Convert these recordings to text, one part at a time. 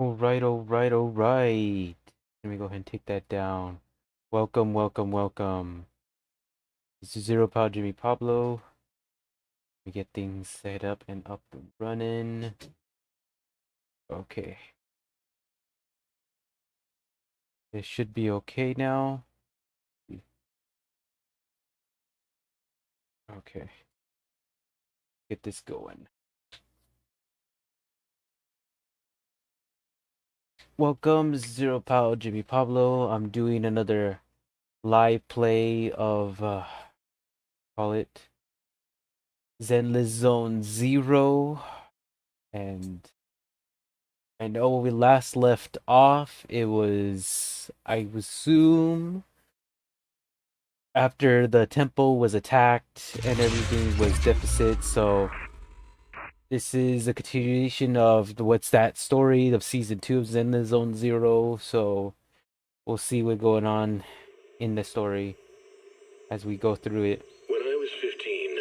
Alright, alright, alright. Let me go ahead and take that down. Welcome, welcome, welcome. This is Zero Power Jimmy Pablo. We get things set up and up and running. Okay. This should be okay now. Okay. Get this going. Welcome, Zero Power Jimmy Pablo. I'm doing another live play of call it Zenless Zone Zero. And I know when we last left off, it was, I assume, after the temple was attacked and everything was deficit. So this is a continuation of what's that story of season 2 of Zenless Zone Zero. So we'll see what's going on in the story as we go through it. When I was 15,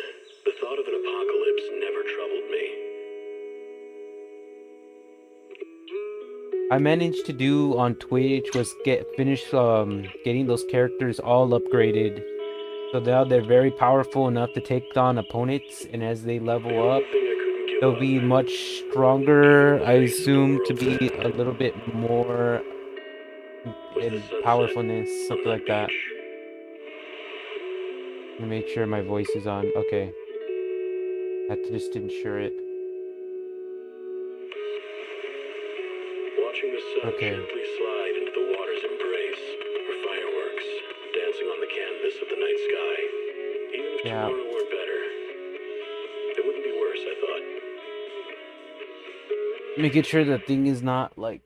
the thought of an apocalypse never troubled me. I managed to do on Twitch was finish getting those characters all upgraded. So now they're very powerful enough to take on opponents, and as they level up, they'll be much stronger. I assume to be a little bit more in powerfulness, something like that. Let me make sure my voice is on. Okay. I have to just ensure it. Watching the sun Okay. gently slide into the water's embrace, or fireworks, dancing on the canvas of the night sky. Even if tomorrow were better, it wouldn't be worse, I thought. Making sure the thing is not like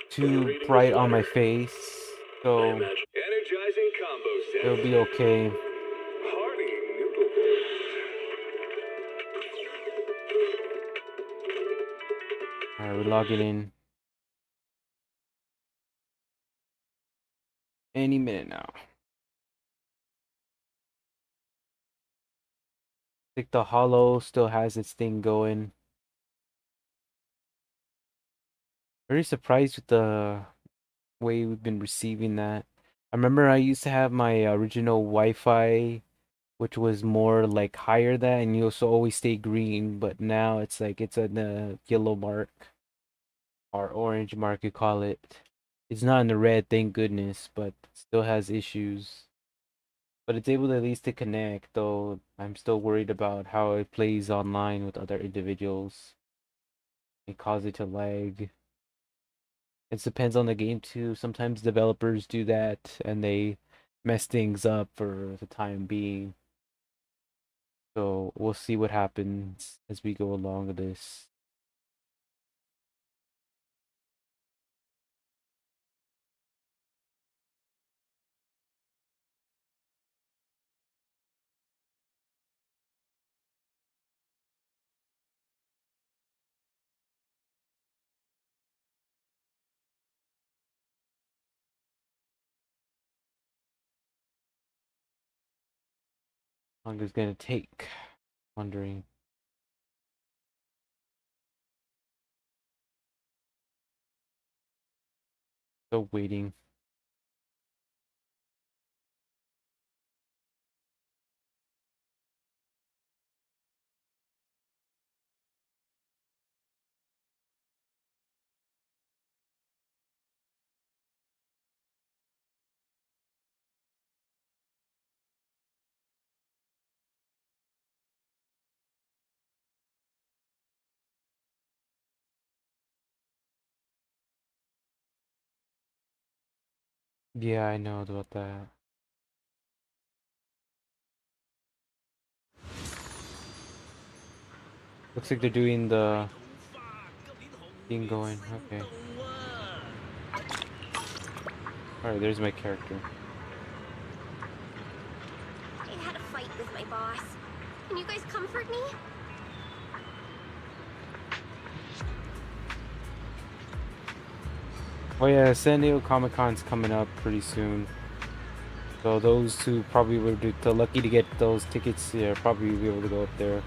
too bright on my face, so energizing combo set. it'll be okay. Hearty noodles. Alright, we're logging in. Any minute now. I think the Hollow still has its thing going. Very surprised with the way we've been receiving that. I remember I used to have my original Wi-Fi, which was more like higher than, and you also always stay green, but now it's like it's in the yellow mark or orange mark you call it. It's not in the red, thank goodness, but still has issues. But it's able to at least to connect, though I'm still worried about how it plays online with other individuals. It causes it to lag. It depends on the game too. Sometimes developers do that and they mess things up for the time being. So we'll see what happens as we go along with this. How long is it gonna take? Wondering. Still waiting. Yeah, I know about that. Looks like they're doing the thing going. Okay. Alright, there's my character. I had a fight with my boss. Can you guys comfort me? Oh yeah, San Diego Comic-Con's coming up pretty soon. So those who probably were lucky to get those tickets, yeah, probably be able to go up there.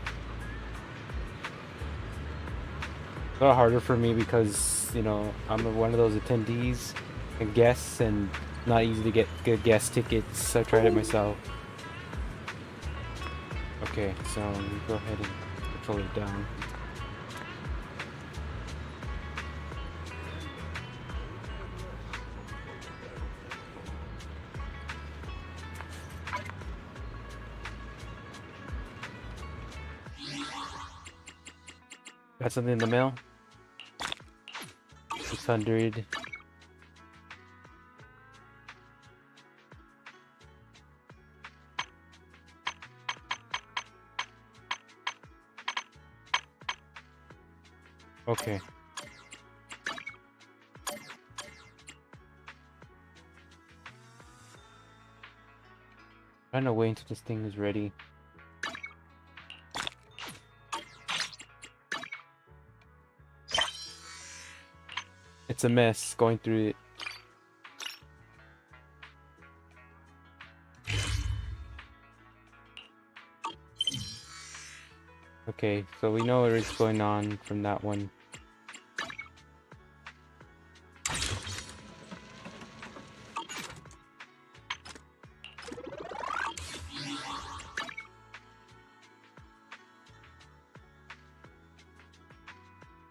a lot harder for me because, you know, I'm one of those attendees and guests, and not easy to get good guest tickets. So I tried it myself. Okay, so we go ahead and control it down. Got something in the mail? 600. Okay. Trying to wait until this thing is ready. It's a mess going through it. Okay, so we know what is going on from that one.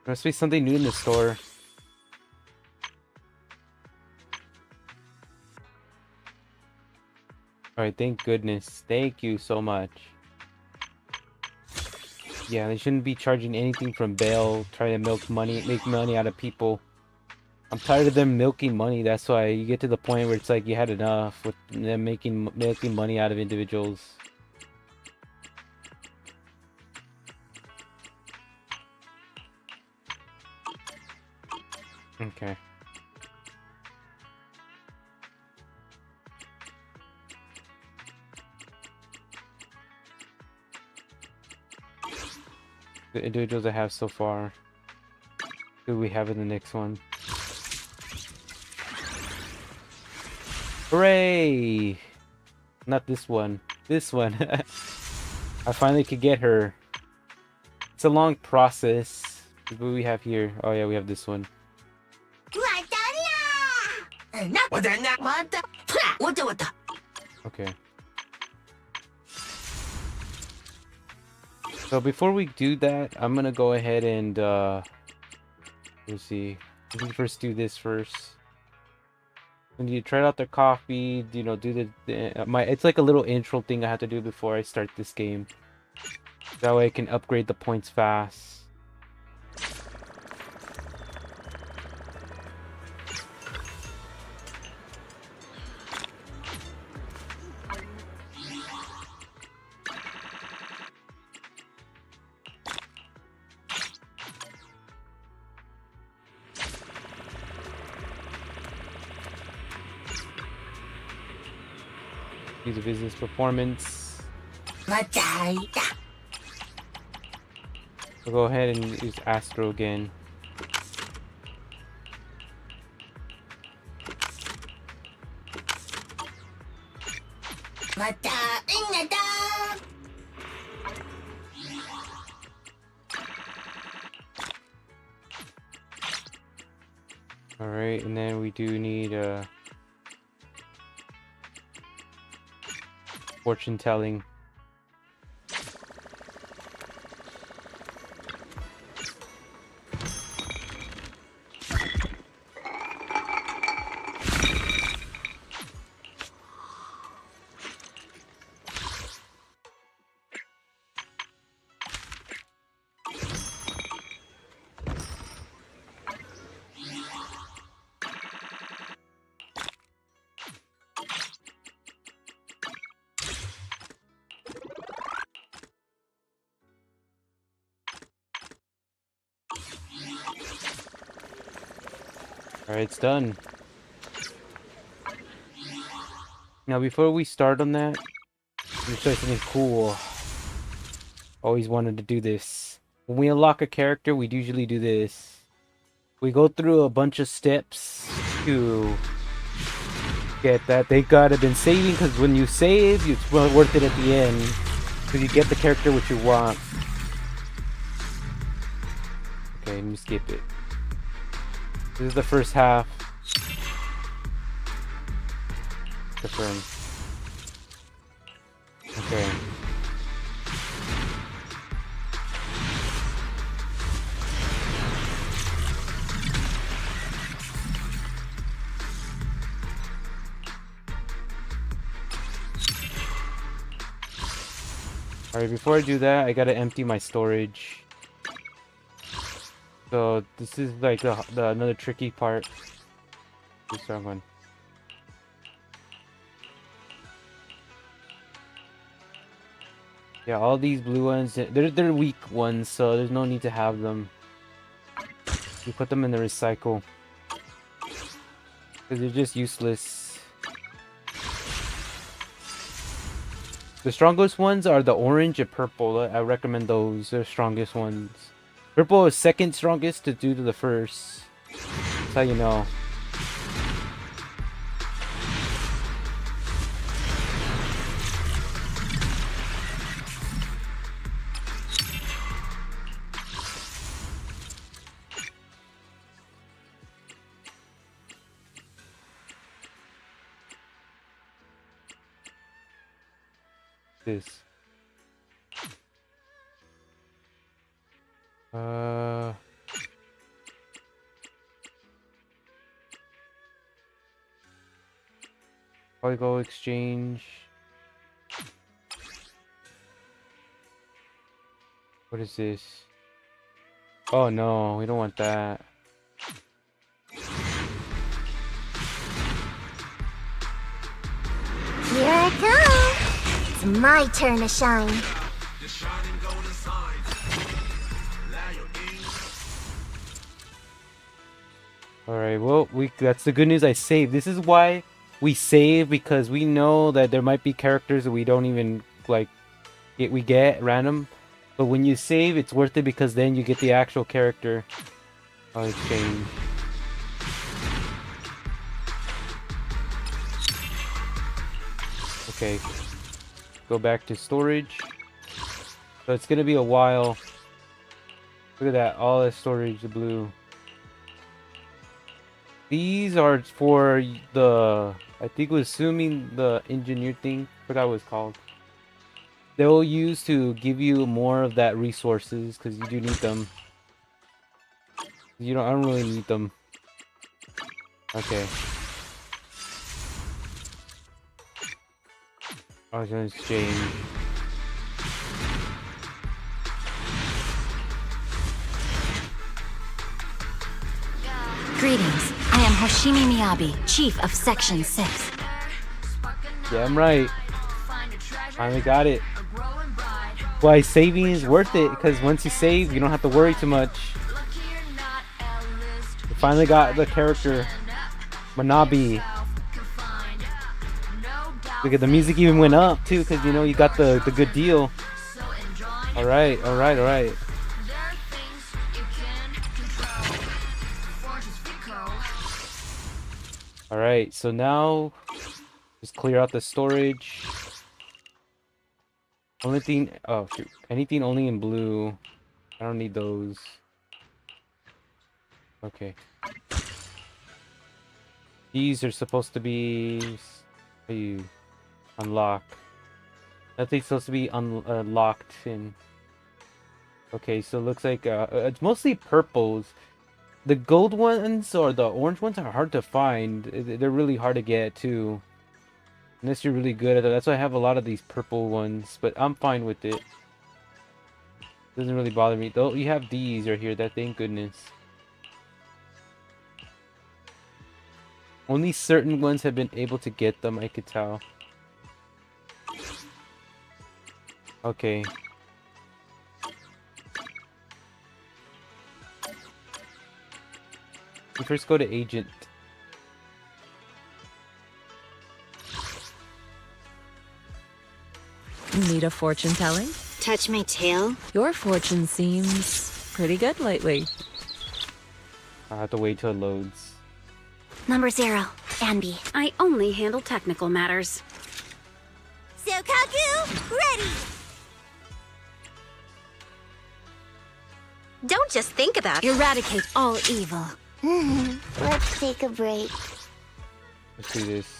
There must be something new in the store. Alright, thank goodness. Thank you so much. Yeah, they shouldn't be charging anything from bail, trying to make money out of people. I'm tired of them milking money. That's why you get to the point where it's like you had enough with them milking money out of individuals. Okay. The individuals I have so far. Who do we have in the next one? Hooray! Not this one. This one. I finally could get her. It's a long process. What do we have here? Oh yeah, we have this one. Okay. So before we do that, I'm gonna go ahead and let's see. We can first do this first. We need to try out the coffee. You know, do it's like a little intro thing I have to do before I start this game. That way I can upgrade the points fast. Use a business performance. We'll go ahead and use Astro again. Alright, and then we do need fortune telling. Alright, it's done. Now, before we start on that, let me show you something cool. Always wanted to do this. When we unlock a character, we usually do this. We go through a bunch of steps to get that. Thank God I've been saving, because when you save, it's well worth it at the end. Because you get the character which you want. Okay, let me skip it. This is the first half. Confirm. Okay. Alright, before I do that, I gotta empty my storage. So this is like the another tricky part. This strong one. Yeah, all these blue ones, they're weak ones, so there's no need to have them. You put them in the recycle. Because they're just useless. The strongest ones are the orange and purple. I recommend those. They're the strongest ones. Purple is second strongest due to the first. That's how you know. This. Polygon exchange. What is this? Oh no, we don't want that. Here I come. It's my turn to shine. Alright, well, that's the good news. I saved. This is why we save, because we know that there might be characters that we don't even like we get random. But when you save, it's worth it because then you get the actual character. I'll exchange. Okay. Go back to storage. So it's gonna be a while. Look at that, all the storage, the blue. These are for the, I think it was assuming the engineer thing. Forgot what it's called. They'll use to give you more of that resources because you do need them. I don't really need them. Okay. I was gonna exchange. Greetings. I am Hoshimi Miyabi, Chief of Section 6. Yeah, I'm right. Finally got it. Why saving is worth it, because once you save, you don't have to worry too much. You finally got the character, Manabi. Look at the music even went up too, because you know you got the good deal. Alright, alright, alright. Alright, so now just clear out the storage. Only thing, oh shoot, anything only in blue. I don't need those. Okay. These are supposed to be, how you unlock. Nothing's supposed to be unlocked in. Okay, so it looks like it's mostly purples. The gold ones or the orange ones are hard to find. They're really hard to get too. Unless you're really good at it. That's why I have a lot of these purple ones. But I'm fine with it. Doesn't really bother me. Though you have these right here. Thank goodness. Only certain ones have been able to get them, I could tell. Okay. We first go to agent. Need a fortune telling? Touch my tail? Your fortune seems pretty good lately. I have to wait till it loads. Number 0, Anby. I only handle technical matters. Sokaku, ready! Don't just think about it. Eradicate all evil. Let's take a break. Let's do this.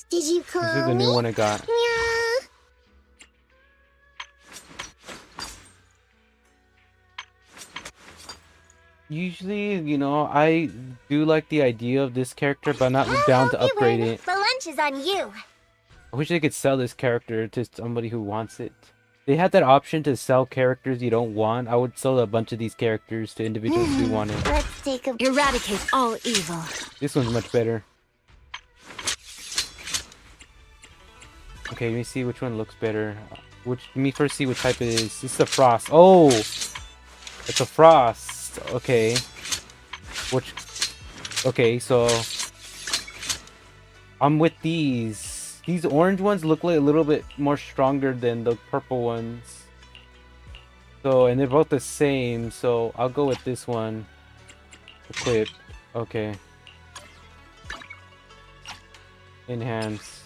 Did you call This is the new one I got. Yeah. Usually, you know, I do like the idea of this character, but I'm not down to upgrade it. The lunch is on you. I wish I could sell this character to somebody who wants it. They had that option to sell characters you don't want. I would sell a bunch of these characters to individuals who wanted. Let's take a Eradicate all evil. This one's much better. Okay, let me see which one looks better. Let me first see what type it is. This is a frost. Oh! It's a frost. Okay. Okay, so... I'm with these. These orange ones look like a little bit more stronger than the purple ones. So, and they're both the same, so I'll go with this one. Equip. Okay. Enhance.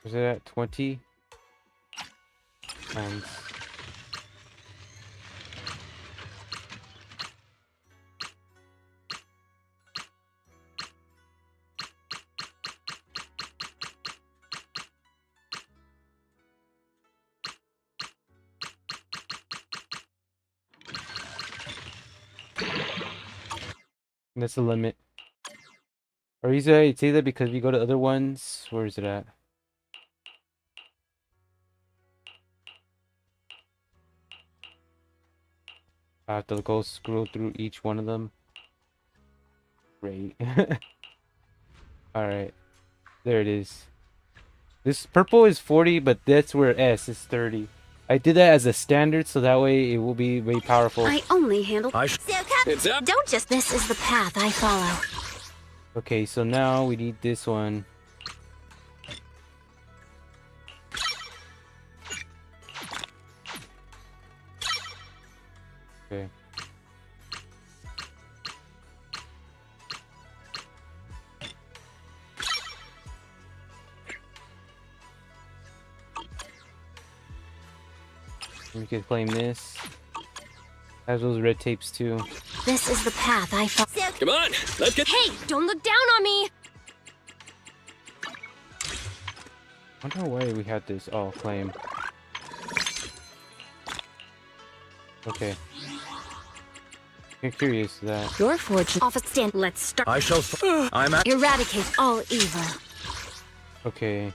Was it at 20? Times. That's the limit. Or is it say that because we go to other ones? Where is it at? I have to go scroll through each one of them. Great. Alright. There it is. This purple is 40, but that's where S is 30. I did that as a standard, so that way it will be very powerful. I only handle. It's up. Don't just. This is the path I follow. Okay, so now we need this one. Okay. We could claim this. Has those red tapes too. This is the path I follow. Come on, let's get. Hey, don't look down on me. I wonder why we had this. Oh, claim. Okay. I'm curious to that. Your fortune. Office stand. Let's start. I shall. I'm at. Eradicate all evil. Okay.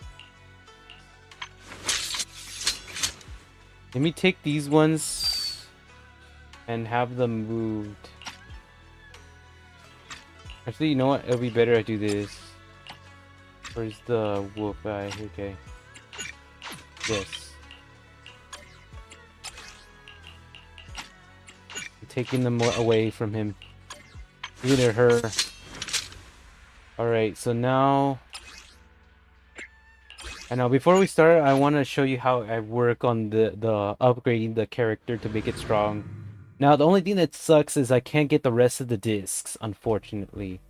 Let me take these ones and have them moved. Actually, you know what? It'll be better I do this. Where's the wolf guy? Okay. Yes. I'm taking them away from him. Either her. Alright, so now... And now, before we start, I want to show you how I work on the upgrading the character to make it strong. Now, the only thing that sucks is I can't get the rest of the discs, unfortunately.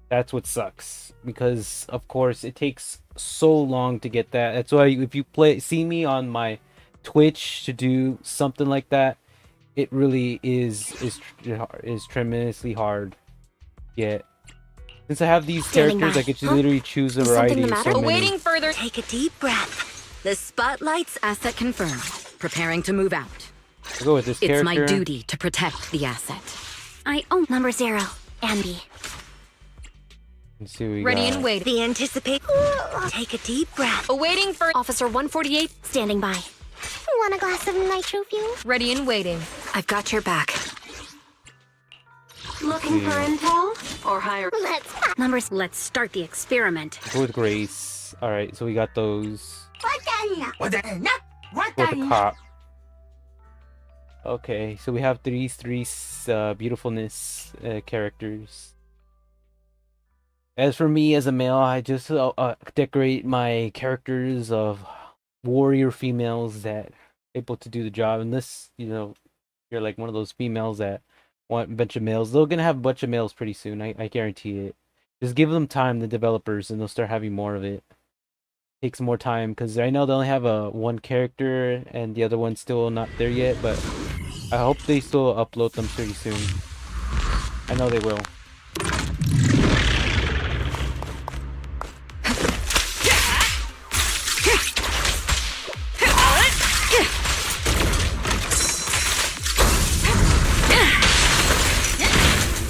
That's what sucks. Because, of course, it takes so long to get that. That's why if you see me on my Twitch to do something like that, it really is tremendously hard to get. Since I have these characters, I could just literally choose a variety of so many. Awaiting further. Take a deep breath. The spotlight's asset confirmed. Preparing to move out. I'll go with this It's character. my duty to protect the asset. I own. Number 0. Ambi. Let's see what we Ready got. and waiting. The anticipate. Take a deep breath. Awaiting for. Officer 148 standing by. Want a glass of nitro fuel? Ready and waiting. I've got your back. Looking for intel or higher Numbers. Let's start the experiment. Go with Grace. All right, so we got those. With the cop. Okay, so we have three beautifulness characters. As for me as a male, I just decorate my characters of warrior females that able to do the job. Unless, you know, you're like one of those females that want a bunch of males. They're gonna have a bunch of males pretty soon. I guarantee it. Just give them time, the developers, and they'll start having more of it. Takes more time because I know they only have one character and the other one's still not there yet, but I hope they still upload them pretty soon. I know they will.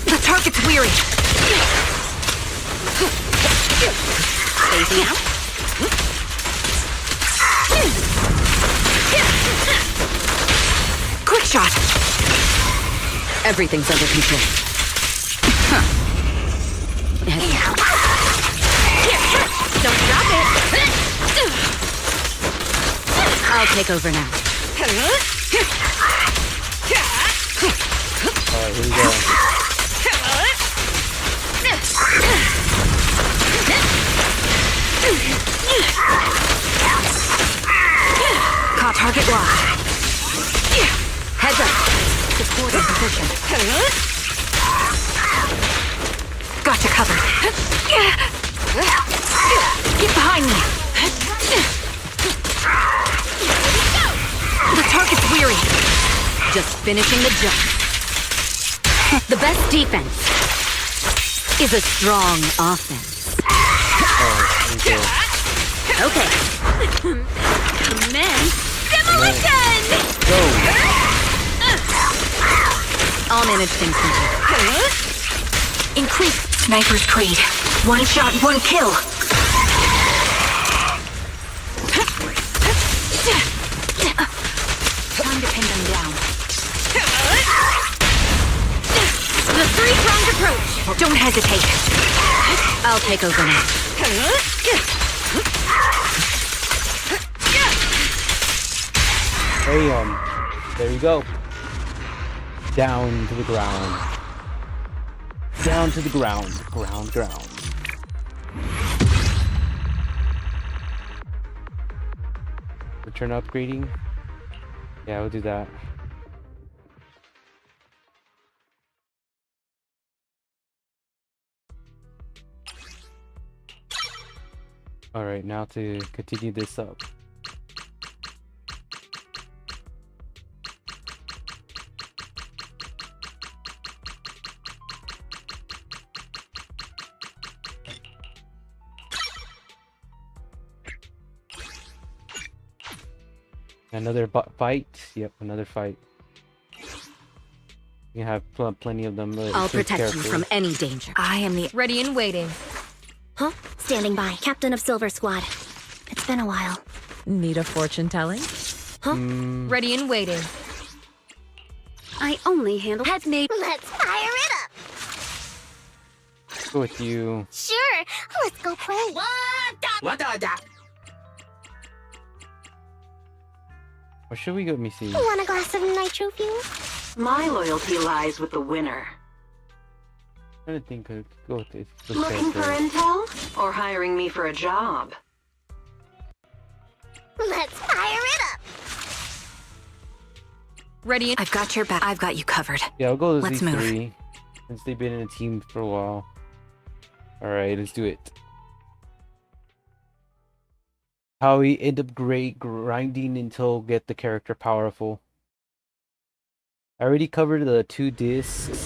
The target's weary. Phasing out. Quick shot. Everything's under control. Don't drop it. I'll take over now. Alright, here we go. Caught target locked. Heads up. Support in position. Got you covered. Get behind me. The target's weary. Just finishing the job. The best defense is a strong offense. Alright, here we go. Okay. Men. Demolition! Go! I'll manage things from here. Increase sniper's creed. One shot, one kill. Time to pin them down. The three-pronged approach. Don't hesitate. I'll take over now. Hey, there you go. Down to the ground. Down to the ground. Ground. Return upgrading? Yeah, we'll do that. Alright, now to continue this up. Another fight? Yep, another fight. You have plenty of them. I'll protect you from any danger. I am the Ready and waiting. Huh? Standing by. Captain of Silver Squad. It's been a while. Need a fortune telling? Huh? Ready and waiting. I only handle Heads made. Let's fire it up. Go with you. Sure. Let's go play. Or should we go? Let me see. Want a glass of nitro fuel? My loyalty lies with the winner. I'm trying to think of go with this. Looking for intel or hiring me for a job? Let's fire it up. Ready and I've got your back. I've got you covered. Yeah, I'll go with Let's these move. three. Since they've been in a team for a while. Alright, let's do it. How we end up grinding until get the character powerful. I already covered the 2 discs,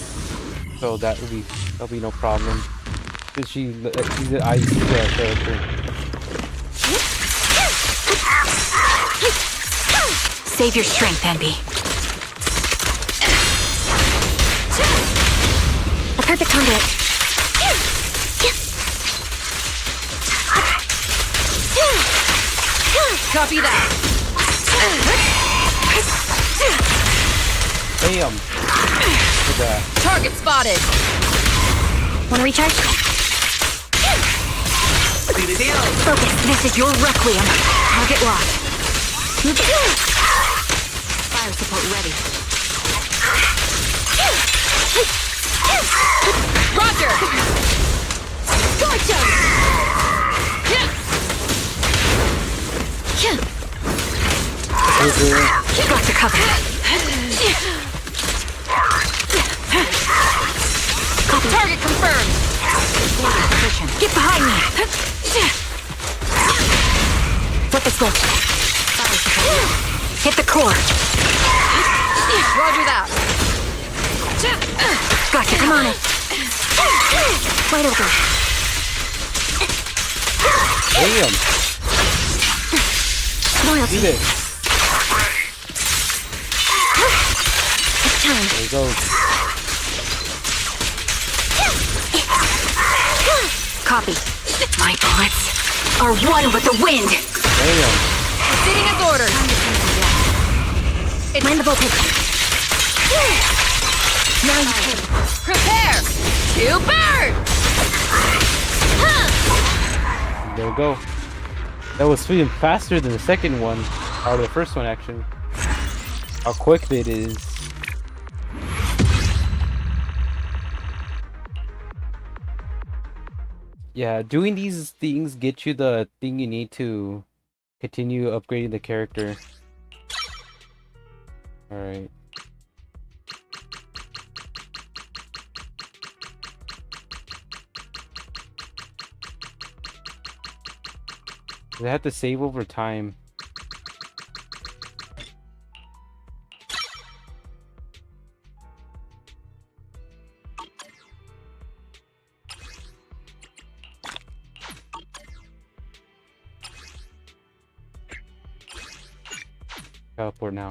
so that'll be no problem. Cause she's an ice character. Save your strength, Envy. A perfect conduit. copy that. Damn. Look at that. Target spotted. Wanna recharge? Focus. This is your requiem. Target locked. Fire support ready. Roger. Gotcha! Got you covered. Target confirmed. Position. Get behind me. Flip the switch. Fire support. Hit the core. Roger that. Gotcha. Come on in. Wide open. Damn. Loyalty. Eat it. It's time. There he goes. Copy. My bullets are one with the wind. Damn. Proceeding as ordered. Mind the voltage. Now you can. Prepare to burn. There we go. That was even faster than the second one. Or the first one, actually. How quick it is. Yeah, doing these things get you the thing you need to continue upgrading the character. Alright. They have to save over time. Teleport now.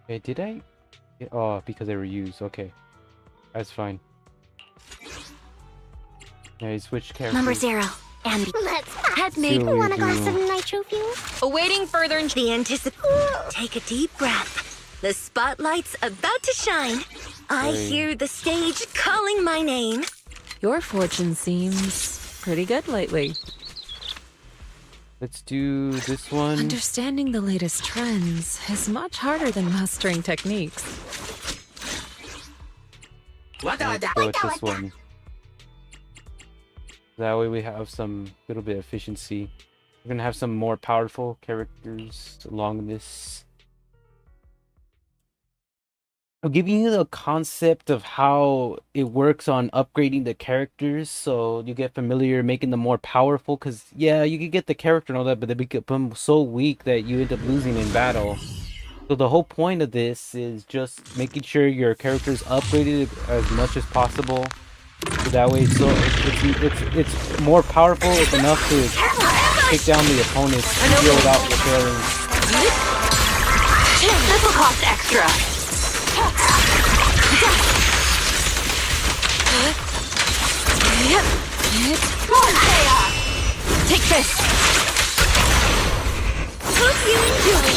Okay, did I? Yeah, oh, because they were used. Okay, that's fine. Yeah, you switch characters. Number 0. And Let's head made. made. Want a glass of nitro fuel? Awaiting further The Take a deep breath. The spotlight's about to shine. I Great. hear the stage calling my name. Your fortune seems pretty good lately. Let's do this one. Understanding the latest trends is much harder than mastering techniques. Let's go with this one. That way we have some little bit of efficiency. We're gonna have some more powerful characters along this. I'm giving you the concept of how it works on upgrading the characters, so you get familiar, making them more powerful. Cause yeah, you can get the character and all that, but they become so weak that you end up losing in battle. So the whole point of this is just making sure your character is upgraded as much as possible. So that way, it's more powerful enough to take down the opponents without repairing. This will cost extra. Take this! Hope you enjoy.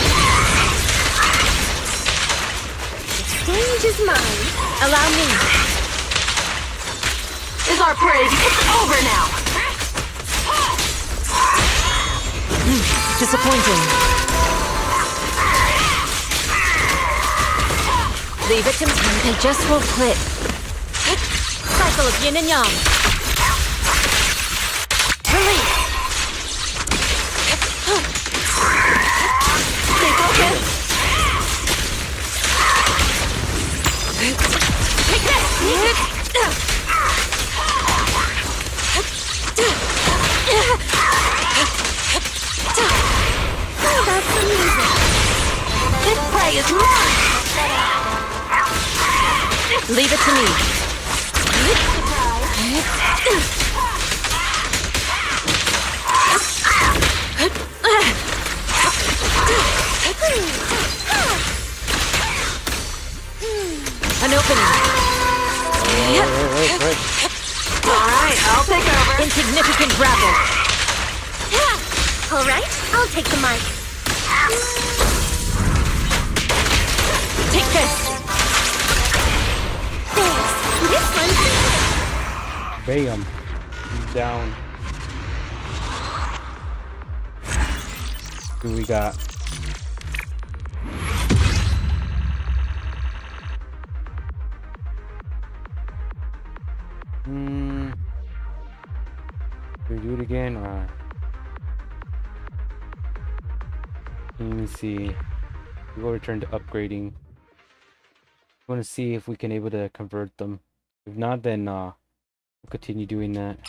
The stage is mine. Allow me. Is our parade over now? Disappointing. Leave it to me. They just won't quit. Cycle of yin and yang. Release. Stay focused. Take this! How about some music? This prey is Leave it to me. An opening. Right. Alright, I'll take over. Insignificant grapple. All right, I'll take the mic. Take this. Thanks. This one's Bam. He's down. Who we got? Should we do it again or? Let me see. We'll return to upgrading. I want to see if we can able to convert them. If not, then we'll continue doing that.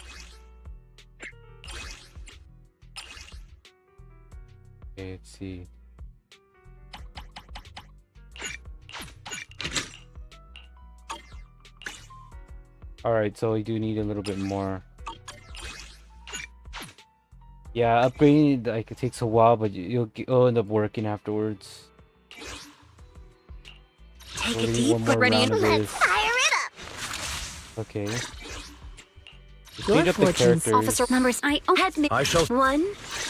Okay, let's see. Alright, so we do need a little bit more. Yeah, upgrading like it takes a while, but you'll end up working afterwards. take We'll a need deep one more ready round of Let's this. fire it up. Okay. Let's Your change up the fortunes, characters. Officer members, I had me. I shall. 1,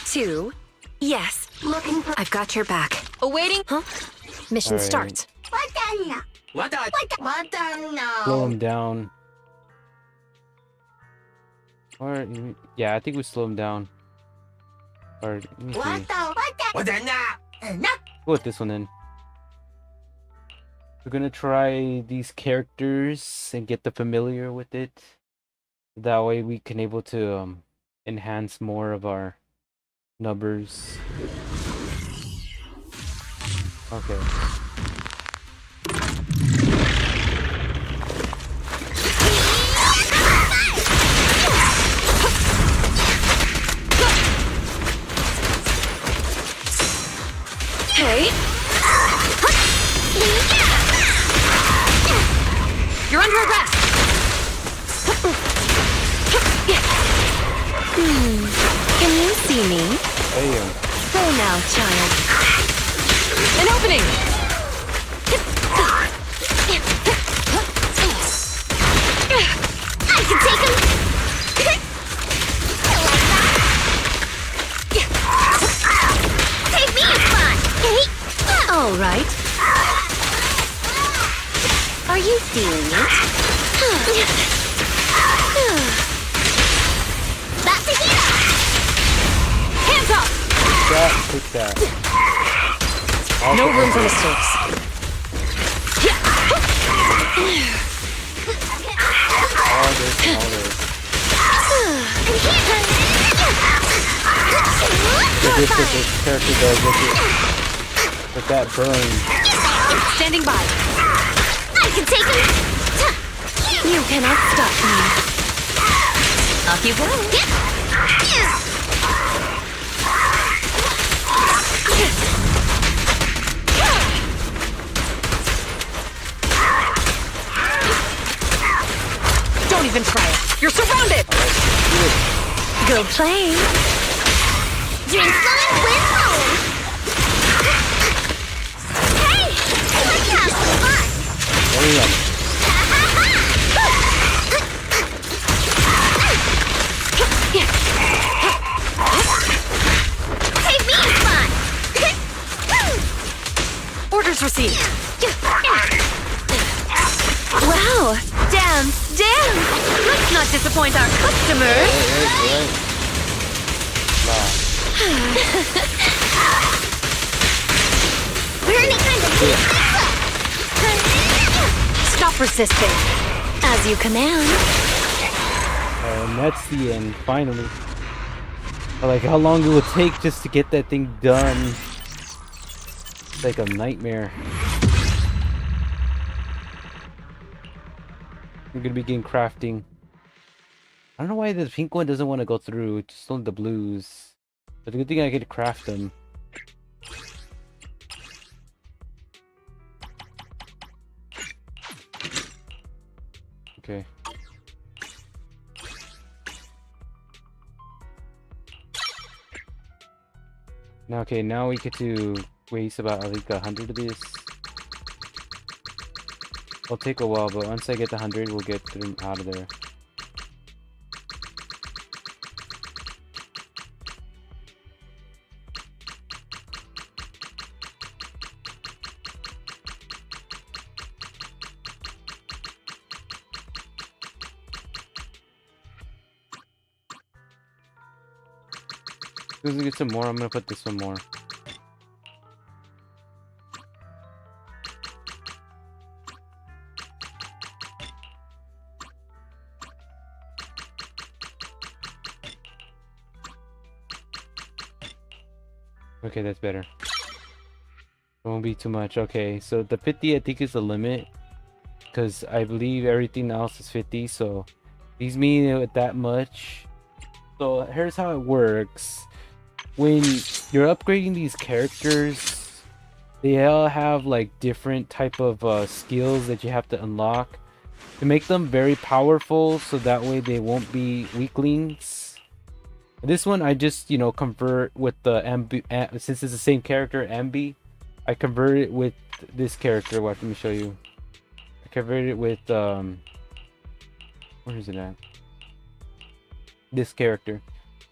2, yes. Looking for. I've got your back. Awaiting. Mission Alright. starts. Slow him down. Or yeah, I think we slow him down. Or let me see. Go with this one then. We're gonna try these characters and get the familiar with it. That way we can able to enhance more of our numbers. Okay. Okay. You're under arrest. Can you see me? Bam. Go now, child. An opening. I can take him. Take me a spot. All right. Are you feeling it? That's a hero. Hands up. Take that. No room for mistakes. All this. This character does with that burn. Standing by. I can take him. You cannot stop me. Off you go. Don't even try it. You're surrounded. Good play. Drink flowing, wind blowing. Hey, let's have some fun. Bam. Take me a spot. Orders received. Wow, dance. Let's not disappoint our customers. Right. We're in a kind of deep Stop resisting. as you command. And that's the end, finally. Like how long it would take just to get that thing done. It's like a nightmare. We're gonna begin crafting. I don't know why the pink one doesn't want to go through. It's just on the blues. But the good thing I could craft them. Okay. Now, okay, now we get to waste about, I think, 100 of this. It'll take a while, but once I get to 100, we'll get them out of there. As soon as we get some more, I'm gonna put this one more. Okay, that's better. It won't be too much. Okay, so the 50 I think is the limit, because I believe everything else is 50, so these mean that much. So here's how it works. When you're upgrading these characters, they all have like different type of skills that you have to unlock to make them very powerful, so that way they won't be weaklings. This one I just, you know, convert with the since it's the same character, Ambi, I convert it with this character. Watch, let me show you. I convert it with where is it at? This character.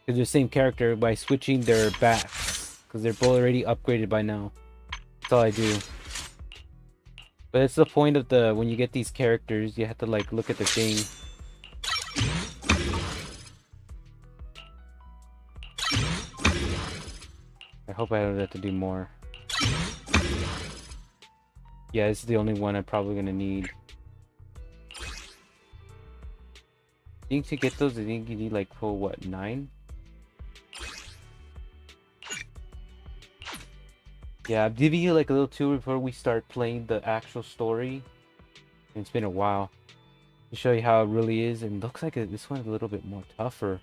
Because they're the same character by switching their backs, because they're both already upgraded by now. That's all I do. But it's the point of the, when you get these characters, you have to like look at the thing. I hope I don't have to do more. Yeah, this is the only one I'm probably gonna need. I think to get those, I think you need like, oh, what, 9? Yeah, I'm giving you like a little tour before we start playing the actual story. And it's been a while to show you how it really is. And it looks like this one's a little bit more tougher.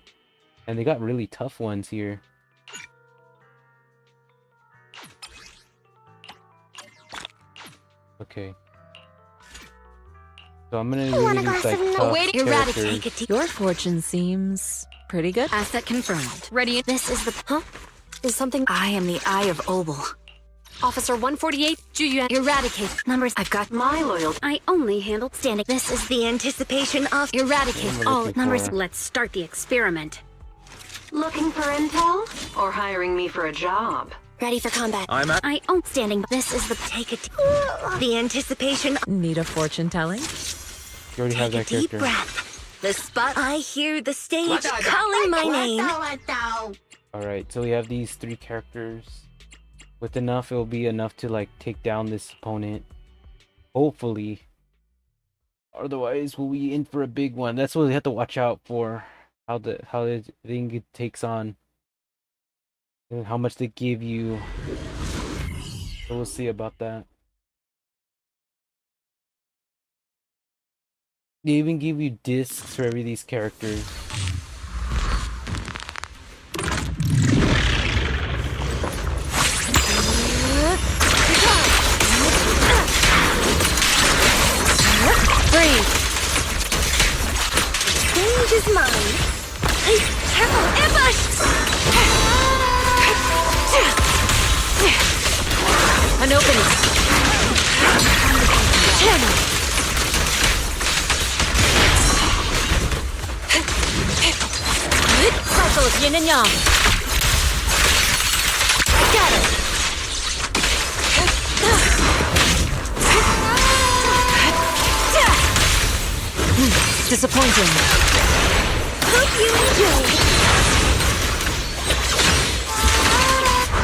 And they got really tough ones here. Okay. So I'm gonna use these like tough characters. Your fortune seems pretty good. Asset confirmed. Ready? This is the... Huh? Is something... I am the Eye of Obel. Officer 148, Juyu... Eradicate. Numbers... I've got My loyalty. I only handle Standing. This is the anticipation of Eradicate. What am I All looking numbers... for? Let's start the experiment. Looking for intel? Or hiring me for a job? Ready for combat. I own standing. This is the the anticipation. need a fortune telling. You already have Take a that deep character. breath. The spot. I hear the stage calling my name. Alright, so we have these 3 characters. With enough, it'll be enough to like take down this opponent. Hopefully. Otherwise, we'll be in for a big one. That's what we have to watch out for. How the thing it takes on. And how much they give you. So we'll see about that. They even give you discs for every of these characters. Breathe. Stage is mine. Careful, ambush! An opening. Channel. Cycle of yin and yang. Got it. Disappointing. Hope you enjoy.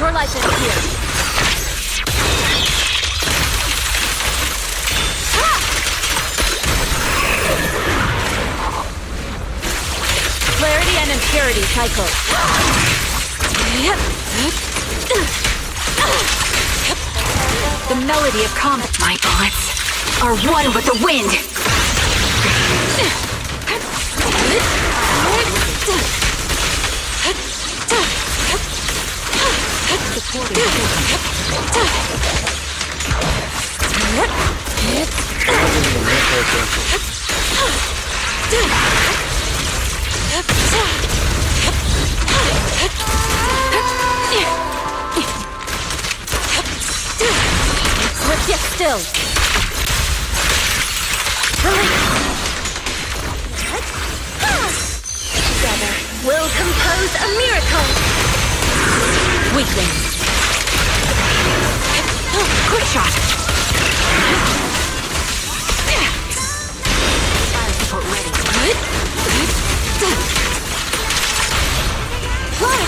Your life ends here. Clarity and impurity cycle. The melody of combat. My bullets are one with the wind. still. Release. Together, we'll compose a miracle. Weakling. Quick shot. Fire support ready. What?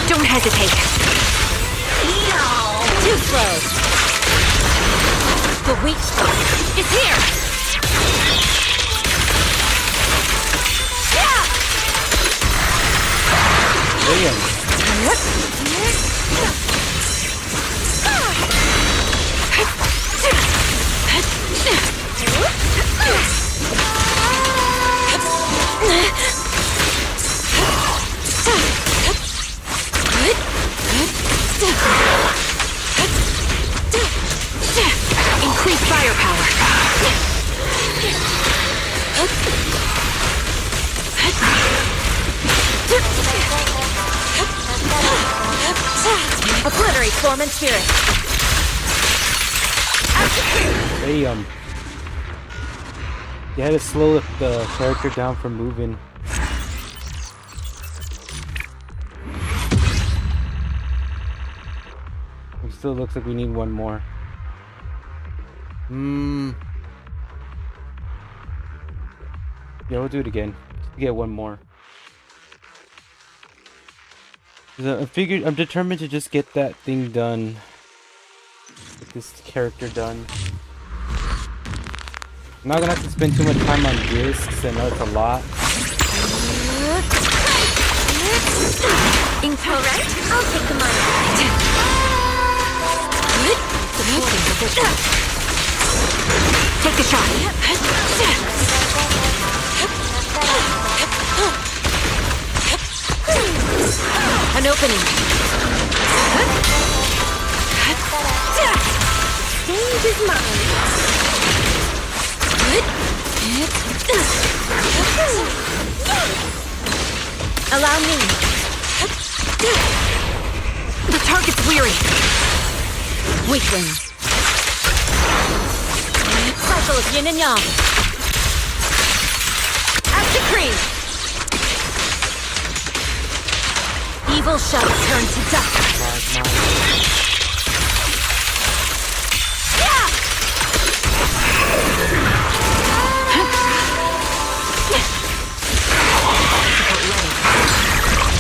Don't hesitate. Too slow. The weak spot is here. Damn. Increase firepower. Obliterate form and spirit. Damn. You had to slow the character down from moving. It still looks like we need one more. Yeah, we'll do it again. Just to get one more. 'Cause I'm determined to just get that thing done. Get this character done. I'm not gonna have to spend too much time on discs. I know it's a lot. Alright, I'll take the money. Take the shot. An opening. Stage is mine. Allow me. The target's weary. Weakling. Cycle of yin and yang. As decreed. Evil shall turn to dust.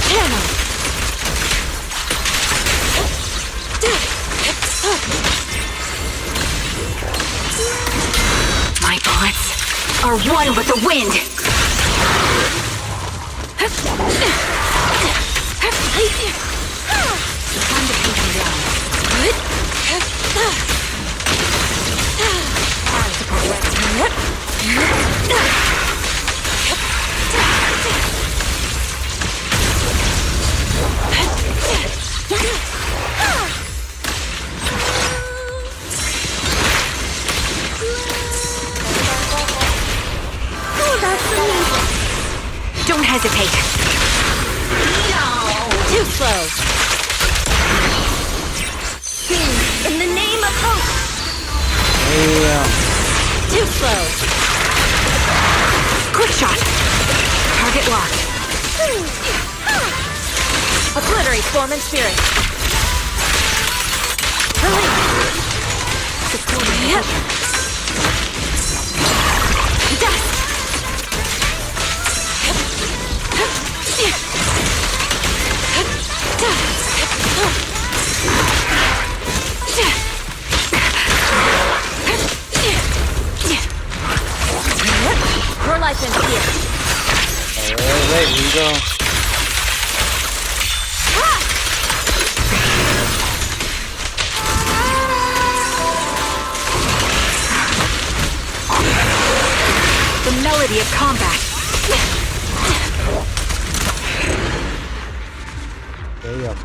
Channel. My bullets are one with the wind. Time to paint them down. Fire support ready. Oh, that's amazing. Don't hesitate. Too slow. Sing in the name of hope. Damn. Too slow. Quick shot. Target locked. Obliterate form and spirit. Release. Supporting mission. Dust. Your life ends here. Alright, here we go. The melody of combat. Damn.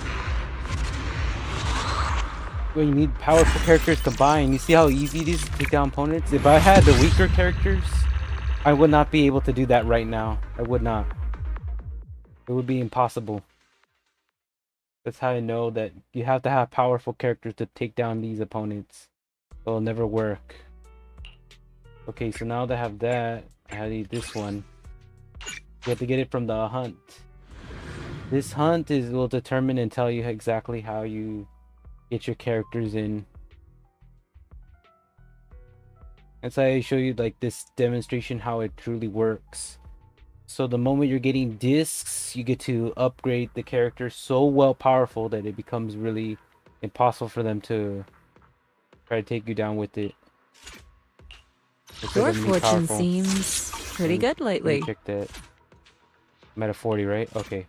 Well, you need powerful characters combined. You see how easy it is to take down opponents? If I had the weaker characters, I would not be able to do that right now. I would not. It would be impossible. That's how I know that you have to have powerful characters to take down these opponents. It'll never work. Okay, so now that I have that, I need this one. You have to get it from the hunt. This hunt will determine and tell you exactly how you get your characters in. That's why I show you like this demonstration how it truly works. So the moment you're getting discs, you get to upgrade the character so well powerful that it becomes really impossible for them to try to take you down with it. Your fortune seems pretty good lately. Check that. I'm at a 40, right? Okay.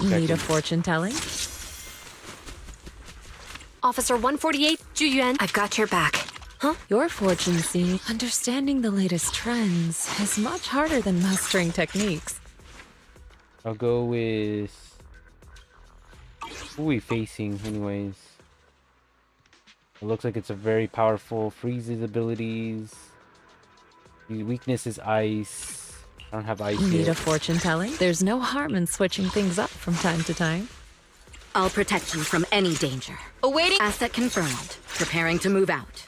Need a fortune telling? Officer 148, Juyuan. I've got your back. Huh? Your fortune seems... Understanding the latest trends is much harder than mastering techniques. I'll go with... Who are we facing, anyways? It looks like it's a very powerful freezes abilities. The weakness is ice. I don't have ice Need yet. a fortune telling? There's no harm in switching things up from time to time. I'll protect you from any danger. Awaiting Asset confirmed. Preparing to move out.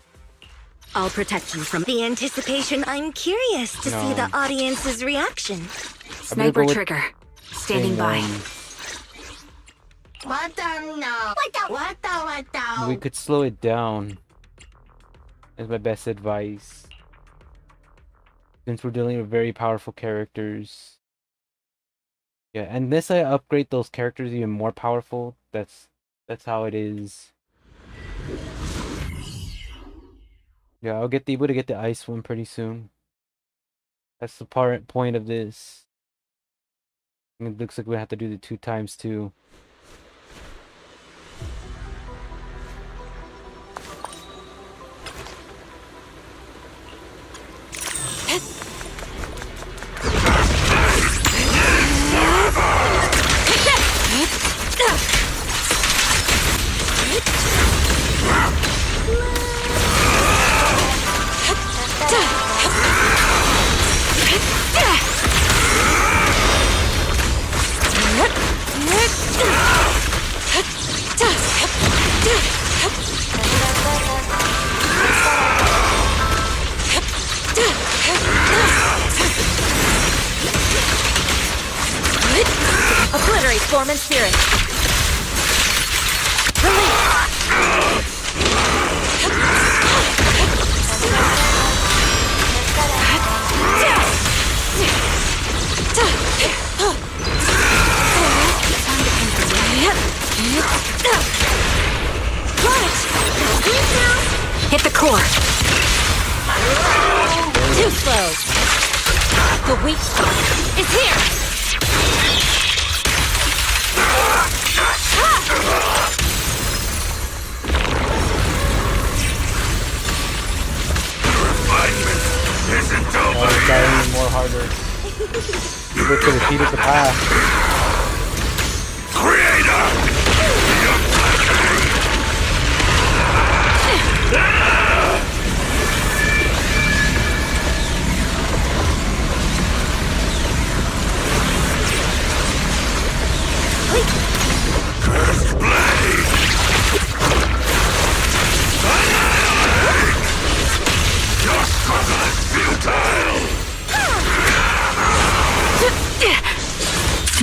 I'll protect you from... the anticipation. I'm curious to see the audience's reaction. Sniper trigger. Standing by. We could slow it down. That's my best advice. Since we're dealing with very powerful characters. Yeah, unless I upgrade those characters even more powerful, that's how it is. Yeah, I'll get able to get the ice one pretty soon. That's the point of this. And it looks like we have to do the 2 times 2. Obliterate form and spirit. Hit the core. Too slow. The weak spot is here. Oh, it's getting more harder. Look to the feet of the path.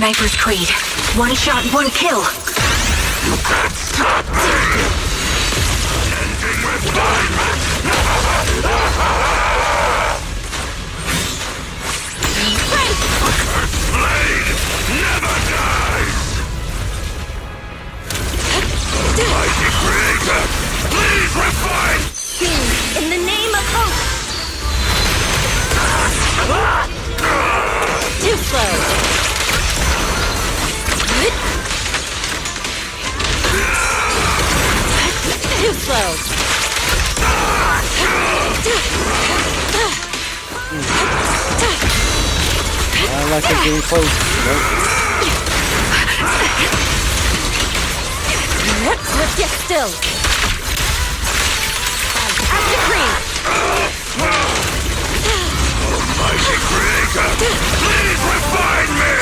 Sniper's Creed. 1 shot, 1 kill. In the name of hope. Too slow. Too slow. I like it getting close. Let's get still. Active cream. Almighty Creator, please refine me!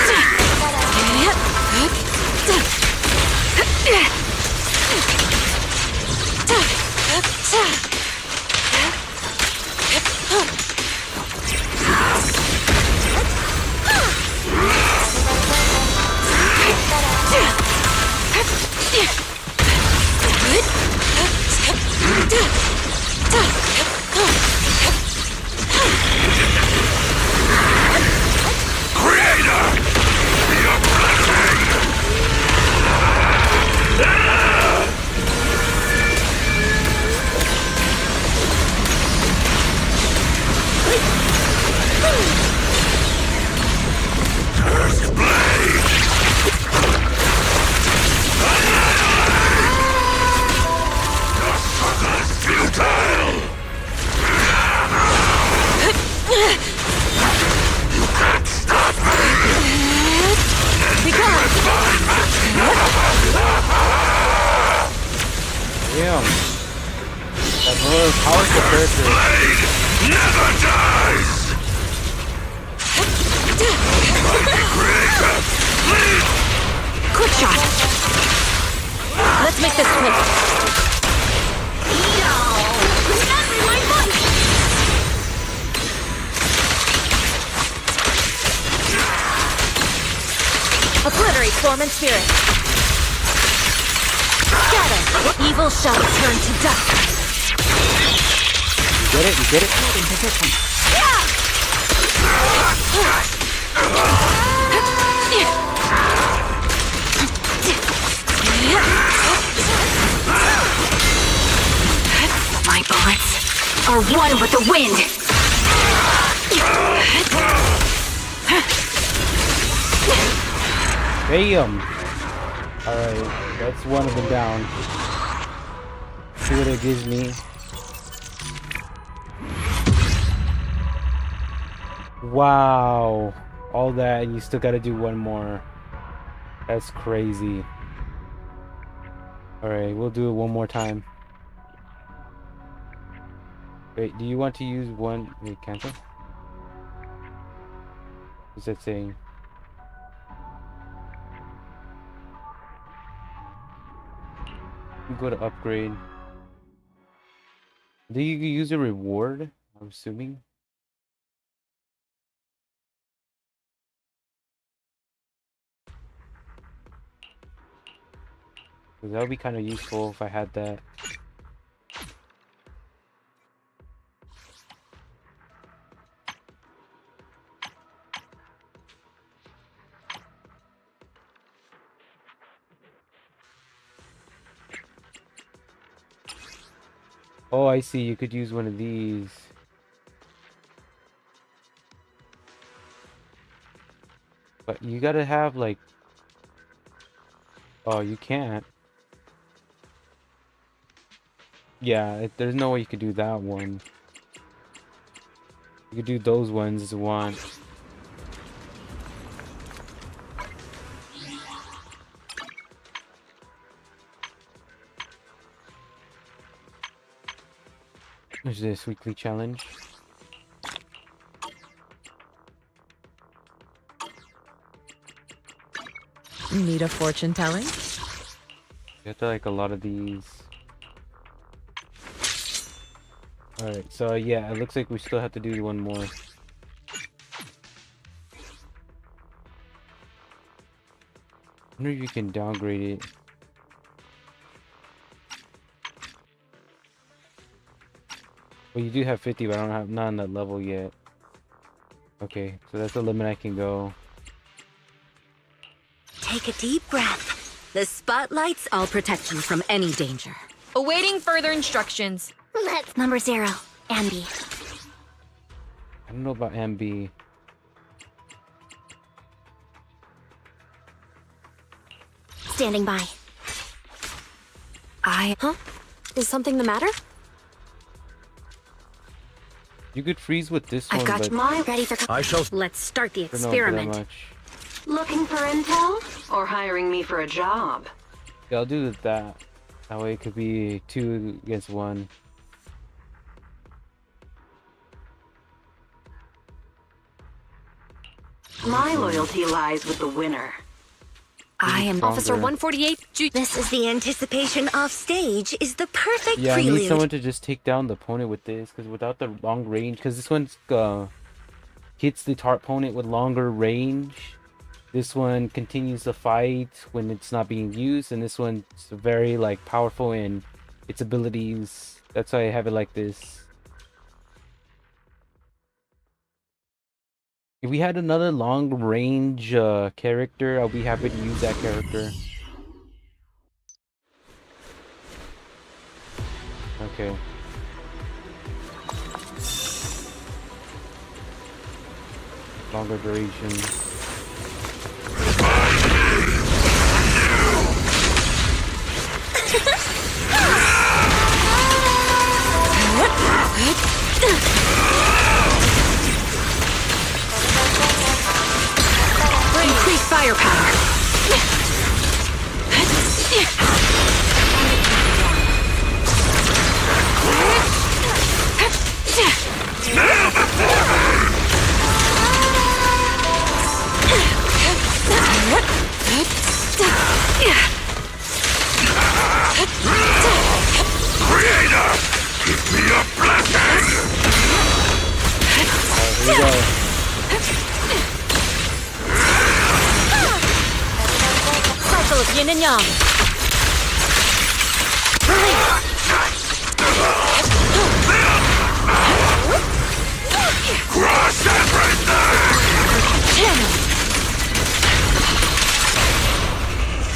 most powerful characters. Never dies! Quick shot. Let's make this quick. Obliterate form and spirit. Scatter. Evil shall turn to dust. You get it? You get it? In position. My bullets are one with the wind. Bam! Alright, that's one of them down. See what it gives me. Wow! All that and you still gotta do one more. That's crazy. Alright, we'll do it one more time. Wait, do you want to use one? Wait, cancel? What's that saying? You go to upgrade. Do you use a reward? I'm assuming. Because that would be kind of useful if I had that. Oh, I see. You could use one of these. But you gotta have like... Oh, you can't. Yeah, there's no way you could do that one. You could do those ones as one. There's this weekly challenge. Need a fortune telling? You have to like a lot of these. Alright, so yeah, it looks like we still have to do one more. I wonder if you can downgrade it. Well, you do have 50, but I don't have not on that level yet. Okay, so that's the limit I can go. Take a deep breath. The spotlights. I'll protect you from any danger. Awaiting further instructions. Let's number 0. Ambi. I don't know about MB. Standing by. Huh? Is something the matter? You could freeze with this I've one, got but my Ready for... I shall... Let's start the I don't know experiment. that much. Looking for intel? Or hiring me for a job? Yeah, I'll do that. That way it could be 2 against 1. My loyalty lies with the winner. I am Stronger. Officer 148. This is the anticipation off stage is the perfect Yeah, I need prelude. someone to just take down the opponent with this, because without the long range, because this one's hits the opponent with longer range. This one continues the fight when it's not being used, and this one's very like powerful in its abilities. That's why I have it like this. If we had another long range character, I'll be happy to use that character. Okay. Longer duration. Increase firepower. Creator, give me a blessing! Here we go. Cycle of yin and yang. Crush everything! Channel.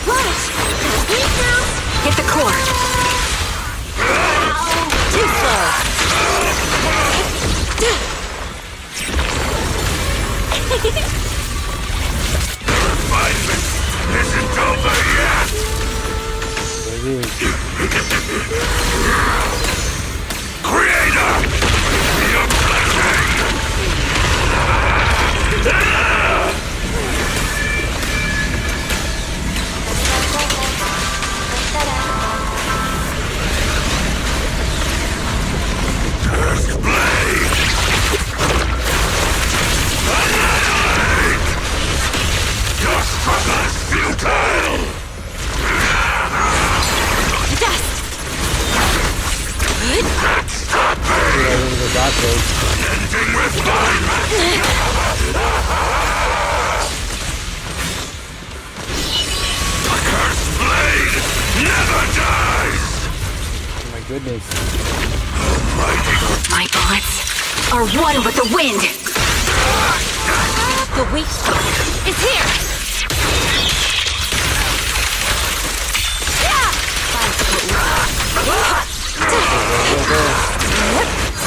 Launch. Sweep now. Hit the core. Too slow. Refinement isn't over yet! There it is. Creator, give me a blessing! Cursed blade! Annihilate! Your struggle is futile! Dust. Stop me! Ending refinement! The cursed blade never dies! Oh my goodness. My bullets are one with the wind. The weak spot is here.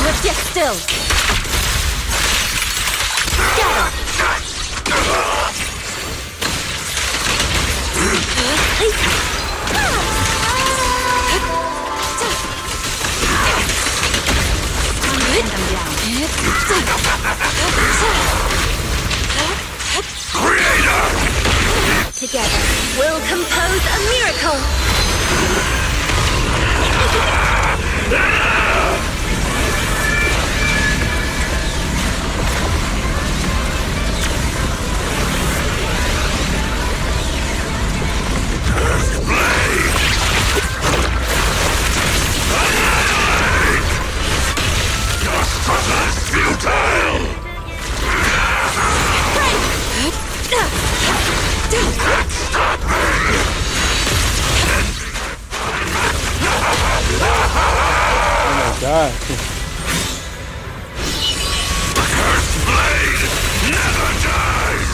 Lift yet still. Scatter. Together, we'll compose a miracle. Oh my god. Never dies!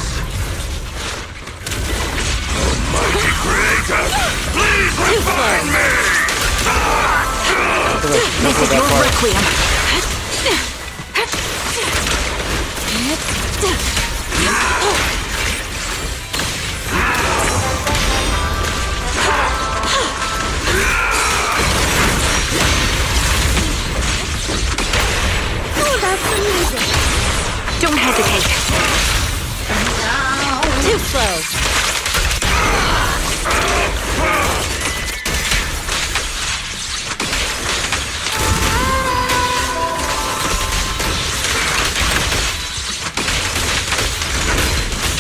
Mighty Creator, please refine me! This is your requiem. Don't hesitate. Too slow.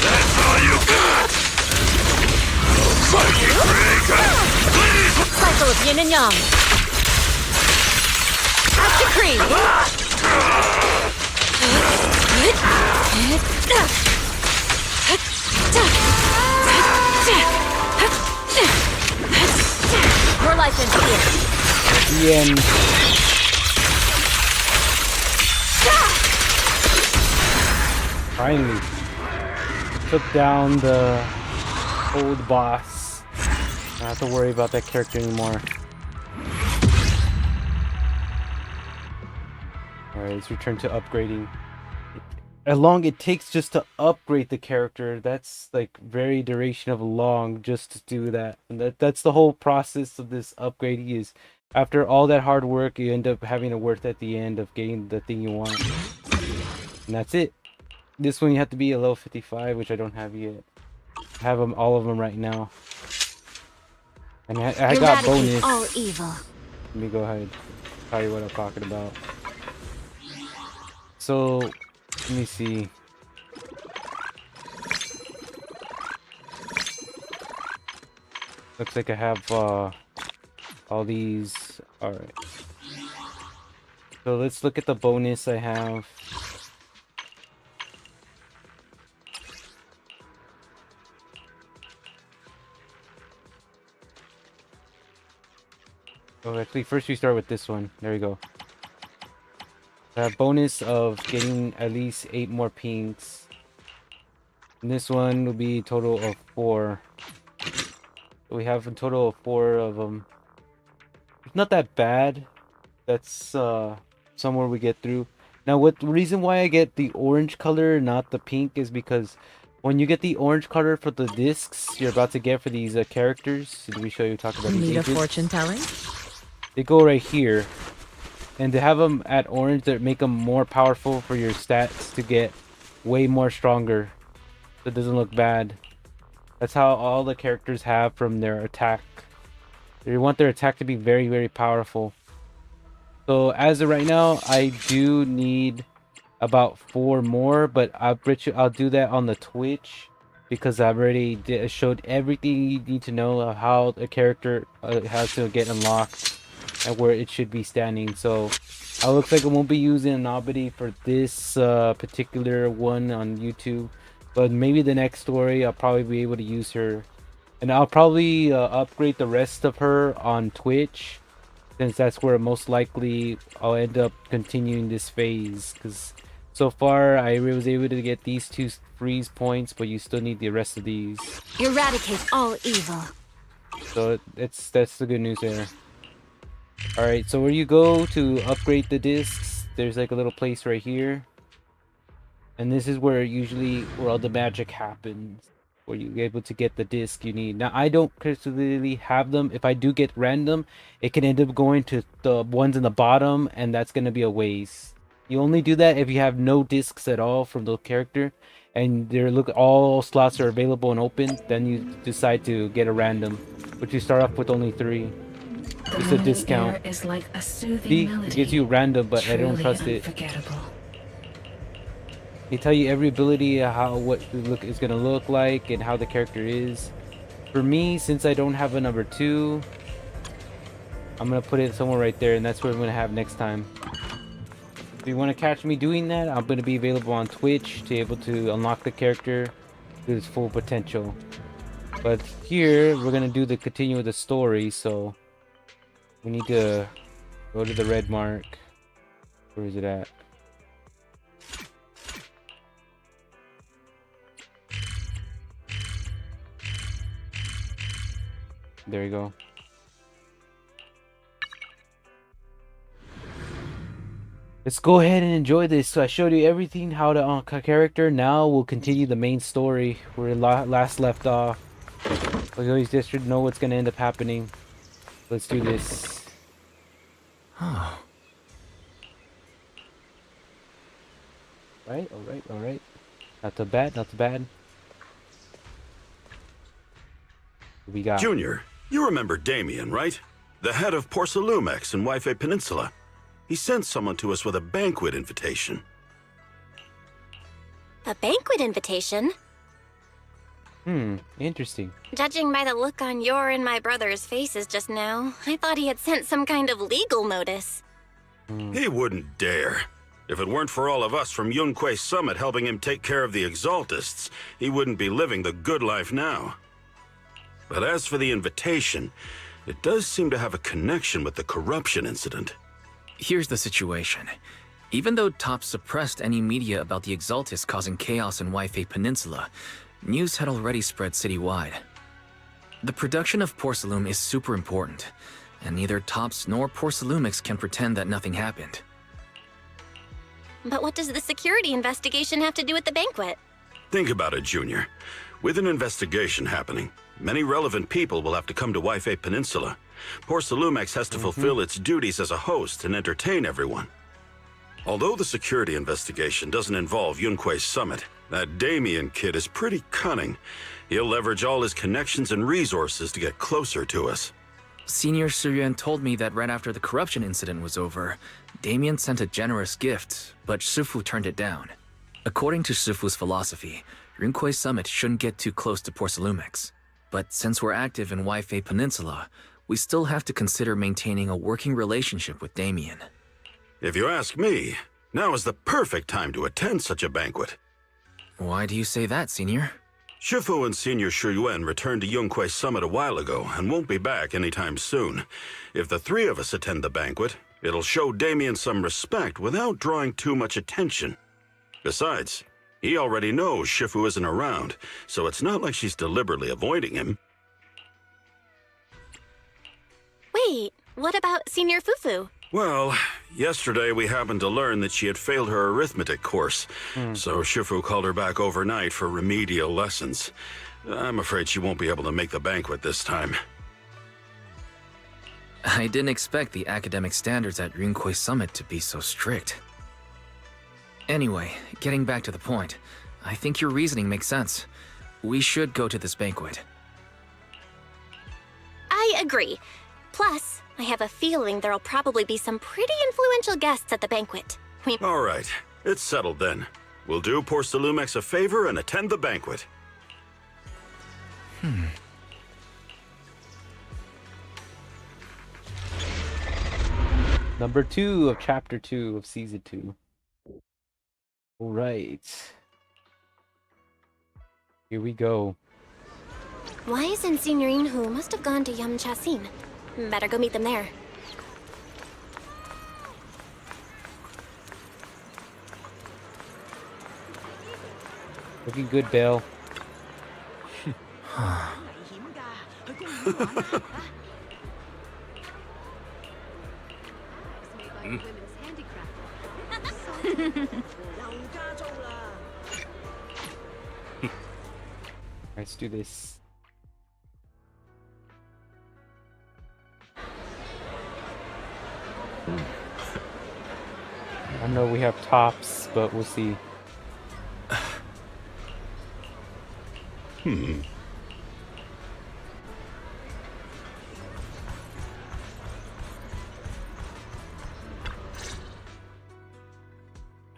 That's all you got! Mighty Creator, please! Cycle of yin and yang. As decreed. Your life ends here. The end. Finally. Took down the old boss. I don't have to worry about that character anymore. Alright, let's return to upgrading. How long it takes just to upgrade the character, that's like very duration of long just to do that. And that's the whole process of this upgrading is after all that hard work you end up having it worth at the end of getting the thing you want. And that's it. This one you have to be a level 55, which I don't have yet. I have them, all of them right now. And I got bonus. All evil. Let me go ahead and tell you what I'm talking about. So, let me see. Looks like I have all these. All right. So let's look at the bonus I have. Oh, actually, first we start with this one. There we go. A bonus of getting at least 8 more pinks. And this one will be a total of 4. So we have a total of 4 of them. It's not that bad. That's somewhere we get through. Now, what the reason why I get the orange color, not the pink, is because when you get the orange color for the discs you're about to get for these characters, did we show you talk about these Need a agents? fortune telling? They go right here, and to have them at orange, that make them more powerful for your stats to get way more stronger. So it doesn't look bad. That's how all the characters have from their attack. They want their attack to be very, very powerful. So as of right now, I do need about 4 more, but I'll do that on the Twitch because I've already showed everything you need to know of how a character has to get unlocked and where it should be standing. So it looks like I won't be using Nobody for this particular one on YouTube, but maybe the next story I'll probably be able to use her, and I'll probably upgrade the rest of her on Twitch, since that's where most likely I'll end up continuing this phase. Because so far I was able to get these 2 freeze points, but you still need the rest of these. Eradicate all evil. So that's the good news there. Alright, so where you go to upgrade the discs, there's like a little place right here. And this is where all the magic happens. Where you're able to get the disc you need. Now, I don't particularly have them. If I do get random, it can end up going to the ones in the bottom, and that's going to be a waste. You only do that if you have no discs at all from the character, and all slots are available and open. Then you decide to get a random, but you start off with only 3. It's a discount. Is like a soothing See, melody. it gives you random, but I don't trust it. They tell you every ability, what is gonna look like, and how the character is. For me, since I don't have a number 2, I'm gonna put it somewhere right there, and that's what I'm gonna have next time. If you want to catch me doing that, I'm gonna be available on Twitch to be able to unlock the character to its full potential. But here we're gonna continue with the story, so we need to go to the red mark. Where is it at? There we go. Let's go ahead and enjoy this. So I showed you everything, how to unlock a character. Now we'll continue the main story where we last left off. We always just should know what's gonna end up happening. Let's do this. Right, alright. Not too bad, not too bad. What we got? Junior, you remember Damien, right? The head of Porcelumex in Wi-Fi Peninsula. He sent someone to us with a banquet invitation. A banquet invitation? Interesting. Judging by the look on your and my brother's faces just now, I thought he had sent some kind of legal notice. He wouldn't dare. If it weren't for all of us from Yunquei Summit helping him take care of the Exaltists, he wouldn't be living the good life now. But as for the invitation, it does seem to have a connection with the corruption incident. Here's the situation. Even though TOPS suppressed any media about the Exaltists causing chaos in Wi-Fi Peninsula, news had already spread citywide. The production of Porcelume is super important, and neither TOPS nor Porcelumix can pretend that nothing happened. But what does the security investigation have to do with the banquet? Think about it, Junior. With an investigation happening, many relevant people will have to come to Wi-Fi Peninsula. Porcelumex has to fulfill its duties as a host and entertain everyone. Although the security investigation doesn't involve Yunquei Summit, that Damien kid is pretty cunning. He'll leverage all his connections and resources to get closer to us. Senior Suyuan told me that right after the corruption incident was over, Damien sent a generous gift, but Shifu turned it down. According to Shifu's philosophy, Rinkwei Summit shouldn't get too close to Porcelumex. But since we're active in Waifei Peninsula, we still have to consider maintaining a working relationship with Damien. If you ask me, now is the perfect time to attend such a banquet. Why do you say that, Senior? Shifu and Senior Shuyuan returned to Yunkwei Summit a while ago and won't be back anytime soon. If the three of us attend the banquet, it'll show Damien some respect without drawing too much attention. Besides, he already knows Shifu isn't around, so it's not like she's deliberately avoiding him. Wait, what about Senior Fufu? Well, yesterday we happened to learn that she had failed her arithmetic course, so Shifu called her back overnight for remedial lessons. I'm afraid she won't be able to make the banquet this time. I didn't expect the academic standards at Rinkwei Summit to be so strict. Anyway, getting back to the point, I think your reasoning makes sense. We should go to this banquet. I agree. Plus, I have a feeling there'll probably be some pretty influential guests at the banquet. All right, it's settled then. We'll do Porcelumex a favor and attend the banquet. Number 2 of Chapter 2 of Season 2. Alright. Here we go. Wise and Senior Inhu must have gone to Yamchasin. Better go meet them there. Looking good, Belle. Let's do this. I know we have tops, but we'll see.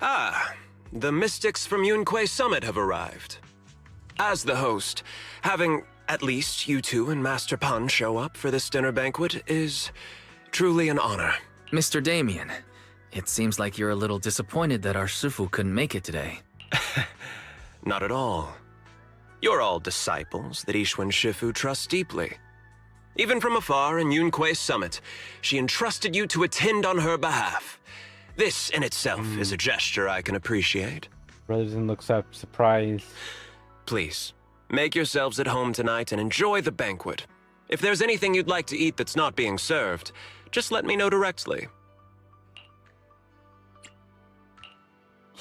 Ah, the mystics from Yunkwei Summit have arrived. As the host, having at least you two and Master Pan show up for this dinner banquet is truly an honor. Mr. Damien, it seems like you're a little disappointed that our Shifu couldn't make it today. Not at all. You're all disciples that Ishwan Shifu trusts deeply. Even from afar in Yunkwei Summit, she entrusted you to attend on her behalf. This in itself is a gesture I can appreciate. Brotherson looks up, surprised. Please, make yourselves at home tonight and enjoy the banquet. If there's anything you'd like to eat that's not being served, just let me know directly.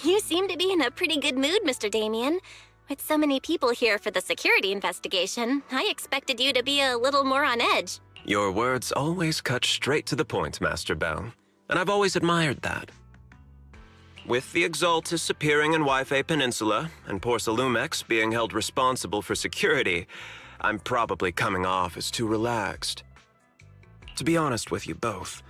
You seem to be in a pretty good mood, Mr. Damien. With so many people here for the security investigation, I expected you to be a little more on edge. Your words always cut straight to the point, Master Bell, and I've always admired that. With the Exaltus appearing in Waifei Peninsula and Porcelumex being held responsible for security, I'm probably coming off as too relaxed. To be honest with you both,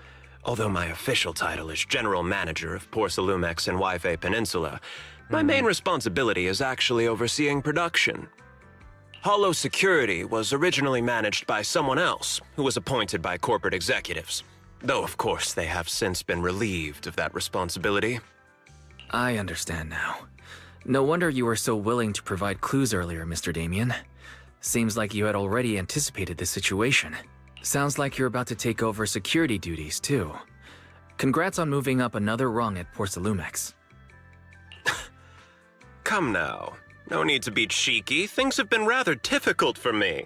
although my official title is General Manager of Porcelumex and Waifei Peninsula, my main responsibility is actually overseeing production. Hollow Security was originally managed by someone else who was appointed by corporate executives, though of course they have since been relieved of that responsibility. I understand now. No wonder you were so willing to provide clues earlier, Mr. Damien. Seems like you had already anticipated this situation. Sounds like you're about to take over security duties, too. Congrats on moving up another rung at Porcelumex. Come now. No need to be cheeky. Things have been rather difficult for me.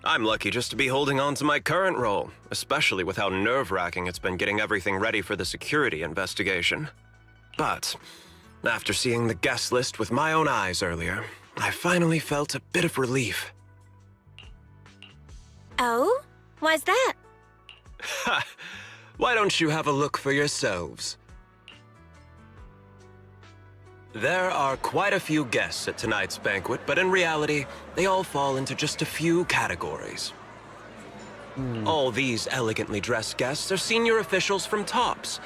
I'm lucky just to be holding on to my current role, especially with how nerve-wracking it's been getting everything ready for the security investigation. But after seeing the guest list with my own eyes earlier, I finally felt a bit of relief. Oh? Why's that? Ha! Why don't you have a look for yourselves? There are quite a few guests at tonight's banquet, but in reality, they all fall into just a few categories. All these elegantly dressed guests are senior officials from TOPS.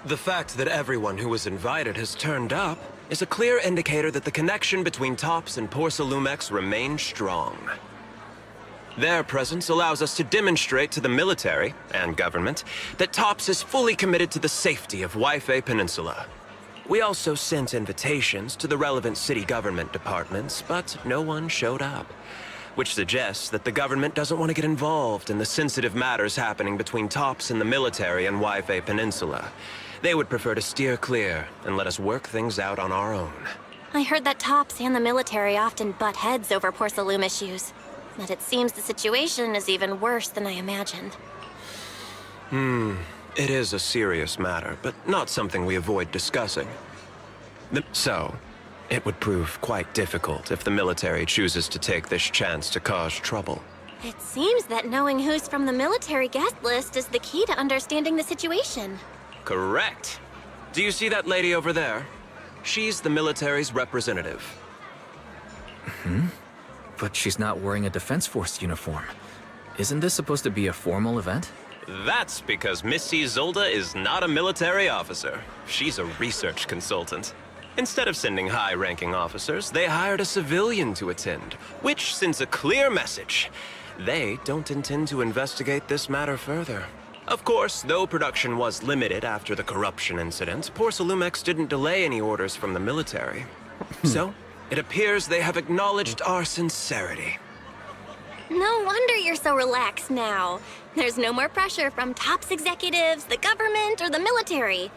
The fact that everyone who was invited has turned up is a clear indicator that the connection between TOPS and Porsalumex remains strong. Their presence allows us to demonstrate to the military and government that TOPS is fully committed to the safety of Waifei Peninsula. We also sent invitations to the relevant city government departments, but no one showed up, which suggests that the government doesn't want to get involved in the sensitive matters happening between TOPS and the military and Waifei Peninsula. They would prefer to steer clear and let us work things out on our own. I heard that TOPS and the military often butt heads over Porsalume issues, but it seems the situation is even worse than I imagined. It is a serious matter, but not something we avoid discussing. So, it would prove quite difficult if the military chooses to take this chance to cause trouble. It seems that knowing who's from the military guest list is the key to understanding the situation. Correct. Do you see that lady over there? She's the military's representative. But she's not wearing a Defense Force uniform. Isn't this supposed to be a formal event? That's because Missy Zolda is not a military officer. She's a research consultant. Instead of sending high-ranking officers, they hired a civilian to attend, which sends a clear message. They don't intend to investigate this matter further. Of course, though production was limited after the corruption incident, Porsalumex didn't delay any orders from the military. So, it appears they have acknowledged our sincerity. No wonder you're so relaxed now. There's no more pressure from TOPS executives, the government, or the military.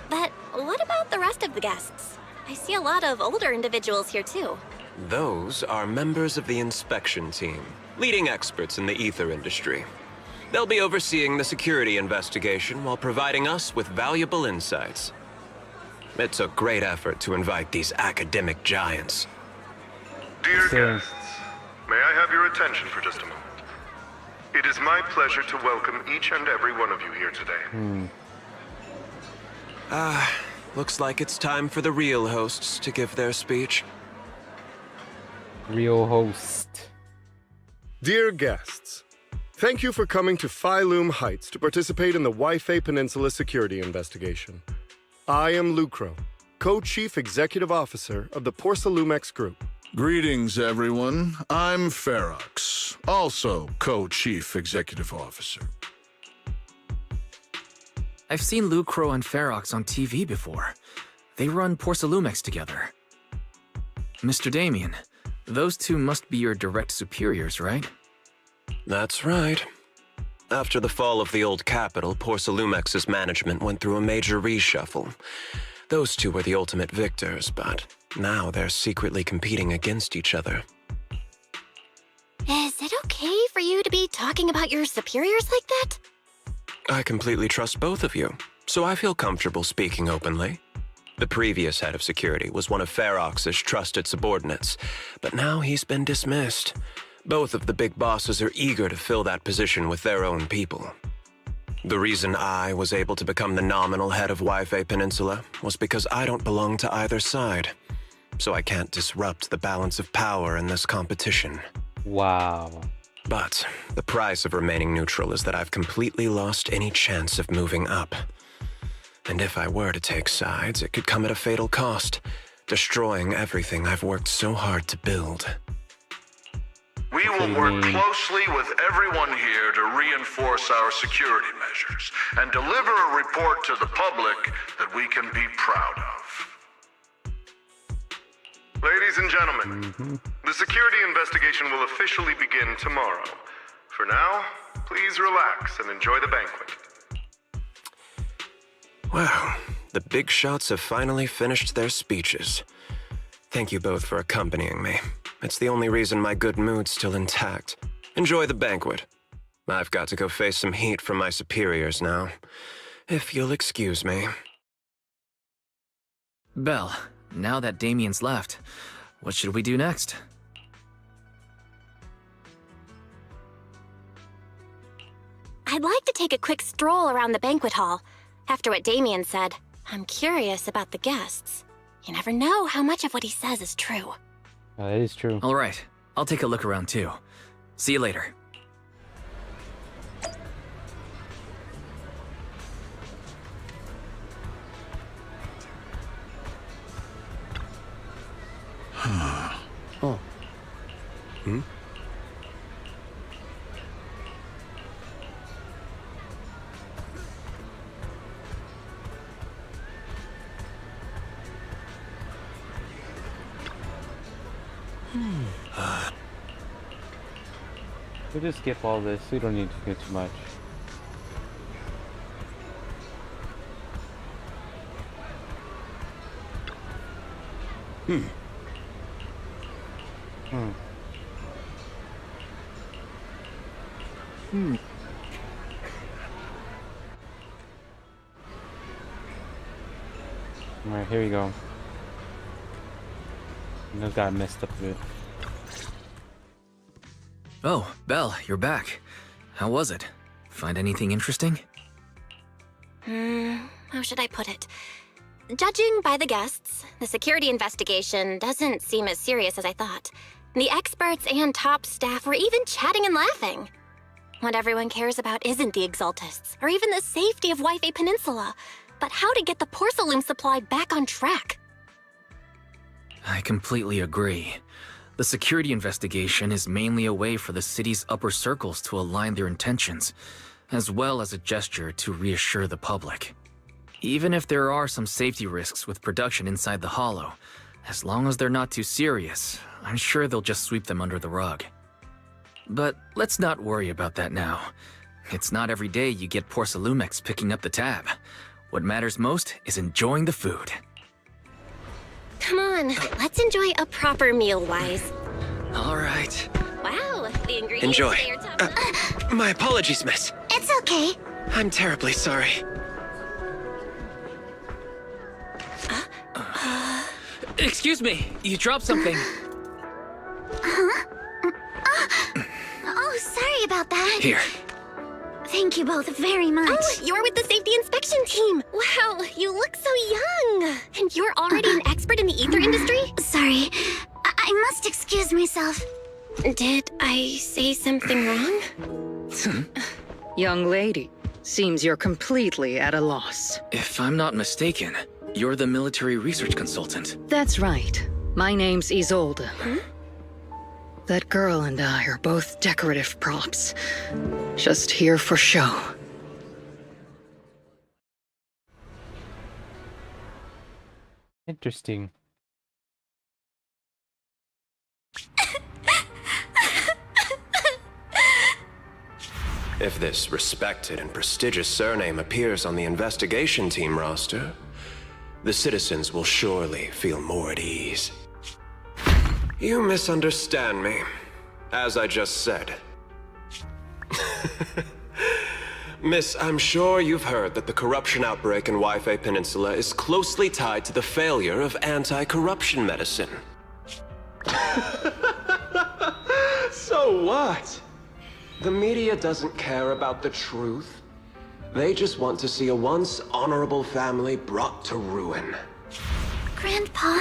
But what about the rest of the guests? I see a lot of older individuals here too. Those are members of the inspection team, leading experts in the ether industry. They'll be overseeing the security investigation while providing us with valuable insights. It took great effort to invite these academic giants. Dear guests, may I have your attention for just a moment? It is my pleasure to welcome each and every one of you here today. Looks like it's time for the real hosts to give their speech. Real host. Dear guests, thank you for coming to Phylum Heights to participate in the Waifei Peninsula security investigation. I am Lucro, Co-Chief Executive Officer of the Porsalumex Group. Greetings, everyone. I'm Ferox, also Co-Chief Executive Officer. I've seen Lucro and Ferox on TV before. They run Porsalumex together. Mr. Damien, those two must be your direct superiors, right? That's right. After the fall of the old capital, Porsalumex's management went through a major reshuffle. Those two were the ultimate victors, but now they're secretly competing against each other. Is it okay for you to be talking about your superiors like that? I completely trust both of you, so I feel comfortable speaking openly. The previous head of security was one of Ferox's trusted subordinates, but now he's been dismissed. Both of the big bosses are eager to fill that position with their own people. The reason I was able to become the nominal head of Waifei Peninsula was because I don't belong to either side, so I can't disrupt the balance of power in this competition. Wow. But the price of remaining neutral is that I've completely lost any chance of moving up. And if I were to take sides, it could come at a fatal cost, destroying everything I've worked so hard to build. We will work closely with everyone here to reinforce our security measures and deliver a report to the public that we can be proud of. Ladies and gentlemen, the security investigation will officially begin tomorrow. For now, please relax and enjoy the banquet. Wow, the big shots have finally finished their speeches. Thank you both for accompanying me. It's the only reason my good mood's still intact. Enjoy the banquet. I've got to go face some heat from my superiors now. If you'll excuse me. Belle, now that Damien's left, what should we do next? I'd like to take a quick stroll around the banquet hall. After what Damien said, I'm curious about the guests. You never know how much of what he says is true. That is true. All right, I'll take a look around too. See you later. Hmm? We'll just skip all this. We don't need to get too much. Hmm. Alright, here we go. Those got messed up a bit. Oh, Belle, you're back. How was it? Find anything interesting? How should I put it? Judging by the guests, the security investigation doesn't seem as serious as I thought. The experts and top staff were even chatting and laughing. What everyone cares about isn't the Exaltists, or even the safety of Wi-Fi Peninsula, but how to get the porcelain supply back on track. I completely agree. The security investigation is mainly a way for the city's upper circles to align their intentions, as well as a gesture to reassure the public. Even if there are some safety risks with production inside the Hollow, as long as they're not too serious, I'm sure they'll just sweep them under the rug. But let's not worry about that now. It's not every day you get Porcelumex picking up the tab. What matters most is enjoying the food. Come on, let's enjoy a proper meal, Wise. All right. Wow, the ingredients Enjoy. today are top-notch. My apologies, miss. It's okay. I'm terribly sorry. Excuse me, you dropped something. Oh, sorry about that. Here. Thank you both very much. Oh, you're with the safety inspection team. Wow, you look so young. And you're already an expert in the ether industry? Sorry. I must excuse myself. Did I say something wrong? Young lady, seems you're completely at a loss. If I'm not mistaken, you're the military research consultant. That's right. My name's Isolde. That girl and I are both decorative props. Just here for show. Interesting. If this respected and prestigious surname appears on the investigation team roster, the citizens will surely feel more at ease. You misunderstand me. As I just said. Miss, I'm sure you've heard that the corruption outbreak in Wi-Fi Peninsula is closely tied to the failure of anti-corruption medicine. So what? The media doesn't care about the truth. They just want to see a once honorable family brought to ruin. Grandpa,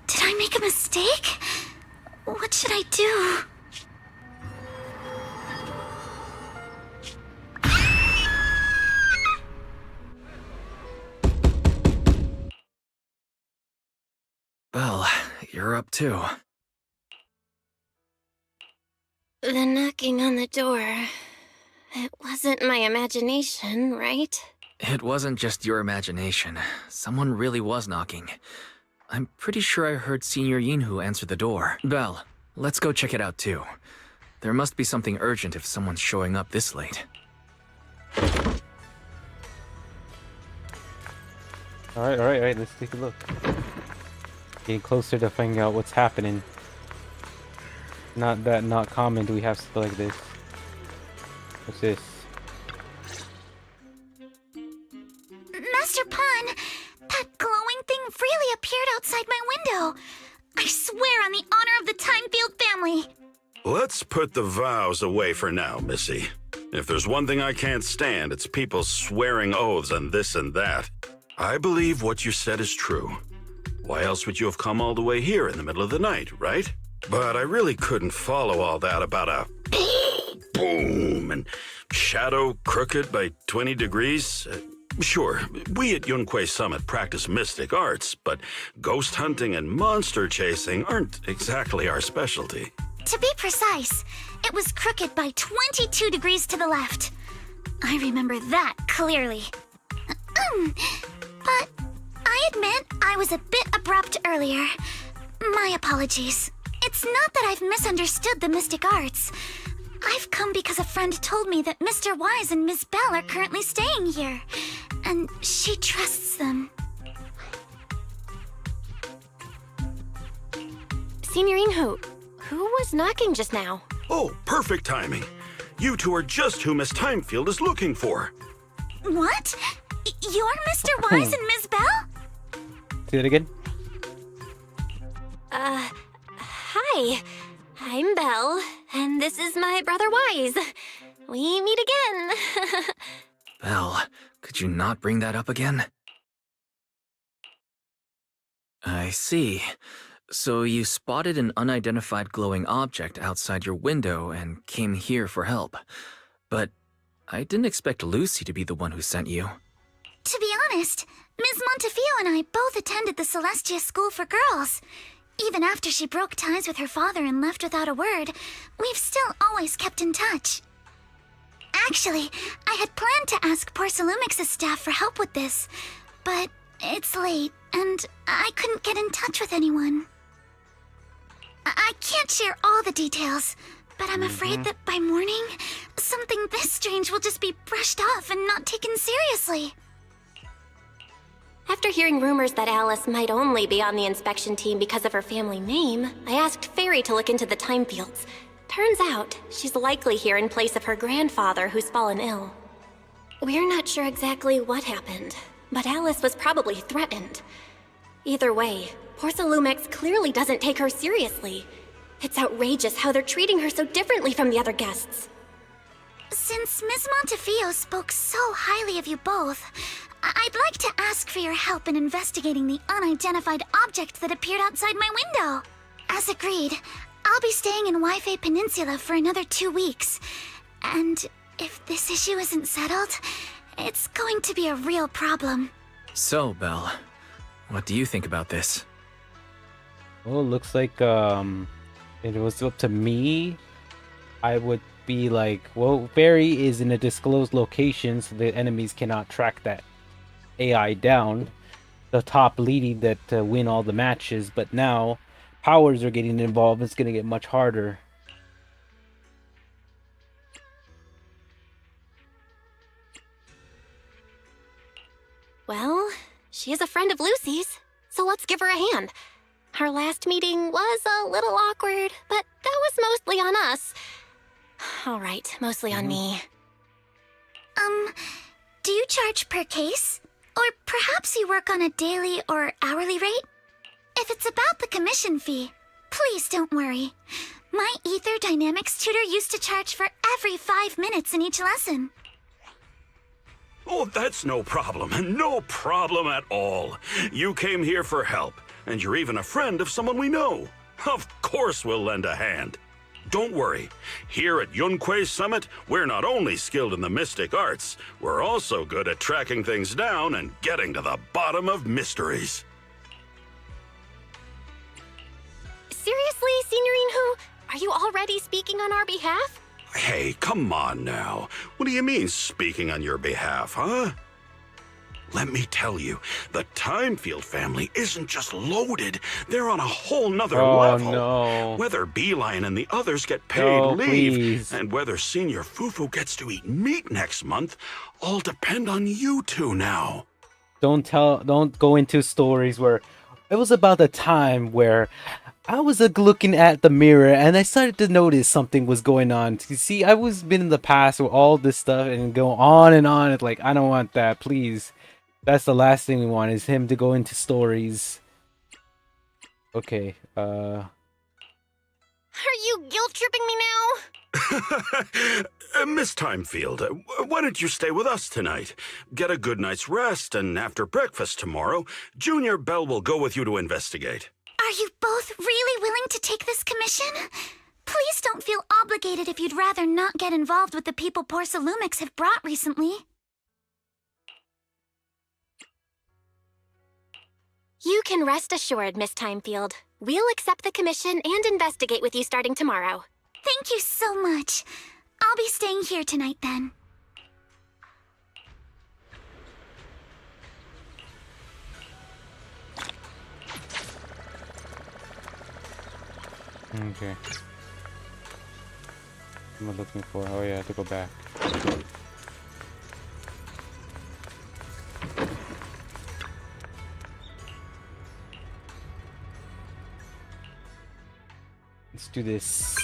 did I make a mistake? What should I do? Well, you're up too. The knocking on the door. It wasn't my imagination, right? It wasn't just your imagination. Someone really was knocking. I'm pretty sure I heard Senior Yinhu answer the door. Belle, let's go check it out too. There must be something urgent if someone's showing up this late. Alright, let's take a look. Getting closer to finding out what's happening. Not common do we have stuff like this. What's this? Master Pun, that glowing thing really appeared outside my window. I swear on the honor of the Timefield family. Let's put the vows away for now, Missy. If there's one thing I can't stand, it's people swearing oaths on this and that. I believe what you said is true. Why else would you have come all the way here in the middle of the night, right? But I really couldn't follow all that about a boom and shadow crooked by 20 degrees. Sure, we at Yunquei Summit practice mystic arts, but ghost hunting and monster chasing aren't exactly our specialty. To be precise, it was crooked by 22 degrees to the left. I remember that clearly. But I admit I was a bit abrupt earlier. My apologies. It's not that I've misunderstood the mystic arts. I've come because a friend told me that Mr. Wise and Miss Bell are currently staying here, and she trusts them. Signorine who was knocking just now? Oh, perfect timing. You two are just who Miss Timefield is looking for. What? You're Mr. Wise and Miss Bell? Say it again. Hi. I'm Belle, and this is my brother Wise. We meet again. Belle, could you not bring that up again? I see. So you spotted an unidentified glowing object outside your window and came here for help. But I didn't expect Lucy to be the one who sent you. To be honest, Ms. Montefiore and I both attended the Celestia School for Girls. Even after she broke ties with her father and left without a word, we've still always kept in touch. Actually, I had planned to ask Porcelumix's staff for help with this, but it's late, and I couldn't get in touch with anyone. I can't share all the details, but I'm afraid that by morning, something this strange will just be brushed off and not taken seriously. After hearing rumors that Alice might only be on the inspection team because of her family name, I asked Fairy to look into the time fields. Turns out, she's likely here in place of her grandfather who's fallen ill. We're not sure exactly what happened, but Alice was probably threatened. Either way, Porcelumix clearly doesn't take her seriously. It's outrageous how they're treating her so differently from the other guests. Since Ms. Montefiore spoke so highly of you both, I'd like to ask for your help in investigating the unidentified object that appeared outside my window. As agreed, I'll be staying in Wi-Fi Peninsula for another 2 weeks. And if this issue isn't settled, it's going to be a real problem. So, Belle, what do you think about this? Well, it looks like if it was up to me, I would be like, well, Fairy is in a disclosed location, so the enemies cannot track that AI down. The top leading that win all the matches, but now powers are getting involved. It's going to get much harder. Well, she is a friend of Lucy's, so let's give her a hand. Our last meeting was a little awkward, but that was mostly on us. All right, mostly on me. Do you charge per case? Or perhaps you work on a daily or hourly rate? If it's about the commission fee, please don't worry. My Ether Dynamics tutor used to charge for every 5 minutes in each lesson. Oh, that's no problem. No problem at all. You came here for help, and you're even a friend of someone we know. Of course we'll lend a hand. Don't worry. Here at Yunquei Summit, we're not only skilled in the mystic arts, we're also good at tracking things down and getting to the bottom of mysteries. Seriously, Signorine Who? Are you already speaking on our behalf? Hey, come on now. What do you mean, speaking on your behalf, huh? Let me tell you, the Timefield family isn't just loaded. They're on a whole nother level. No. Whether Beeline and the others get paid leave, please. and whether Senior Fufu gets to eat meat next month, all depend on you two now. Don't go into stories where it was about the time where I was looking at the mirror and I started to notice something was going on. You see, I was been in the past with all this stuff and go on and on. It's like, I don't want that, please. That's the last thing we want, is him to go into stories. Okay, Are you guilt-tripping me now? Miss Timefield, why don't you stay with us tonight? Get a good night's rest, and after breakfast tomorrow, Junior Bell will go with you to investigate. Are you both really willing to take this commission? Please don't feel obligated if you'd rather not get involved with the people Porcelumix have brought recently. You can rest assured, Miss Timefield. We'll accept the commission and investigate with you starting tomorrow. Thank you so much. I'll be staying here tonight then. Okay. What am I looking for? Oh yeah, I have to go back. Let's do this.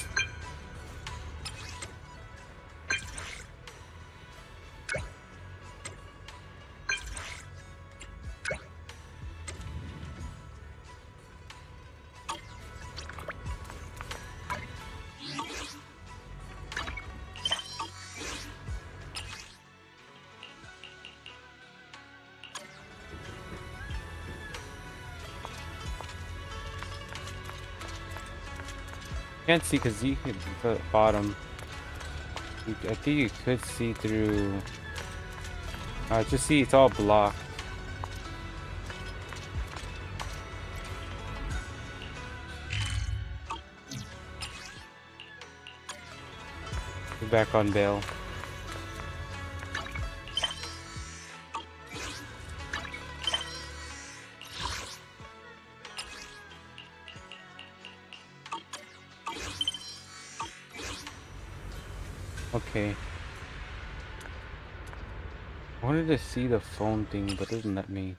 Can't see because you could the bottom. I think you could see through. Just see it's all blocked. We're back on bail. Okay. I wanted to see the phone thing, but it doesn't let me.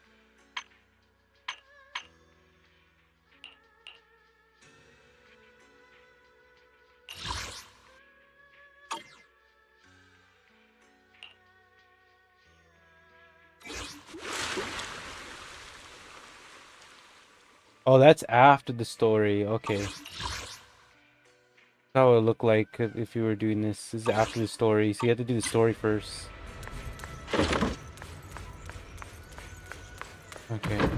Oh, that's after the story. Okay. That's how it would look like if you were doing this. This is after the story, so you have to do the story first. Okay.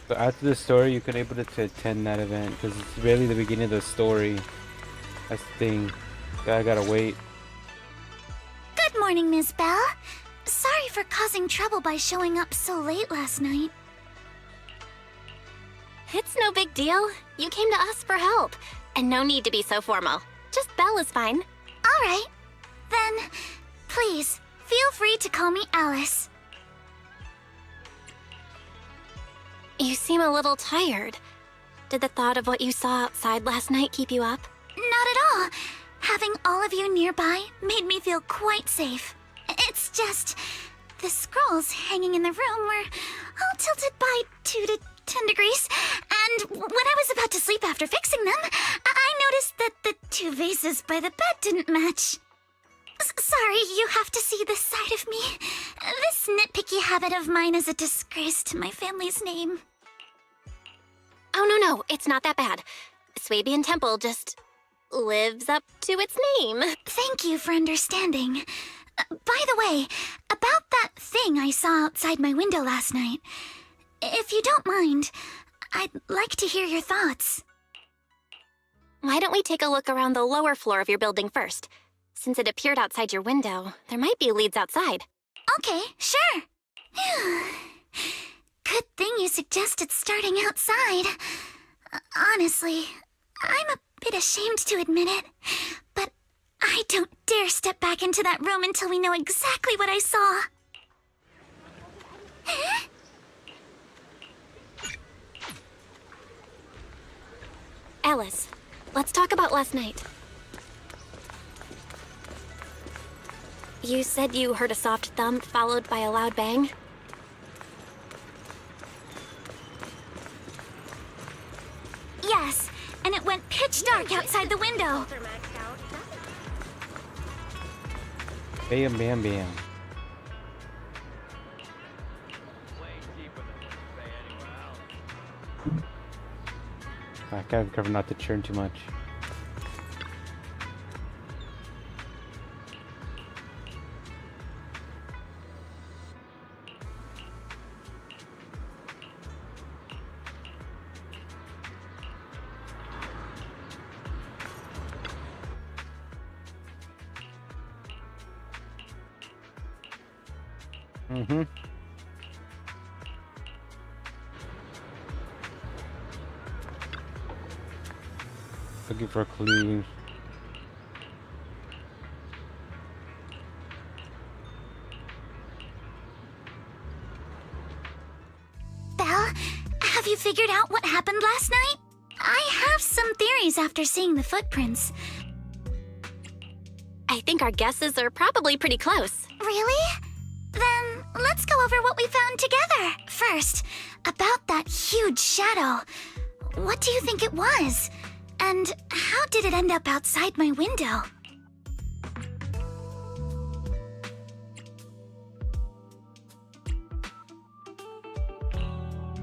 So after the story, you can able to attend that event because it's really the beginning of the story. That's the thing. I gotta wait. Good morning, Ms. Bell. Sorry for causing trouble by showing up so late last night. It's no big deal. You came to us for help. And no need to be so formal. Just Belle is fine. All right. Then, please, feel free to call me Alice. You seem a little tired. Did the thought of what you saw outside last night keep you up? Not at all. Having all of you nearby made me feel quite safe. It's just, the scrolls hanging in the room were all tilted by 2 to 10 degrees, and when I was about to sleep after fixing them, I noticed that the 2 vases by the bed didn't match. Sorry, you have to see this side of me. This nitpicky habit of mine is a disgrace to my family's name. Oh, no, it's not that bad. Swabian Temple just lives up to its name. Thank you for understanding. By the way, about that thing I saw outside my window last night, if you don't mind, I'd like to hear your thoughts. Why don't we take a look around the lower floor of your building first? Since it appeared outside your window, there might be leads outside. Okay, sure. Good thing you suggested starting outside. Honestly, I'm a bit ashamed to admit it, but I don't dare step back into that room until we know exactly what I saw. Alice, let's talk about last night. You said you heard a soft thump followed by a loud bang? Yes, and it went pitch dark outside the window. Bam, bam, bam. I gotta be careful not to churn too much. Looking for a clue. Belle, have you figured out what happened last night? I have some theories after seeing the footprints. I think our guesses are probably pretty close. Really? Then let's go over what we found together. First, about that huge shadow. What do you think it was? And how did it end up outside my window?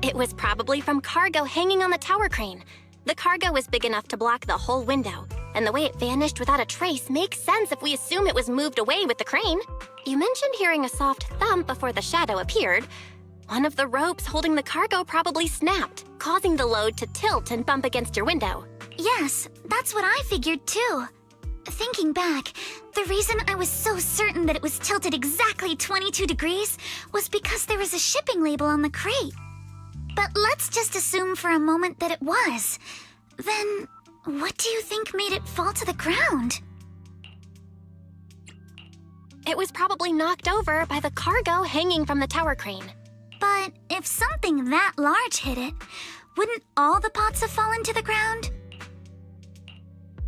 It was probably from cargo hanging on the tower crane. The cargo was big enough to block the whole window, and the way it vanished without a trace makes sense if we assume it was moved away with the crane. You mentioned hearing a soft thump before the shadow appeared. One of the ropes holding the cargo probably snapped, causing the load to tilt and bump against your window. Yes, that's what I figured too. Thinking back, the reason I was so certain that it was tilted exactly 22 degrees was because there was a shipping label on the crate. But let's just assume for a moment that it was. Then, what do you think made it fall to the ground? It was probably knocked over by the cargo hanging from the tower crane. But if something that large hit it, wouldn't all the pots have fallen to the ground?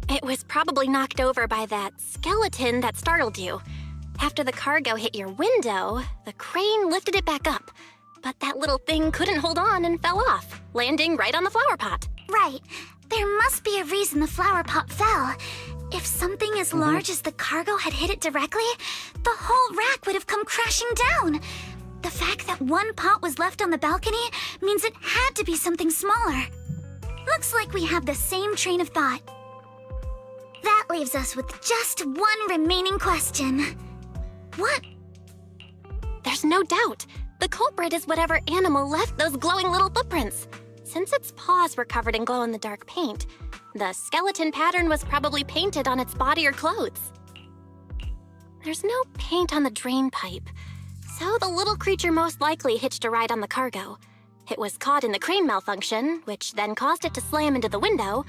It was probably knocked over by that skeleton that startled you. After the cargo hit your window, the crane lifted it back up. But that little thing couldn't hold on and fell off, landing right on the flower pot. Right. There must be a reason the flower pot fell. If something as large as the cargo had hit it directly, the whole rack would have come crashing down. The fact that one pot was left on the balcony means it had to be something smaller. Looks like we have the same train of thought. That leaves us with just one remaining question. What? There's no doubt. The culprit is whatever animal left those glowing little footprints. Since its paws were covered in glow-in-the-dark paint, the skeleton pattern was probably painted on its body or clothes. There's no paint on the drain pipe, so the little creature most likely hitched a ride on the cargo. It was caught in the crane malfunction, which then caused it to slam into the window.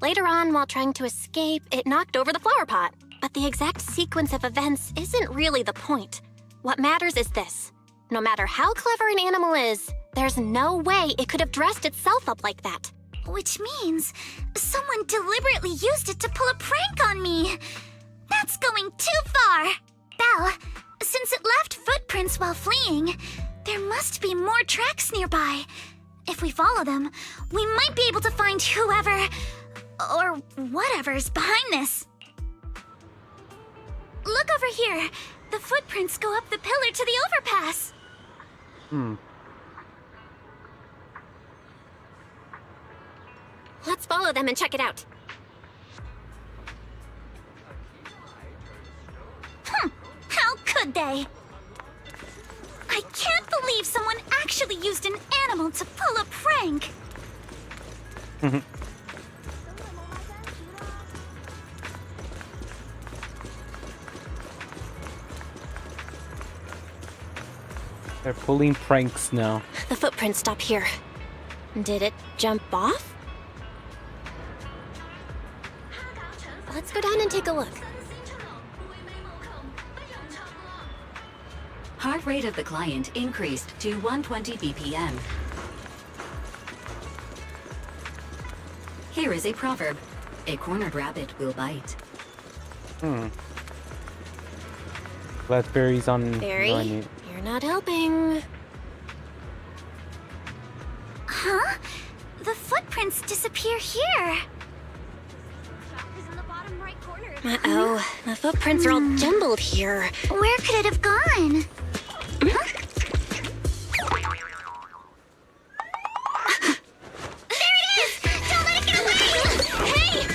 Later on, while trying to escape, it knocked over the flower pot. But the exact sequence of events isn't really the point. What matters is this. No matter how clever an animal is, there's no way it could have dressed itself up like that. Which means someone deliberately used it to pull a prank on me. That's going too far. Belle, since it left footprints while fleeing, there must be more tracks nearby. If we follow them, we might be able to find whoever or whatever's behind this. Look over here. The footprints go up the pillar to the overpass. Let's follow them and check it out. How could they? I can't believe someone actually used an animal to pull a prank. They're pulling pranks now. The footprints stop here. Did it jump off? Let's go down and take a look. Heart rate of the client increased to 120 BPM. Here is a proverb. A cornered rabbit will bite. Blackberries on. Barry, you're not helping. Huh? The footprints disappear here. Uh-oh, the footprints are all jumbled here. Where could it have gone? There it is! Don't let it get away! Hey!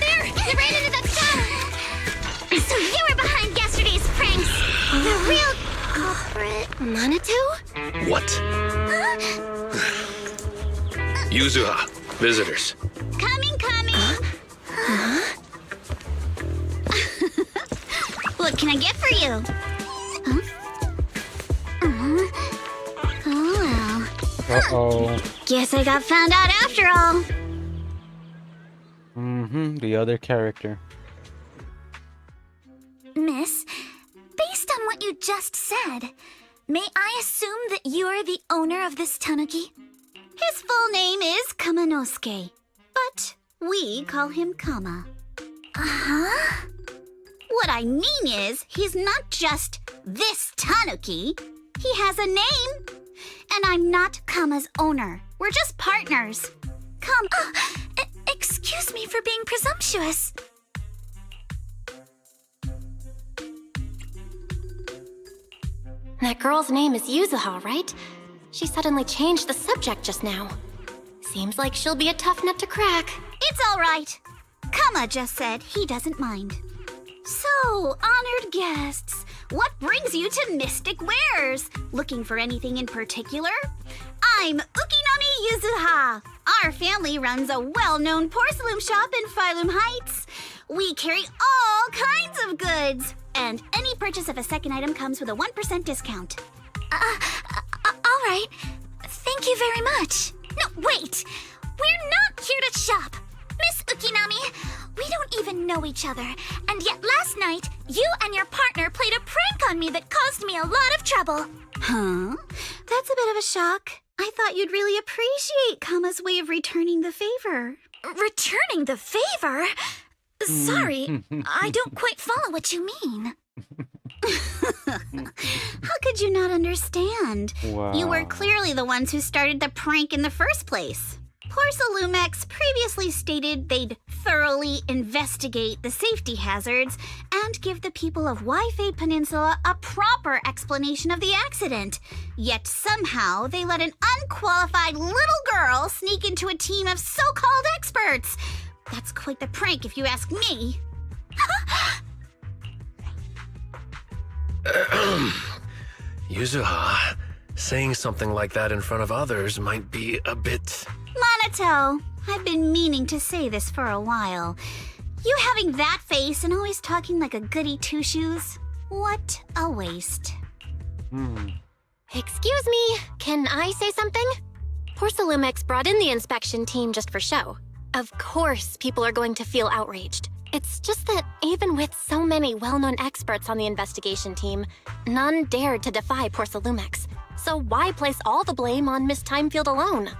There! You ran into that stone! So you were behind yesterday's pranks! The real culprit. Manitou? What? Yuzuha, visitors. Coming! What can I get for you? Oh well. Uh-oh. Guess I got found out after all. The other character. Miss, based on what you just said, may I assume that you are the owner of this tanuki? His full name is Kamanosuke, but we call him Kama. Uh-huh. What I mean is, he's not just this tanuki. He has a name. And I'm not Kama's owner. We're just partners. Excuse me for being presumptuous. That girl's name is Yuzuha, right? She suddenly changed the subject just now. Seems like she'll be a tough nut to crack. It's all right. Kama just said he doesn't mind. So, honored guests, what brings you to Mystic Wares? Looking for anything in particular? I'm Ukinami Yuzuha. Our family runs a well-known porcelain shop in Phylum Heights. We carry all kinds of goods, and any purchase of a second item comes with a 1% discount. All right. Thank you very much. No, wait! We're not here to shop! Miss Ukinami, we don't even know each other, and yet last night, you and your partner played a prank on me that caused me a lot of trouble. Huh? That's a bit of a shock. I thought you'd really appreciate Kama's way of returning the favor. Returning the favor? Sorry, I don't quite follow what you mean. How could you not understand? Wow. You were clearly the ones who started the prank in the first place. Porcelumex previously stated they'd thoroughly investigate the safety hazards and give the people of Waifei Peninsula a proper explanation of the accident. Yet somehow they let an unqualified little girl sneak into a team of so-called experts. That's quite the prank if you ask me. Yuzuha, saying something like that in front of others might be a bit... Monato, I've been meaning to say this for a while. You having that face and always talking like a goody two-shoes? What a waste. Excuse me, can I say something? Porcelumex brought in the inspection team just for show. Of course people are going to feel outraged. It's just that even with so many well-known experts on the investigation team, none dared to defy Porcelumex. So why place all the blame on Miss Timefield alone?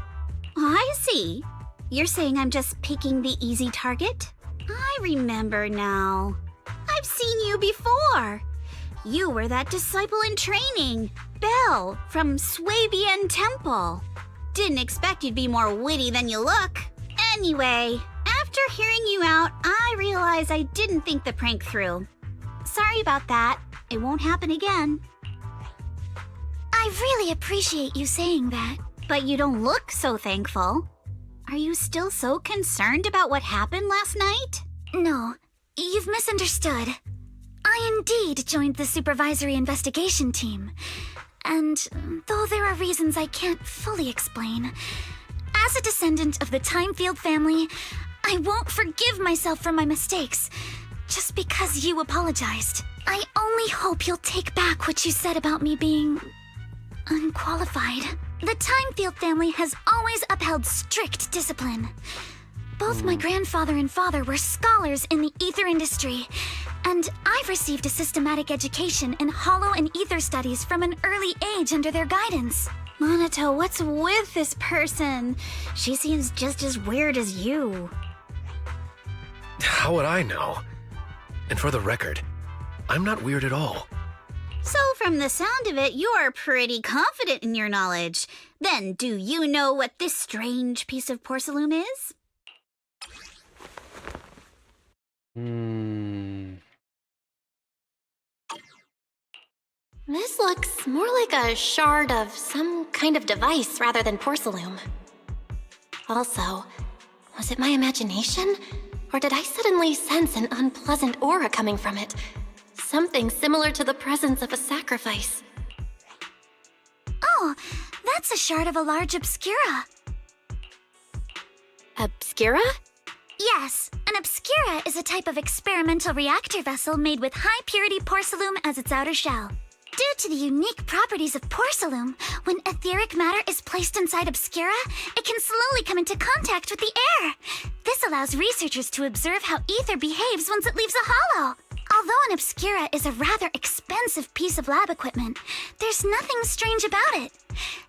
I see. You're saying I'm just picking the easy target? I remember now. I've seen you before. You were that disciple in training, Belle, from Swabian Temple. Didn't expect you'd be more witty than you look. Anyway, after hearing you out, I realized I didn't think the prank through. Sorry about that. It won't happen again. I really appreciate you saying that. But you don't look so thankful. Are you still so concerned about what happened last night? No, you've misunderstood. I indeed joined the supervisory investigation team. And though there are reasons I can't fully explain, as a descendant of the Timefield family, I won't forgive myself for my mistakes just because you apologized. I only hope you'll take back what you said about me being unqualified. The Timefield family has always upheld strict discipline. Both my grandfather and father were scholars in the ether industry, and I've received a systematic education in hollow and ether studies from an early age under their guidance. Monato, what's with this person? She seems just as weird as you. How would I know? And for the record, I'm not weird at all. So from the sound of it, you're pretty confident in your knowledge. Then do you know what this strange piece of porcelain is? This looks more like a shard of some kind of device rather than porcelain. Also, was it my imagination? Or did I suddenly sense an unpleasant aura coming from it? Something similar to the presence of a sacrifice. Oh, that's a shard of a large obscura. Obscura? Yes, an obscura is a type of experimental reactor vessel made with high-purity porcelain as its outer shell. Due to the unique properties of porcelain, when etheric matter is placed inside Obscura, it can slowly come into contact with the air. This allows researchers to observe how ether behaves once it leaves a hollow. Although an Obscura is a rather expensive piece of lab equipment, there's nothing strange about it.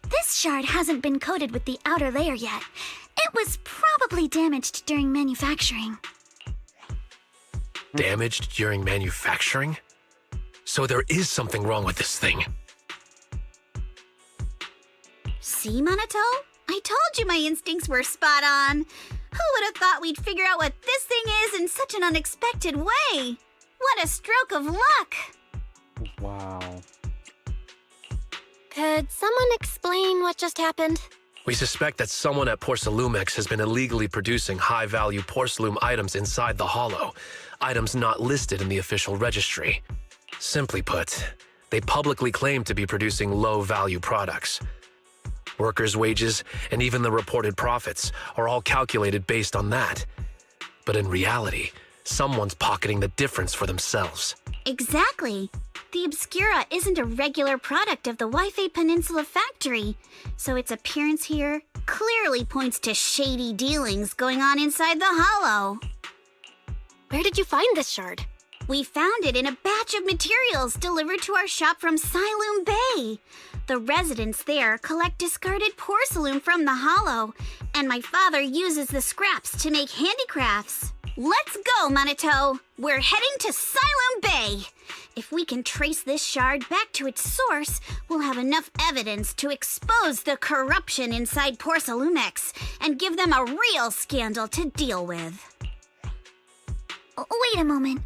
This shard hasn't been coated with the outer layer yet. It was probably damaged during manufacturing. Damaged during manufacturing? So there is something wrong with this thing. See, Minato? I told you my instincts were spot on. Who would have thought we'd figure out what this thing is in such an unexpected way? What a stroke of luck! Wow. Could someone explain what just happened? We suspect that someone at Porcelumex has been illegally producing high-value porcelain items inside the hollow, items not listed in the official registry. Simply put, they publicly claim to be producing low-value products. Workers' wages and even the reported profits are all calculated based on that. But in reality, someone's pocketing the difference for themselves. Exactly. The Obscura isn't a regular product of the Wi-Fi Peninsula factory, so its appearance here clearly points to shady dealings going on inside the hollow. Where did you find this shard? We found it in a batch of materials delivered to our shop from Siloom Bay. The residents there collect discarded porcelain from the hollow, and my father uses the scraps to make handicrafts. Let's go, Minato! We're heading to Siloom Bay! If we can trace this shard back to its source, we'll have enough evidence to expose the corruption inside Porcelumex and give them a real scandal to deal with. Wait a moment.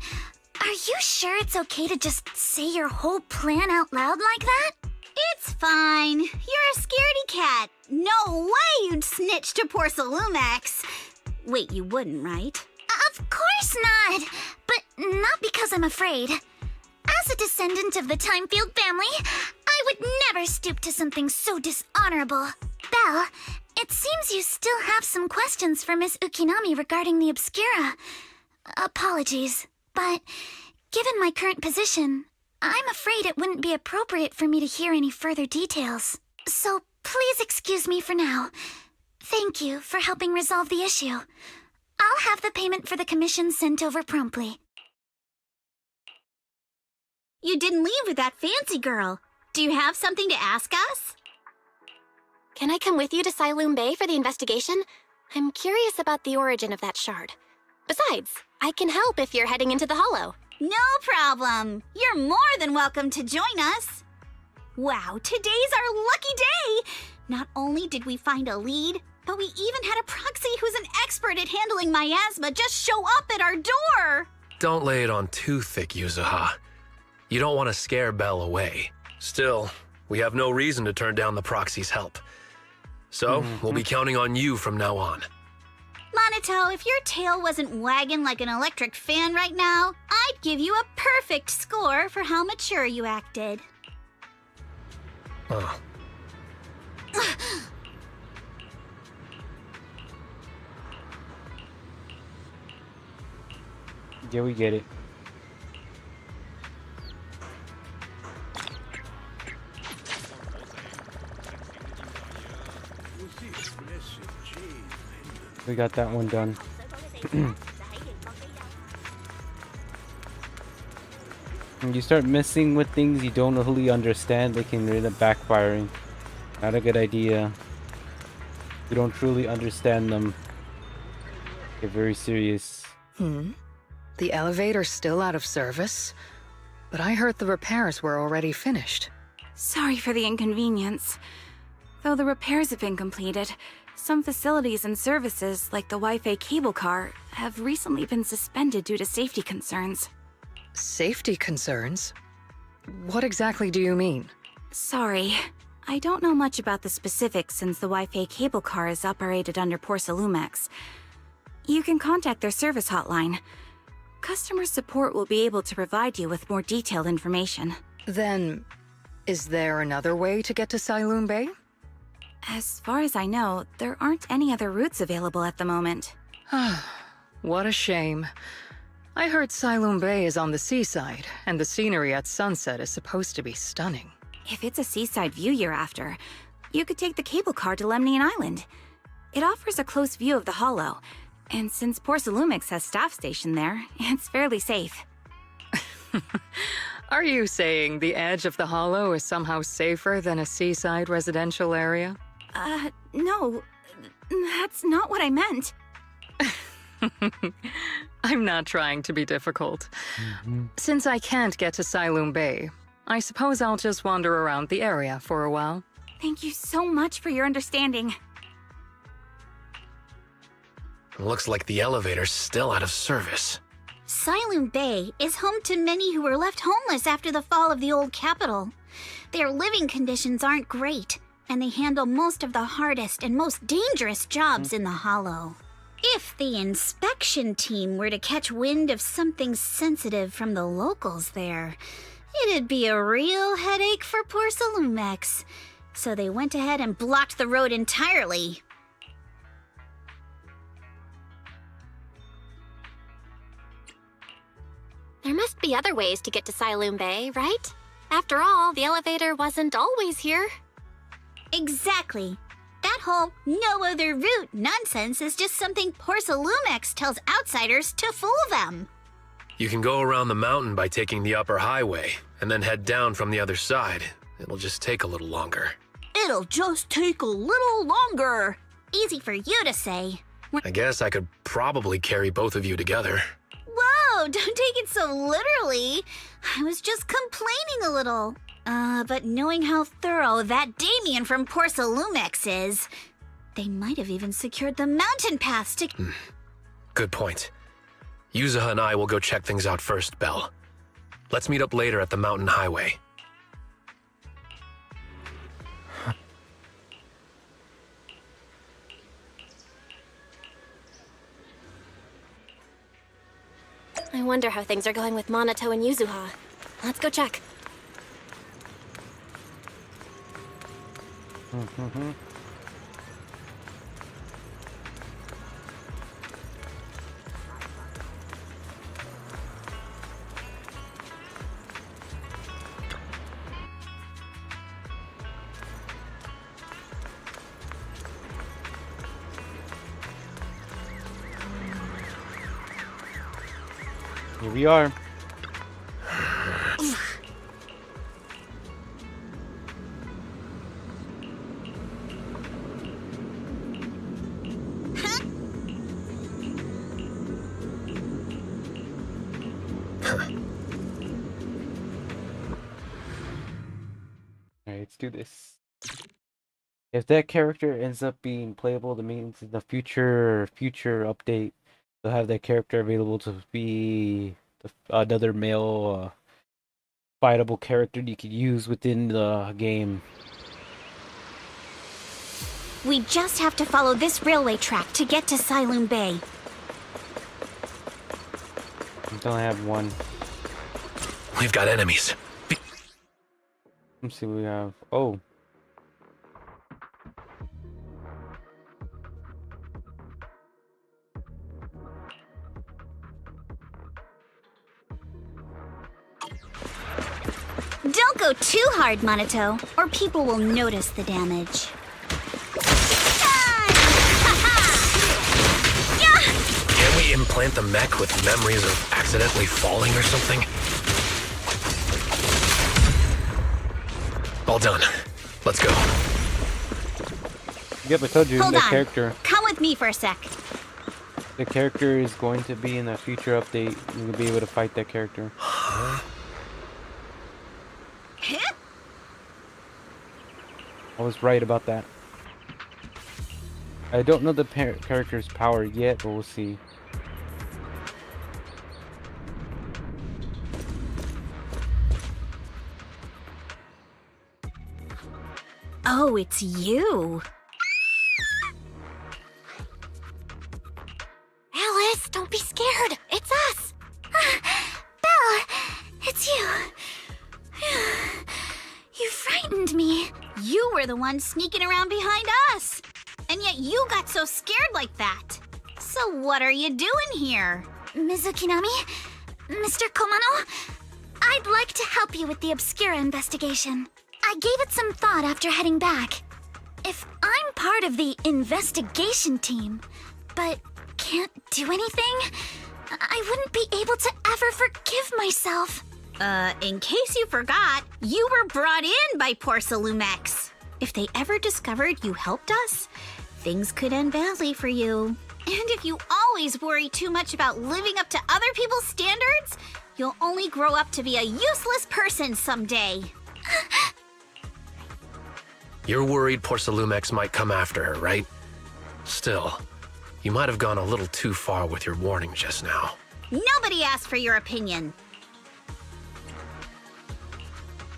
Are you sure it's okay to just say your whole plan out loud like that? It's fine. You're a scaredy cat. No way you'd snitch to Porcelumex. Wait, you wouldn't, right? Of course not! But not because I'm afraid. As a descendant of the Timefield family, I would never stoop to something so dishonorable. Belle, it seems you still have some questions for Miss Ukinami regarding the Obscura. Apologies, but given my current position, I'm afraid it wouldn't be appropriate for me to hear any further details. So please excuse me for now. Thank you for helping resolve the issue. I'll have the payment for the commission sent over promptly. You didn't leave with that fancy girl. Do you have something to ask us? Can I come with you to Siloom Bay for the investigation? I'm curious about the origin of that shard. Besides, I can help if you're heading into the hollow. No problem. You're more than welcome to join us. Wow, today's our lucky day. Not only did we find a lead, but we even had a proxy who's an expert at handling miasma just show up at our door. Don't lay it on too thick, Yuzuha. You don't want to scare Belle away. Still, we have no reason to turn down the proxy's help. So, we'll be counting on you from now on. Minato, if your tail wasn't wagging like an electric fan right now, I'd give you a perfect score for how mature you acted. Oh. Yeah, we get it. We got that one done. When you start messing with things you don't really understand, they can end up backfiring. Not a good idea. You don't truly understand them. Get very serious. The elevator's still out of service? But I heard the repairs were already finished. Sorry for the inconvenience. Though the repairs have been completed, some facilities and services, like the Wi-Fi cable car, have recently been suspended due to safety concerns. Safety concerns? What exactly do you mean? Sorry. I don't know much about the specifics since the Wi-Fi cable car is operated under Porcelumex. You can contact their service hotline. Customer support will be able to provide you with more detailed information. Then, is there another way to get to Siloom Bay? As far as I know, there aren't any other routes available at the moment. What a shame. I heard Siloam Bay is on the seaside, and the scenery at sunset is supposed to be stunning. If it's a seaside view you're after, you could take the cable car to Lemnian Island. It offers a close view of the Hollow, and since Porsalumix has staff stationed there, it's fairly safe. Are you saying the edge of the Hollow is somehow safer than a seaside residential area? No. That's not what I meant. I'm not trying to be difficult. Since I can't get to Siloam Bay, I suppose I'll just wander around the area for a while. Thank you so much for your understanding. Looks like the elevator's still out of service. Siloam Bay is home to many who were left homeless after the fall of the old capital. Their living conditions aren't great, and they handle most of the hardest and most dangerous jobs in the Hollow. If the inspection team were to catch wind of something sensitive from the locals there, it'd be a real headache for Porsalumex. So they went ahead and blocked the road entirely. There must be other ways to get to Siloam Bay, right? After all, the elevator wasn't always here. Exactly. That whole no other route nonsense is just something Porsalumex tells outsiders to fool them. You can go around the mountain by taking the upper highway, and then head down from the other side. It'll just take a little longer. It'll just take a little longer. Easy for you to say. I guess I could probably carry both of you together. Whoa, don't take it so literally. I was just complaining a little. But knowing how thorough that Damien from Porsalumex is, they might have even secured the mountain paths to... Good point. Yuzuha and I will go check things out first, Belle. Let's meet up later at the mountain highway. I wonder how things are going with Monato and Yuzuha. Let's go check. Here we are. Alright, let's do this. If that character ends up being playable, that means in the future update, they'll have that character available to be another male fightable character you could use within the game. We just have to follow this railway track to get to Siloam Bay. Until I have one. We've got enemies. Let's see what we have. Oh. Don't go too hard, Monato, or people will notice the damage. Can we implant the mech with memories of accidentally falling or something? All done. Let's go. Yep, I told you Hold the on. character. Come with me for a sec. The character is going to be in a future update. You'll be able to fight that character. Huh? I was right about that. I don't know the character's power yet, but we'll see. Oh, it's you. Alice, don't be scared. It's us. Belle, it's you. You frightened me. You were the one sneaking around behind us. And yet you got so scared like that. So what are you doing here? Mizukinami? Mr. Komano? I'd like to help you with the Obscura investigation. I gave it some thought after heading back. If I'm part of the investigation team, but can't do anything, I wouldn't be able to ever forgive myself. In case you forgot, you were brought in by Porcelumex. If they ever discovered you helped us, things could end badly for you. And if you always worry too much about living up to other people's standards, you'll only grow up to be a useless person someday. You're worried Porcelumex might come after her, right? Still, you might have gone a little too far with your warning just now. Nobody asked for your opinion.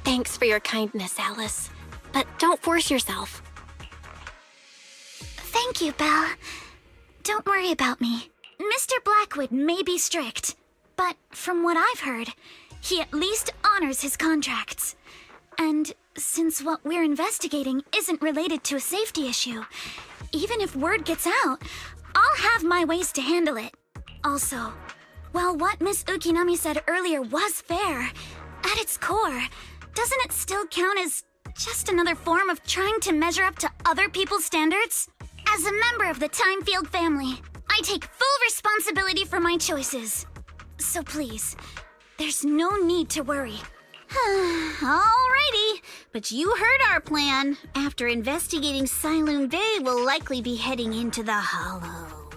Thanks for your kindness, Alice. But don't force yourself. Thank you, Belle. Don't worry about me. Mr. Blackwood may be strict, but from what I've heard, he at least honors his contracts. And since what we're investigating isn't related to a safety issue, even if word gets out, I'll have my ways to handle it. Also, while what Miss Ukinami said earlier was fair, at its core, doesn't it still count as just another form of trying to measure up to other people's standards? As a member of the Timefield family, I take full responsibility for my choices. So please, there's no need to worry. Alrighty, but you heard our plan. After investigating Siloon Bay, we'll likely be heading into the Hollow.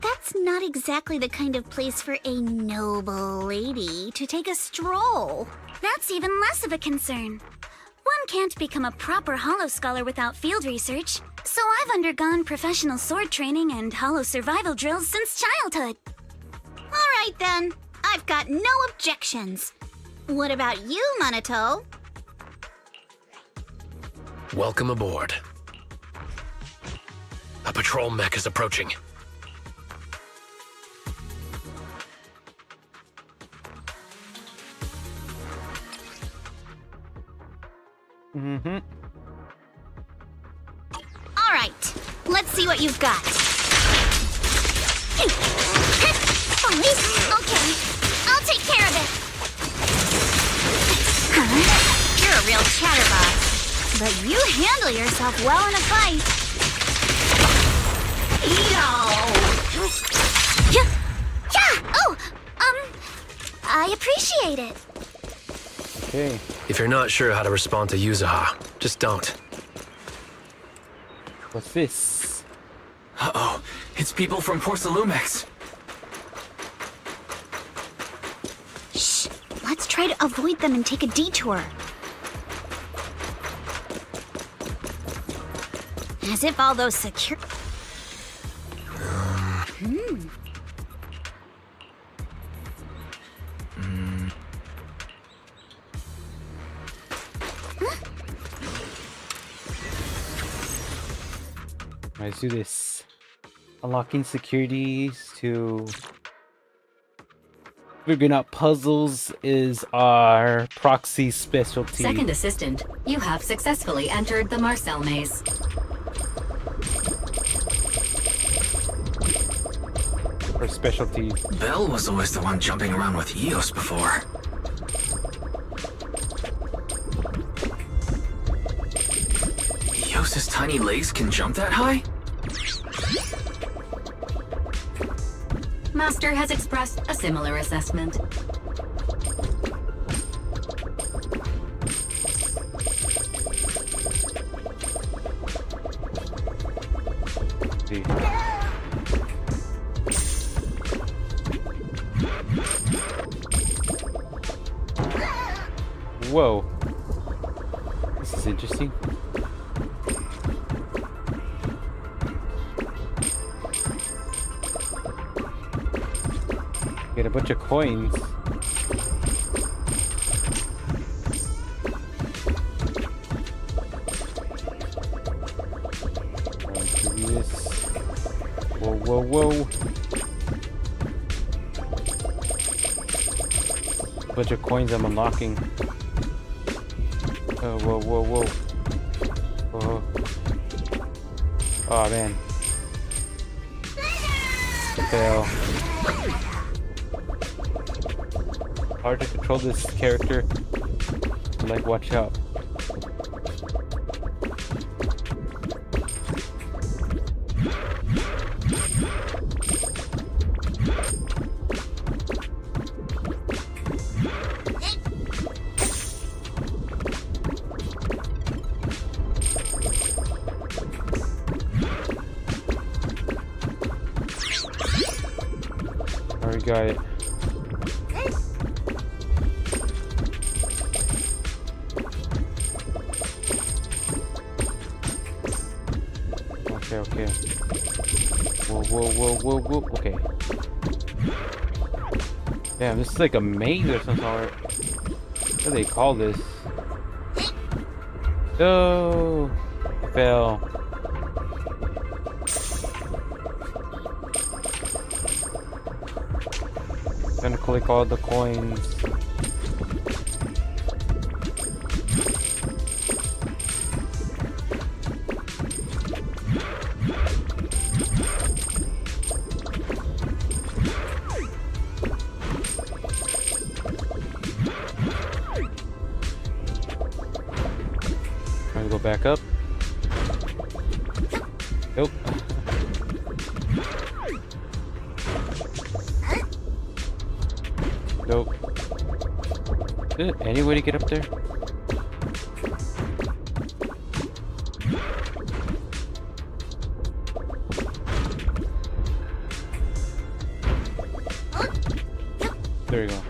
That's not exactly the kind of place for a noble lady to take a stroll. That's even less of a concern. One can't become a proper Hollow scholar without field research, so I've undergone professional sword training and Hollow survival drills since childhood. Alright then, I've got no objections. What about you, Monato? Welcome aboard. A patrol mech is approaching. Alright, let's see what you've got. Okay, I'll take care of it. You're a real chatterbox, but you handle yourself well in a fight. Yeah! Oh, I appreciate it. Okay. If you're not sure how to respond to Yuzaha, just don't. What's this? Uh-oh, it's people from Porcelumex. Shh, let's try to avoid them and take a detour. As if all those secure... Let's do this. Unlocking securities to figuring out puzzles is our proxy specialty. Second assistant, you have successfully entered the Marcel maze. Our specialty. Belle was always the one jumping around with Eos before. Eos's tiny legs can jump that high? Master has expressed a similar assessment. Whoa. This is interesting. Get a bunch of coins. Give you this. Whoa, whoa, whoa. A bunch of coins I'm unlocking. Oh, whoa, whoa, whoa. Whoa. Oh, man. Fail. Hard to control this character. Like, watch out. Alright, got it. Okay. Whoa. Okay. Damn, this is like a maze or some sort. What do they call this? Oh, I fell. Gonna collect all the coins. Trying to go back up. Nope. Nope. Any way to get up there? There you go.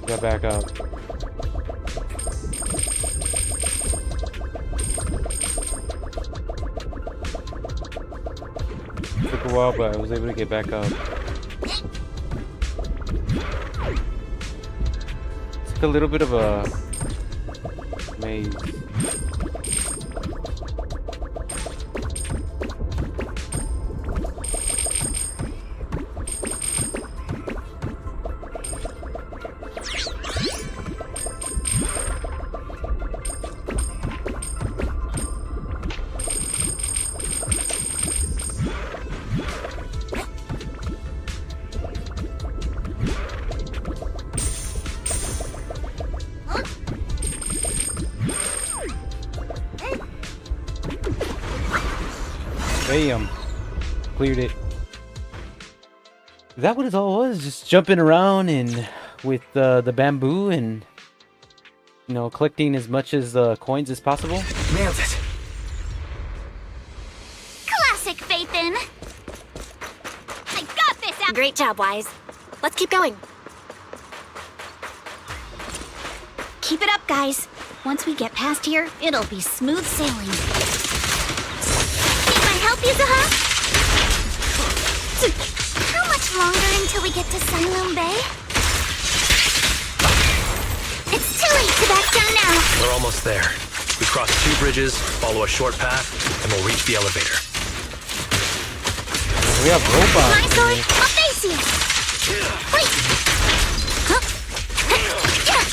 Got back up. Took a while, but I was able to get back up. It's like a little bit of a maze. Bam! Cleared it. Is that what it all was? Just jumping around and with the bamboo and, you know, collecting as much as coins as possible? Nailed it. Classic Phaethon. I got this out. Great job, Wise. Let's keep going. Keep it up, guys. Once we get past here, it'll be smooth sailing. Need my help, Yuzuha? How much longer until we get to Siloam Bay? It's too late to back down now. We're almost there. We cross 2 bridges, follow a short path, and we'll reach the elevator. We have robots. My sword, I'll face you. Wait. Huh?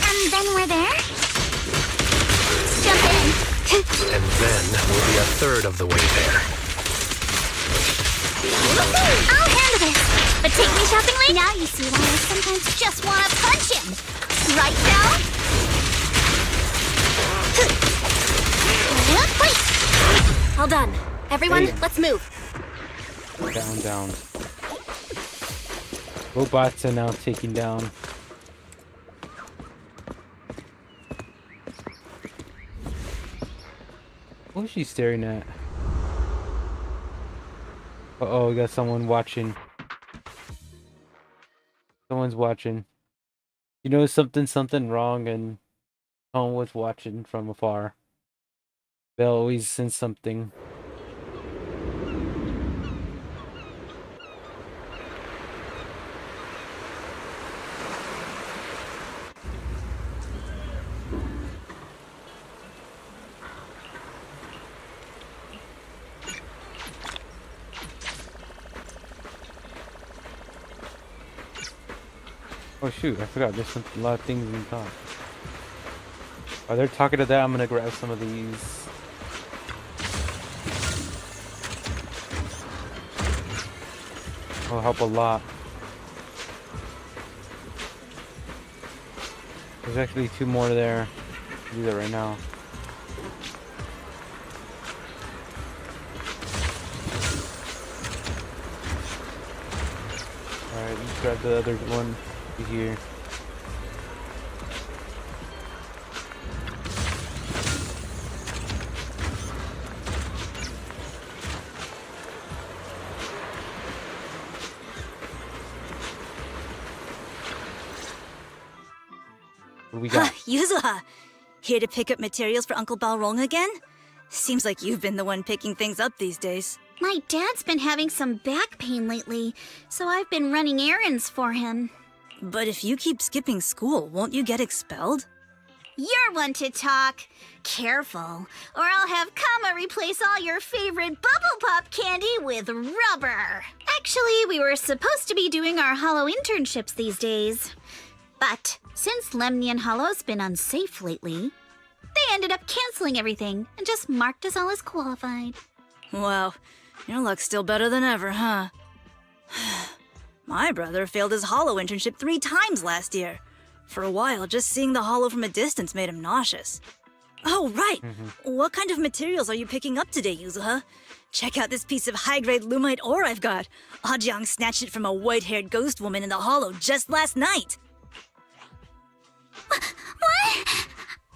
And then we're there? Jump in. And then we'll be a third of the way there. I'll handle this. But take me shopping later? Now you see why I sometimes just want to punch him. Right now? Wait. All done. Everyone, Hey. let's move. Down. Robots are now taking down. What was she staring at? Uh-oh, we got someone watching. Someone's watching. You know something wrong, and someone was watching from afar. They'll always sense something. Oh shoot, I forgot there's a lot of things in the top. While they're talking to that, I'm gonna grab some of these. Will help a lot. There's actually 2 more there. I'll do that right now. Alright, let's grab the other one here. What do we got? Yuzuha, here to pick up materials for Uncle Balrong again? Seems like you've been the one picking things up these days. My dad's been having some back pain lately, so I've been running errands for him. But if you keep skipping school, won't you get expelled? You're one to talk. Careful, or I'll have Kama replace all your favorite Bubble Pop candy with rubber. Actually, we were supposed to be doing our Hollow internships these days. But since Lemnian Hollow's been unsafe lately, they ended up canceling everything and just marked us all as qualified. Wow, your luck's still better than ever, huh? My brother failed his Hollow internship 3 times last year. For a while, just seeing the Hollow from a distance made him nauseous. Oh, right! What kind of materials are you picking up today, Yuzuha? Check out this piece of high-grade lumite ore I've got. Ajang snatched it from a white-haired ghost woman in the Hollow just last night. What?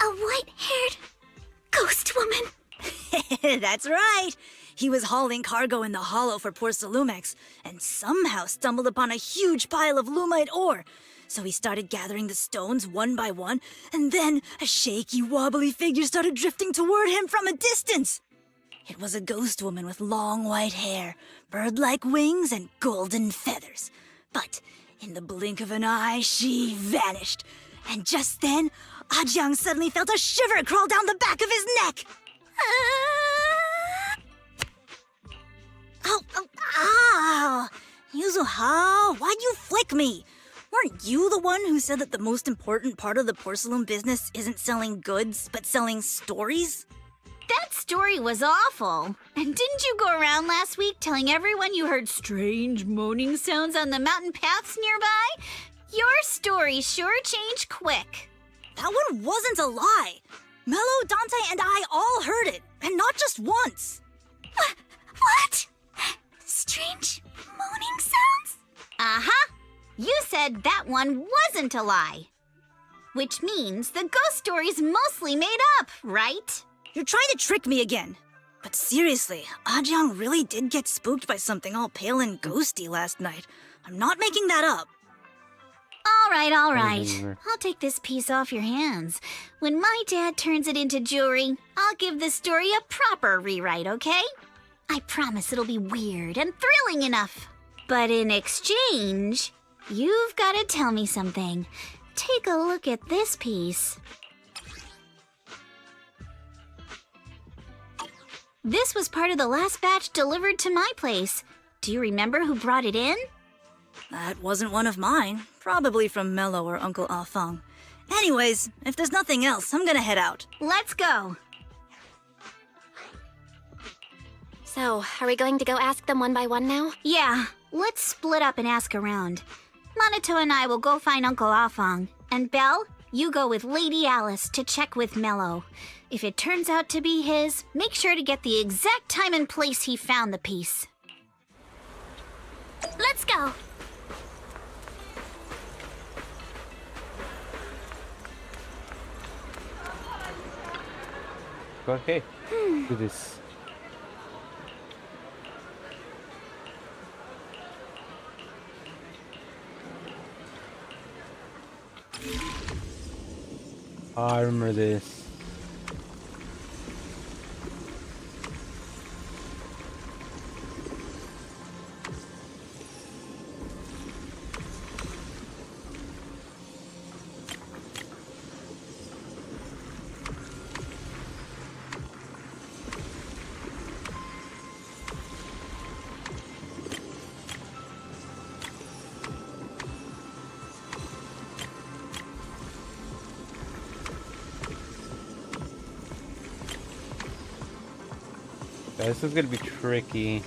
A white-haired ghost woman? That's right! He was hauling cargo in the Hollow for poor Salumex, and somehow stumbled upon a huge pile of lumite ore. So he started gathering the stones one by one, and then a shaky, wobbly figure started drifting toward him from a distance. It was a ghost woman with long white hair, bird-like wings, and golden feathers. But in the blink of an eye, she vanished. And just then, Ajang suddenly felt a shiver crawl down the back of his neck. Ow! Yuzuha, why'd you flick me? Weren't you the one who said that the most important part of the porcelain business isn't selling goods, but selling stories? That story was awful. And didn't you go around last week telling everyone you heard strange moaning sounds on the mountain paths nearby? Your story sure changed quick. That one wasn't a lie. Mello, Dante, and I all heard it, and not just once. What? Strange moaning sounds? Uh-huh. You said that one wasn't a lie. Which means the ghost story's mostly made up, right? You're trying to trick me again. But seriously, Ajang really did get spooked by something all pale and ghosty last night. I'm not making that up. All right. I'll take this piece off your hands. When my dad turns it into jewelry, I'll give this story a proper rewrite, okay? I promise it'll be weird and thrilling enough. But in exchange, you've got to tell me something. Take a look at this piece. This was part of the last batch delivered to my place. Do you remember who brought it in? That wasn't one of mine. Probably from Mello or Uncle Afang. Anyways, if there's nothing else, I'm gonna head out. Let's go. So, are we going to go ask them one by one now? Yeah, let's split up and ask around. Monato and I will go find Uncle Afang. And Belle, you go with Lady Alice to check with Mello. If it turns out to be his, make sure to get the exact time and place he found the piece. Let's go. Okay, do this. Oh, I remember this. This is gonna be tricky.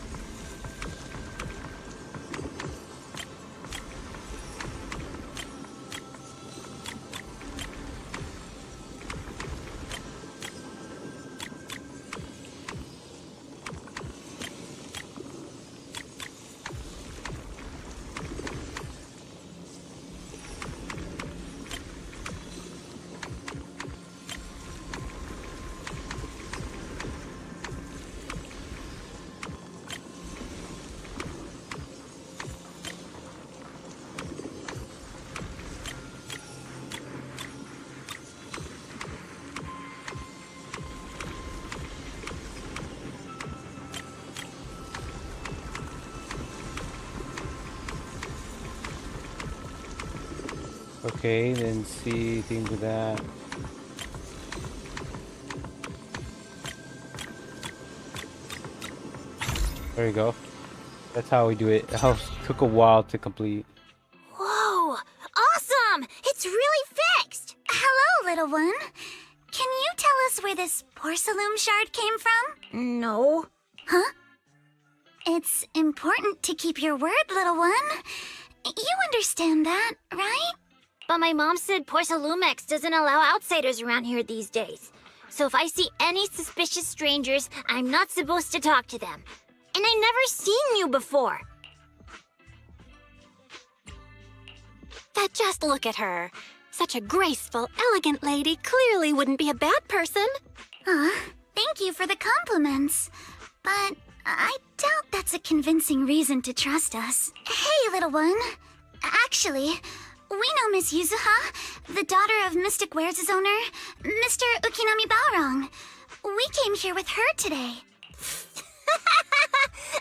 Okay, then see things with that. There you go. That's how we do it. It took a while to complete. Whoa! Awesome! It's really fixed! Hello, little one. Can you tell us where this porcelain shard came from? No. Huh? It's important to keep your word, little one. You understand that, right? But my mom said Porcelumex doesn't allow outsiders around here these days. So if I see any suspicious strangers, I'm not supposed to talk to them. And I never seen you before. But just look at her. Such a graceful, elegant lady clearly wouldn't be a bad person. Thank you for the compliments. But I doubt that's a convincing reason to trust us. Hey, little one. Actually, we know Miss Yuzuha, the daughter of Mystic Wares' owner, Mr. Ukinami Baorong. We came here with her today.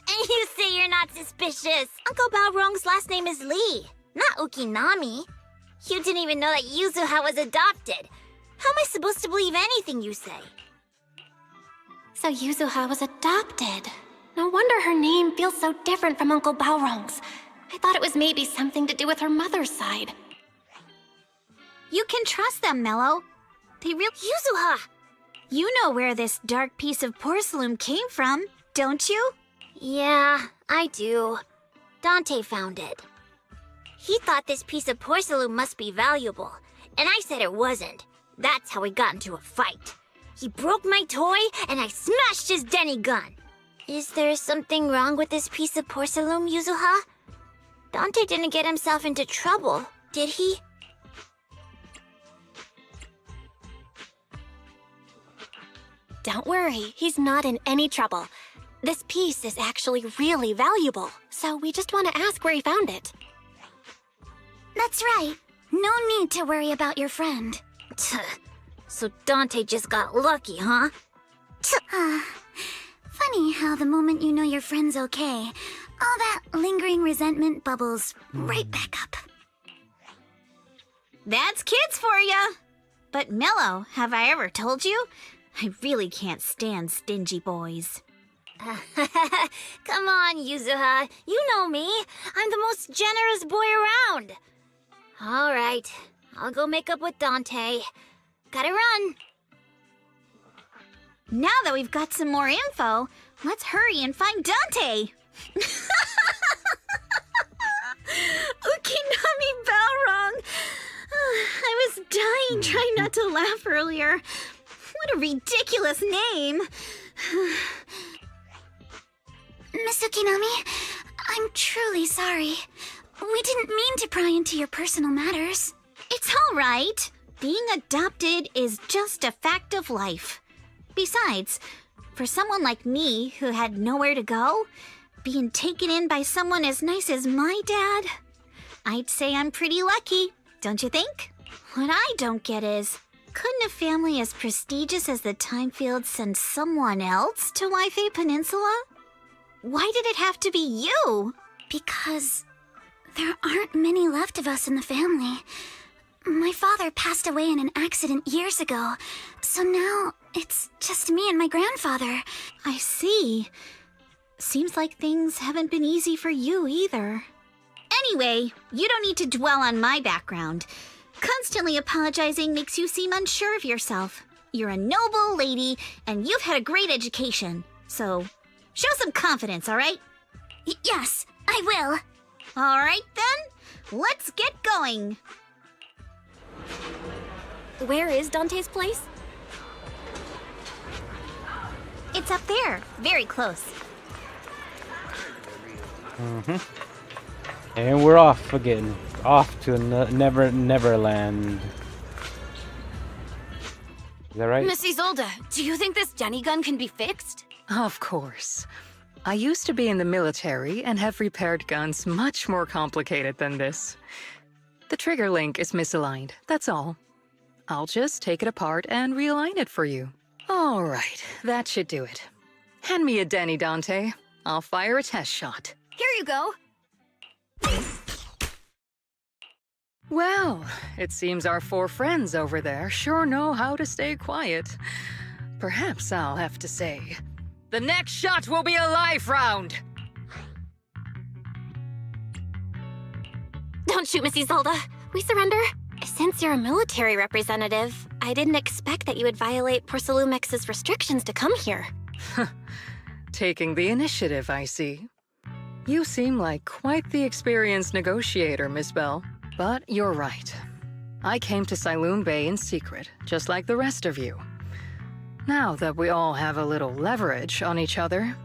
And you say you're not suspicious. Uncle Balrong's last name is Lee, not Ukinami. You didn't even know that Yuzuha was adopted. How am I supposed to believe anything you say? So Yuzuha was adopted. No wonder her name feels so different from Uncle Balrong's. I thought it was maybe something to do with her mother's side. You can trust them, Mello. They really... Yuzuha! You know where this dark piece of porcelain came from, don't you? Yeah, I do. Dante found it. He thought this piece of porcelain must be valuable, and I said it wasn't. That's how we got into a fight. He broke my toy, and I smashed his Denny gun. Is there something wrong with this piece of porcelain, Yuzuha? Dante didn't get himself into trouble, did he? Don't worry, he's not in any trouble. This piece is actually really valuable, so we just want to ask where he found it. That's right. No need to worry about your friend. So Dante just got lucky, huh? Funny how the moment you know your friend's okay, all that lingering resentment bubbles right back up. That's kids for ya! But Mello, have I ever told you? I really can't stand stingy boys. Come on, Yuzuha. You know me. I'm the most generous boy around. All right. I'll go make up with Dante. Gotta run. Now that we've got some more info, let's hurry and find Dante. Ukinami Balrong. I was dying trying not to laugh earlier. What a ridiculous name. Miss Ukinami, I'm truly sorry. We didn't mean to pry into your personal matters. It's all right. Being adopted is just a fact of life. Besides, for someone like me who had nowhere to go, being taken in by someone as nice as my dad, I'd say I'm pretty lucky, don't you think? What I don't get is, couldn't a family as prestigious as the Timefields send someone else to Wi-Fi Peninsula? Why did it have to be you? Because there aren't many left of us in the family. My father passed away in an accident years ago, so now it's just me and my grandfather. I see. Seems like things haven't been easy for you either. Anyway, you don't need to dwell on my background. Constantly apologizing makes you seem unsure of yourself. You're a noble lady, and you've had a great education. So, show some confidence, all right? Yes, I will. All right, then. Let's get going. Where is Dante's place? It's up there, very close. And we're off again. Off to Neverland. Is that right? Miss Isolde, do you think this Denny gun can be fixed? Of course. I used to be in the military and have repaired guns much more complicated than this. The trigger link is misaligned, that's all. I'll just take it apart and realign it for you. All right, that should do it. Hand me a Denny, Dante. I'll fire a test shot. Here you go. Well, it seems our 4 friends over there sure know how to stay quiet. Perhaps I'll have to say, the next shot will be a life round! Don't shoot, Miss Isolde. We surrender. Since you're a military representative, I didn't expect that you would violate Porcelumex's restrictions to come here. Taking the initiative, I see. You seem like quite the experienced negotiator, Miss Bell. But you're right. I came to Siloon Bay in secret, just like the rest of you. Now that we all have a little leverage on each other,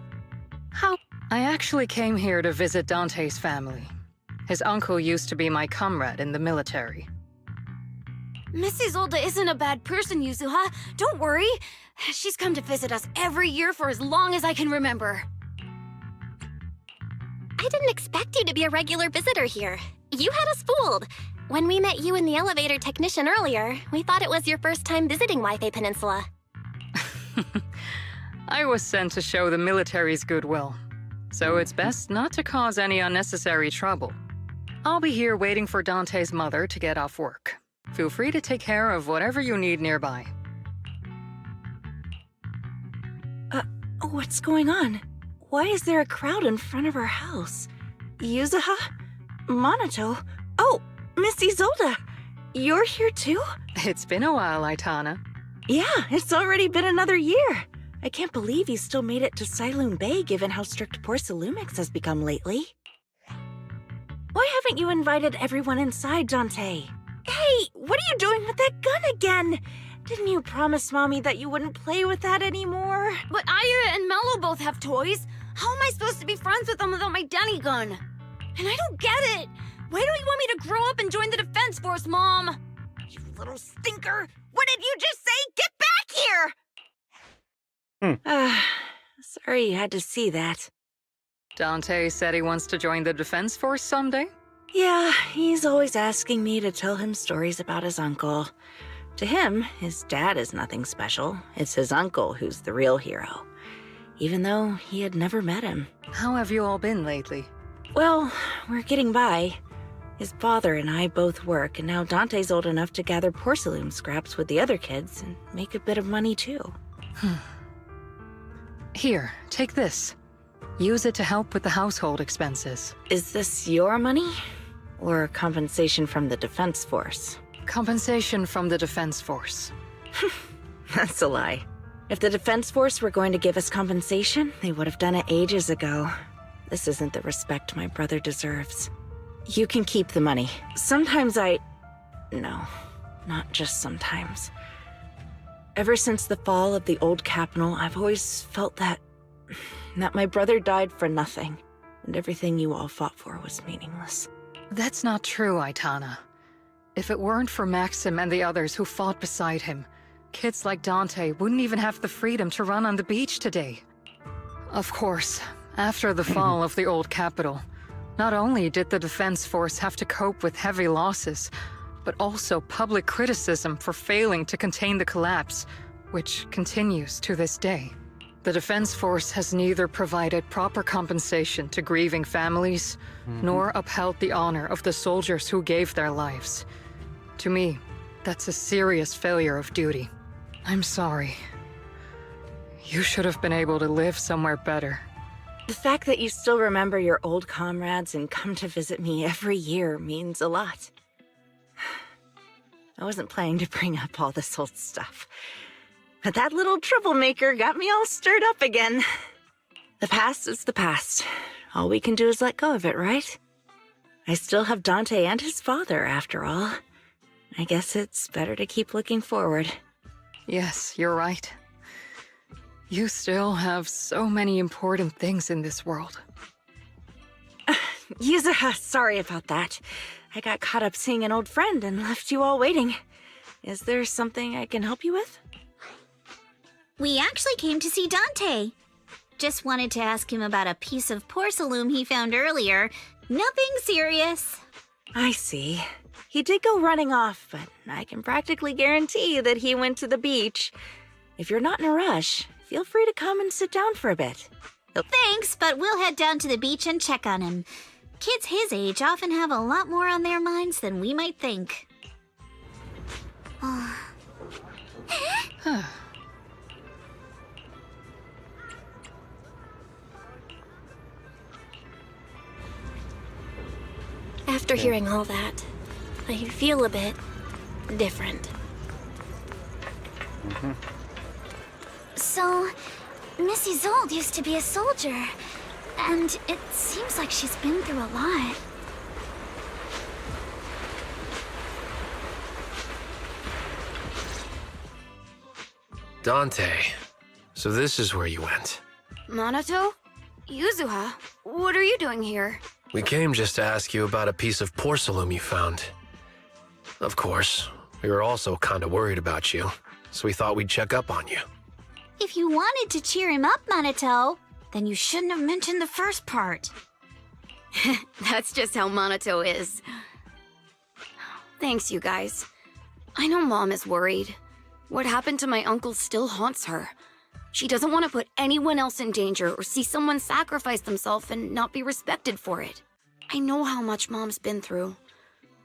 I actually came here to visit Dante's family. His uncle used to be my comrade in the military. Miss Isolde isn't a bad person, Yuzuha. Don't worry. She's come to visit us every year for as long as I can remember. I didn't expect you to be a regular visitor here. You had us fooled. When we met you and the elevator technician earlier, we thought it was your first time visiting Wi-Fi Peninsula. I was sent to show the military's goodwill, so it's best not to cause any unnecessary trouble. I'll be here waiting for Dante's mother to get off work. Feel free to take care of whatever you need nearby. What's going on? Why is there a crowd in front of our house? Yuzuha? Monato? Oh, Miss Isolde! You're here too? It's been a while, Aitana. Yeah, it's already been another year. I can't believe you still made it to Siloon Bay given how strict Porcelumix has become lately. Why haven't you invited everyone inside, Dante? Hey, what are you doing with that gun again? Didn't you promise Mommy that you wouldn't play with that anymore? But Aya and Mello both have toys. How am I supposed to be friends with them without my Denny gun? And I don't get it. Why don't you want me to grow up and join the Defense Force, Mom? You little stinker. What did you just say? Get back here! Sorry you had to see that. Dante said he wants to join the Defense Force someday? Yeah, he's always asking me to tell him stories about his uncle. To him, his dad is nothing special. It's his uncle who's the real hero, even though he had never met him. How have you all been lately? Well, we're getting by. His father and I both work, and now Dante's old enough to gather porcelain scraps with the other kids and make a bit of money too. Here, take this. Use it to help with the household expenses. Is this your money? Or compensation from the Defense Force? Compensation from the Defense Force. That's a lie. If the Defense Force were going to give us compensation, they would have done it ages ago. This isn't the respect my brother deserves. You can keep the money. Sometimes No, not just sometimes. Ever since the fall of the old capital, I've always felt that my brother died for nothing, and everything you all fought for was meaningless. That's not true, Aitana. If it weren't for Maxim and the others who fought beside him, kids like Dante wouldn't even have the freedom to run on the beach today. Of course, after the fall of the old capital, not only did the Defense Force have to cope with heavy losses, but also public criticism for failing to contain the collapse, which continues to this day. The Defense Force has neither provided proper compensation to grieving families, nor upheld the honor of the soldiers who gave their lives. To me, that's a serious failure of duty. I'm sorry. You should have been able to live somewhere better. The fact that you still remember your old comrades and come to visit me every year means a lot. I wasn't planning to bring up all this old stuff, but that little troublemaker got me all stirred up again. The past is the past. All we can do is let go of it, right? I still have Dante and his father, after all. I guess it's better to keep looking forward. Yes, you're right. You still have so many important things in this world. Yuzuha, sorry about that. I got caught up seeing an old friend and left you all waiting. Is there something I can help you with? We actually came to see Dante. Just wanted to ask him about a piece of porcelain he found earlier. Nothing serious. I see. He did go running off, but I can practically guarantee that he went to the beach. If you're not in a rush, feel free to come and sit down for a bit. Thanks, but we'll head down to the beach and check on him. Kids his age often have a lot more on their minds than we might think. After hearing all that, I feel a bit different. So, Miss Isolde used to be a soldier, and it seems like she's been through a lot. Dante, so this is where you went. Minato? Yuzuha, what are you doing here? We came just to ask you about a piece of porcelain you found. Of course, we were also kind of worried about you, so we thought we'd check up on you. If you wanted to cheer him up, Minato, then you shouldn't have mentioned the first part. That's just how Minato is. Thanks, you guys. I know Mom is worried. What happened to my uncle still haunts her. She doesn't want to put anyone else in danger or see someone sacrifice themselves and not be respected for it. I know how much Mom's been through.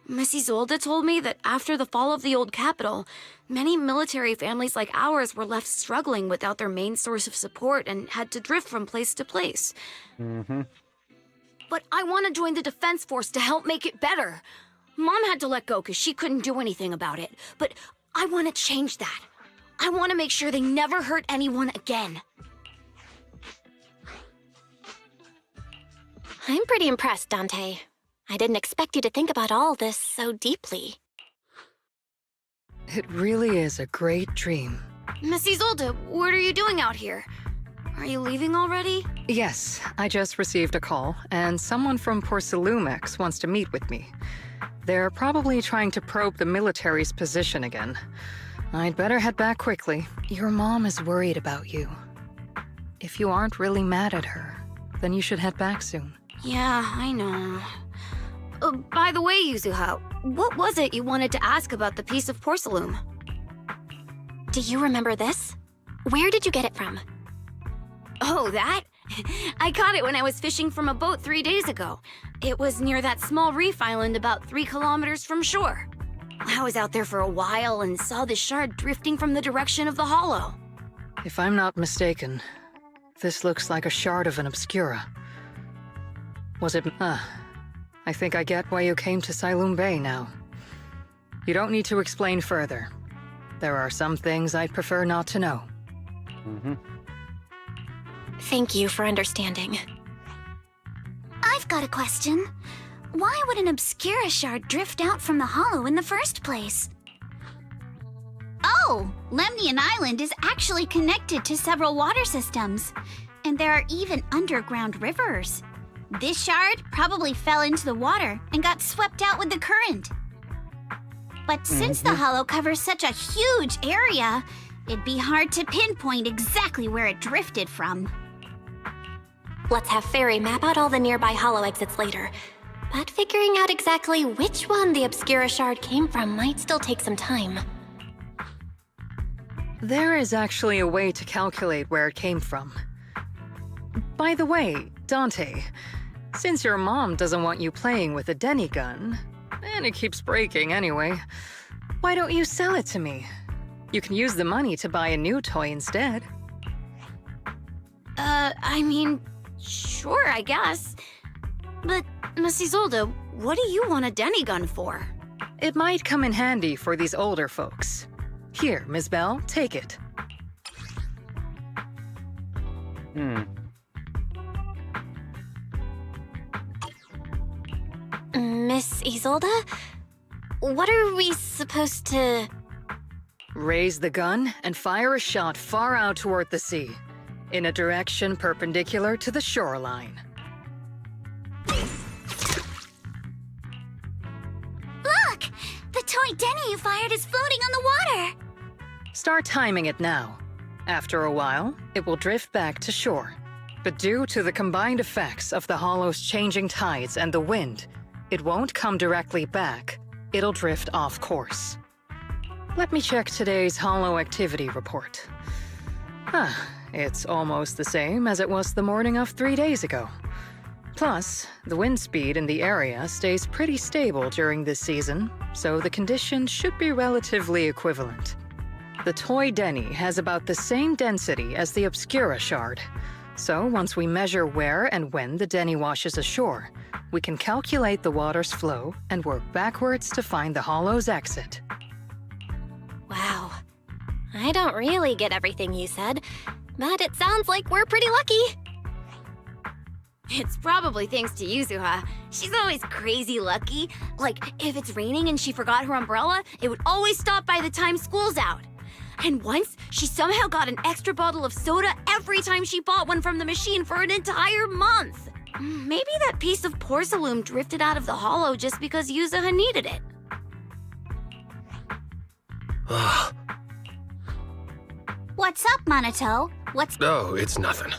Miss Isolde told me that after the fall of the old capital, many military families like ours were left struggling without their main source of support and had to drift from place to place. But I want to join the defense force to help make it better. Mom had to let go because she couldn't do anything about it. But I want to change that. I want to make sure they never hurt anyone again. I'm pretty impressed, Dante. I didn't expect you to think about all this so deeply. It really is a great dream. Miss Isolde, what are you doing out here? Are you leaving already? Yes, I just received a call, and someone from Porcelumex wants to meet with me. They're probably trying to probe the military's position again. I'd better head back quickly. Your mom is worried about you. If you aren't really mad at her, then you should head back soon. Yeah, I know. By the way, Yuzuha, what was it you wanted to ask about the piece of porcelain? Do you remember this? Where did you get it from? Oh, that? I caught it when I was fishing from a boat 3 days ago. It was near that small reef island about 3 kilometers from shore. I was out there for a while and saw the shard drifting from the direction of the hollow. If I'm not mistaken, this looks like a shard of an obscura. Was it... I think I get why you came to Silum Bay now. You don't need to explain further. There are some things I'd prefer not to know. Thank you for understanding. I've got a question. Why would an obscura shard drift out from the hollow in the first place? Oh, Lemnian Island is actually connected to several water systems, and there are even underground rivers. This shard probably fell into the water and got swept out with the current. But since the hollow covers such a huge area, it'd be hard to pinpoint exactly where it drifted from. Let's have Fairy map out all the nearby hollow exits later. But figuring out exactly which one the Obscura shard came from might still take some time. There is actually a way to calculate where it came from. By the way, Dante, since your mom doesn't want you playing with a Denny gun, and it keeps breaking anyway, why don't you sell it to me? You can use the money to buy a new toy instead. I mean, sure, I guess. But, Miss Isolde, what do you want a Denny gun for? It might come in handy for these older folks. Here, Ms. Bell, take it. Miss Isolde? What are we supposed to... Raise the gun and fire a shot far out toward the sea, in a direction perpendicular to the shoreline. Look! The toy Denny you fired is floating on the water! Start timing it now. After a while, it will drift back to shore. But due to the combined effects of the hollow's changing tides and the wind, it won't come directly back. It'll drift off course. Let me check today's hollow activity report. It's almost the same as it was the morning of 3 days ago. Plus, the wind speed in the area stays pretty stable during this season, so the conditions should be relatively equivalent. The toy Denny has about the same density as the Obscura shard, so once we measure where and when the Denny washes ashore, we can calculate the water's flow and work backwards to find the hollow's exit. Wow. I don't really get everything you said, but it sounds like we're pretty lucky. It's probably thanks to Yuzuha. She's always crazy lucky. Like, if it's raining and she forgot her umbrella, it would always stop by the time school's out. And once, she somehow got an extra bottle of soda every time she bought one from the machine for an entire month. Maybe that piece of porcelain drifted out of the hollow just because Yuzuha needed it. What's up, Monato? Oh, it's nothing.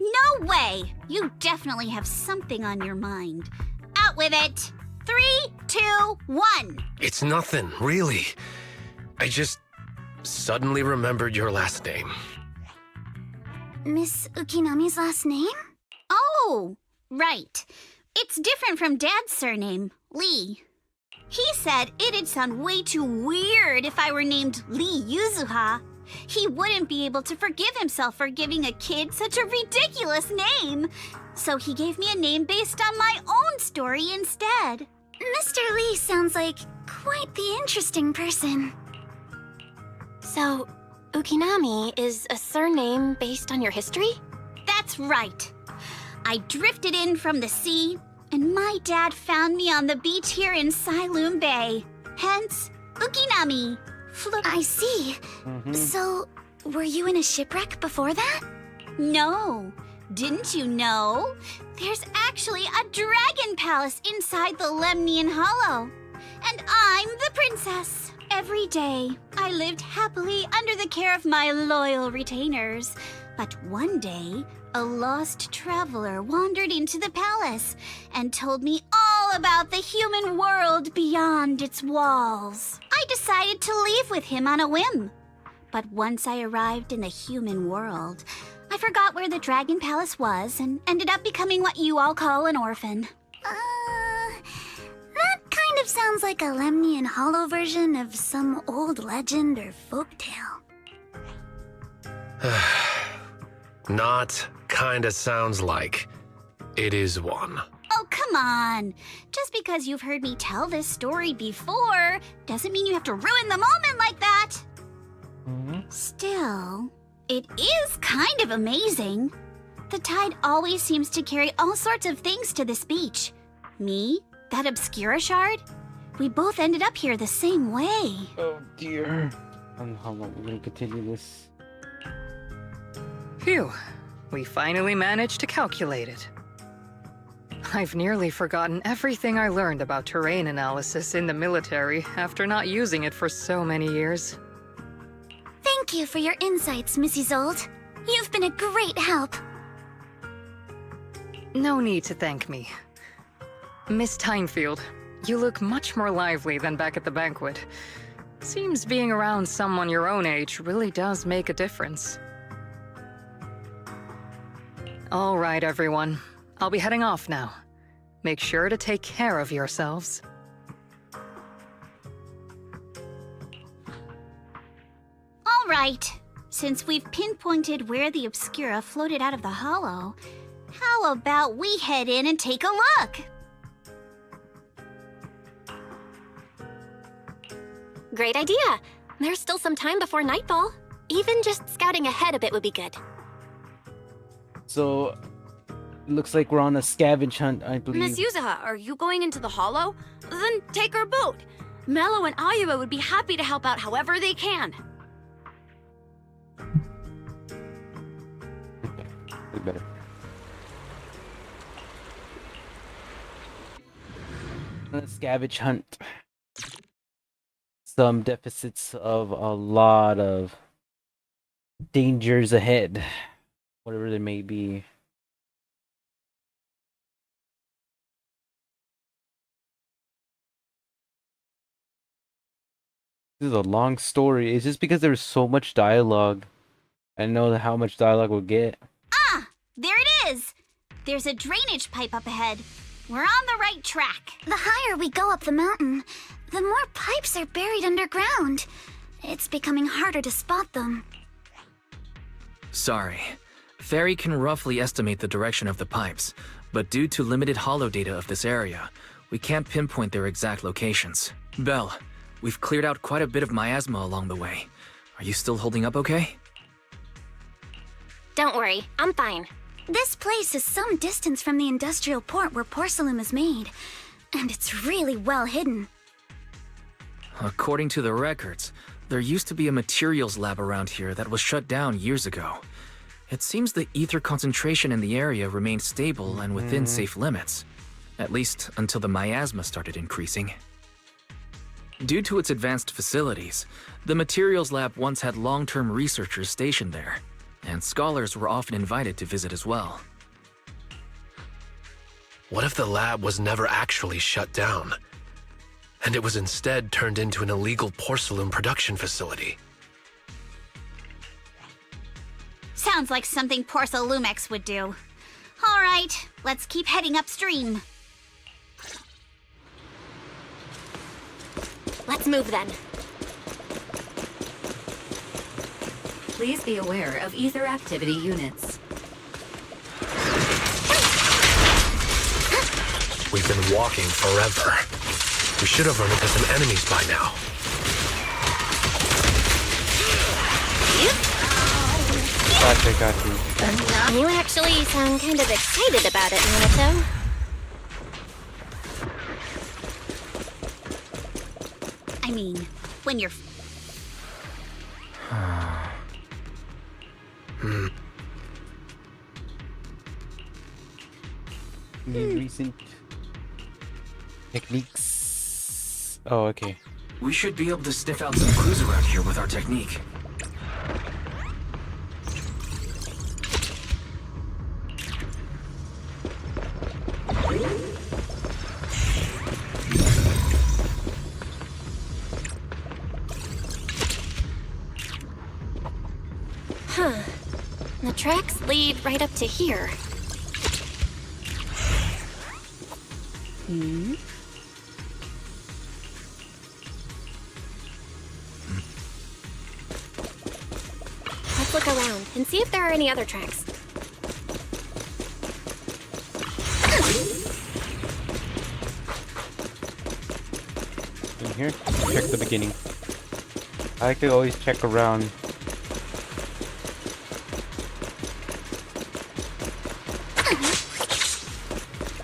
No way! You definitely have something on your mind. Out with it! 3, 2, 1! It's nothing, really. I just suddenly remembered your last name. Miss Ukinami's last name? Oh, right. It's different from Dad's surname, Lee. He said it'd sound way too weird if I were named Lee Yuzuha. He wouldn't be able to forgive himself for giving a kid such a ridiculous name. So he gave me a name based on my own story instead. Mr. Lee sounds like quite the interesting person. So, Ukinami is a surname based on your history? That's right. I drifted in from the sea, and my dad found me on the beach here in Sailoon Bay. Hence, Ukinami. I see. So, were you in a shipwreck before that? No. Didn't you know? There's actually a dragon palace inside the Lemnian Hollow. And I'm the princess. Every day, I lived happily under the care of my loyal retainers. But one day, a lost traveler wandered into the palace and told me all about the human world beyond its walls. I decided to leave with him on a whim. But once I arrived in the human world, I forgot where the Dragon Palace was and ended up becoming what you all call an orphan. That kind of sounds like a Lemnian Hollow version of some old legend or folktale. Not kinda sounds like. It is one. Oh, come on. Just because you've heard me tell this story before doesn't mean you have to ruin the moment like that. Still, it is kind of amazing. The tide always seems to carry all sorts of things to this beach. Me, that Obscura shard, we both ended up here the same way. Oh dear. How long we're gonna continue this? Phew. We finally managed to calculate it. I've nearly forgotten everything I learned about terrain analysis in the military after not using it for so many years. Thank you for your insights, Mrs. Zold. You've been a great help. No need to thank me. Miss Tynefield, you look much more lively than back at the banquet. Seems being around someone your own age really does make a difference. All right, everyone. I'll be heading off now. Make sure to take care of yourselves. All right. Since we've pinpointed where the Obscura floated out of the hollow, how about we head in and take a look? Great idea. There's still some time before nightfall. Even just scouting ahead a bit would be good. So, looks like we're on a scavenge hunt, I believe. Miss Yuzuha, are you going into the hollow? Then take our boat. Mello and Ayuba would be happy to help out however they can. We better. On a scavenge hunt. Some deficits of a lot of dangers ahead. Whatever they may be. This is a long story. It's just because there's so much dialogue. I know how much dialogue we'll get. Ah, there it is. There's a drainage pipe up ahead. We're on the right track. The higher we go up the mountain, the more pipes are buried underground. It's becoming harder to spot them. Sorry. Fairy can roughly estimate the direction of the pipes, but due to limited holo data of this area, we can't pinpoint their exact locations. Belle, we've cleared out quite a bit of miasma along the way. Are you still holding up okay? Don't worry, I'm fine. This place is some distance from the industrial port where porcelain is made, and it's really well hidden. According to the records, there used to be a materials lab around here that was shut down years ago. It seems the ether concentration in the area remained stable and within safe limits, at least until the miasma started increasing. Due to its advanced facilities, the materials lab once had long-term researchers stationed there, and scholars were often invited to visit as well. What if the lab was never actually shut down, and it was instead turned into an illegal porcelain production facility? Sounds like something Porcelumex would do. All right, let's keep heading upstream. Let's move then. Please be aware of ether activity units. We've been walking forever. We should have run into some enemies by now. Got you. You actually sound kind of excited about it, Minato. I mean, when you're... Recent techniques. Oh, okay. We should be able to sniff out some clues around here with our technique. Huh. The tracks lead right up to here. Let's look around and see if there are any other tracks. In here, check the beginning. I like to always check around.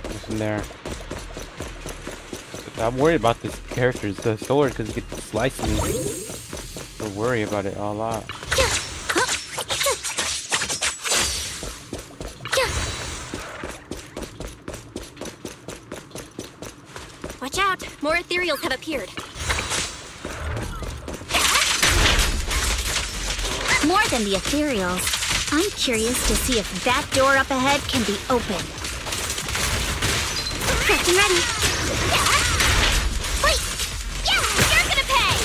Nothing there. I'm worried about this character's sword because it gets sliced me. I worry about it a lot. Watch out! More ethereals have appeared. More than the ethereals, I'm curious to see if that door up ahead can be opened. Getting ready. Wait! Yeah, you're gonna pay!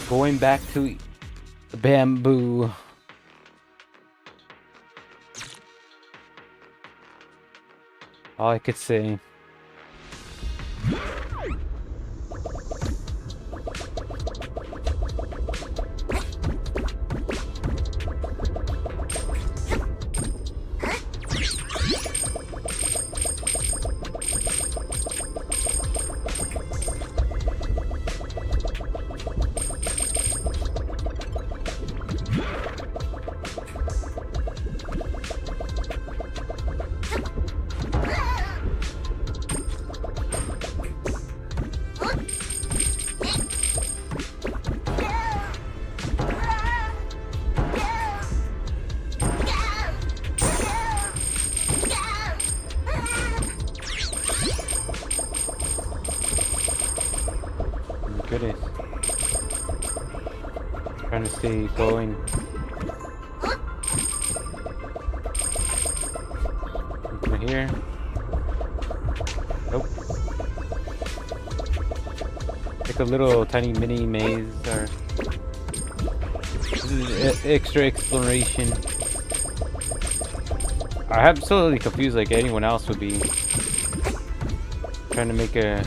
Going back to the bamboo. All I could say. Goodness. Trying to stay going. Open here. like a little tiny mini maze or extra exploration. I'm absolutely confused like anyone else would be trying to make a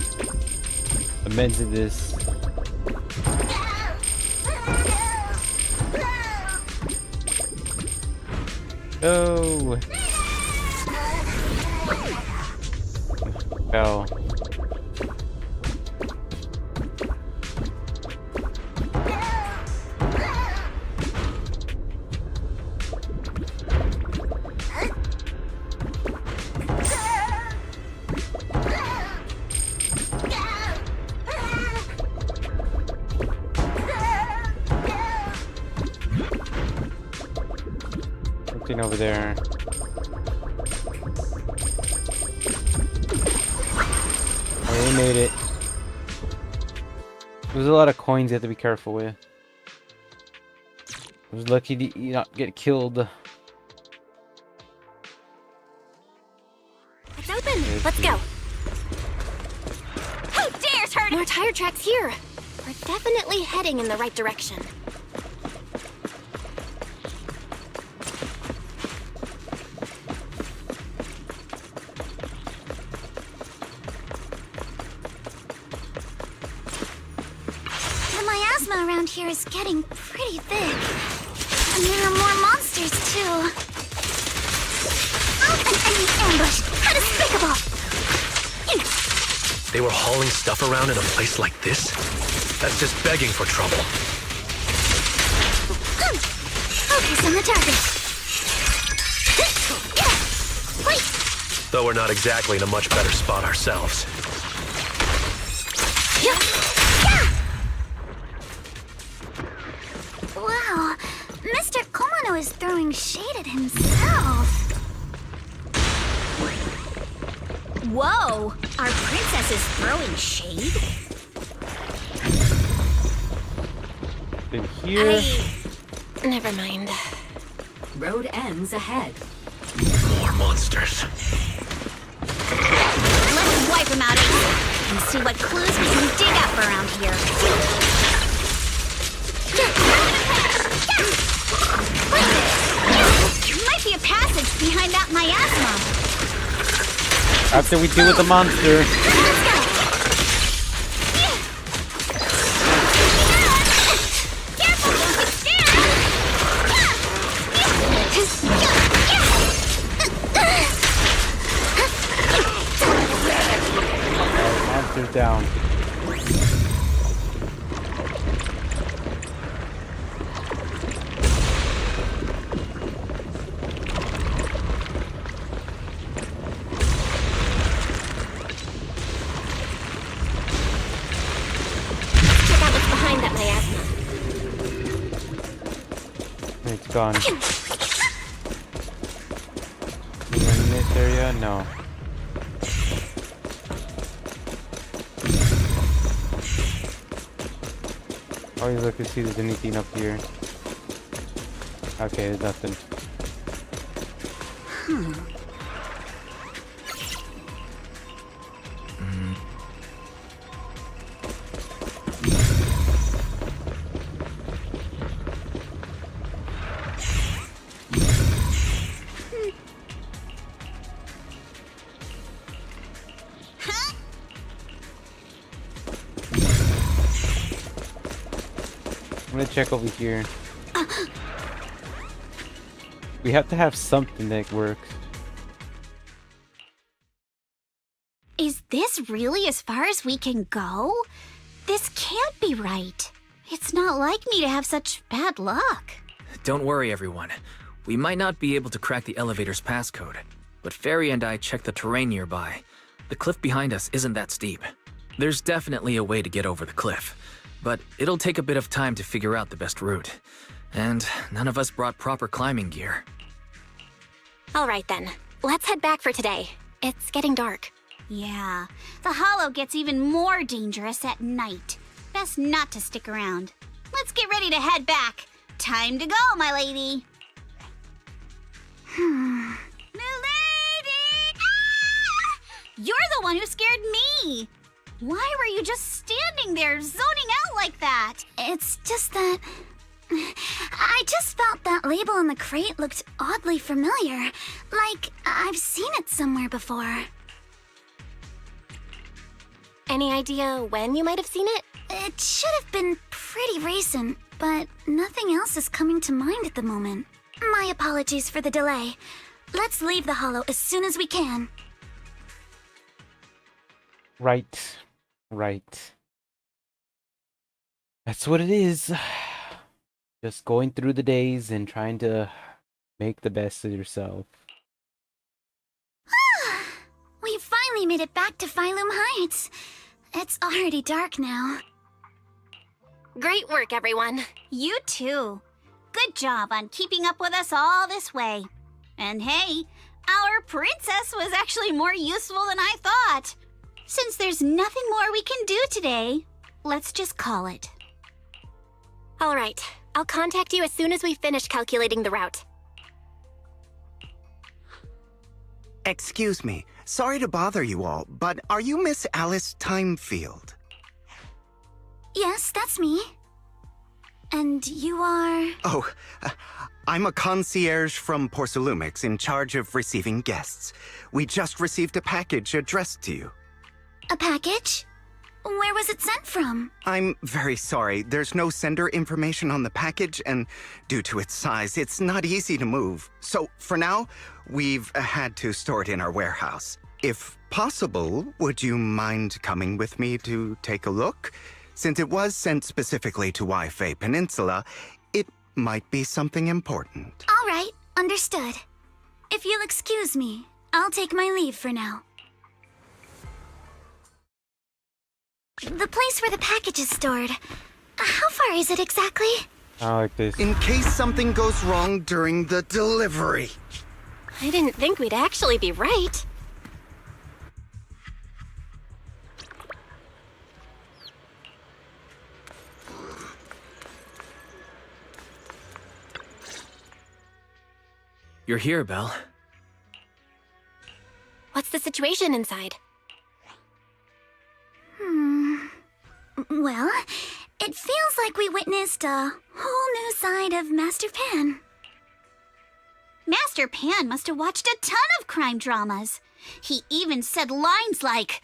amends in this. Oh. Fell. Something over there. Oh, we made it. There's a lot of coins you have to be careful with. I was lucky to not get killed. It's open. Let's go. Who dares hurt? More tire tracks here. We're definitely heading in the right direction. The miasma around here is getting pretty thick. And there are more monsters, too. Oh, an enemy ambush! How despicable! They were hauling stuff around in a place like this? That's just begging for trouble. Focus on the target. Wait! Though we're not exactly in a much better spot ourselves. Wow, Mr. Komano is throwing shade at himself. Whoa! Our princess is throwing shade? In here. Never mind. Road ends ahead. More monsters. Let's wipe them out and see what clues we can dig up around here. There might be a passage behind that miasma. After we deal with the monster. Monster's down. Check out what's behind that miasma. It's gone. Anyone in this area? No. Always look to see if there's anything up here. Okay, there's nothing. I'm gonna check over here. We have to have something that works. Is this really as far as we can go? This can't be right. It's not like me to have such bad luck. Don't worry, everyone. We might not be able to crack the elevator's passcode, but Fairy and I checked the terrain nearby. The cliff behind us isn't that steep. There's definitely a way to get over the cliff, but it'll take a bit of time to figure out the best route. And none of us brought proper climbing gear. All right then. Let's head back for today. It's getting dark. Yeah, the hollow gets even more dangerous at night. Best not to stick around. Let's get ready to head back. Time to go, my lady. Milady! Ah! You're the one who scared me. Why were you just standing there, zoning out like that? It's just that... I just felt that label on the crate looked oddly familiar. Like, I've seen it somewhere before. Any idea when you might have seen it? It should have been pretty recent, but nothing else is coming to mind at the moment. My apologies for the delay. Let's leave the hollow as soon as we can. Right. Right. That's what it is. Just going through the days and trying to make the best of yourself. We finally made it back to Phylum Heights. It's already dark now. Great work, everyone. You too. Good job on keeping up with us all this way. And hey, our princess was actually more useful than I thought. Since there's nothing more we can do today, let's just call it. All right. I'll contact you as soon as we finish calculating the route. Excuse me. Sorry to bother you all, but are you Miss Alice Timefield? Yes, that's me. And you are... Oh, I'm a concierge from Porcelumix in charge of receiving guests. We just received a package addressed to you. A package? Where was it sent from? I'm very sorry. There's no sender information on the package, and due to its size, it's not easy to move. So, for now, we've had to store it in our warehouse. If possible, would you mind coming with me to take a look? Since it was sent specifically to Wi-Fi Peninsula, it might be something important. All right, understood. If you'll excuse me, I'll take my leave for now. The place where the package is stored. How far is it exactly? I like this. In case something goes wrong during the delivery. I didn't think we'd actually be right. You're here, Belle. What's the situation inside? Well, it feels like we witnessed a whole new side of Master Pan. Master Pan must have watched a ton of crime dramas. He even said lines like,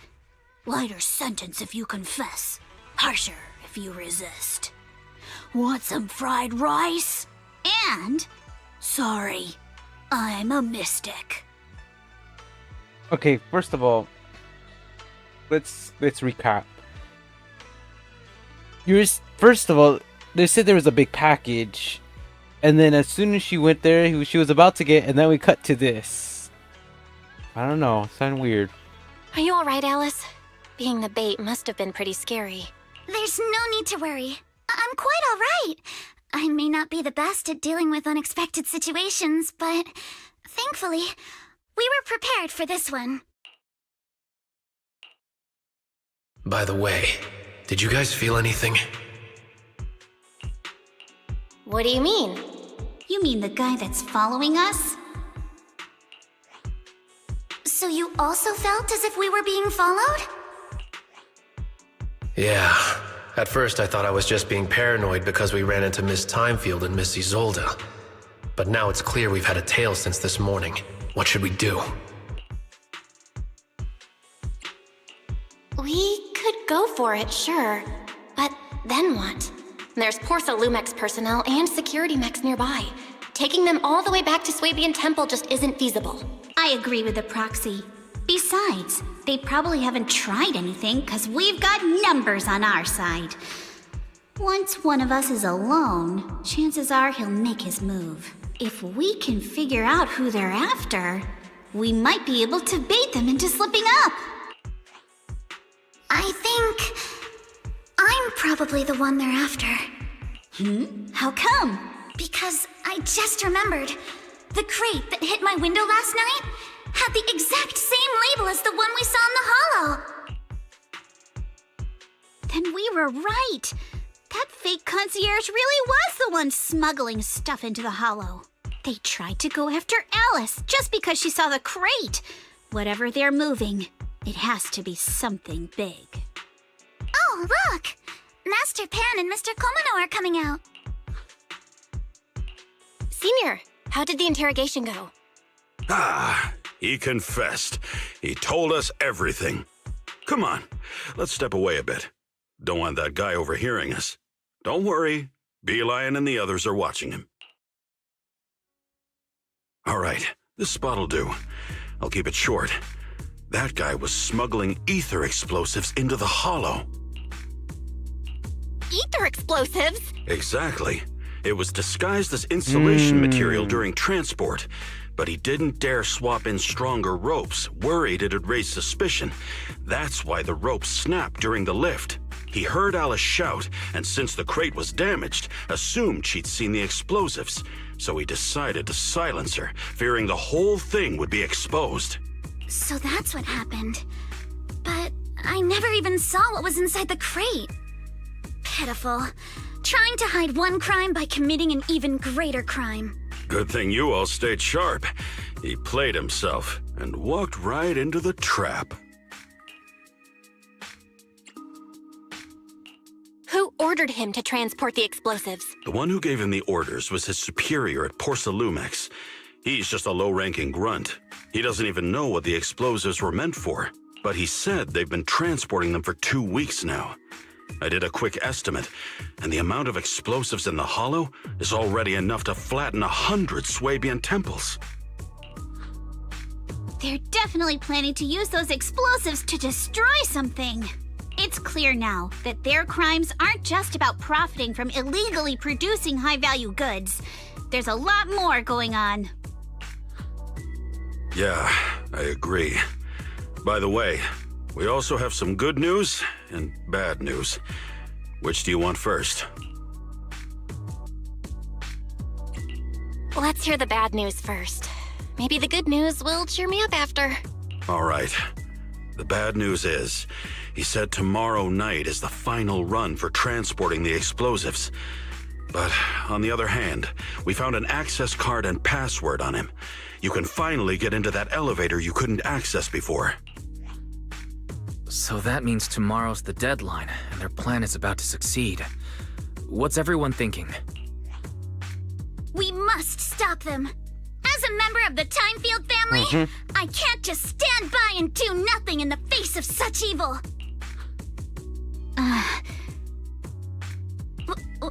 "Lighter sentence if you confess, harsher if you resist. Want some fried rice?" And, "Sorry, I'm a mystic." Okay, first of all, let's recap. First of all, they said there was a big package, and then as soon as she went there, she was about to get, and then we cut to this. I don't know, sound weird. Are you alright, Alice? Being the bait must have been pretty scary. There's no need to worry. I'm quite all right. I may not be the best at dealing with unexpected situations, but thankfully, we were prepared for this one. By the way, did you guys feel anything? What do you mean? You mean the guy that's following us? So you also felt as if we were being followed? Yeah. At first I thought I was just being paranoid because we ran into Miss Timefield and Miss Isolde. But now it's clear we've had a tail since this morning. What should we do? We could go for it, sure. But then what? There's Porcelumix personnel and security mechs nearby. Taking them all the way back to Swabian Temple just isn't feasible. I agree with the proxy. Besides, they probably haven't tried anything because we've got numbers on our side. Once one of us is alone, chances are he'll make his move. If we can figure out who they're after, we might be able to bait them into slipping up. I think I'm probably the one they're after. How come? Because I just remembered. The crate that hit my window last night had the exact same label as the one we saw in the hollow. Then we were right. That fake concierge really was the one smuggling stuff into the hollow. They tried to go after Alice just because she saw the crate. Whatever they're moving, it has to be something big. Oh, look! Master Pan and Mr. Komano are coming out. Senior, how did the interrogation go? Ah, he confessed. He told us everything. Come on, let's step away a bit. Don't want that guy overhearing us. Don't worry, Beelion and the others are watching him. All right, this spot'll do. I'll keep it short. That guy was smuggling ether explosives into the hollow. Ether explosives? Exactly. It was disguised as insulation material during transport, but he didn't dare swap in stronger ropes, worried it'd raise suspicion. That's why the ropes snapped during the lift. He heard Alice shout, and since the crate was damaged, assumed she'd seen the explosives. So he decided to silence her, fearing the whole thing would be exposed. So that's what happened. But I never even saw what was inside the crate. Pitiful. Trying to hide one crime by committing an even greater crime. Good thing you all stayed sharp. He played himself and walked right into the trap. Who ordered him to transport the explosives? The one who gave him the orders was his superior at Porsalumex. He's just a low-ranking grunt. He doesn't even know what the explosives were meant for, but he said they've been transporting them for 2 weeks now. I did a quick estimate, and the amount of explosives in the hollow is already enough to flatten 100 Swabian temples. They're definitely planning to use those explosives to destroy something. It's clear now that their crimes aren't just about profiting from illegally producing high-value goods. There's a lot more going on. Yeah, I agree. By the way, we also have some good news and bad news. Which do you want first? Let's hear the bad news first. Maybe the good news will cheer me up after. All right. The bad news is, he said tomorrow night is the final run for transporting the explosives. But on the other hand, we found an access card and password on him. You can finally get into that elevator you couldn't access before. So that means tomorrow's the deadline, and their plan is about to succeed. What's everyone thinking? We must stop them. As a member of the Timefield family, I can't just stand by and do nothing in the face of such evil.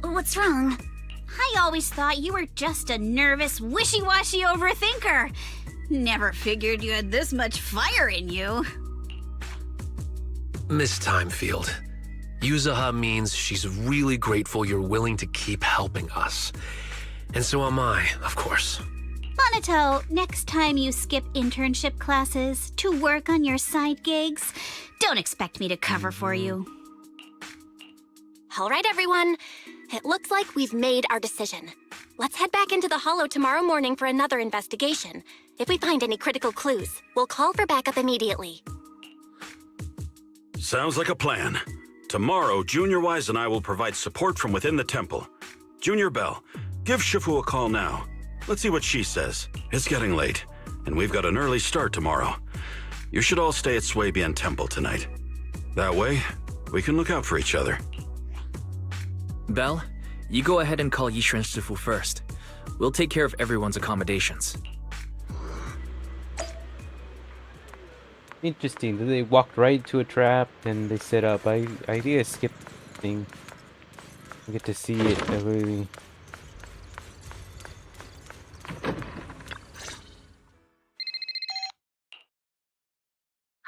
What's wrong? I always thought you were just a nervous, wishy-washy overthinker. Never figured you had this much fire in you. Miss Timefield, Yuzuha means she's really grateful you're willing to keep helping us. And so am I, of course. Monato, next time you skip internship classes to work on your side gigs, don't expect me to cover for you. All right, everyone. It looks like we've made our decision. Let's head back into the Hollow tomorrow morning for another investigation. If we find any critical clues, we'll call for backup immediately. Sounds like a plan. Tomorrow, Junior Wise and I will provide support from within the temple. Junior Bell, give Shifu a call now. Let's see what she says. It's getting late, and we've got an early start tomorrow. You should all stay at Swabian Temple tonight. That way, we can look out for each other. Belle, you go ahead and call Yishu and Shifu first. We'll take care of everyone's accommodations. Interesting. They walked right to a trap and they set up. I did skip the thing. I get to see it. Really.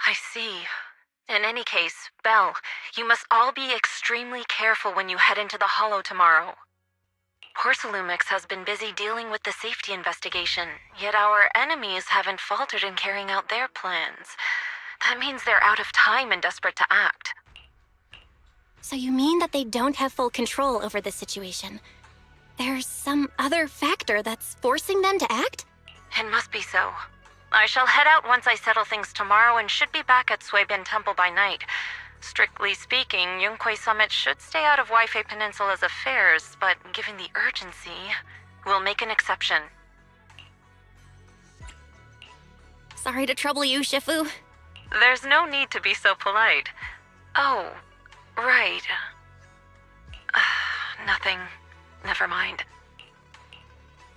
I see. In any case, Belle, you must all be extremely careful when you head into the Hollow tomorrow. Porsalumex has been busy dealing with the safety investigation, yet our enemies haven't faltered in carrying out their plans. That means they're out of time and desperate to act. So you mean that they don't have full control over the situation? There's some other factor that's forcing them to act? It must be so. I shall head out once I settle things tomorrow and should be back at Swabian Temple by night. Strictly speaking, Yunquay Summit should stay out of Waifei Peninsula's affairs, but given the urgency, we'll make an exception. Sorry to trouble you, Shifu. There's no need to be so polite. Oh, Right. Nothing. Never mind.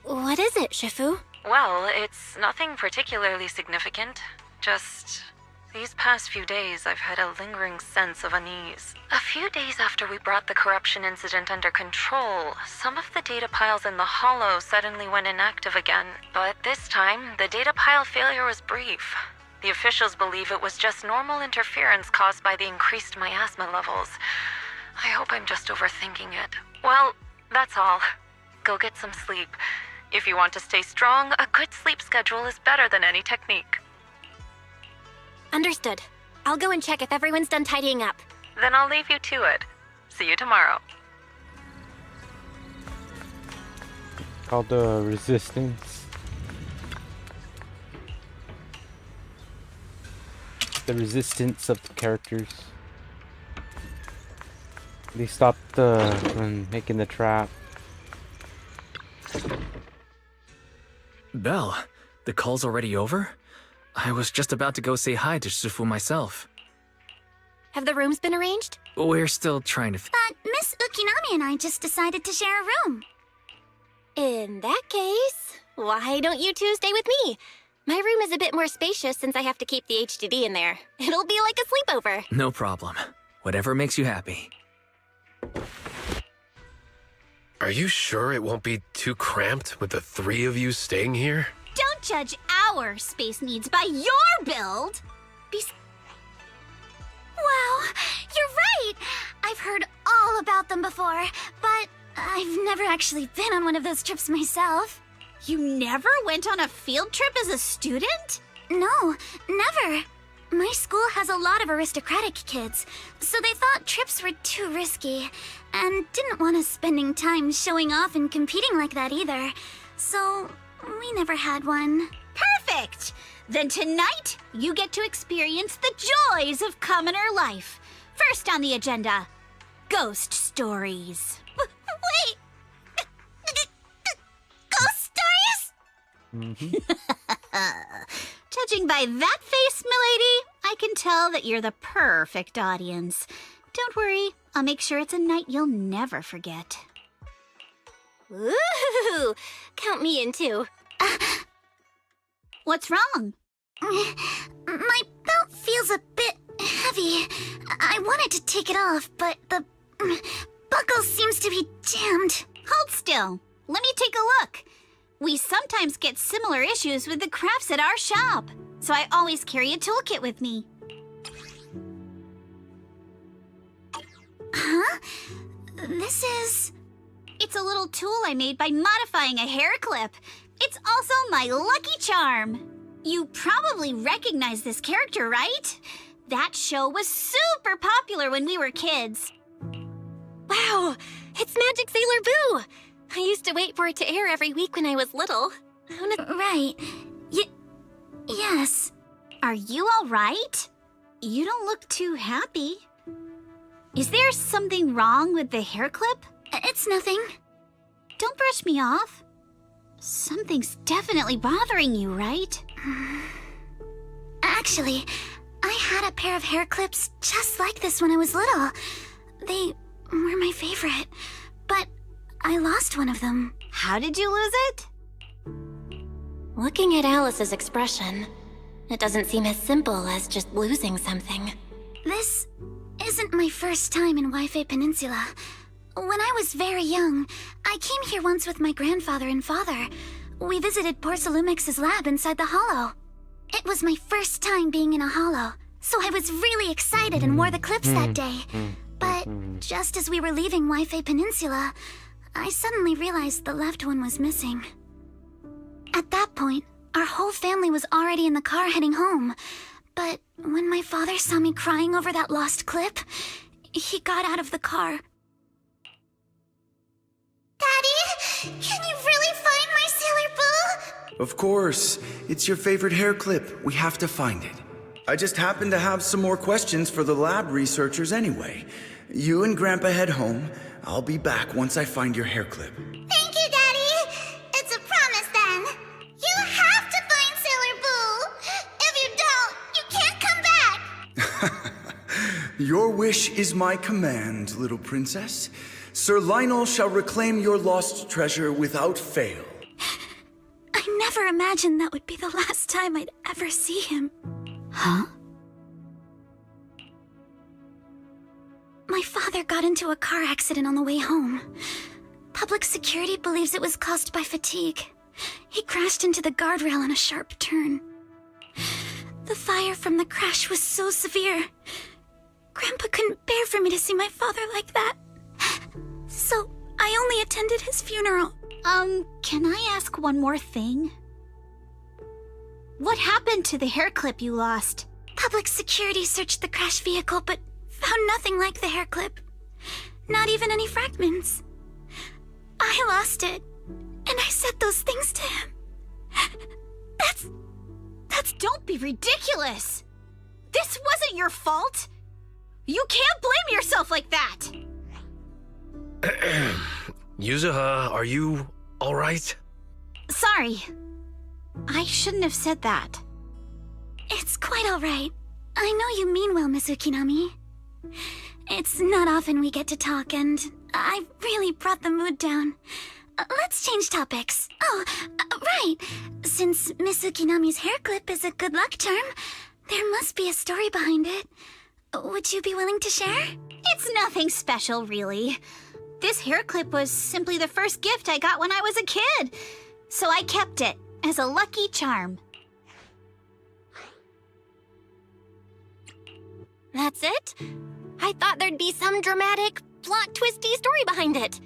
What is it, Shifu? Well, it's nothing particularly significant. Just these past few days, I've had a lingering sense of unease. A few days after we brought the corruption incident under control, some of the data piles in the Hollow suddenly went inactive again. But this time, the data pile failure was brief. The officials believe it was just normal interference caused by the increased miasma levels. I hope I'm just overthinking it. Well, that's all. Go get some sleep. If you want to stay strong, a good sleep schedule is better than any technique. Understood. I'll go and check if everyone's done tidying up. Then I'll leave you to it. See you tomorrow. Called the Resistance. The resistance of the characters. They stopped when making the trap. Belle, the call's already over? I was just about to go say hi to Shifu myself. Have the rooms been arranged? We're still trying to... But Miss Ukinami and I just decided to share a room. In that case, why don't you two stay with me? My room is a bit more spacious since I have to keep the HDD in there. It'll be like a sleepover. No problem. Whatever makes you happy. Are you sure it won't be too cramped with the three of you staying here? Don't judge our space needs by your build. Wow, you're right! I've heard all about them before, but I've never actually been on one of those trips myself. You never went on a field trip as a student? No, never. My school has a lot of aristocratic kids, so they thought trips were too risky, and didn't want us spending time showing off and competing like that either. So, we never had one. Perfect! Then tonight, you get to experience the joys of commoner life. First on the agenda, ghost stories. Wait! Ghost stories? Judging by that face, milady, I can tell that you're the perfect audience. Don't worry, I'll make sure it's a night you'll never forget. Ooh, count me in too. What's wrong? My belt feels a bit heavy. I wanted to take it off, but the buckle seems to be jammed. Hold still. Let me take a look. We sometimes get similar issues with the crafts at our shop, so I always carry a toolkit with me. Huh? This is... It's a little tool I made by modifying a hair clip. It's also my lucky charm. You probably recognize this character, right? That show was super popular when we were kids. Wow, it's Magic Sailor Boo! I used to wait for it to air every week when I was little. Right. Yes. Are you all right? You don't look too happy. Is there something wrong with the hair clip? It's nothing. Don't brush me off. Something's definitely bothering you, right? Actually, I had a pair of hair clips just like this when I was little. They were my favorite, but I lost one of them. How did you lose it? Looking at Alice's expression, it doesn't seem as simple as just losing something. This isn't my first time in Wi-Fi Peninsula. When I was very young, I came here once with my grandfather and father. We visited Porcelumex's lab inside the Hollow. It was my first time being in a Hollow, so I was really excited and wore the clips that day. But just as we were leaving Wi-Fi Peninsula, I suddenly realized the left one was missing. At that point, our whole family was already in the car heading home. But when my father saw me crying over that lost clip, he got out of the car. Daddy, can you really find my Sailor Boo? Of course. It's your favorite hair clip. We have to find it. I just happen to have some more questions for the lab researchers anyway. You and Grandpa head home. I'll be back once I find your hair clip. Thank you, Daddy. It's a promise then. You have to find Sailor Boo. If you don't, you can't come back. Your wish is my command, little princess. Sir Lionel shall reclaim your lost treasure without fail. I never imagined that would be the last time I'd ever see him. Huh? My father got into a car accident on the way home. Public security believes it was caused by fatigue. He crashed into the guardrail on a sharp turn. The fire from the crash was so severe. Grandpa couldn't bear for me to see my father like that. So I only attended his funeral. Can I ask one more thing? What happened to the hair clip you lost? Public security searched the crashed vehicle, but found nothing like the hair clip. Not even any fragments. I lost it, and I said those things to him. That's... Don't be ridiculous! This wasn't your fault! You can't blame yourself like that! Yuzuha, are you alright? Sorry. I shouldn't have said that. It's quite alright. I know you mean well, Miss Ukinami. It's not often we get to talk, and I really brought the mood down. Let's change topics. Oh, right. Since Miss Ukinami's hair clip is a good luck charm, there must be a story behind it. Would you be willing to share? It's nothing special, really. This hair clip was simply the first gift I got when I was a kid. So I kept it as a lucky charm. That's it? I thought there'd be some dramatic, plot-twisty story behind it.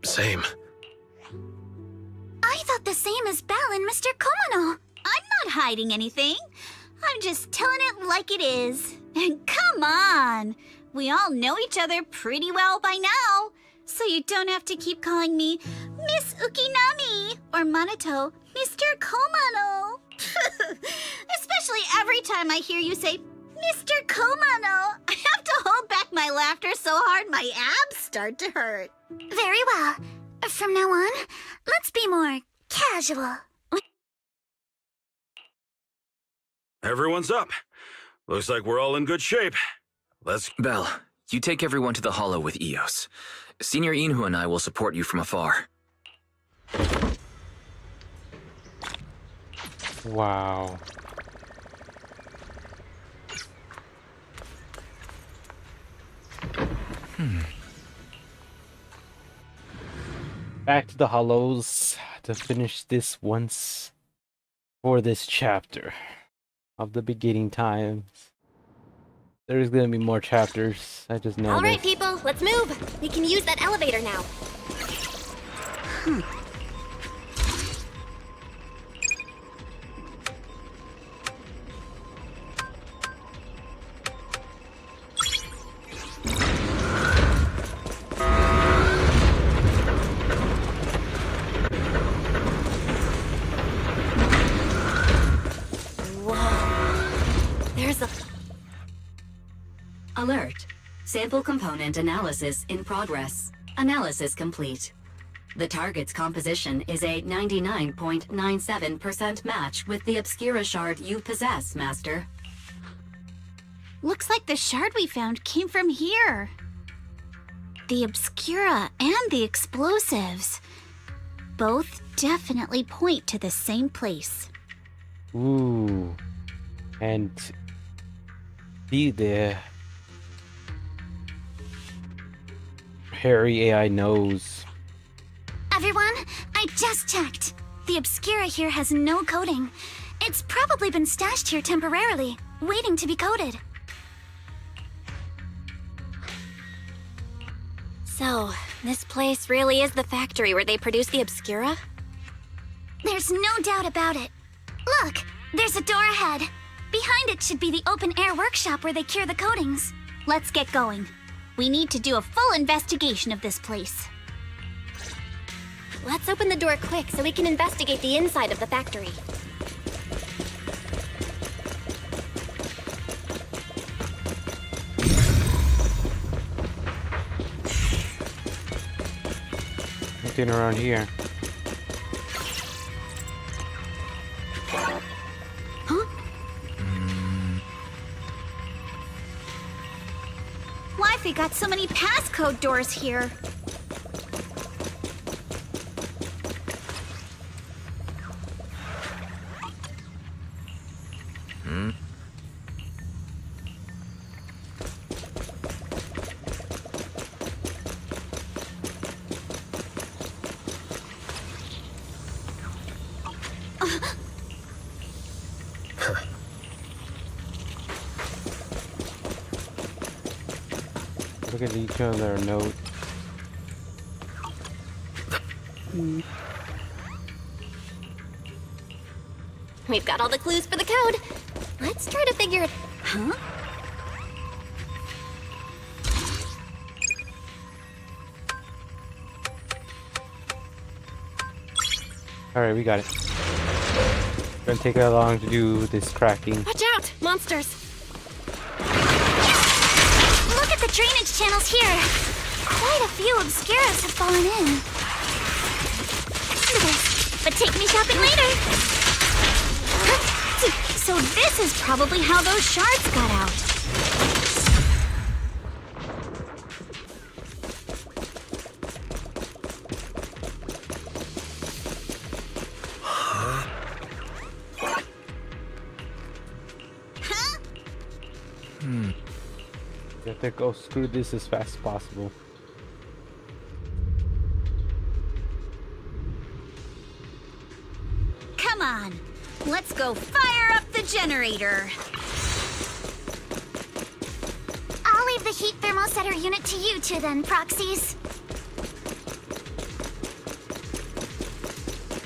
Same. I thought the same as Belle and Mr. Komono. I'm not hiding anything. I'm just telling it like it is. And come on! We all know each other pretty well by now. So you don't have to keep calling me Miss Ukinami or Manato Mr. Komono. Especially every time I hear you say Mr. Komono. I have to hold back my laughter so hard my abs start to hurt. Very well. From now on, let's be more casual. Everyone's up. Looks like we're all in good shape. Let's... Belle, you take everyone to the Hollow with Eos. Senior Inhu and I will support you from afar. Wow. Back to the Hollows to finish this once for this chapter of the beginning times. There's gonna be more chapters. I just know. All right, people, let's move. We can use that elevator now. Alert. Sample component analysis in progress. Analysis complete. The target's composition is a 99.97% match with the Obscura shard you possess, Master. Looks like the shard we found came from here. The Obscura and the explosives. Both definitely point to the same place. Ooh. And be there. Harry AI knows. Everyone, I just checked. The Obscura here has no coding. It's probably been stashed here temporarily, waiting to be coded. So, this place really is the factory where they produce the Obscura? There's no doubt about it. Look, there's a door ahead. Behind it should be the open-air workshop where they cure the coatings. Let's get going. We need to do a full investigation of this place. Let's open the door quick so we can investigate the inside of the factory. Looking around here. got so many passcode doors here. Look at each other note. We've got all the clues for the code. Let's try to figure it... Huh? Alright, we got it. Gonna take that long to do this cracking. Watch out! Monsters! Look at the drainage channels here. Quite a few obscuras have fallen in. But take me shopping later. So this is probably how those shards got out. You have to go screw this as fast as possible. Come on, let's go fire up the generator. I'll leave the heat thermosetter unit to you two then, proxies.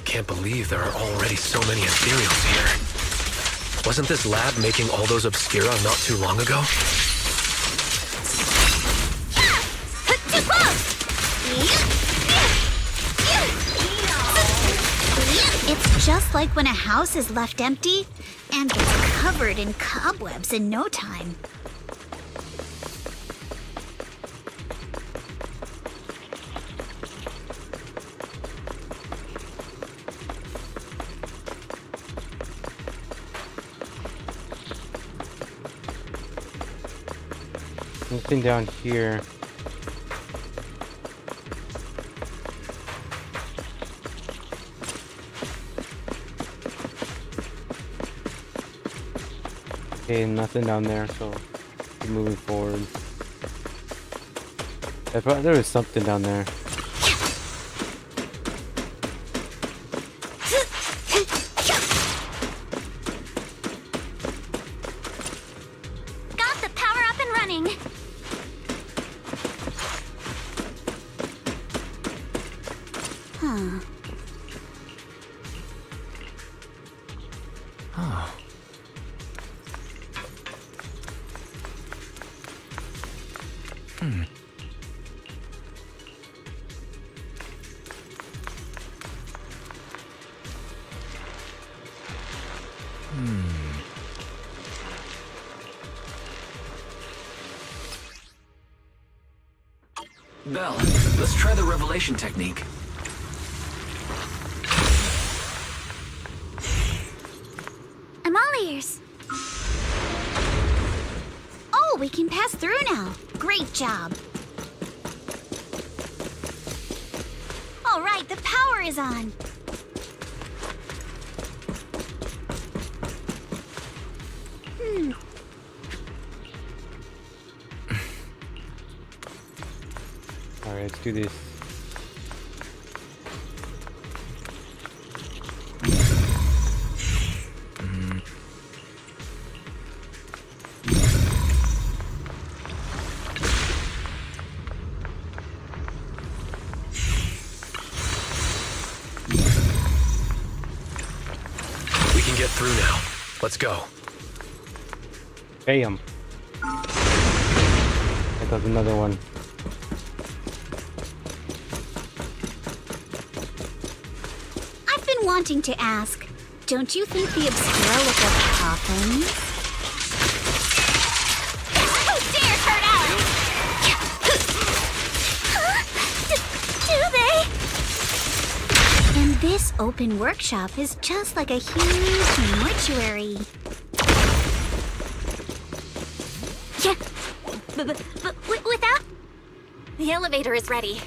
Can't believe there are already so many ethereals here. Wasn't this lab making all those obscura not too long ago? Too close! It's just like when a house is left empty and gets covered in cobwebs in no time. Nothing down here. Okay, nothing down there, so keep moving forward. I thought there was something down there. Got the power up and running. Huh. Oh. Belle, let's try the revelation technique. I'm all ears. Oh, we can pass through now. Great job. All right, the power is on. Alright, let's do this. We can get through now. Let's go. Bam! I got another one. I've been wanting to ask, don't you think the obscura look like coffins? Who dares hurt Alex? Do they? And this open workshop is just like a huge mortuary. Yeah, but without The elevator is ready.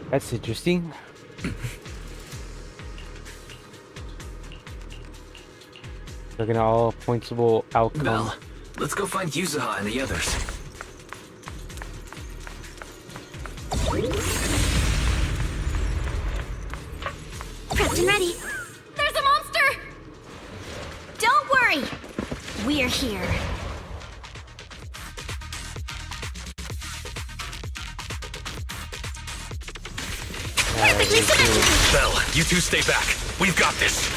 That's interesting. Looking at all pointable outcomes. Belle, let's go find Yuzuha and the others. Prepped and ready. There's a monster! Don't worry. We're here. Belle, you two stay back. We've got this.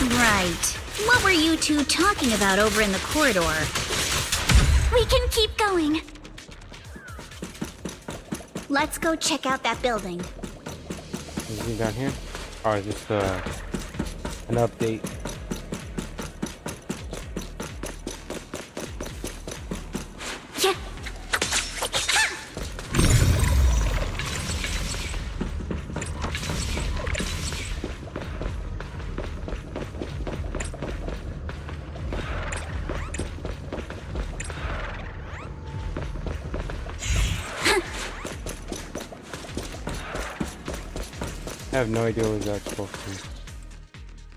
Right. What were you two talking about over in the corridor? We can keep going. Let's go check out that building. Anything down here? Or is this an update? Yeah. I have no idea what that's supposed to be.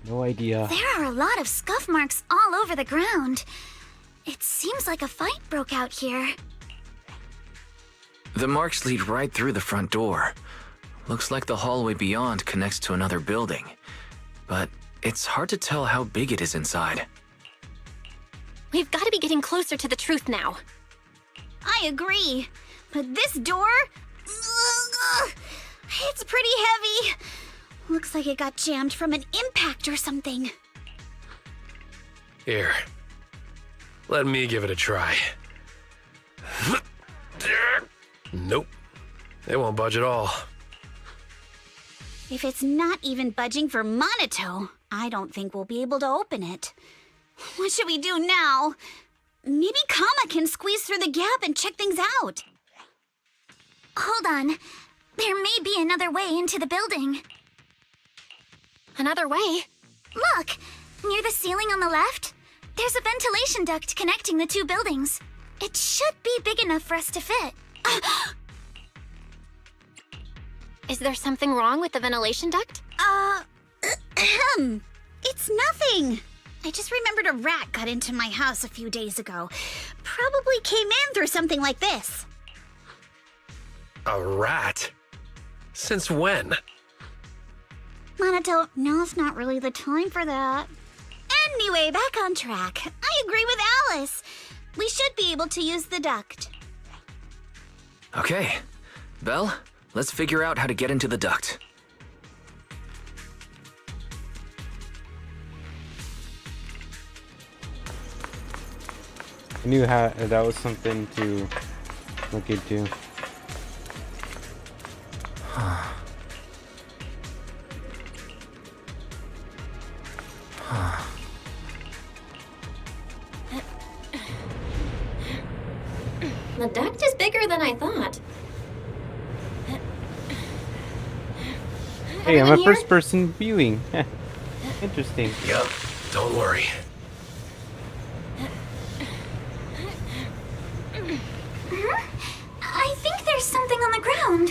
No idea. There are a lot of scuff marks all over the ground. It seems like a fight broke out here. The marks lead right through the front door. Looks like the hallway beyond connects to another building. But it's hard to tell how big it is inside. We've got to be getting closer to the truth now. I agree. But this door... it's pretty heavy. Looks like it got jammed from an impact or something. Here. Let me give it a try. Nope. It won't budge at all. If it's not even budging for Monato, I don't think we'll be able to open it. What should we do now? Maybe Kama can squeeze through the gap and check things out. Hold on. There may be another way into the building. Another way? Look! Near the ceiling on the left, there's a ventilation duct connecting the two buildings. It should be big enough for us to fit. Is there something wrong with the ventilation duct? It's nothing. I just remembered a rat got into my house a few days ago. Probably came in through something like this. A rat? Since when? Monato, now's not really the time for that. Anyway, back on track. I agree with Alice. We should be able to use the duct. Okay. Belle, let's figure out how to get into the duct. I knew that was something to look into. The duct is bigger than I thought. Hey, I'm a first-person viewing. Interesting. Yup, don't worry. I think there's something on the ground.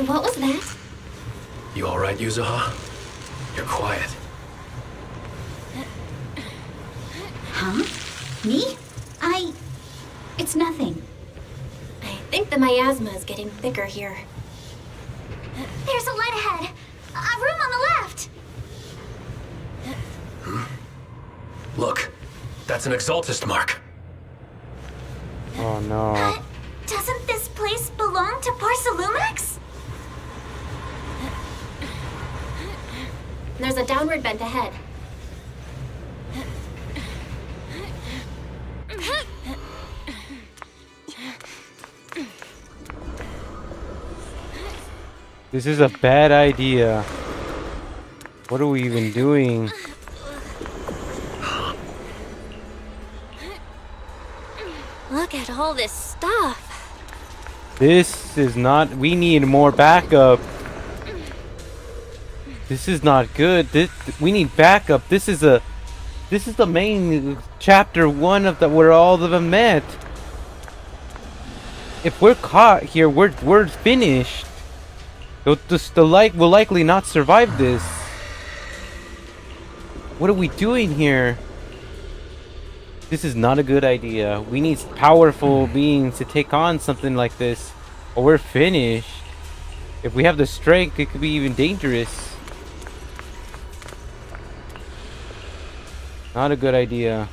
What was that? You alright, Yuzuha? You're quiet. Huh? Me? It's nothing. I think the miasma is getting thicker here. There's a light ahead. A room on the left. Look, that's an Exaltist mark. Oh no. Doesn't this place belong to Porcelumex? There's a downward bend ahead. This is a bad idea. What are we even doing? Look at all this stuff. This is not... We need more backup. This is not good. We need backup. This is the main chapter 1 of where all of them met. If we're caught here, we're finished. The light will likely not survive this. What are we doing here? This is not a good idea. We need powerful beings to take on something like this, or we're finished. If we have the strength, it could be even dangerous. Not a good idea.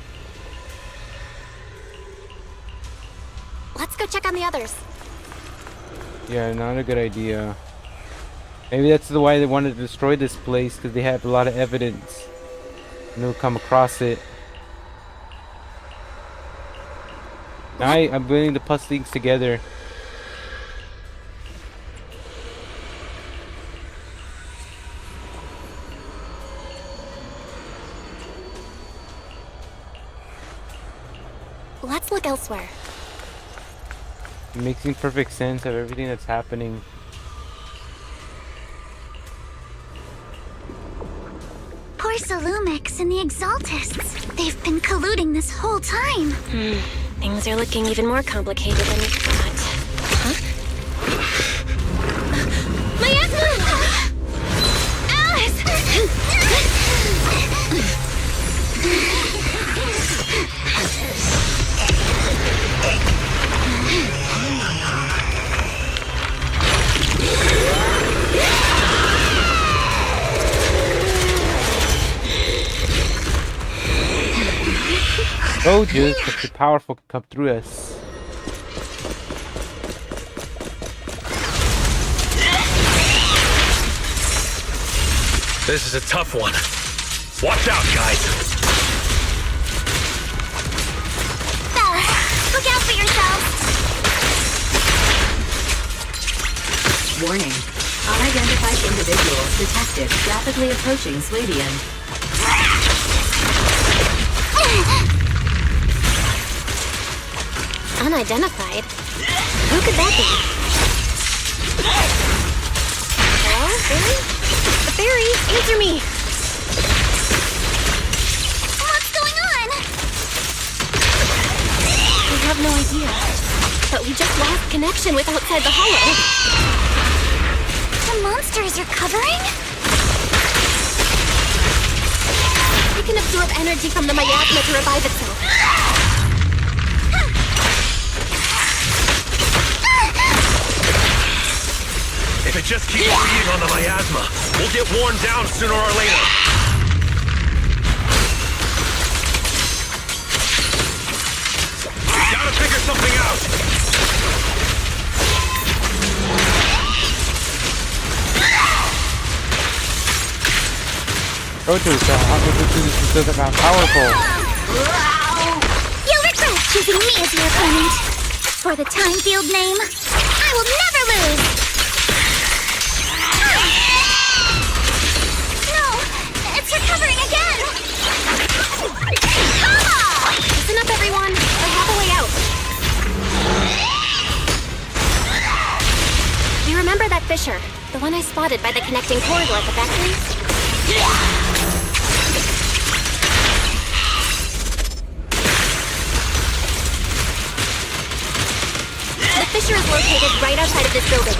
Let's go check on the others. Yeah, not a good idea. Maybe that's why they wanted to destroy this place, because they have a lot of evidence. And they'll come across it. Now I'm putting the puzzle things together. Let's look elsewhere. It makes perfect sense of everything that's happening. Poor Salumix and the Exaltists. They've been colluding this whole time. Things are looking even more complicated than we thought. Huh? Miasma! Alice! Oh, just such a powerful come through us. This is a tough one. Watch out, guys. Look out for yourselves. Warning. Unidentified individuals detected rapidly approaching Sladian. Unidentified? Who could that be? Hello, Fairy? Fairy, answer me! What's going on? We have no idea. But we just lost connection with outside the hollow. The monster is recovering? It can absorb energy from the miasma to revive itself. If it just keeps feeding on the miasma, we'll get worn down sooner or later. We gotta figure something out. This is how powerful. You'll regret choosing me as your opponent. For the time field name, I will never lose. No, it's recovering again. Listen up, everyone. I have a way out. You remember that fissure? The one I spotted by the connecting corridor at the factory? The fissure is located right outside of this building.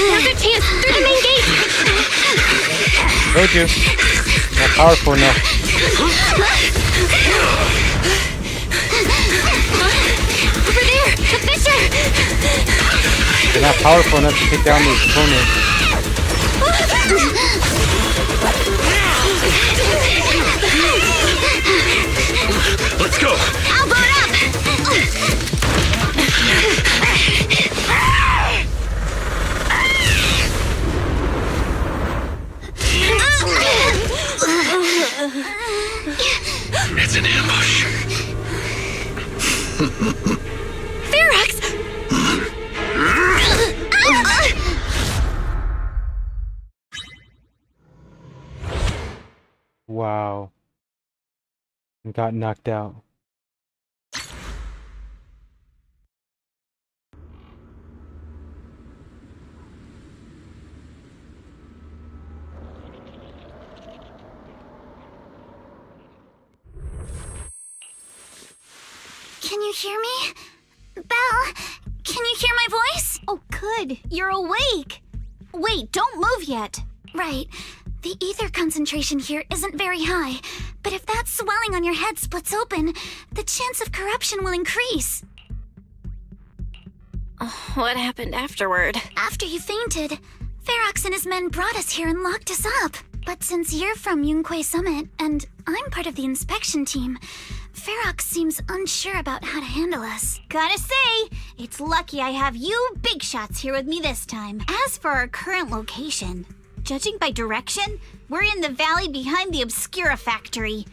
Now's our chance through the main gate! Told you. Not powerful enough. Over there! The fissure! They're not powerful enough to take down the opponent. Let's go! I'll blow it up! Ferox! Wow. And got knocked out. Can you hear me? Belle, can you hear my voice? Oh, good. You're awake. Wait, don't move yet. Right. The ether concentration here isn't very high, but if that swelling on your head splits open, the chance of corruption will increase. What happened afterward? After you fainted, Ferox and his men brought us here and locked us up. But since you're from Yunque Summit, and I'm part of the inspection team, Ferox seems unsure about how to handle us. Gotta say, it's lucky I have you big shots here with me this time. As for our current location, judging by direction, we're in the valley behind the Obscura factory.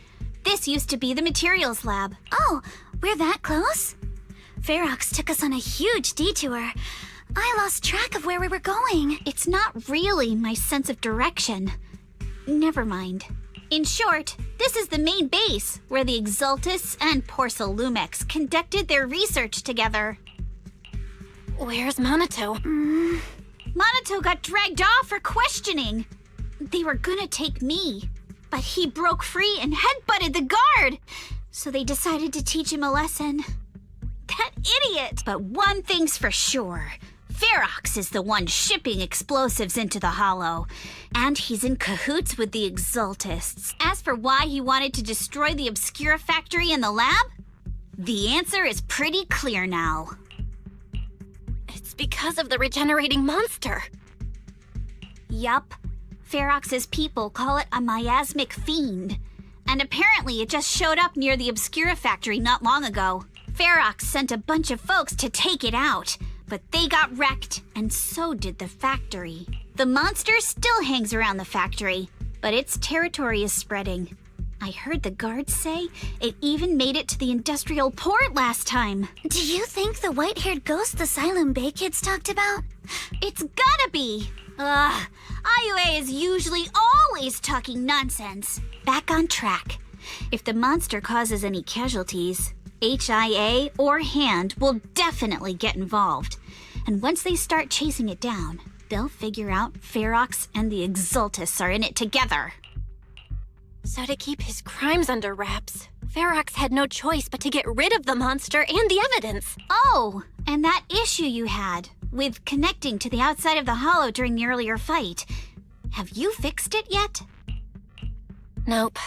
This used to be the materials lab. Oh, we're that close? Ferox took us on a huge detour. I lost track of where we were going. It's not really my sense of direction. Never mind. In short, this is the main base where the Exaltus and Porcelumex conducted their research together. Where's Monato? Monato got dragged off for questioning. They were gonna take me, but he broke free and headbutted the guard. So they decided to teach him a lesson. That idiot! But one thing's for sure. Ferox is the one shipping explosives into the Hollow, and he's in cahoots with the Exaltists. As for why he wanted to destroy the Obscura factory and the lab, the answer is pretty clear now. It's because of the regenerating monster. Yup. Ferox's people call it a miasmic fiend, and apparently it just showed up near the Obscura factory not long ago. Ferox sent a bunch of folks to take it out, but they got wrecked, and so did the factory. The monster still hangs around the factory, but its territory is spreading. I heard the guards say it even made it to the industrial port last time. Do you think the white-haired ghost the Xylem Bay kids talked about? It's gotta be! Ugh, IUA is usually always talking nonsense. Back on track. If the monster causes any casualties, HIA or Hand will definitely get involved. And once they start chasing it down, they'll figure out Ferox and the Exaltus are in it together. So to keep his crimes under wraps, Ferox had no choice but to get rid of the monster and the evidence. Oh, and that issue you had with connecting to the outside of the Hollow during the earlier fight. Have you fixed it yet? Nope.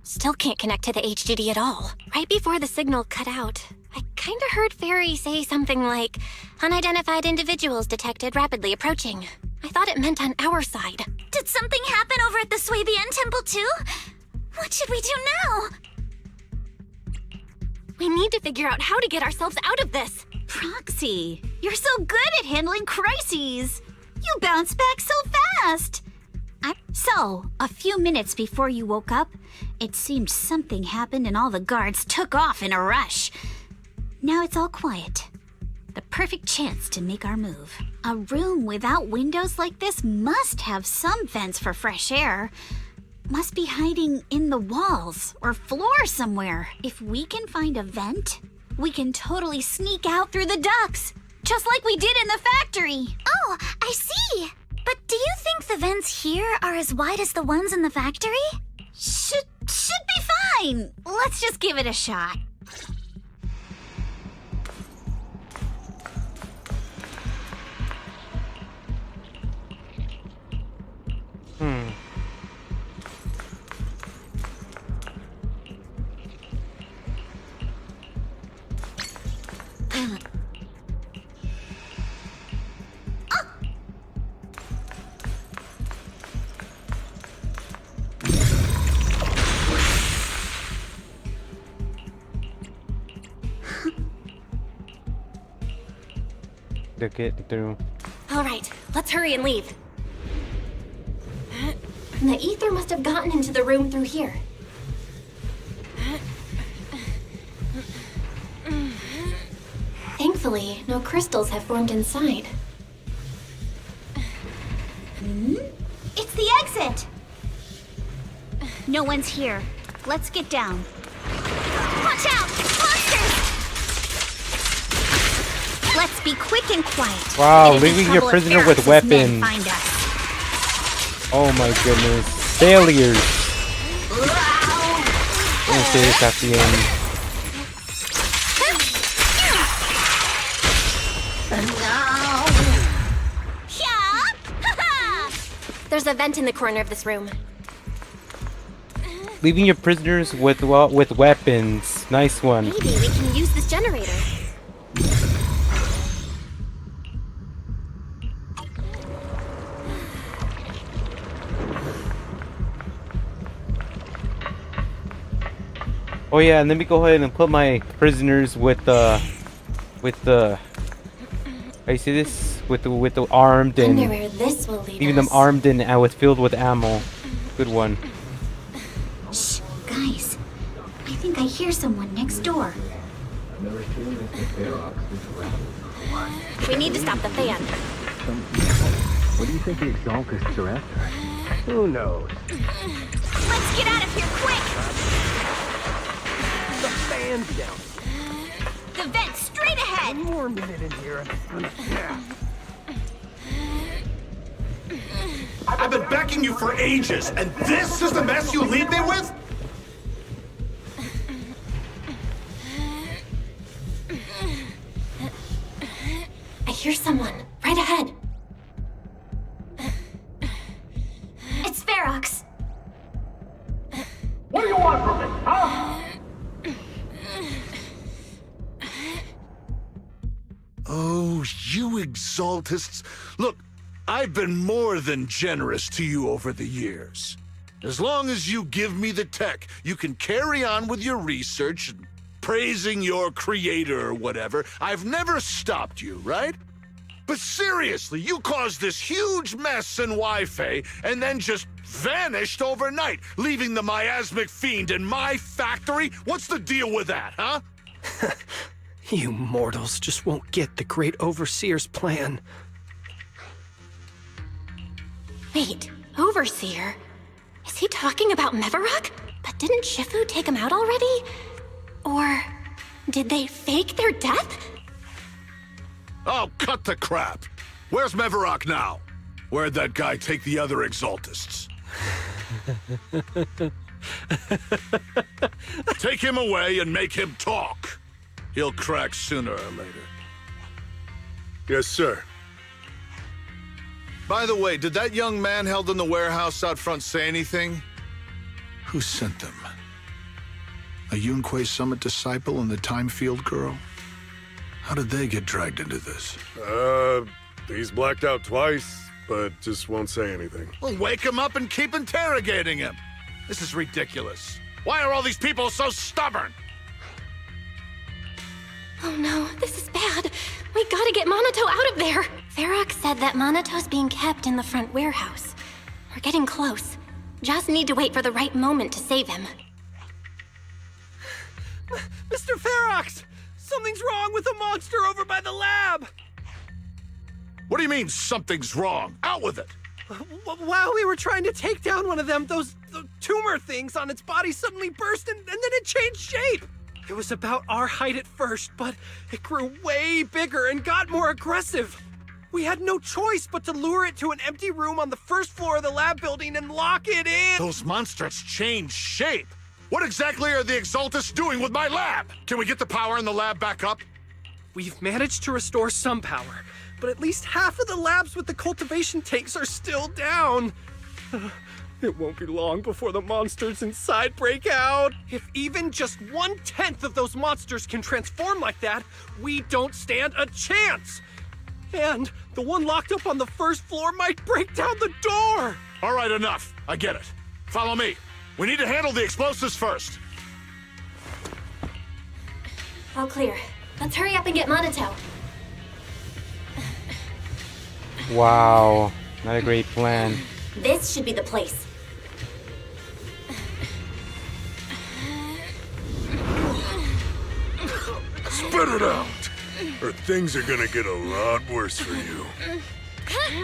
Still can't connect to the HDD at all. Right before the signal cut out, I kinda heard Fairy say something like, "Unidentified individuals detected rapidly approaching." I thought it meant on our side. Did something happen over at the Swabian Temple too? What should we do now? We need to figure out how to get ourselves out of this. Proxy, you're so good at handling crises. You bounce back so fast. So, a few minutes before you woke up, it seemed something happened and all the guards took off in a rush. Now it's all quiet. The perfect chance to make our move. A room without windows like this must have some vents for fresh air. Must be hiding in the walls or floor somewhere. If we can find a vent, we can totally sneak out through the ducts, just like we did in the factory. Oh, I see. But do you think the vents here are as wide as the ones in the factory? Should be fine. Let's just give it a shot. To get through. All right, let's hurry and leave. The ether must have gotten into the room through here. Thankfully, no crystals have formed inside. It's the exit! No one's here. Let's get down. Watch out! Monsters! Let's be quick and quiet. Wow, Get into leaving your trouble if prisoner Ferrex's with men weapons. find us. Oh my goodness. Failures. I'm gonna say this at the end. There's a vent in the corner of this room. Leaving your prisoners with weapons. Nice one. Maybe we can use this generator. Oh yeah, and let me go ahead and put my prisoners with the I see this with the armed and Wonder where this will lead leaving them us. armed and filled with ammo. Good one. Shh, guys. I think I hear someone next door. We need to stop the fan. What do you think the Exaltists are after? Who knows? Let's get out of here quick! The fan's down. The vent straight ahead! One more minute in here. Yeah. I've been backing you for ages, and this is the mess you leave me with? I hear someone right ahead. It's Ferox. What do you want from me, huh? Oh, you Exaltists. Look, I've been more than generous to you over the years. As long as you give me the tech, you can carry on with your research and praising your creator or whatever. I've never stopped you, right? But seriously, you caused this huge mess in Wi-Fi and then just vanished overnight, leaving the miasmic fiend in my factory? What's the deal with that, huh? You mortals just won't get the Great Overseer's plan. Wait, Overseer? Is he talking about Mevarok? But didn't Shifu take him out already? Or did they fake their death? Oh, cut the crap! Where's Mevarok now? Where'd that guy take the other Exaltists? Take him away and make him talk. He'll crack sooner or later. Yes, sir. By the way, did that young man held in the warehouse out front say anything? Who sent them? A Yunque Summit disciple and the Time Field girl? How did they get dragged into this? He's blacked out twice, but just won't say anything. Well, wake him up and keep interrogating him. This is ridiculous. Why are all these people so stubborn? Oh no, this is bad. We gotta get Monato out of there. Ferox said that Monato's being kept in the front warehouse. We're getting close. Just need to wait for the right moment to save him. Mr. Ferox! Something's wrong with the monster over by the lab! What do you mean, something's wrong? Out with it! While we were trying to take down one of them, those tumor things on its body suddenly burst and then it changed shape! It was about our height at first, but it grew way bigger and got more aggressive. We had no choice but to lure it to an empty room on the first floor of the lab building and lock it in. Those monsters changed shape! What exactly are the Exaltists doing with my lab? Can we get the power in the lab back up? We've managed to restore some power, but at least half of the labs with the cultivation tanks are still down. It won't be long before the monsters inside break out. If even just 1/10 of those monsters can transform like that, we don't stand a chance. And the one locked up on the first floor might break down the door. All right, enough. I get it. Follow me. We need to handle the explosives first. All clear. Let's hurry up and get Monato. Wow, not a great plan. This should be the place. Spit it out! or things are gonna get a lot worse for you.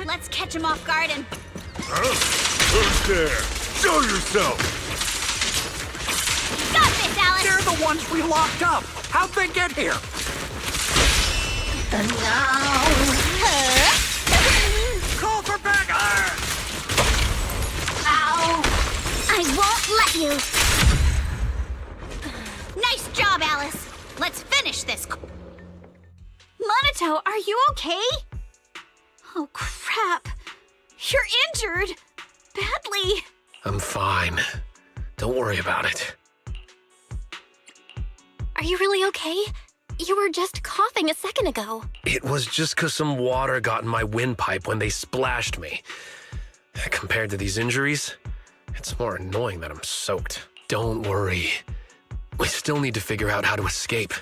Let's catch him off guard and... Huh? Who's there? Show yourself! Got this, Alice! They're the ones we locked up! How'd they get here? Call for backup! Ow! I won't let you! Nice job, Alice! Let's finish this! Monato, are you okay? Oh, crap. You're injured. Badly. I'm fine. Don't worry about it. Are you really okay? You were just coughing a second ago. It was just 'cause some water got in my windpipe when they splashed me. Compared to these injuries, it's more annoying that I'm soaked. Don't worry. We still need to figure out how to escape.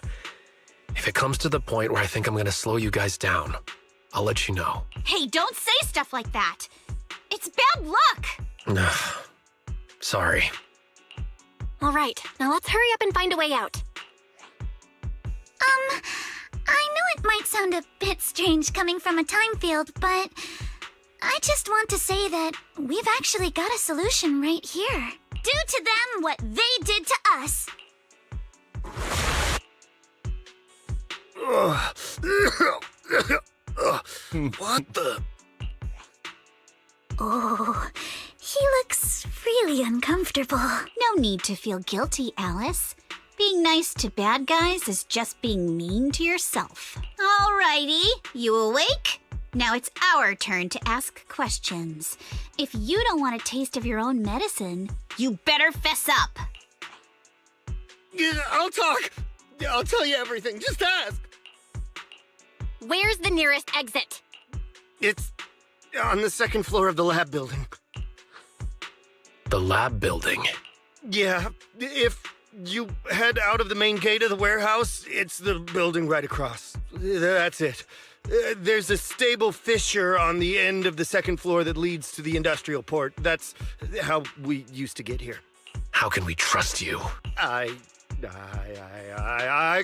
If it comes to the point where I think I'm gonna slow you guys down, I'll let you know. Hey, don't say stuff like that! It's bad luck! Sorry. All right, now let's hurry up and find a way out. I know it might sound a bit strange coming from a time field, but I just want to say that we've actually got a solution right here. Do to them what they did to us! What the? Oh, he looks really uncomfortable. No need to feel guilty, Alice. Being nice to bad guys is just being mean to yourself. Alrighty, you awake? Now it's our turn to ask questions. If you don't want a taste of your own medicine, you better fess up. Yeah, I'll talk. I'll tell you everything. Just ask. Where's the nearest exit? It's on the second floor of the lab building. The lab building? Yeah, if you head out of the main gate of the warehouse, it's the building right across. That's it. There's a stable fissure on the end of the second floor that leads to the industrial port. That's how we used to get here. How can we trust you? I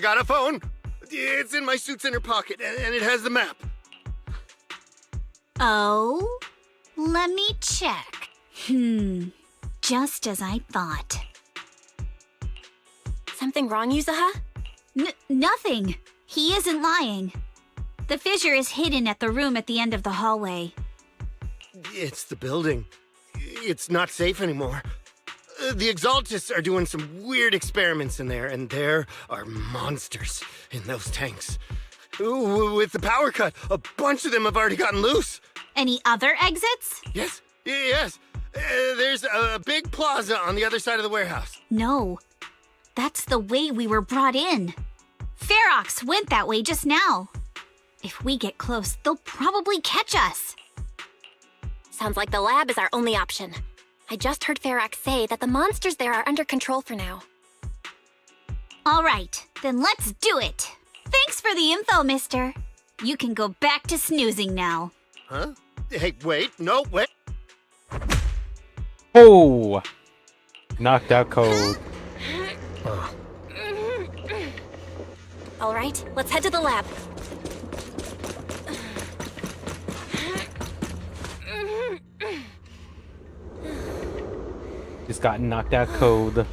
got a phone. It's in my suit's inner pocket, and it has the map. Oh? Let me check. Just as I thought. Something wrong, Yuzuha? Nothing. He isn't lying. The fissure is hidden at the room at the end of the hallway. It's the building. It's not safe anymore. The Exaltists are doing some weird experiments in there, and there are monsters in those tanks. Ooh, with the power cut, a bunch of them have already gotten loose. Any other exits? Yes. There's a big plaza on the other side of the warehouse. No. That's the way we were brought in. Ferox went that way just now. If we get close, they'll probably catch us. Sounds like the lab is our only option. I just heard Ferox say that the monsters there are under control for now. All right, then let's do it. Thanks for the info, mister. You can go back to snoozing now. Huh? Hey, wait. No, wait. Oh! Knocked out code. All right, let's head to the lab. Just got knocked out code.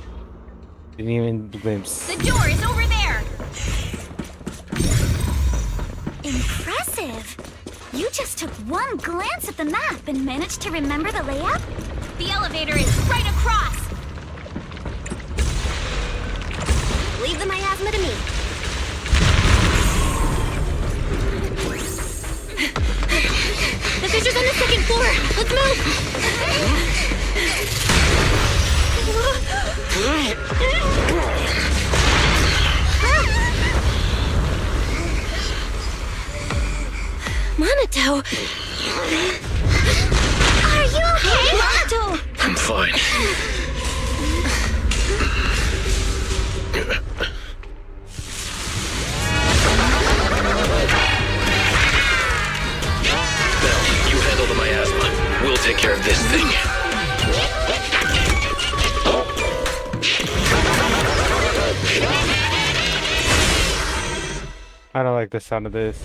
Didn't even glimpse. The door is over there! Impressive! You just took one glance at the map and managed to remember the layout? The elevator is right across! Leave the miasma to me. The fissure's on the second floor! Let's move! Monato! Are you okay, Monato? I'm fine. Belle, you handle the miasma. We'll take care of this thing. I don't like the sound of this.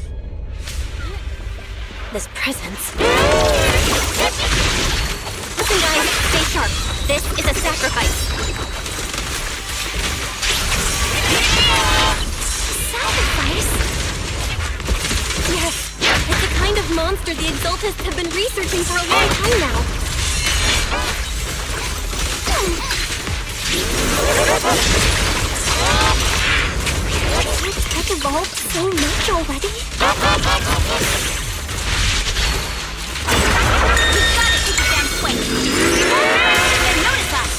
This presence. Listen, guys, stay sharp. This is a sacrifice. Sacrifice? Yes, it's the kind of monster the Exaltists have been researching for a long time now. This tech evolved so much already. We've got to take the damn quick. They'll notice us.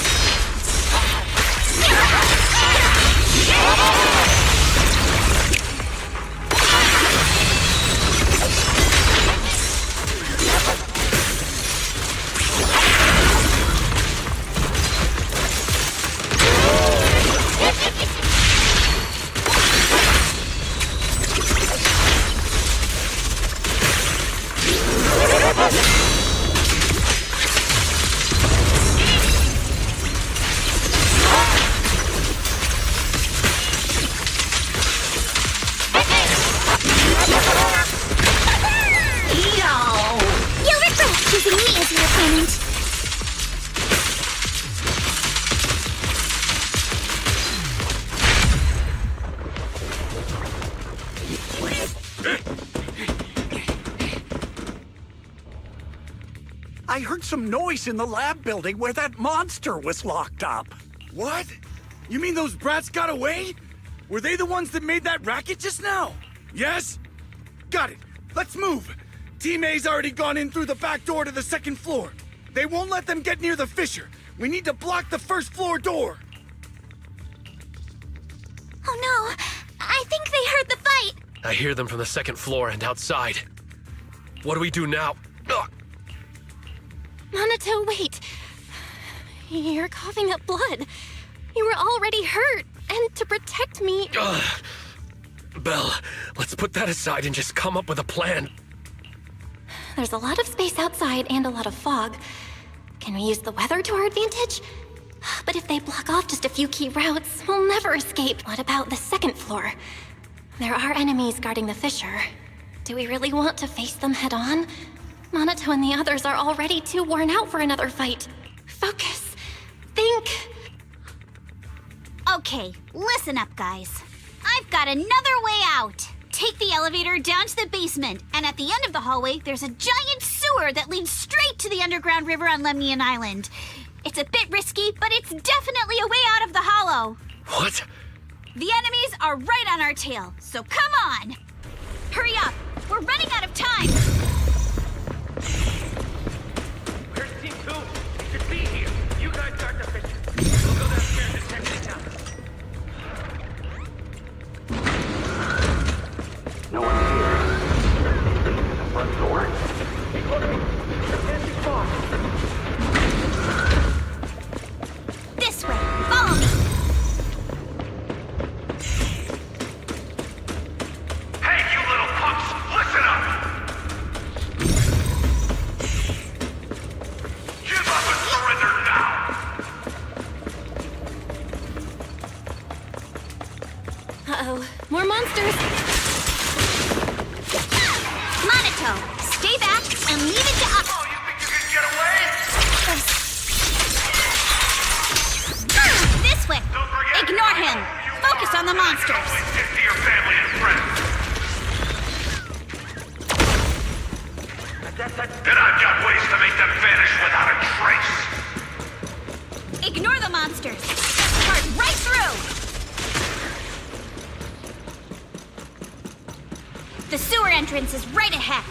You'll regret choosing me as your opponent. I heard some noise in the lab building where that monster was locked up. What? You mean those brats got away? Were they the ones that made that racket just now? Yes? Got it. Let's move. Team A's already gone in through the back door to the second floor. They won't let them get near the fissure. We need to block the first floor door. Oh no, I think they heard the fight. I hear them from the second floor and outside. What do we do now? Ugh. Minato, wait. You're coughing up blood. You were already hurt, and to protect me... Ugh. Belle, let's put that aside and just come up with a plan. There's a lot of space outside and a lot of fog. Can we use the weather to our advantage? But if they block off just a few key routes, we'll never escape. What about the second floor? There are enemies guarding the fissure. Do we really want to face them head on? Minato and the others are already too worn out for another fight. Focus. Think. Okay, listen up, guys. I've got another way out. Take the elevator down to the basement, and at the end of the hallway, there's a giant sewer that leads straight to the underground river on Lemnian Island. It's a bit risky, but it's definitely a way out of the hollow. What? The enemies are right on our tail, so come on! Hurry up! We're running out of time! Where's Team 2? It should be here. You guys guard the fissure. We'll go downstairs and check it out. No one's here. The front door? This way! Follow me! Hey, you little punks! Listen up! Give up and surrender now! Uh-oh. More monsters! Minato, stay back and leave it to us! Oh, you think you can get away? This way! Ignore him! Focus on the monsters! Always stick to your family and friends. And I've got ways to make them vanish without a trace. Ignore the monsters! Part right through! The sewer entrance is right ahead.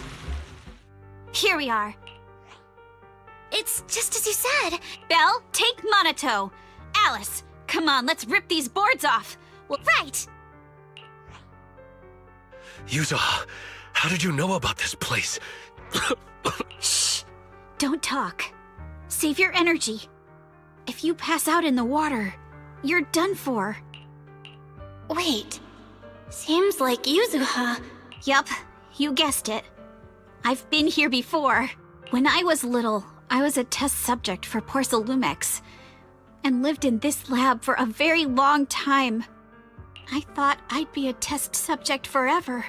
Here we are. It's just as you said. Belle, take Minato. Alice, come on, let's rip these boards off. Well, right. Yuzuha, how did you know about this place? Shh. Don't talk. Save your energy. If you pass out in the water, you're done for. Wait. Seems like Yuzuha... Yup, you guessed it. I've been here before. When I was little, I was a test subject for Porcelumex, and lived in this lab for a very long time. I thought I'd be a test subject forever.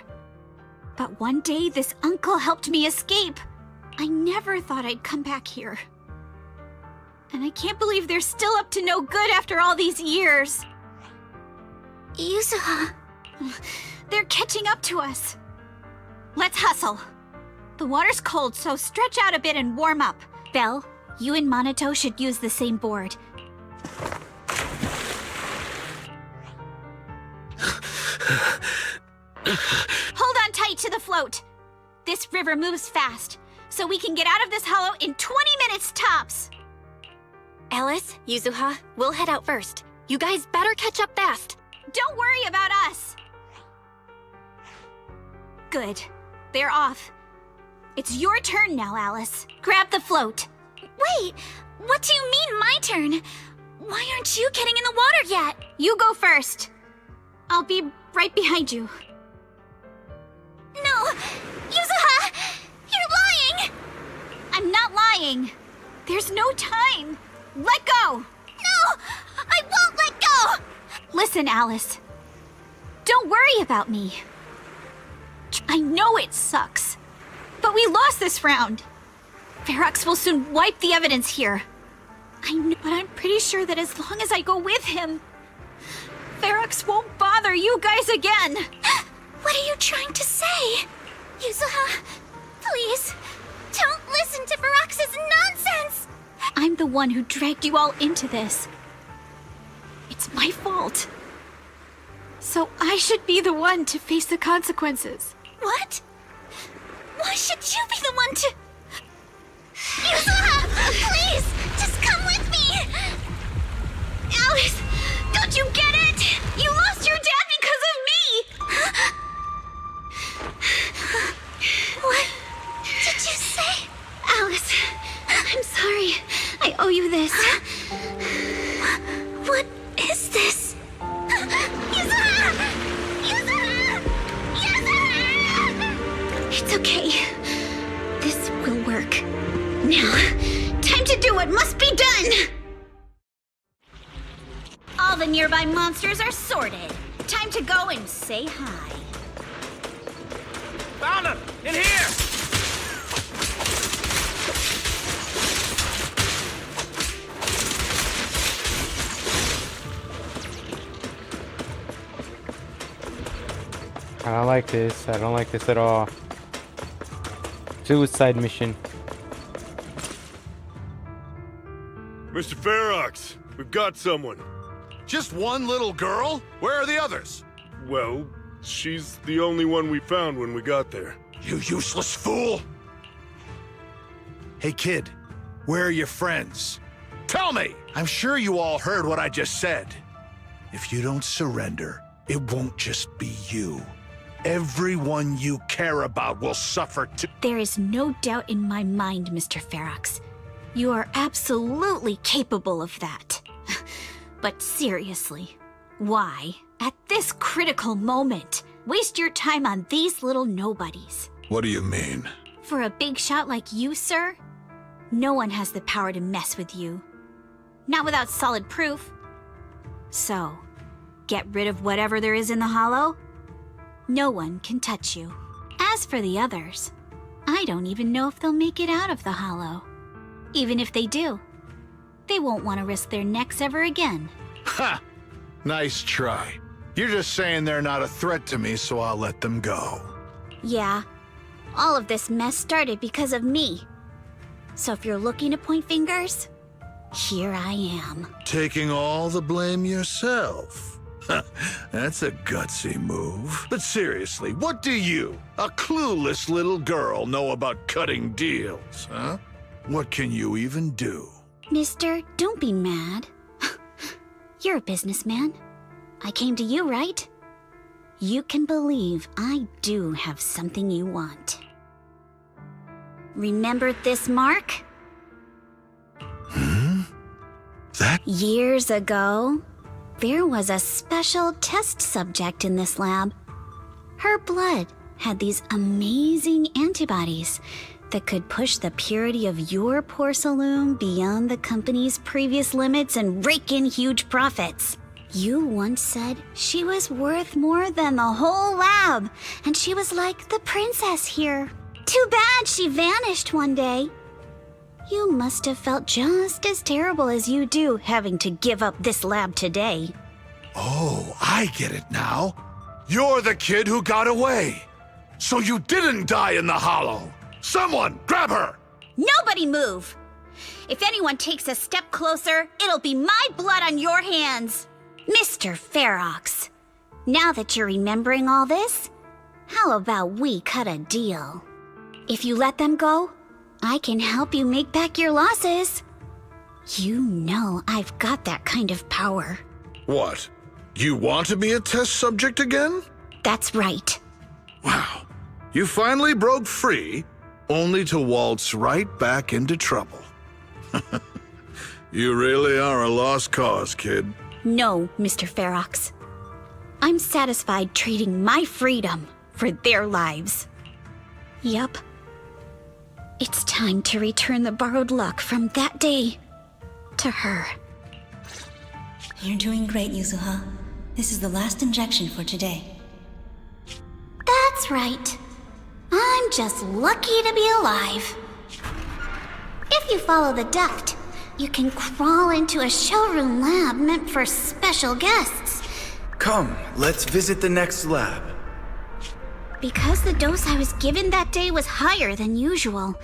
But one day, this uncle helped me escape. I never thought I'd come back here. And I can't believe they're still up to no good after all these years. Yuzuha. They're catching up to us. Let's hustle. The water's cold, so stretch out a bit and warm up. Belle, you and Monato should use the same board. Hold on tight to the float. This river moves fast, so we can get out of this hollow in 20 minutes tops. Alice, Yuzuha, we'll head out first. You guys better catch up fast. Don't worry about us. Good. They're off. It's your turn now, Alice. Grab the float. Wait, what do you mean my turn? Why aren't you getting in the water yet? You go first. I'll be right behind you. No! Yuzuha! You're lying! I'm not lying. There's no time. Let go! No! I won't let go! Listen, Alice. Don't worry about me. I know it sucks, but we lost this round. Ferox will soon wipe the evidence here. I know, but I'm pretty sure that as long as I go with him, Ferox won't bother you guys again. What are you trying to say? Yuzuha, please, don't listen to Ferox's nonsense! I'm the one who dragged you all into this. It's my fault. So I should be the one to face the consequences. What? Why should you be the one to... Yuzuha, please, just come with me! Alice, don't you get it? You lost your dad because of me! What did you say? Alice, I'm sorry. I owe you this. What is this? Yuzuha! Yuzuha! Yuzuha! It's okay. This will work. Now, time to do what must be done! All the nearby monsters are sorted. Time to go and say hi. Found him! In here! I don't like this. I don't like this at all. Suicide mission. Mr. Ferox, we've got someone. Just one little girl? Where are the others? Well, she's the only one we found when we got there. You useless fool! Hey kid, where are your friends? Tell me! I'm sure you all heard what I just said. If you don't surrender, it won't just be you. Everyone you care about will suffer too. There is no doubt in my mind, Mr. Ferox. You are absolutely capable of that. But seriously, why, at this critical moment, waste your time on these little nobodies? What do you mean? For a big shot like you, sir, no one has the power to mess with you. Not without solid proof. So, get rid of whatever there is in the hollow. No one can touch you. As for the others, I don't even know if they'll make it out of the hollow. Even if they do, they won't want to risk their necks ever again. Ha! Nice try. You're just saying they're not a threat to me, so I'll let them go. Yeah, all of this mess started because of me. So if you're looking to point fingers, here I am. Taking all the blame yourself. That's a gutsy move. But seriously, what do you, a clueless little girl, know about cutting deals, huh? What can you even do? Mister, don't be mad. You're a businessman. I came to you, right? You can believe I do have something you want. Remember this mark? That? Years ago, there was a special test subject in this lab. Her blood had these amazing antibodies that could push the purity of your porcelain beyond the company's previous limits and rake in huge profits. You once said she was worth more than the whole lab, and she was like the princess here. Too bad she vanished one day. You must have felt just as terrible as you do having to give up this lab today. Oh, I get it now. You're the kid who got away. So you didn't die in the hollow. Someone, grab her! Nobody move! If anyone takes a step closer, it'll be my blood on your hands. Mr. Ferox, now that you're remembering all this, how about we cut a deal? If you let them go, I can help you make back your losses. You know I've got that kind of power. What? You want to be a test subject again? That's right. Wow. You finally broke free, only to waltz right back into trouble. You really are a lost cause, kid. No, Mr. Ferox. I'm satisfied trading my freedom for their lives. Yup. It's time to return the borrowed luck from that day to her. You're doing great, Yuzuha. This is the last injection for today. That's right. I'm just lucky to be alive. If you follow the duct, you can crawl into a showroom lab meant for special guests. Come, let's visit the next lab. Because the dose I was given that day was higher than usual,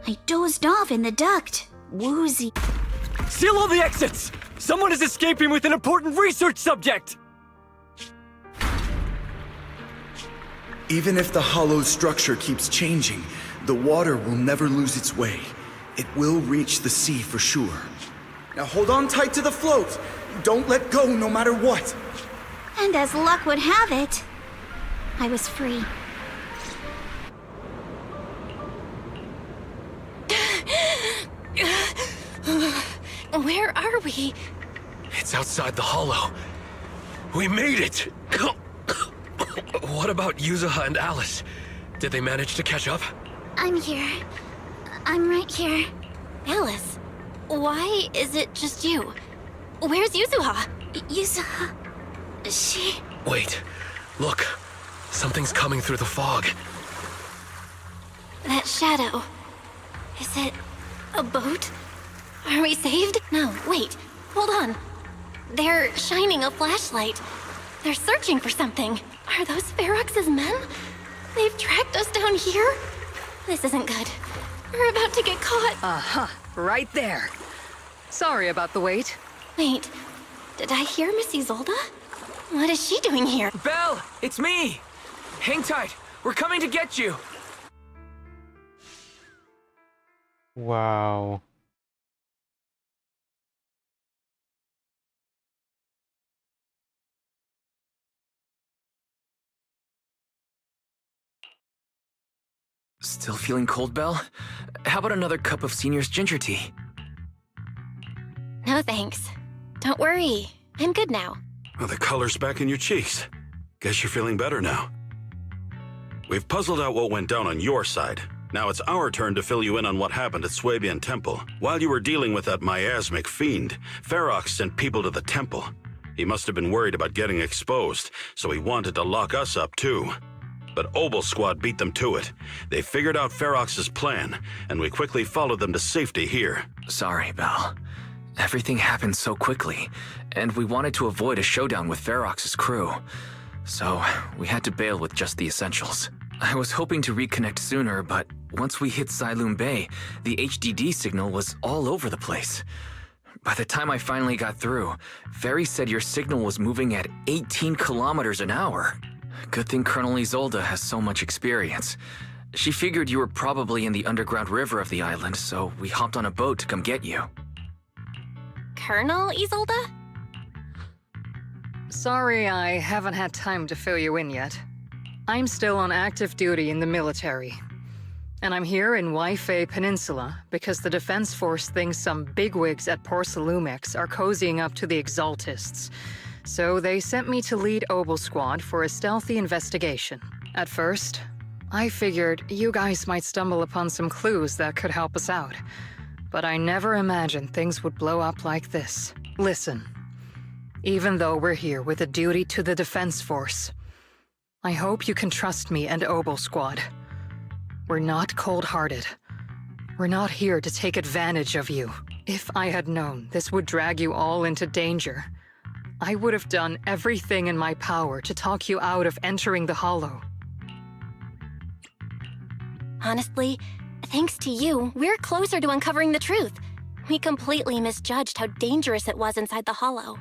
I dozed off in the duct, woozy. Seal all the exits! Someone is escaping with an important research subject! Even if the hollow's structure keeps changing, the water will never lose its way. It will reach the sea for sure. Now hold on tight to the float. Don't let go no matter what. And as luck would have it, I was free. Where are we? It's outside the hollow. We made it! What about Yuzuha and Alice? Did they manage to catch up? I'm here. I'm right here. Alice, why is it just you? Where's Yuzuha? Yuzuha... she... Wait, look. Something's coming through the fog. That shadow. Is it a boat? Are we saved? No, wait. Hold on. They're shining a flashlight. They're searching for something. Are those Ferox's men? They've tracked us down here? This isn't good. We're about to get caught. Uh-huh. Right there. Sorry about the wait. Wait. Did I hear Miss Isolde? What is she doing here? Belle! It's me! Hang tight. We're coming to get you. Wow. Still feeling cold, Belle? How about another cup of Senior's ginger tea? No thanks. Don't worry. I'm good now. Well, the color's back in your cheeks. Guess you're feeling better now. We've puzzled out what went down on your side. Now it's our turn to fill you in on what happened at Swabian Temple. While you were dealing with that miasmic fiend, Ferox sent people to the temple. He must have been worried about getting exposed, so he wanted to lock us up too. But Obel Squad beat them to it. They figured out Ferox's plan, and we quickly followed them to safety here. Sorry, Belle. Everything happened so quickly, and we wanted to avoid a showdown with Ferox's crew. So, we had to bail with just the essentials. I was hoping to reconnect sooner, but once we hit Xylum Bay, the HDD signal was all over the place. By the time I finally got through, Ferry said your signal was moving at 18 kilometers an hour. Good thing Colonel Isolde has so much experience. She figured you were probably in the underground river of the island, so we hopped on a boat to come get you. Colonel Isolde? Sorry I haven't had time to fill you in yet. I'm still on active duty in the military. And I'm here in Waifei Peninsula because the Defense Force thinks some bigwigs at Porcelumex are cozying up to the Exaltists. So they sent me to lead Obel Squad for a stealthy investigation. At first, I figured you guys might stumble upon some clues that could help us out. But I never imagined things would blow up like this. Listen. even though we're here with a duty to the Defense Force. I hope you can trust me and Obo Squad. We're not cold-hearted. We're not here to take advantage of you. If I had known this would drag you all into danger, I would have done everything in my power to talk you out of entering the Hollow. Honestly, thanks to you, we're closer to uncovering the truth. We completely misjudged how dangerous it was inside the Hollow.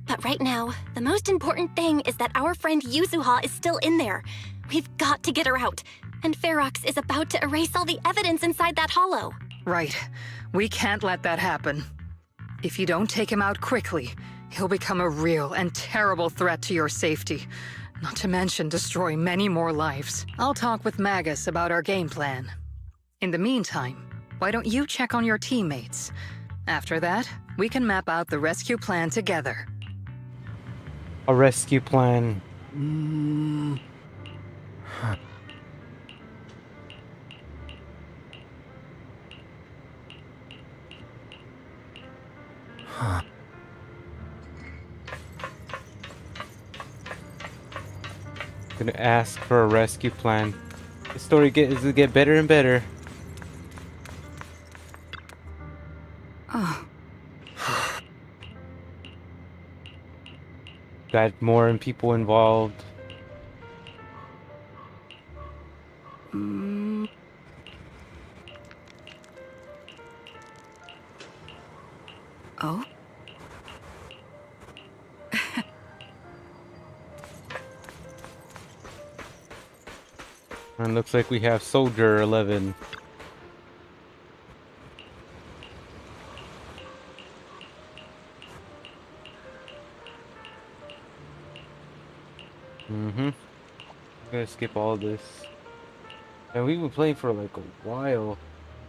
But right now, the most important thing is that our friend Yuzuha is still in there. We've got to get her out, and Ferox is about to erase all the evidence inside that Hollow. Right. We can't let that happen. If you don't take him out quickly, he'll become a real and terrible threat to your safety. Not to mention destroy many more lives. I'll talk with Magus about our game plan. In the meantime, why don't you check on your teammates? After that, we can map out the rescue plan together. A rescue plan. Gonna ask for a rescue plan. The story is to get better and better. Oh. Got more people involved. Oh? And looks like we have Soldier 11. I'm gonna skip all this. And we've been playing for like a while.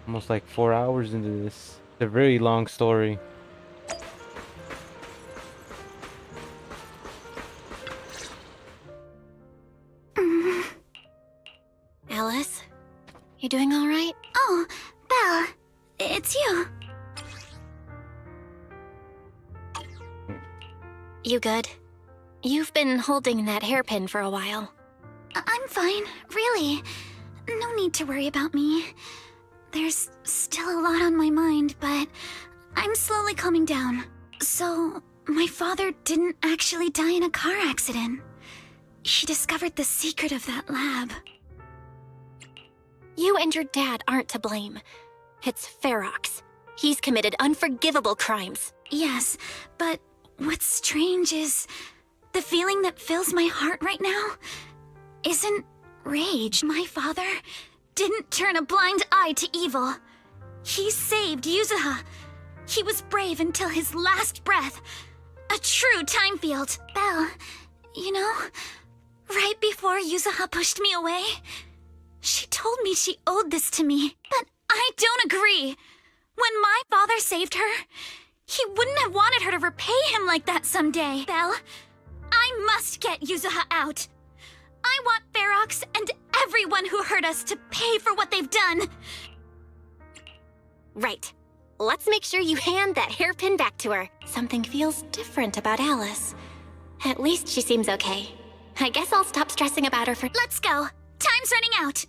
Almost like 4 hours into this. It's a very long story. Alice, you doing all right? Oh, Belle, it's you. You good? You've been holding that hairpin for a while. I'm fine, really. No need to worry about me. There's still a lot on my mind, but I'm slowly calming down. So, my father didn't actually die in a car accident. He discovered the secret of that lab. You and your dad aren't to blame. It's Ferox. He's committed unforgivable crimes. Yes, but what's strange is the feeling that fills my heart right now isn't rage. My father didn't turn a blind eye to evil. He saved Yuzuha. He was brave until his last breath. A true time field. Belle, you know, right before Yuzuha pushed me away, she told me she owed this to me. But I don't agree. When my father saved her, he wouldn't have wanted her to repay him like that someday. Belle, I must get Yuzuha out. I want Ferox and everyone who hurt us to pay for what they've done. Right. Let's make sure you hand that hairpin back to her. Something feels different about Alice. At least she seems okay. I guess I'll stop stressing about her for— Let's go. Time's running out.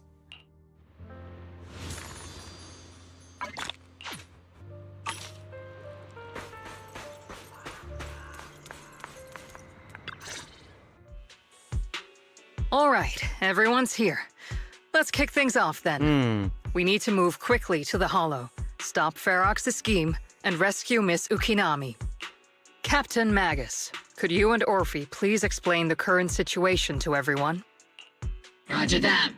All right, everyone's here. Let's kick things off then. We need to move quickly to the Hollow, stop Ferox's scheme, and rescue Miss Ukinami. Captain Magus, could you and Orphe please explain the current situation to everyone? Roger that.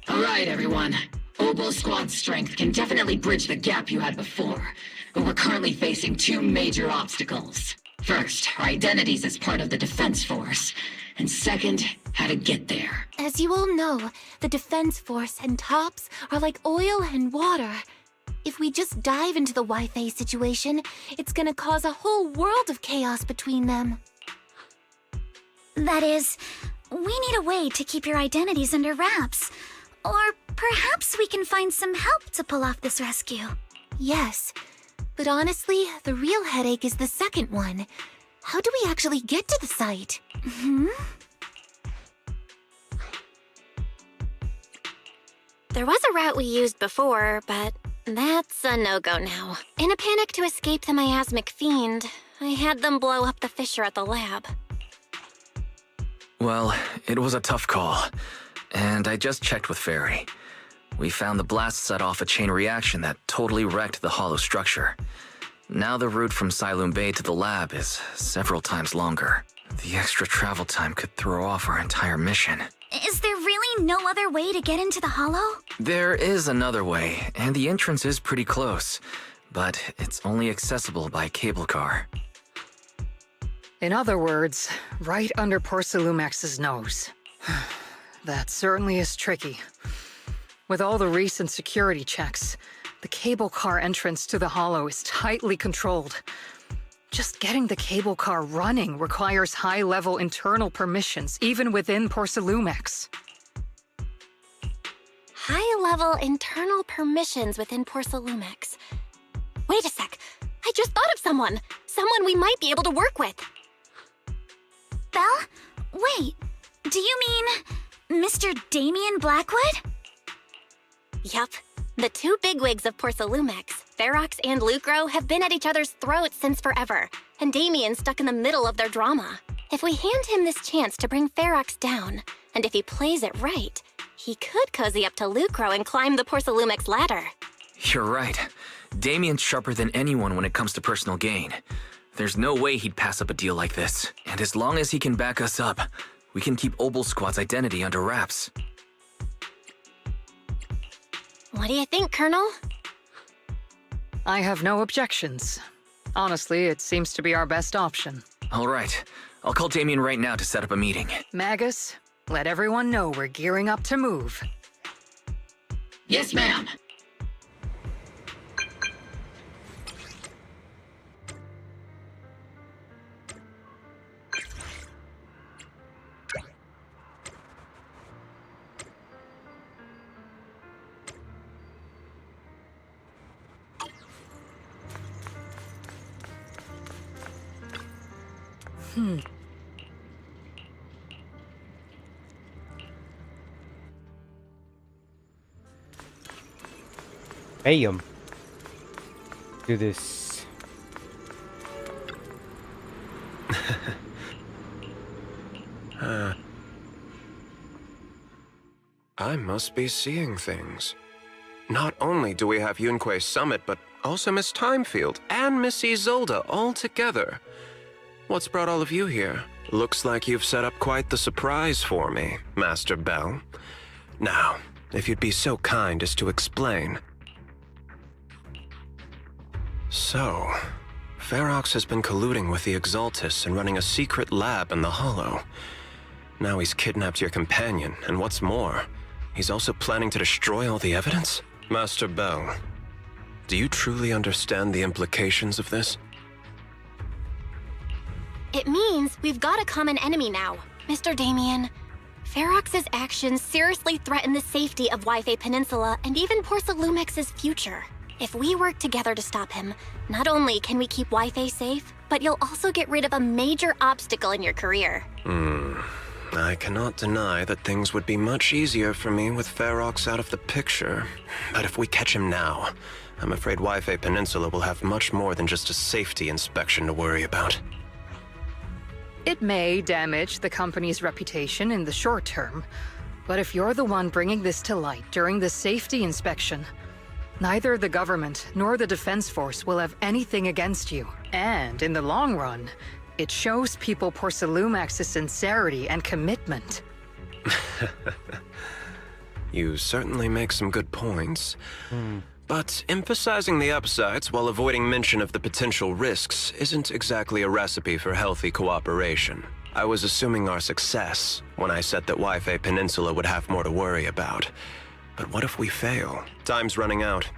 All right, everyone. Obo Squad's strength can definitely bridge the gap you had before, but we're currently facing two major obstacles. First, our identities as part of the Defense Force, and second, how to get there. As you all know, the Defense Force and Tops are like oil and water. If we just dive into the Wi-Fi situation, it's gonna cause a whole world of chaos between them. That is, we need a way to keep your identities under wraps. Or perhaps we can find some help to pull off this rescue. Yes. But honestly, the real headache is the second one. How do we actually get to the site? There was a route we used before, but that's a no-go now. In a panic to escape the miasmic fiend, I had them blow up the fissure at the lab. Well, it was a tough call, and I just checked with Fairy. We found the blast set off a chain reaction that totally wrecked the hollow structure. Now the route from Siloam Bay to the lab is several times longer. The extra travel time could throw off our entire mission. Is there really no other way to get into the hollow? There is another way, and the entrance is pretty close, but it's only accessible by cable car. In other words, right under Porcelumex's nose. That certainly is tricky. With all the recent security checks, the cable car entrance to the hollow is tightly controlled. Just getting the cable car running requires high-level internal permissions, even within Porcelumex. High-level internal permissions within Porcelumex. Wait a sec. I just thought of someone. Someone we might be able to work with. Belle? Wait, do you mean Mr. Damien Blackwood? Yup. The two bigwigs of Porcelumex, Ferox and Lucro, have been at each other's throats since forever, and Damien's stuck in the middle of their drama. If we hand him this chance to bring Ferox down, and if he plays it right, he could cozy up to Lucro and climb the Porcelumex ladder. You're right. Damien's sharper than anyone when it comes to personal gain. There's no way he'd pass up a deal like this. And as long as he can back us up, we can keep Obel Squad's identity under wraps. What do you think, Colonel? I have no objections. Honestly, it seems to be our best option. All right. I'll call Damien right now to set up a meeting. Magus, let everyone know we're gearing up to move. Yes, ma'am. Hey, do this. I must be seeing things. Not only do we have Yunque's summit, but also Miss Timefield and Miss Isolde all together. What's brought all of you here? Looks like you've set up quite the surprise for me, Master Bell. Now, if you'd be so kind as to explain. So, Ferox has been colluding with the Exaltus and running a secret lab in the Hollow. Now he's kidnapped your companion, and what's more, he's also planning to destroy all the evidence? Master Bell, do you truly understand the implications of this? It means we've got a common enemy now. Mr. Damien, Ferox's actions seriously threaten the safety of Wi-Fi Peninsula and even Porcelumex's future. If we work together to stop him, not only can we keep Wi-Fi safe, but you'll also get rid of a major obstacle in your career. I cannot deny that things would be much easier for me with Ferox out of the picture. But if we catch him now, I'm afraid Wi-Fi Peninsula will have much more than just a safety inspection to worry about. It may damage the company's reputation in the short term, but if you're the one bringing this to light during the safety inspection, neither the government nor the Defense Force will have anything against you. And in the long run, it shows people Porcelumex's sincerity and commitment. You certainly make some good points. But emphasizing the upsides while avoiding mention of the potential risks isn't exactly a recipe for healthy cooperation. I was assuming our success when I said that Wi-Fi Peninsula would have more to worry about. But what if we fail? Time's running out.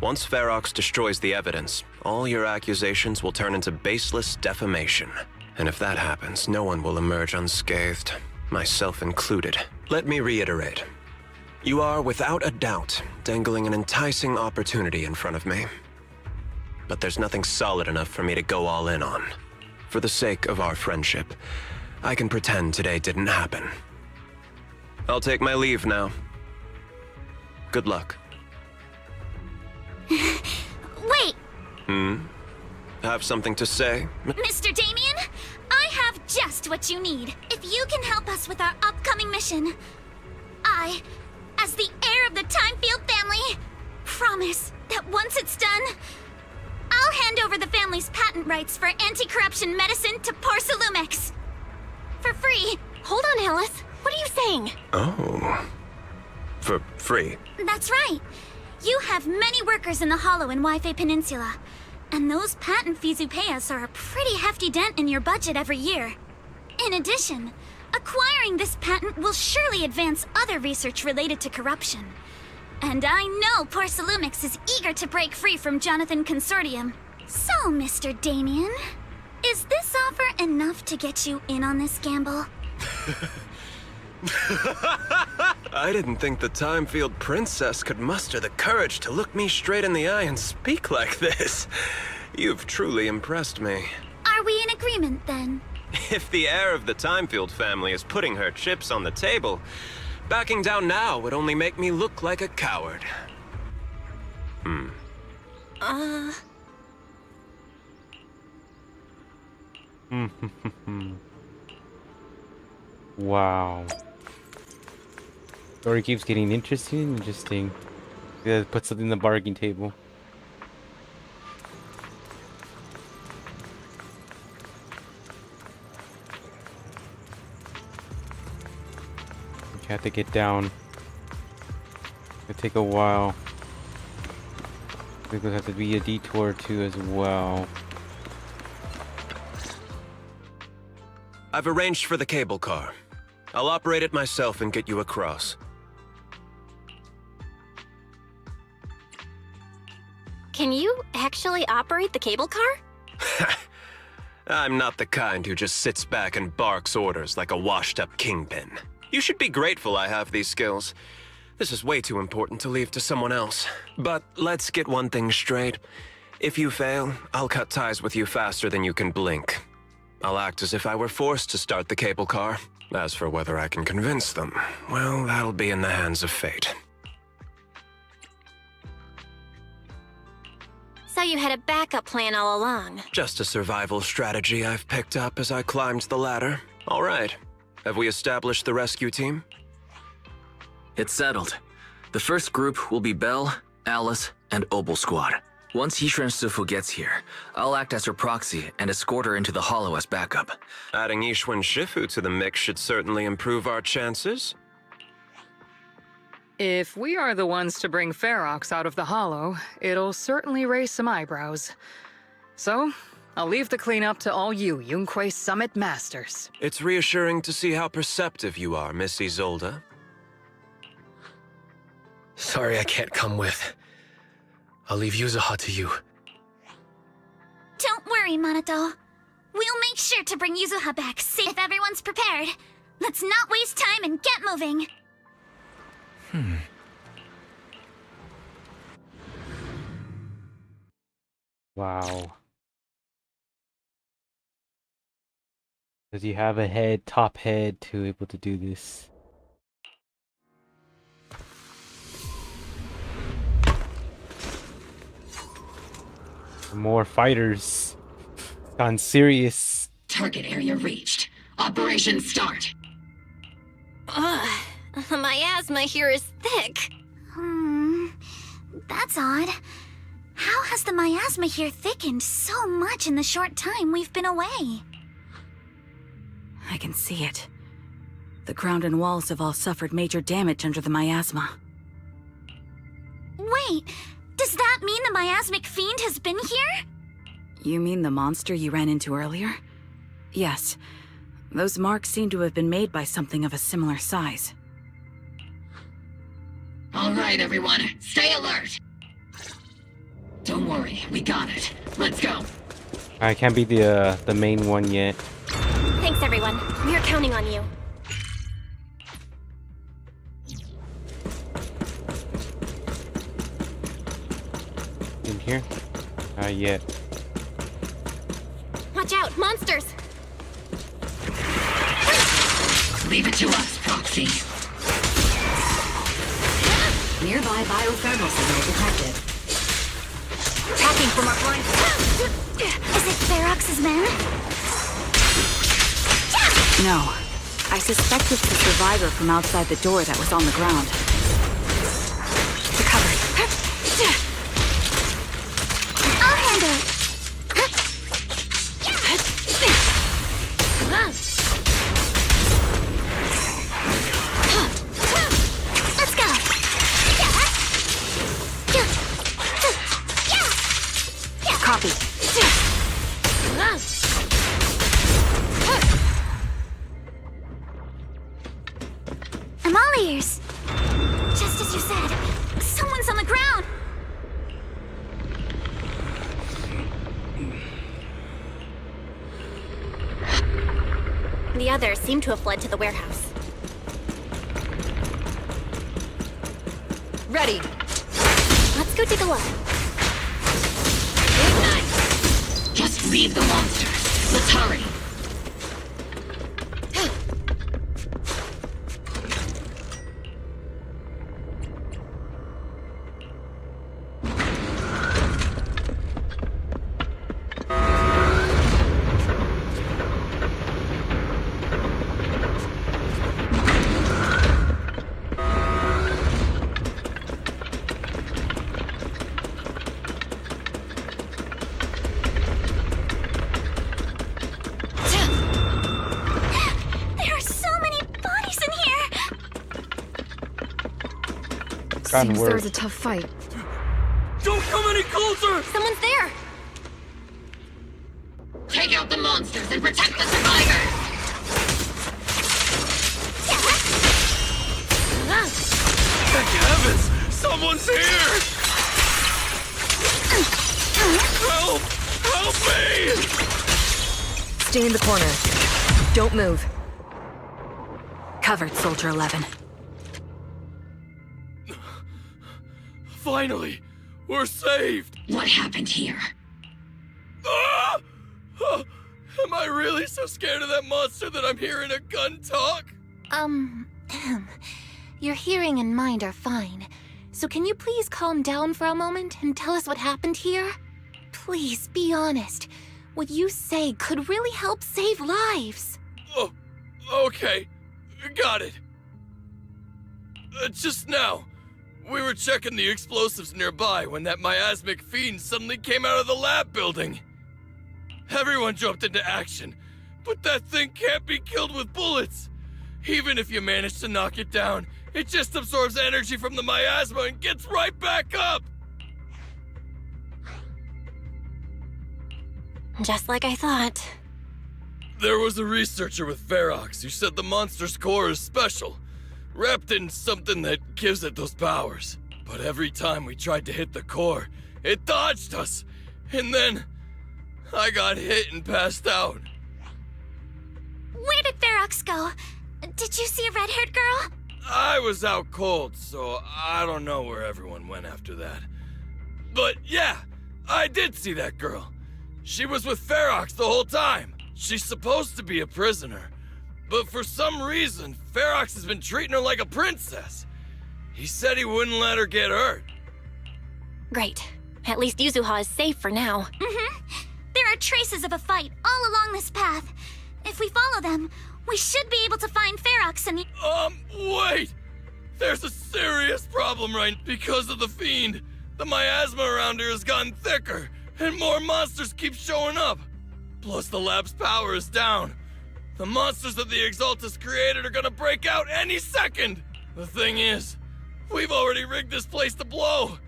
Once Ferox destroys the evidence, all your accusations will turn into baseless defamation. And if that happens, no one will emerge unscathed, myself included. Let me reiterate. You are, without a doubt, dangling an enticing opportunity in front of me. but there's nothing solid enough for me to go all in on. For the sake of our friendship, I can pretend today didn't happen. I'll take my leave now. Good luck. Wait! Have something to say? Mr. Damien, I have just what you need. If you can help us with our upcoming mission, I, as the heir of the Timefield family, promise that once it's done, I'll hand over the family's patent rights for anti-corruption medicine to Porsalumex. For free. Hold on, Alice. What are you saying? Oh. For free? That's right. You have many workers in the Hollow in Wi-Fi Peninsula, and those patent fees you pay us are a pretty hefty dent in your budget every year. In addition, acquiring this patent will surely advance other research related to corruption. And I know Porsalumex is eager to break free from Jonathan Consortium. So, Mr. Damien, is this offer enough to get you in on this gamble? I didn't think the Timefield princess could muster the courage to look me straight in the eye and speak like this. You've truly impressed me. Are we in agreement, then? If the heir of the Timefield family is putting her chips on the table, backing down now would only make me look like a coward. Wow. Story keeps getting interesting. Yeah, put something in the bargain table. You have to get down. It'll take a while. I think there'll have to be a detour too as well. I've arranged for the cable car. I'll operate it myself and get you across. Can you actually operate the cable car? I'm not the kind who just sits back and barks orders like a washed-up kingpin. You should be grateful I have these skills. This is way too important to leave to someone else. But let's get one thing straight. If you fail, I'll cut ties with you faster than you can blink. I'll act as if I were forced to start the cable car. As for whether I can convince them, well, that'll be in the hands of fate. So you had a backup plan all along. Just a survival strategy I've picked up as I climbed the ladder. All right. Have we established the rescue team? It's settled. The first group will be Belle, Alice, and Opal Squad. Once Yisha and Sufu gets here, I'll act as her proxy and escort her into the Hollow as backup. Adding Yisha and Shifu to the mix should certainly improve our chances. If we are the ones to bring Ferox out of the Hollow, it'll certainly raise some eyebrows. So, I'll leave the cleanup to all you Yunque Summit Masters. It's reassuring to see how perceptive you are, Miss Isolde. Sorry I can't come with. I'll leave Yuzuha to you. Don't worry, Minato. We'll make sure to bring Yuzuha back safe if everyone's prepared. Let's not waste time and get moving. Wow. Does he have a head, top head, to able to do this? More fighters. Gone serious. Target area reached. Operation start. Ugh, the miasma here is thick. That's odd. How has the miasma here thickened so much in the short time we've been away? I can see it. The ground and walls have all suffered major damage under the miasma. Wait, does that mean the miasmic fiend has been here? You mean the monster you ran into earlier? Yes. Those marks seem to have been made by something of a similar size. All right, everyone, stay alert. Don't worry, we got it. Let's go. I can't be the main one yet. Thanks, everyone. We're counting on you. In here? Not yet. Watch out, monsters! Leave it to us, Proxy. Nearby biothermal signal detected. Hacking from our blind. Is it Ferox's men? No. I suspect it's the survivor from outside the door that was on the ground. Recovered. I'll handle it. Let's go. Copy. I'm all ears. Just as you said, someone's on the ground. The others seem to have fled to the warehouse. Ready. Let's go take a look. Ignite. Just leave the monsters. Let's hurry. Seems there was a tough fight. Don't come any closer! Someone's there! Take out the monsters and protect the survivors! Thank heavens! Someone's here! Help! Help me! Stay in the corner. Don't move. Covered, Soldier 11. Finally! We're saved! What happened here? Ah! Oh, am I really so scared of that monster that I'm hearing a gun talk? Your hearing and mind are fine. So can you please calm down for a moment and tell us what happened here? Please, be honest. What you say could really help save lives. Oh, okay. Got it. Just now, we were checking the explosives nearby when that miasmic fiend suddenly came out of the lab building. Everyone jumped into action, but that thing can't be killed with bullets. Even if you manage to knock it down, it just absorbs energy from the miasma and gets right back up. Just like I thought. There was a researcher with Ferox who said the monster's core is special, wrapped in something that gives it those powers. But every time we tried to hit the core, it dodged us. And then I got hit and passed out. Where did Ferox go? Did you see a red-haired girl? I was out cold, so I don't know where everyone went after that. But yeah, I did see that girl. She was with Ferox the whole time. She's supposed to be a prisoner. But for some reason, Ferox has been treating her like a princess. He said he wouldn't let her get hurt. Great. At least Yuzuha is safe for now. There are traces of a fight all along this path. If we follow them, we should be able to find Ferox and... Wait! There's a serious problem because of the fiend. The miasma around here has gotten thicker, and more monsters keep showing up. Plus the lab's power is down. The monsters that the Exaltus created are gonna break out any second! The thing is, we've already rigged this place to blow.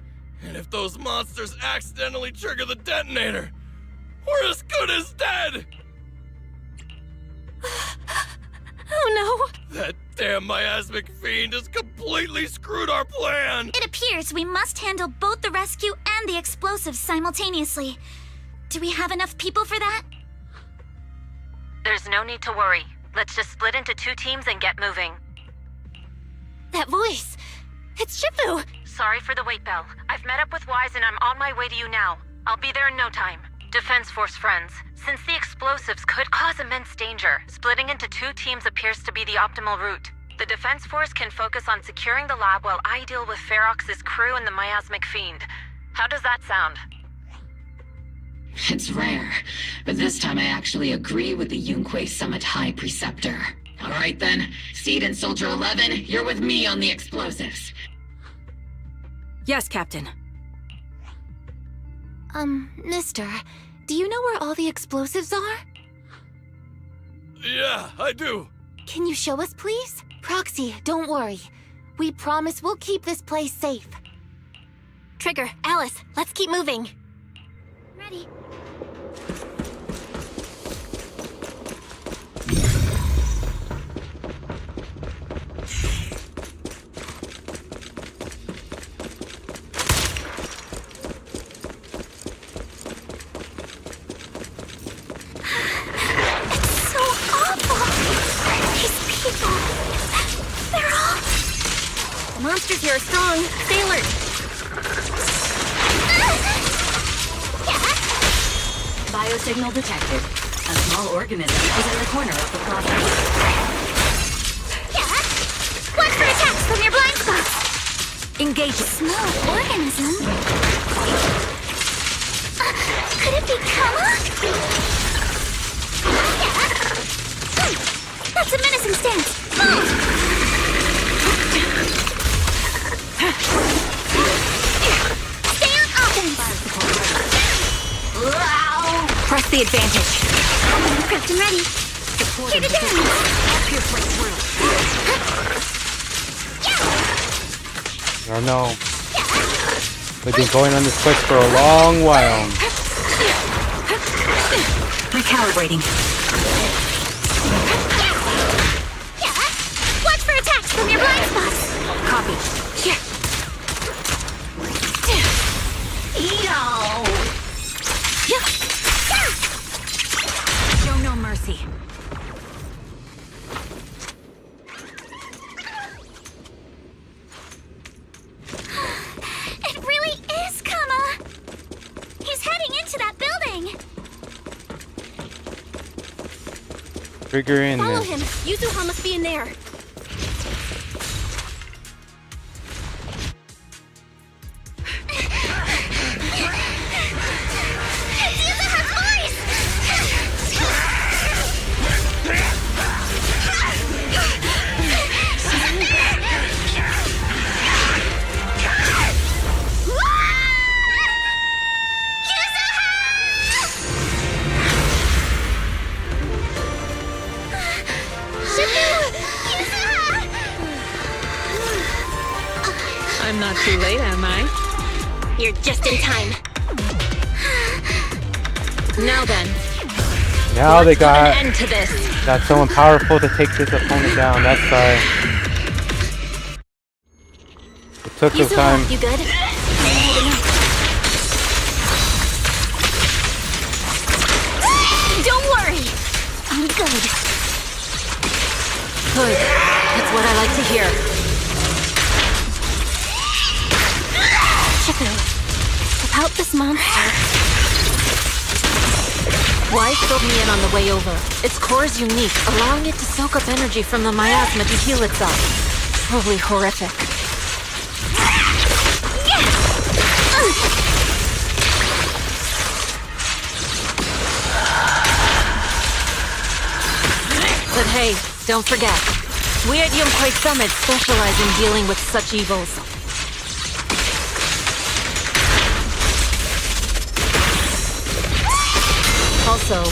And if those monsters accidentally trigger the detonator, we're as good as dead! Oh no! That damn miasmic fiend has completely screwed our plan! It appears we must handle both the rescue and the explosives simultaneously. Do we have enough people for that? There's no need to worry. Let's just split into 2 teams and get moving. That voice! It's Shifu! Sorry for the wait, Belle. I've met up with Wise and I'm on my way to you now. I'll be there in no time. Defense Force friends, since the explosives could cause immense danger, splitting into 2 teams appears to be the optimal route. The Defense Force can focus on securing the lab while I deal with Ferox's crew and the miasmic fiend. How does that sound? It's rare, but this time I actually agree with the Yunque Summit High Preceptor. All right then, Seed and Soldier 11, you're with me on the explosives. Yes, Captain. Mister, do you know where all the explosives are? Yeah, I do. Can you show us, please? Proxy, don't worry. We promise we'll keep this place safe. Trigger, Alice, let's keep moving. Ready. The monsters here are strong. Stay alert. Biosignal detected. A small organism is in the corner of the plaza. Watch for attacks from your blind spots. Engage it. Small organism? Could it be Kama? That's a menacing stance. Move! Stay on offense! Press the advantage. Prepped and ready. Here to dance! I don't know. We've been going on this quest for a long while. Recalibrating. Watch for attacks from your blind spots! Copy. Here. Show no mercy. It really is Kama! He's heading into that building! Trigger in Follow there. him. Yuzuha must be in there. I'm not too late, am I? You're just in time. Now then. Now they Let's put an got end to this. got someone powerful to take this opponent down. That's it took some time. You good? Don't worry! I'm good. Good. That's what I like to hear. Shifu, about this monster. Why filled me in on the way over? Its core is unique, allowing it to soak up energy from the miasma to heal itself. Truly horrific. But hey, don't forget, we at Yunque Summit specialize in dealing with such evils. Also,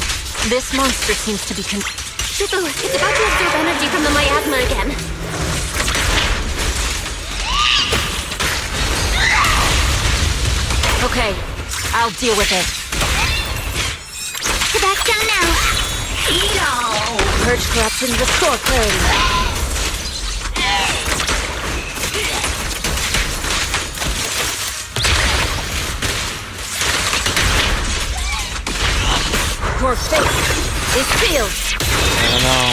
this monster seems to be Shifu, it's about to absorb energy from the miasma again. Okay, I'll deal with it. Get back down now. Purge corruption, restore clarity. Your fate is sealed. I don't know.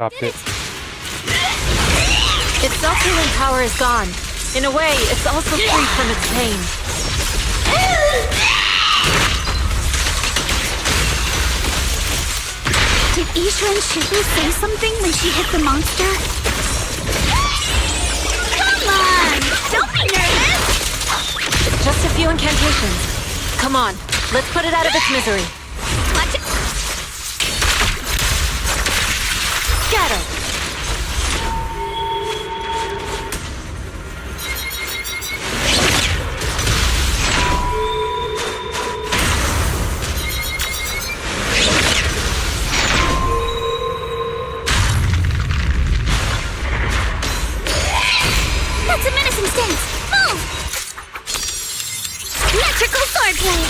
Dropped it. Its self-healing power is gone. In a way, it's also free from its pain. Did Isha and Shifu say something when she hit the monster? Come on! Don't be nervous! It's just a few incantations. Come on, let's put it out of its misery. Watch it! Scatter! That's a menacing stance! Move! Electrical swordplay!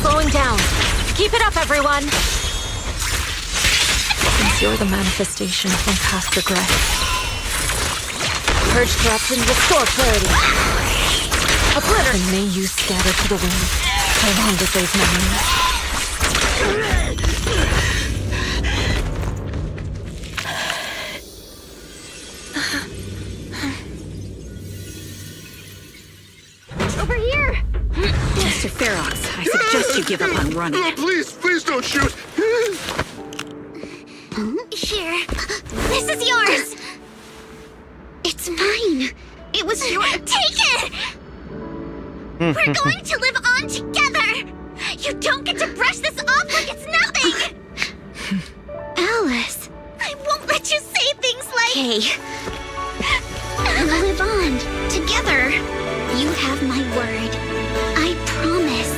Slowing down. Keep it up, everyone! Since you're the manifestation of my past regret. Purge corruption, restore clarity. Obliterate. And may you scatter to the wind, along with those memories. Over here! Mr. Ferox, I suggest you give up on running. Please don't shoot! Here. This is yours! It's mine. It was yours. Take it! We're going to live on together! You don't get to brush this off like it's nothing! Alice, I won't let you say things like... Hey. We'll live on, together. You have my word. I promise.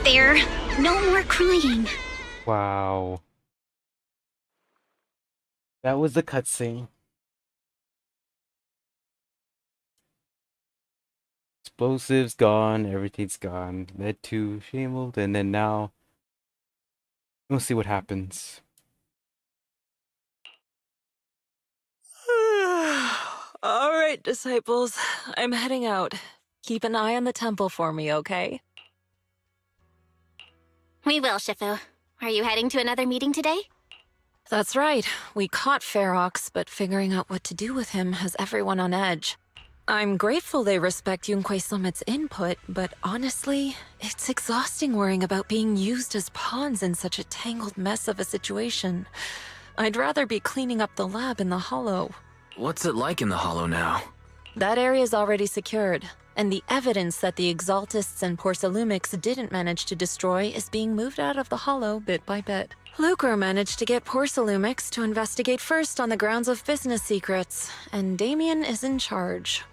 There. No more crying. Wow. That was the cutscene. Explosives gone, everything's gone. Led to Shameled, and then now we'll see what happens. All right, disciples. I'm heading out. Keep an eye on the temple for me, okay? We will, Shifu. Are you heading to another meeting today? That's right. We caught Ferox, but figuring out what to do with him has everyone on edge. I'm grateful they respect Yunque Summit's input, but honestly, it's exhausting worrying about being used as pawns in such a tangled mess of a situation. I'd rather be cleaning up the lab in the Hollow. What's it like in the Hollow now? That area's already secured, and the evidence that the Exaltists and Porcelumics didn't manage to destroy is being moved out of the Hollow bit by bit. Lucre managed to get Porcelumics to investigate first on the grounds of business secrets, and Damien is in charge.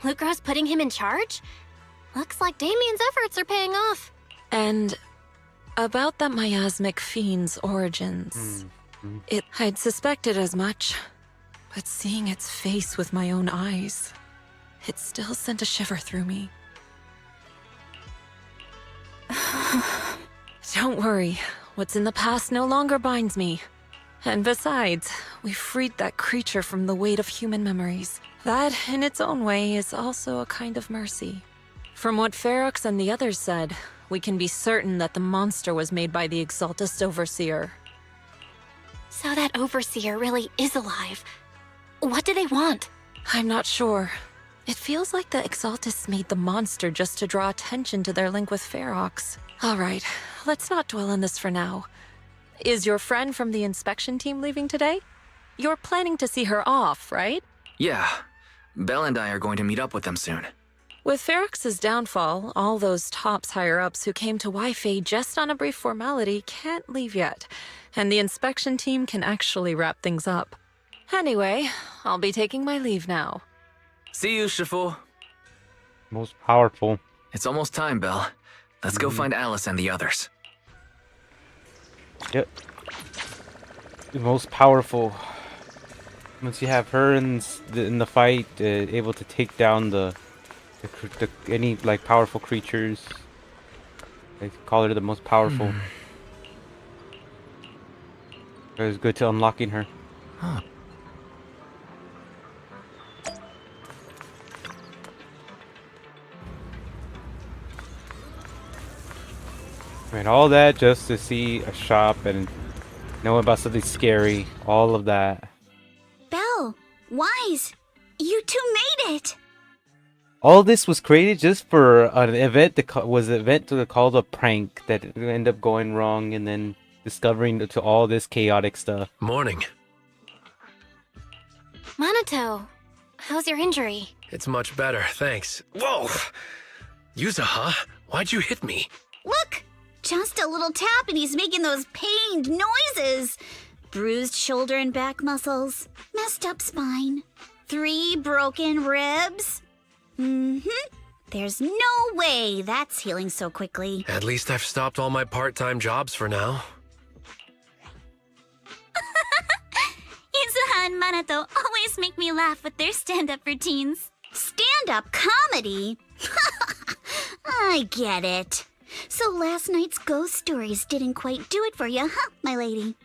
Lucro's putting him in charge? Looks like Damien's efforts are paying off. And about that miasmic fiend's origins. I'd suspected as much, but seeing its face with my own eyes, it still sent a shiver through me. Don't worry, what's in the past no longer binds me. And besides, we freed that creature from the weight of human memories. That, in its own way, is also a kind of mercy. From what Ferox and the others said, we can be certain that the monster was made by the Exaltist Overseer. So that Overseer really is alive. What do they want? I'm not sure. It feels like the Exaltists made the monster just to draw attention to their link with Ferox. Alright, let's not dwell on this for now. Is your friend from the inspection team leaving today? You're planning to see her off, right? Yeah. Belle and I are going to meet up with them soon. With Ferox's downfall, all those tops higher-ups who came to Wi-Fi just on a brief formality can't leave yet, and the inspection team can actually wrap things up. Anyway, I'll be taking my leave now. See you, Shifu. Most powerful. It's almost time, Belle. Let's go find Alice and the others. Yep. the most powerful. Once you have her in the fight, able to take down any like powerful creatures. They call her the most powerful. It was good to unlocking her. Huh. And all that just to see a shop and know about something scary. All of that. Belle, Wise, you two made it! All this was created just for an event that was an event called a prank that ended up going wrong, and then discovering to all this chaotic stuff. Morning. Minato, how's your injury? It's much better, thanks. Whoa! Yuzuha, why'd you hit me? Look! Just a little tap and he's making those pained noises. Bruised shoulder and back muscles. Messed up spine. 3 broken ribs. There's no way that's healing so quickly. At least I've stopped all my part-time jobs for now. Yuzuha and Minato always make me laugh with their stand-up routines. Stand-up comedy? I get it. So last night's ghost stories didn't quite do it for you, huh, my lady?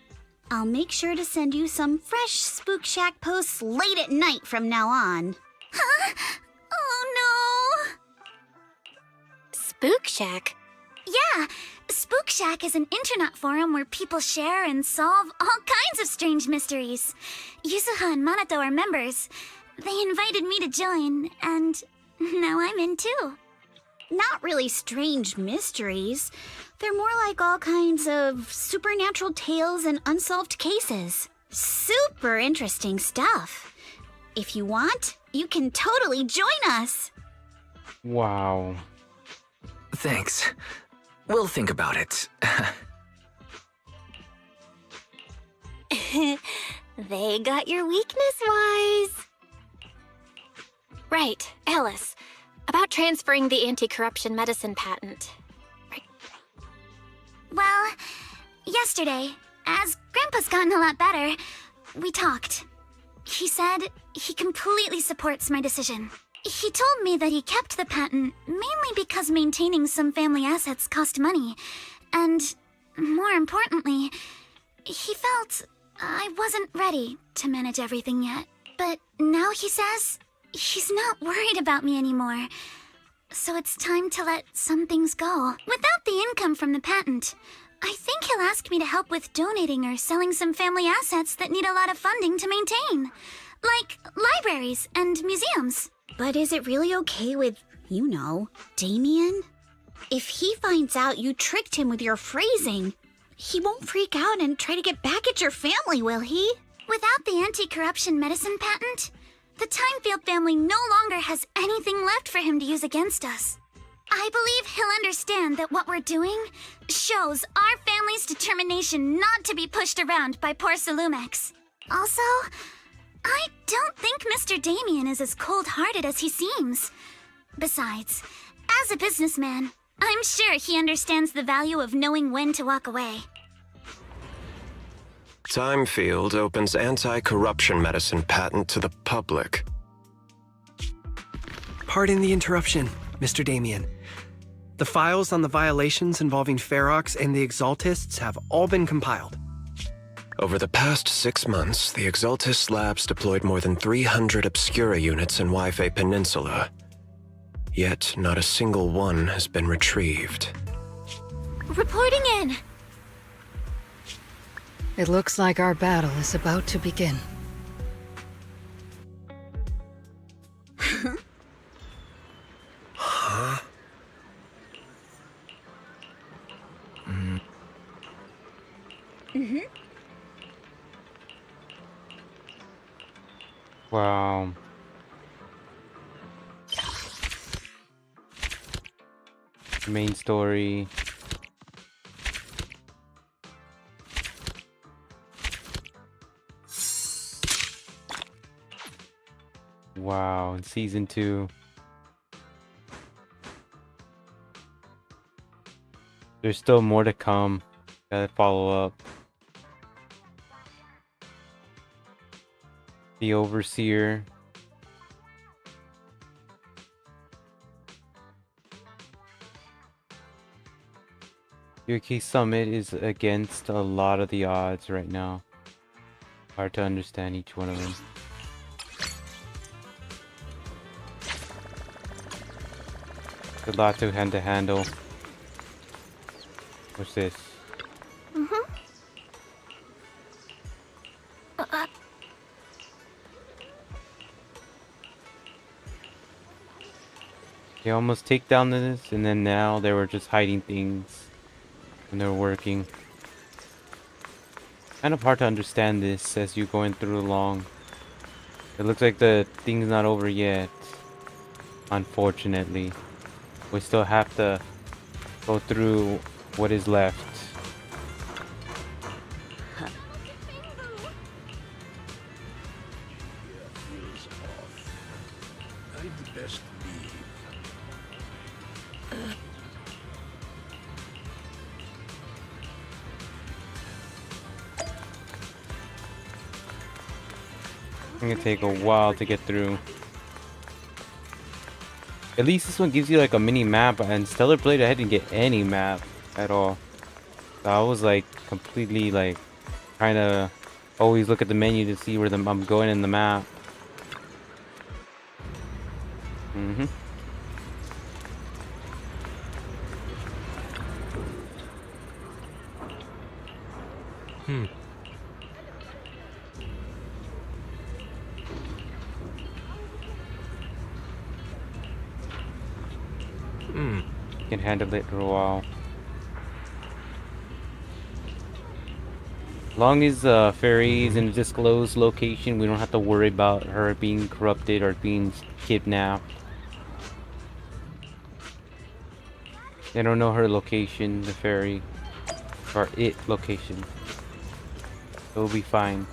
I'll make sure to send you some fresh Spook Shack posts late at night from now on. Huh? Oh no! Spook Shack? Yeah, Spook Shack is an internet forum where people share and solve all kinds of strange mysteries. Yuzuha and Minato are members. They invited me to join, and now I'm in too. Not really strange mysteries. They're more like all kinds of supernatural tales and unsolved cases. Super interesting stuff. If you want, you can totally join us. Wow. Thanks. We'll think about it. They got your weakness, Wise. Right, Alice. About transferring the anti-corruption medicine patent. Right. Well, yesterday, as Grandpa's gotten a lot better, we talked. He said he completely supports my decision. He told me that he kept the patent mainly because maintaining some family assets cost money. And, more importantly, he felt I wasn't ready to manage everything yet. But now he says he's not worried about me anymore. So it's time to let some things go. Without the income from the patent, I think he'll ask me to help with donating or selling some family assets that need a lot of funding to maintain. Like libraries and museums. But is it really okay with, you know, Damien? If he finds out you tricked him with your phrasing, he won't freak out and try to get back at your family, will he? Without the anti-corruption medicine patent, the Timefield family no longer has anything left for him to use against us. I believe he'll understand that what we're doing shows our family's determination not to be pushed around by poor Salumex. Also, I don't think Mr. Damien is as cold-hearted as he seems. Besides, as a businessman, I'm sure he understands the value of knowing when to walk away. Timefield opens anti-corruption medicine patent to the public. Pardon the interruption, Mr. Damien. The files on the violations involving Ferox and the Exaltists have all been compiled. Over the past 6 months, the Exaltist Labs deployed more than 300 Obscura units in Waifei Peninsula. Yet, not a single one has been retrieved. Reporting in! It looks like our battle is about to begin. Huh? Wow. Main story. Wow, in season 2. There's still more to come. Gotta follow up. The overseer. Yuki Summit is against a lot of the odds right now. Hard to understand each one of them. A lot to handle. What's this? They almost take down this, and then now they were just hiding things when they're working. Kind of hard to understand this as you're going through along. It looks like the thing's not over yet. Unfortunately, we still have to go through what is left. It's gonna take a while to get through. At least this one gives you like a mini map, and Stellar Blade I didn't get any map at all. So I was like completely like trying to always look at the menu to see where I'm going in the map. Can handle it for a while. As long as Fairy is in a disclosed location, we don't have to worry about her being corrupted or being kidnapped. They don't know her location, the Fairy, or it location. It'll be fine.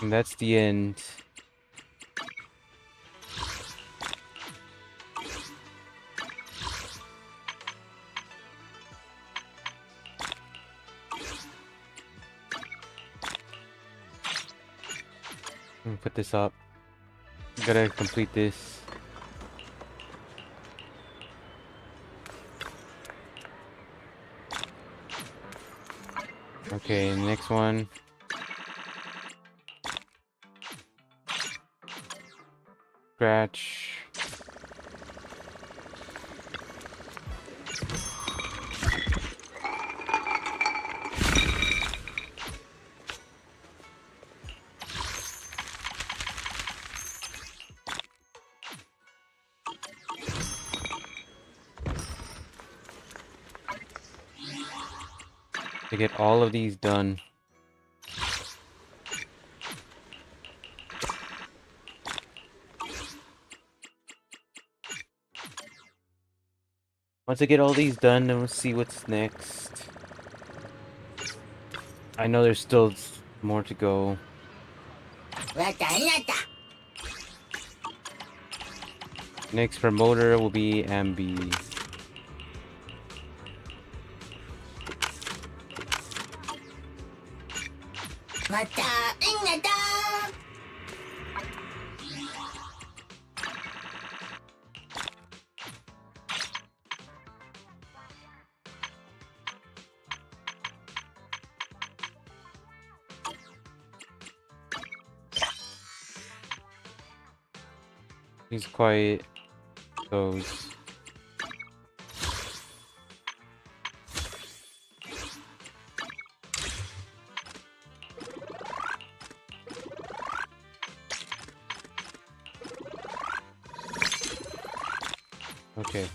And that's the end. Let me put this up. Gotta complete this. Okay, next one. Scratch. To get all of these done. Once I get all these done, then we'll see what's next. I know there's still more to go. Next promoter will be Ambi. He's quiet. Goes. Okay.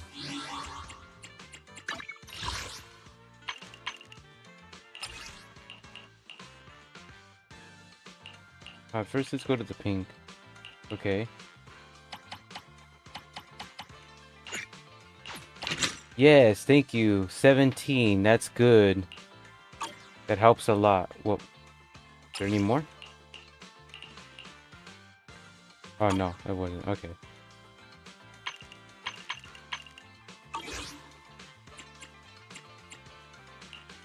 First, let's go to the pink. Okay. Yes, thank you. 17. That's good. That helps a lot. Well, is there any more? Oh, no, it wasn't. Okay.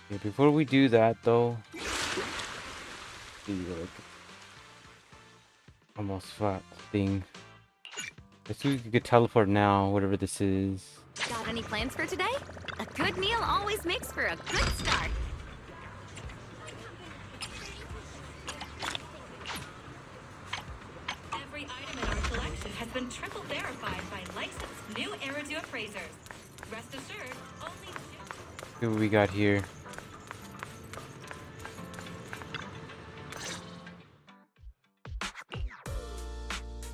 Okay, before we do that, though... Almost flat thing. Let's see if we could teleport now, whatever this is. Got any plans for today? A good meal always makes for a good start. Every item in our collection has been triple verified by licensed new Eridu appraisers. Rest assured, only... See what we got here.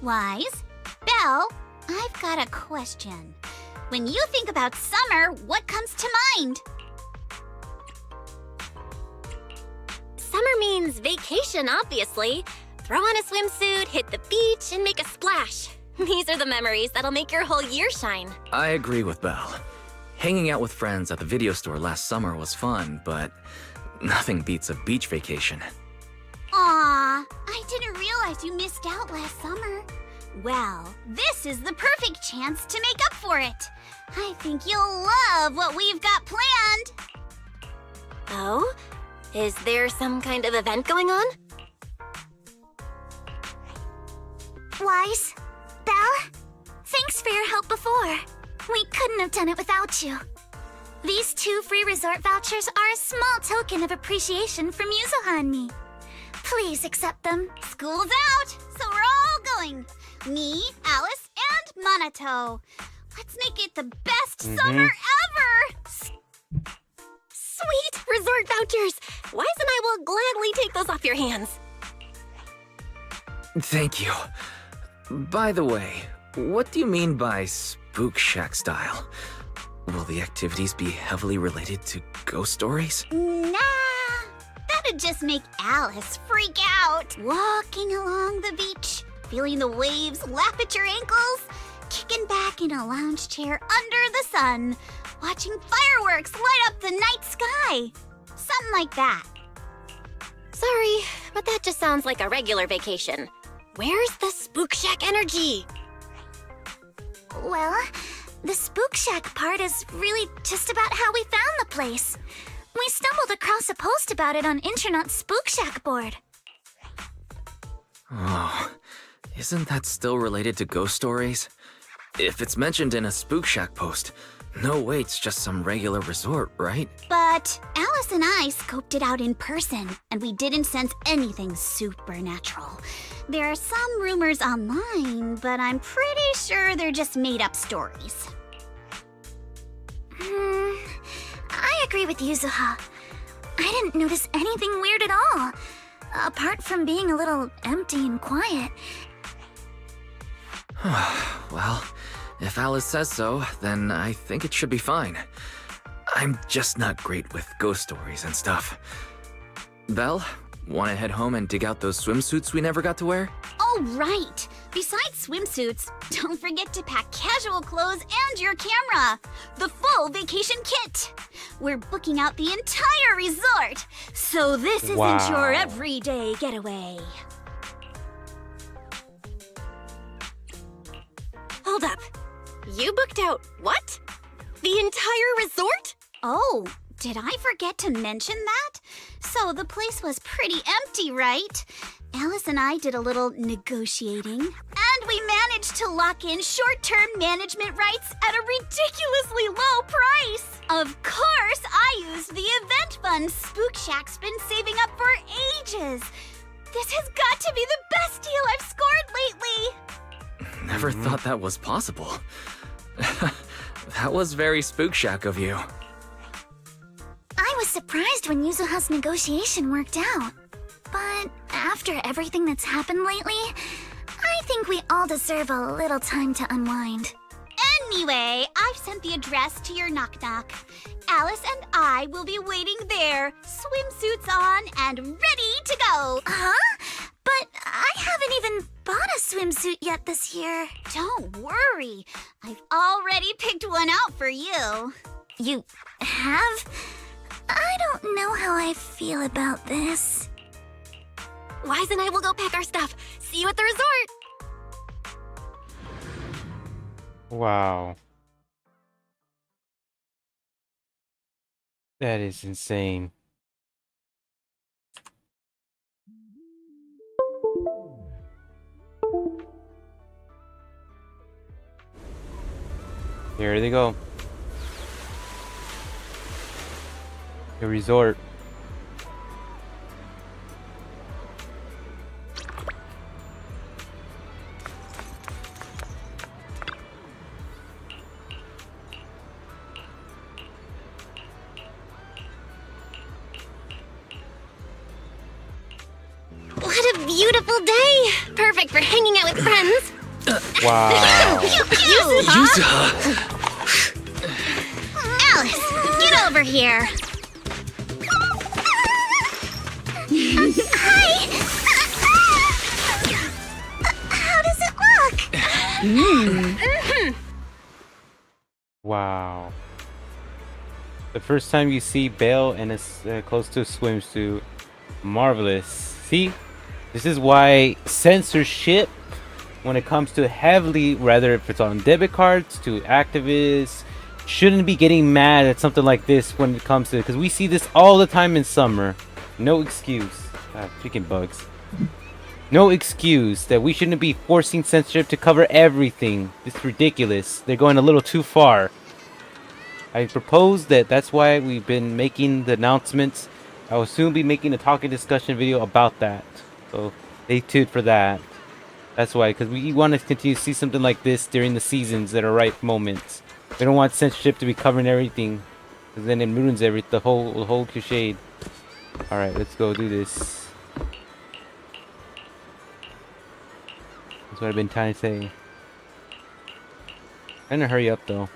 Wise? Belle, I've got a question. When you think about summer, what comes to mind? Summer means vacation, obviously. Throw on a swimsuit, hit the beach, and make a splash. These are the memories that'll make your whole year shine. I agree with Belle. Hanging out with friends at the video store last summer was fun, but nothing beats a beach vacation. Aw, I didn't realize you missed out last summer. Well, this is the perfect chance to make up for it. I think you'll love what we've got planned. Oh? Is there some kind of event going on? Wise, Belle, thanks for your help before. We couldn't have done it without you. These 2 free resort vouchers are a small token of appreciation from Yuzuha and me. Please accept them. School's out, so we're all going. Me, Alice, and Minato. Let's make it the best summer ever! Sweet! Resort vouchers! Wise and I will gladly take those off your hands. Thank you. By the way, what do you mean by Spook Shack style? Will the activities be heavily related to ghost stories? Nah, that'd just make Alice freak out. Walking along the beach, feeling the waves lap at your ankles, kicking back in a lounge chair under the sun, watching fireworks light up the night sky. Something like that. Sorry, but that just sounds like a regular vacation. Where's the Spook Shack energy? Well, the Spook Shack part is really just about how we found the place. We stumbled across a post about it on Internet's Spook Shack board. Oh, isn't that still related to ghost stories? If it's mentioned in a Spook Shack post, no way it's just some regular resort, right? But Alice and I scoped it out in person, and we didn't sense anything supernatural. There are some rumors online, but I'm pretty sure they're just made-up stories. I agree with Yuzuha. I didn't notice anything weird at all, apart from being a little empty and quiet. Well, if Alice says so, then I think it should be fine. I'm just not great with ghost stories and stuff. Belle, wanna head home and dig out those swimsuits we never got to wear? Oh, right! Besides swimsuits, don't forget to pack casual clothes and your camera! The full vacation kit! We're booking out the entire resort, so this isn't your everyday getaway. Hold up. You booked out what? The entire resort? Oh, did I forget to mention that? So the place was pretty empty, right? Alice and I did a little negotiating, and we managed to lock in short-term management rights at a ridiculously low price. Of course, I used the event fund Spook Shack's been saving up for ages. This has got to be the best deal I've scored lately. Never thought that was possible. That was very Spook Shack of you. I was surprised when Yuzuha's negotiation worked out. But after everything that's happened lately, I think we all deserve a little time to unwind. Anyway, I've sent the address to your knock-knock. Alice and I will be waiting there, swimsuits on and ready to go. Huh? But I haven't even bought a swimsuit yet this year. Don't worry. I've already picked one out for you. You have? I don't know how I feel about this. Wise and I will go pack our stuff. See you at the resort. Wow. That is insane. Here they go. The resort. What a beautiful day! Perfect for hanging out with friends. Wow. Yuzuha! Alice, get over here. Hi! How does it look? Wow. The first time you see Belle and it's close to a swimsuit. Marvelous. See? This is why censorship, when it comes to heavily, rather if it's on debit cards to activists, shouldn't be getting mad at something like this when it comes to, because we see this all the time in summer. No excuse. Freaking bugs. No excuse that we shouldn't be forcing censorship to cover everything. It's ridiculous. They're going a little too far. I propose that's why we've been making the announcements. I will soon be making a talking discussion video about that. So stay tuned for that. That's why, because we want to continue to see something like this during the seasons that are right moments. We don't want censorship to be covering everything, because then it ruins the whole crusade. All right, let's go do this. That's what I've been trying to say. Trying to hurry up though.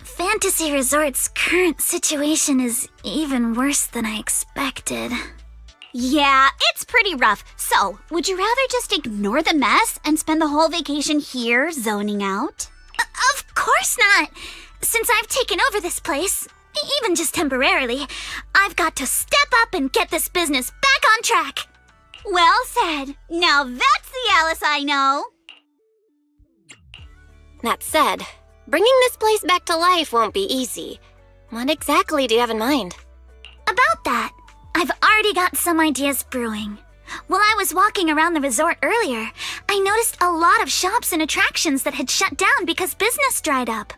Fantasy Resort's current situation is even worse than I expected. Yeah, it's pretty rough. So, would you rather just ignore the mess and spend the whole vacation here zoning out? Of course not! Since I've taken over this place, even just temporarily, I've got to step up and get this business back on track! Well said. Now that's the Alice I know. That said, bringing this place back to life won't be easy. What exactly do you have in mind? About that, I've already got some ideas brewing. While I was walking around the resort earlier, I noticed a lot of shops and attractions that had shut down because business dried up.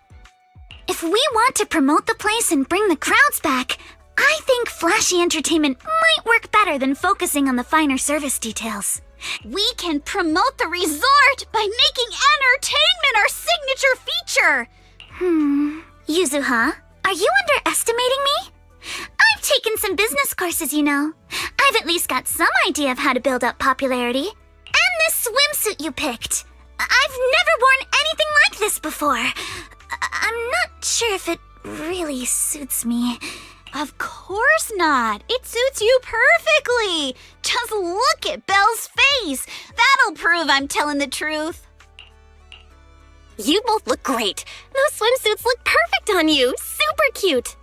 If we want to promote the place and bring the crowds back, I think flashy entertainment might work better than focusing on the finer service details. We can promote the resort by making entertainment our signature feature. Yuzuha, are you underestimating me? I've taken some business courses, you know. I've at least got some idea of how to build up popularity. And this swimsuit you picked. I've never worn anything like this before. I'm not sure if it really suits me. Of course not. It suits you perfectly. Just look at Belle's face. That'll prove I'm telling the truth. You both look great. Those swimsuits look perfect on you. Super cute.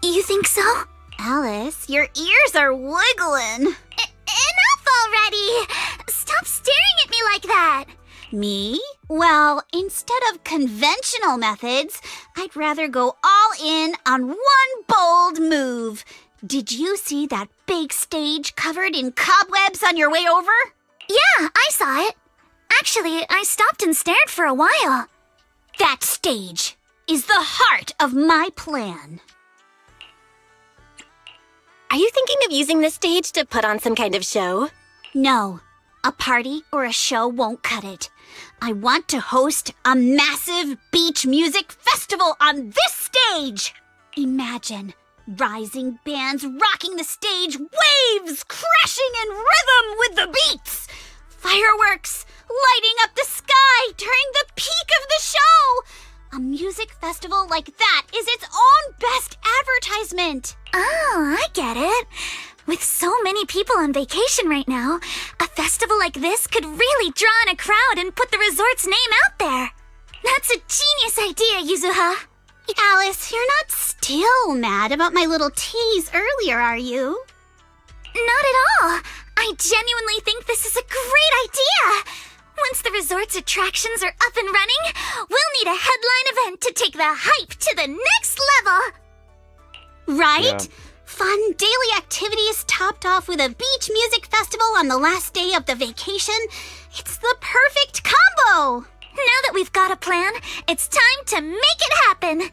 You think so? Alice, your ears are wiggling. Enough already! Stop staring at me like that! Me? Well, instead of conventional methods, I'd rather go all in on one bold move. Did you see that big stage covered in cobwebs on your way over? Yeah, I saw it. Actually, I stopped and stared for a while. That stage is the heart of my plan. Are you thinking of using this stage to put on some kind of show? No. A party or a show won't cut it. I want to host a massive beach music festival on this stage. Imagine Rising bands rocking the stage, waves crashing in rhythm with the beats. Fireworks lighting up the sky during the peak of the show. A music festival like that is its own best advertisement. Oh, I get it. With so many people on vacation right now, a festival like this could really draw in a crowd and put the resort's name out there. That's a genius idea, Yuzuha. Alice, you're not still mad about my little tease earlier, are you? Not at all. I genuinely think this is a great idea. Once the resort's attractions are up and running, we'll need a headline event to take the hype to the next level. Right? Yeah. Fun daily activities topped off with a beach music festival on the last day of the vacation. It's the perfect combo. Now that we've got a plan, it's time to make it happen.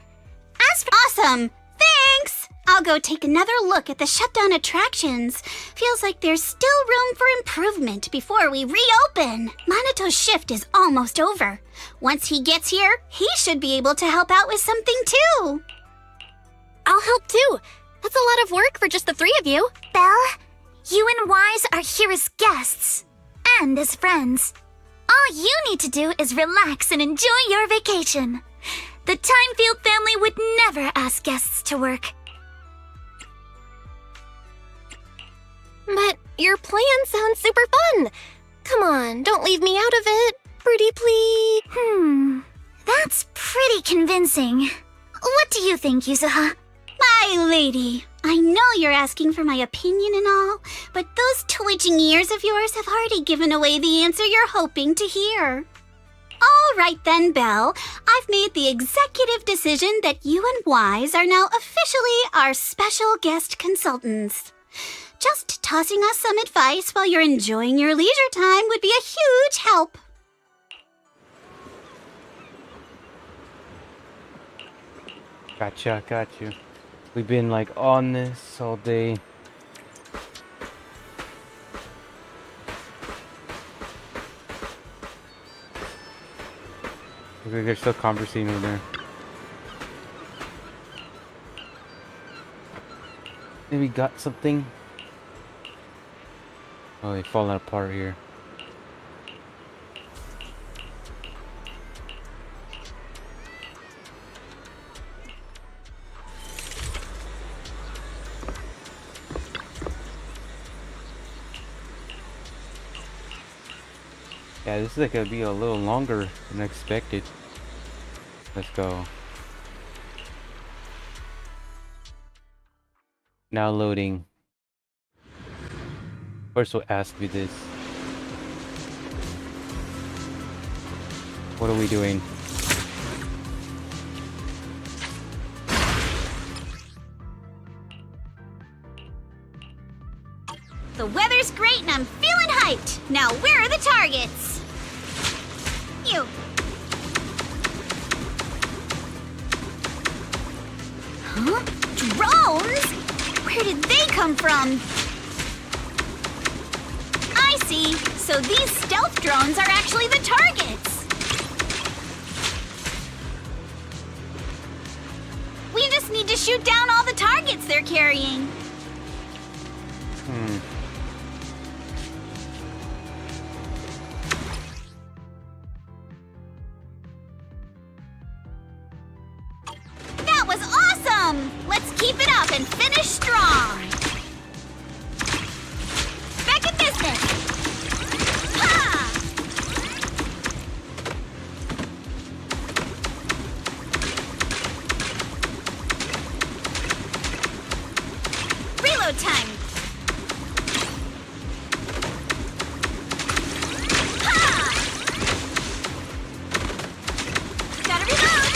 As for awesome. Thanks. I'll go take another look at the shutdown attractions. Feels like there's still room for improvement before we reopen. Manato's shift is almost over. Once he gets here, he should be able to help out with something too. I'll help too. That's a lot of work for just the three of you. Belle, you and Wise are here as guests and as friends. All you need to do is relax and enjoy your vacation. The Timefield family would never ask guests to work. But your plan sounds super fun. Come on, don't leave me out of it. Pretty please. That's pretty convincing. What do you think, Yuzuha? My lady, I know you're asking for my opinion and all, but those twitching ears of yours have already given away the answer you're hoping to hear. All right then, Belle. I've made the executive decision that you and Wise are now officially our special guest consultants. Just tossing us some advice while you're enjoying your leisure time would be a huge help. Gotcha, got you. We've been like on this all day. They're still conversing over there. Maybe got something. Oh, they've fallen apart here. Yeah, this is like gonna be a little longer than expected. Let's go. Now loading. First will ask me this. What are we doing? The weather's great and I'm feeling hyped. Now where are the targets? You. Huh? Drones? Where did they come from? I see. So these stealth drones are actually the targets. We just need to shoot down all the targets they're carrying. That was awesome! Let's keep it up and finish strong. Back in business. Ha! Reload time. Ha! Gotta reload.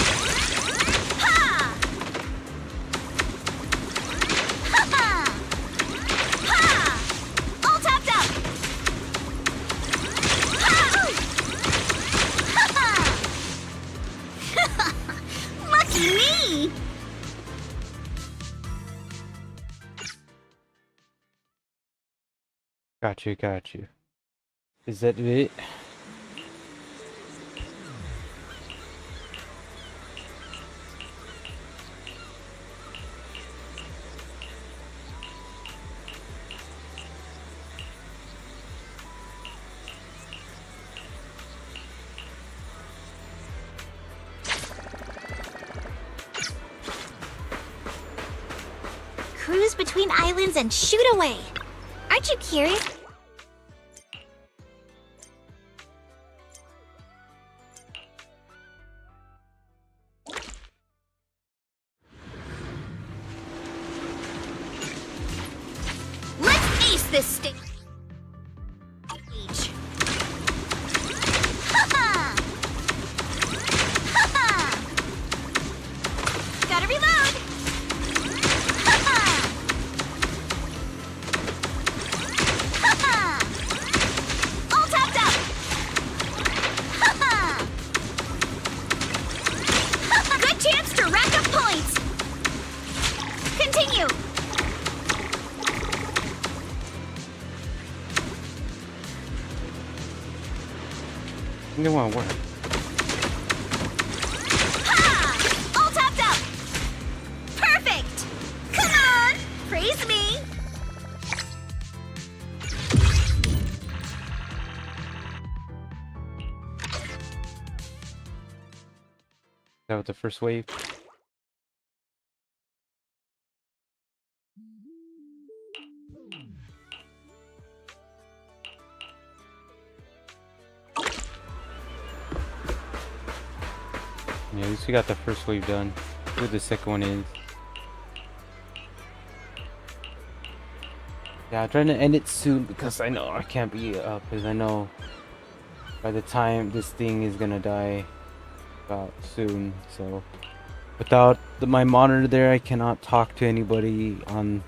Ha! Ha! Ha! All topped up. Ha! Lucky me. Got you. Is that it? cruise between islands and shoot away. Aren't you curious? Let's ace this stage. Ha-ha! Ha-ha! Gotta reload! Ha-ha! Ha-ha! All topped up! Ha-ha! Ha-ha! Good chance to rack up points! Continue! It won't work. Ha! All topped up! Perfect! Come on! Praise me! That was the first wave. Yeah, at least we got the first wave done. Who the second one is. Yeah, I'm trying to end it soon because I know I can't be up, because I know by the time this thing is gonna die about soon. So without my monitor there, I cannot talk to anybody on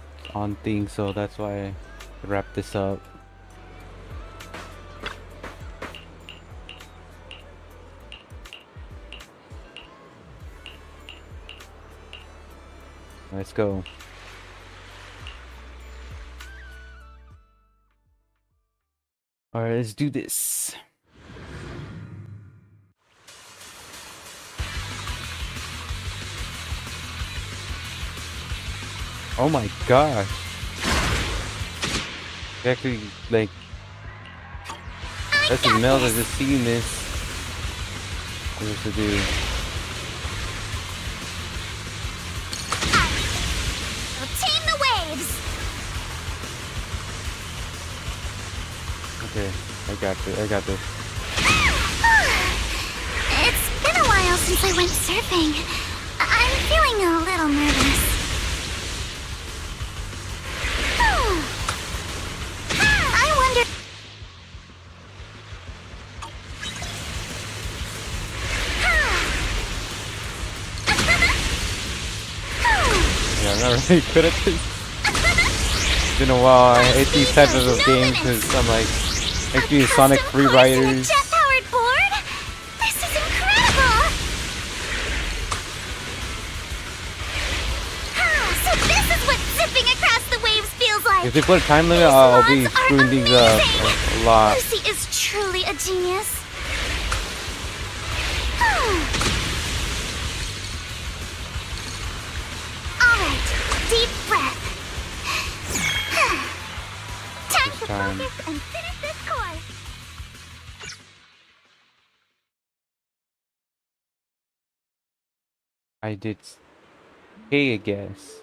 things, so that's why I wrap this up. Let's go. Alright, let's do this. Oh my gosh. Actually, like, that's the mail that just seen this. What is to do? Tame the waves! Okay, I got this. I got this. It's been a while since I went surfing. I'm feeling a little nervous. I wonder... Yeah, I'm not really good at this. It's been a while. I hate these types of games because I'm like, actually Sonic Free Riders. Jet-powered board? This is incredible! So this is what zipping across the waves feels like! If they put a time limit, I'll be screwing things up a lot. Lucy is truly a genius. Alright, deep breath. Time to focus and finish this course. I did A, I guess.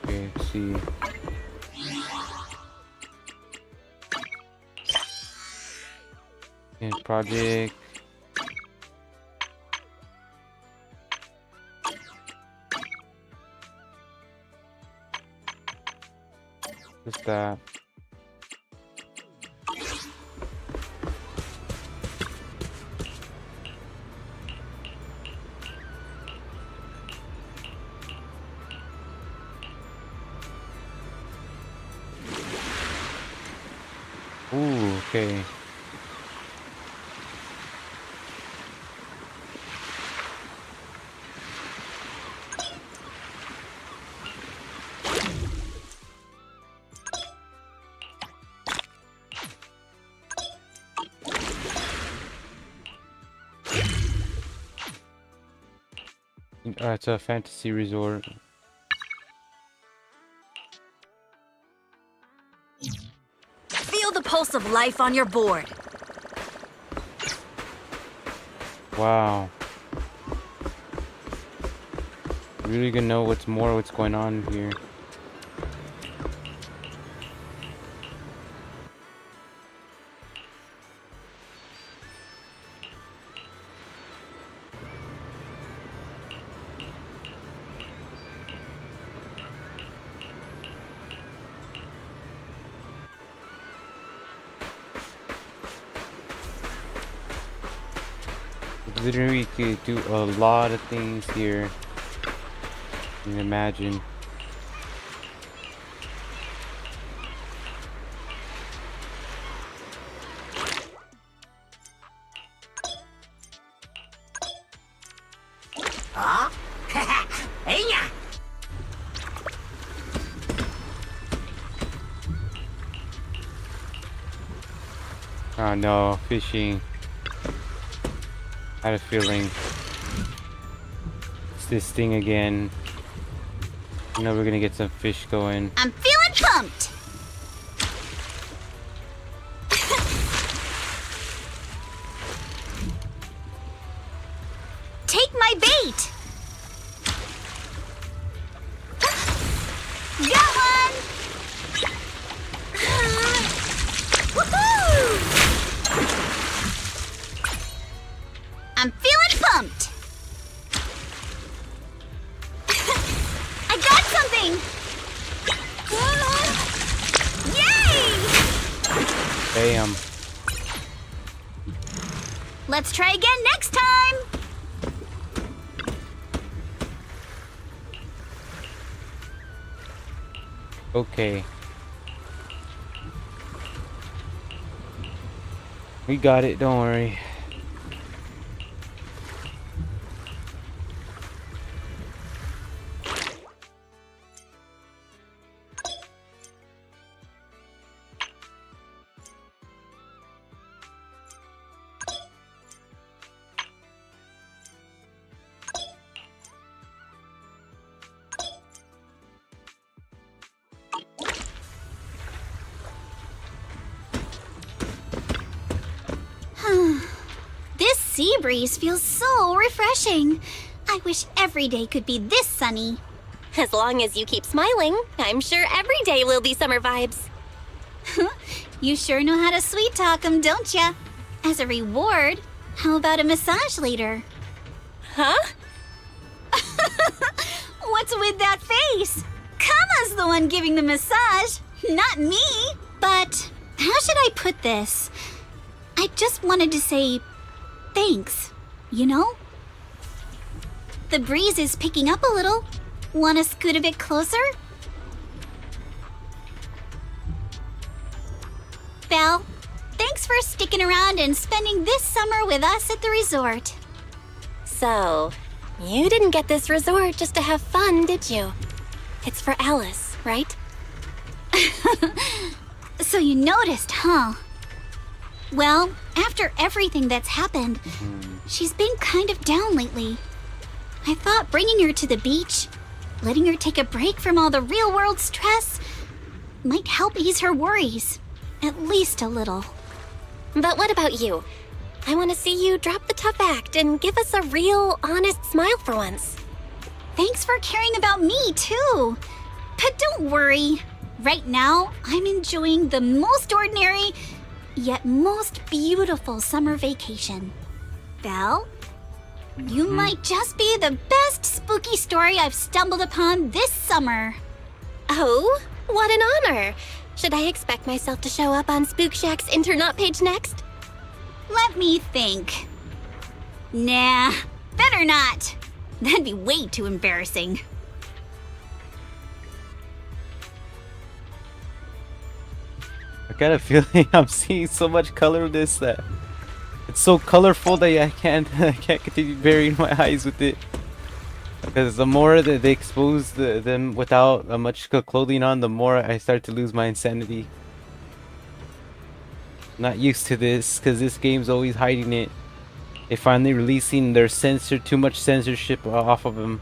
Okay, let's see. Okay, project. What's that? Ooh, okay. It's a fantasy resort. Feel the pulse of life on your board. Wow. Really gonna know what's going on here. Literally could do a lot of things here. You can imagine. Huh? Hey ya! Oh no, fishing. I had a feeling. It's this thing again. I know we're gonna get some fish going. I'm feeling pumped! Take my bait! Got one! Woohoo! I'm feeling pumped! I got something! Yay! Bam. Let's try again next time! Okay. We got it, don't worry. This sea breeze feels so refreshing. I wish every day could be this sunny. As long as you keep smiling, I'm sure every day will be summer vibes. You sure know how to sweet talk 'em, don't ya? As a reward, how about a massage later? Huh? What's with that face? Kama's the one giving the massage, not me. But how should I put this? I just wanted to say thanks, you know? The breeze is picking up a little. Want to scoot a bit closer? Val, thanks for sticking around and spending this summer with us at the resort. So, you didn't get this resort just to have fun, did you? It's for Alice, right? So you noticed, huh? Well, after everything that's happened, she's been kind of down lately. I thought bringing her to the beach, letting her take a break from all the real-world stress, might help ease her worries. At least a little. But what about you? I want to see you drop the tough act and give us a real, honest smile for once. Thanks for caring about me, too. But don't worry. Right now, I'm enjoying the most ordinary, yet most beautiful summer vacation. Val, you might just be the best spooky story I've stumbled upon this summer. Oh, what an honor. Should I expect myself to show up on Spook Shack's Internaut page next? Let me think. Nah, better not. That'd be way too embarrassing. I got a feeling I'm seeing so much color of this that it's so colorful that I can't continue burying my eyes with it. Because the more that they expose them without much clothing on, the more I start to lose my insanity. Not used to this, because this game's always hiding it. They finally releasing their too much censorship off of them.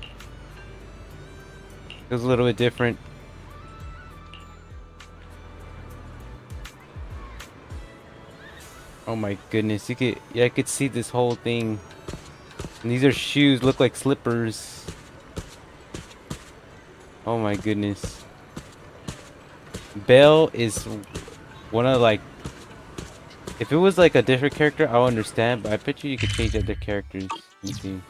It was a little bit different. Oh my goodness, I could see this whole thing. And these are shoes, look like slippers. Oh my goodness. Belle is one of like, if it was like a different character, I'll understand, but I bet you could change other characters. Let me see.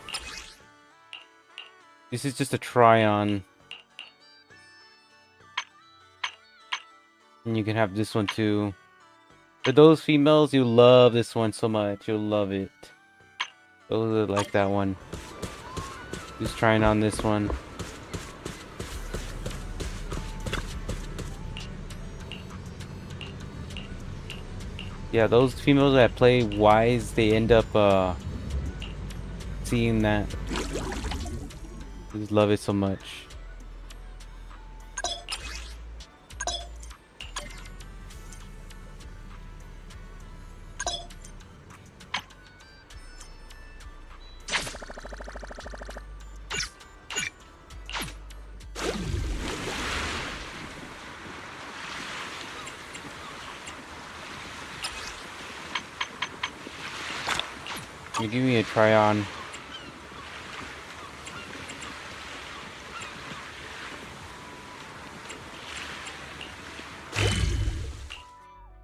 This is just a try on. And you can have this one too. For those females, you'll love this one so much. You'll love it. Those are like that one. Just trying on this one. Yeah, those females that play wise, they end up seeing that. I just love it so much. Give me a try on.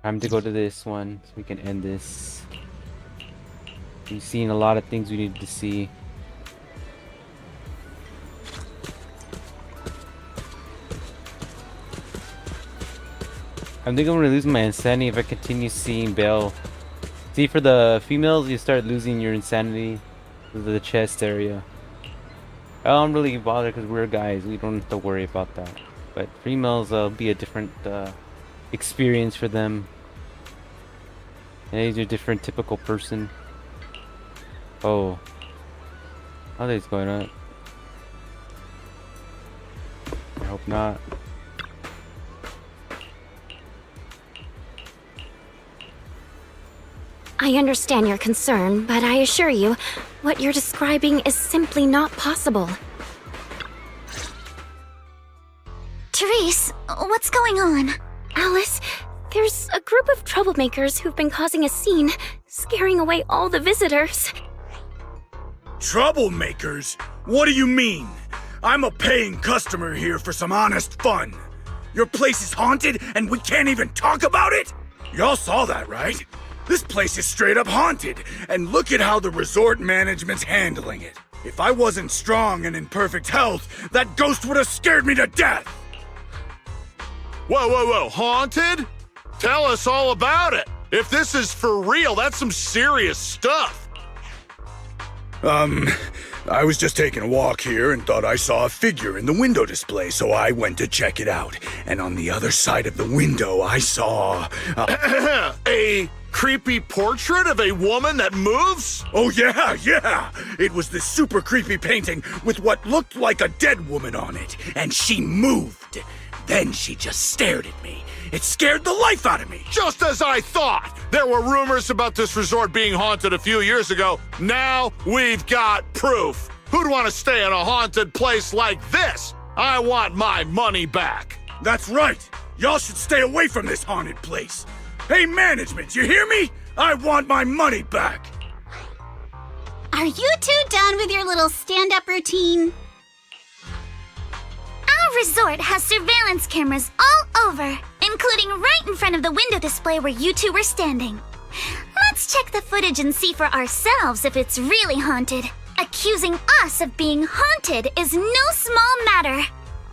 Time to go to this one so we can end this. We've seen a lot of things we need to see. I think I'm gonna lose my insanity if I continue seeing Belle. See, for the females, you start losing your insanity to the chest area. I don't really bother because we're guys. We don't have to worry about that. But females, will be a different experience for them. And he's a different typical person. Oh. How are these going up? I hope not. I understand your concern, but I assure you, what you're describing is simply not possible. Therese, what's going on? Alice, there's a group of troublemakers who've been causing a scene, scaring away all the visitors. Troublemakers? What do you mean? I'm a paying customer here for some honest fun. Your place is haunted and we can't even talk about it? Y'all saw that, right? This place is straight up haunted, and look at how the resort management's handling it. If I wasn't strong and in perfect health, that ghost would have scared me to death! Whoa, whoa, whoa, haunted? Tell us all about it. If this is for real, that's some serious stuff. I was just taking a walk here and thought I saw a figure in the window display, so I went to check it out. And on the other side of the window, I saw... a creepy portrait of a woman that moves? Oh, yeah! It was this super creepy painting with what looked like a dead woman on it, and she moved. Then she just stared at me. It scared the life out of me. Just as I thought. There were rumors about this resort being haunted a few years ago. Now we've got proof. Who'd want to stay in a haunted place like this? I want my money back. That's right. Y'all should stay away from this haunted place. Hey, management, you hear me? I want my money back. Are you two done with your little stand-up routine? Our resort has surveillance cameras all over, including right in front of the window display where you two were standing. Let's check the footage and see for ourselves if it's really haunted. Accusing us of being haunted is no small matter.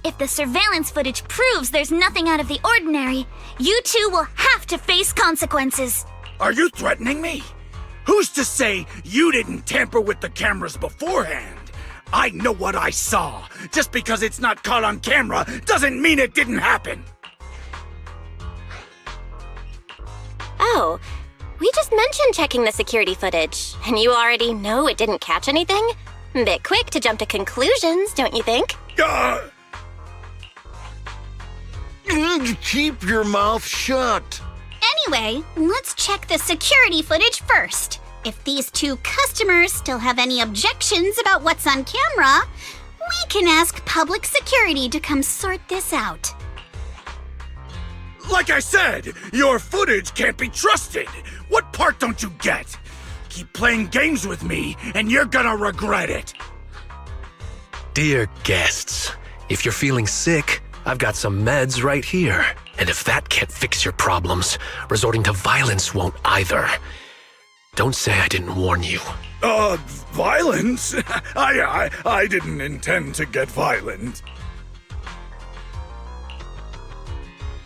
If the surveillance footage proves there's nothing out of the ordinary, you two will have to face consequences. Are you threatening me? Who's to say you didn't tamper with the cameras beforehand? I know what I saw. Just because it's not caught on camera doesn't mean it didn't happen. Oh, we just mentioned checking the security footage, and you already know it didn't catch anything? Bit quick to jump to conclusions, don't you think? Keep your mouth shut. Anyway, let's check the security footage first. If these two customers still have any objections about what's on camera, we can ask public security to come sort this out. Like I said, your footage can't be trusted. What part don't you get? Keep playing games with me, and you're gonna regret it. Dear guests, if you're feeling sick, I've got some meds right here. And if that can't fix your problems, resorting to violence won't either. Don't say I didn't warn you. Violence? I didn't intend to get violent.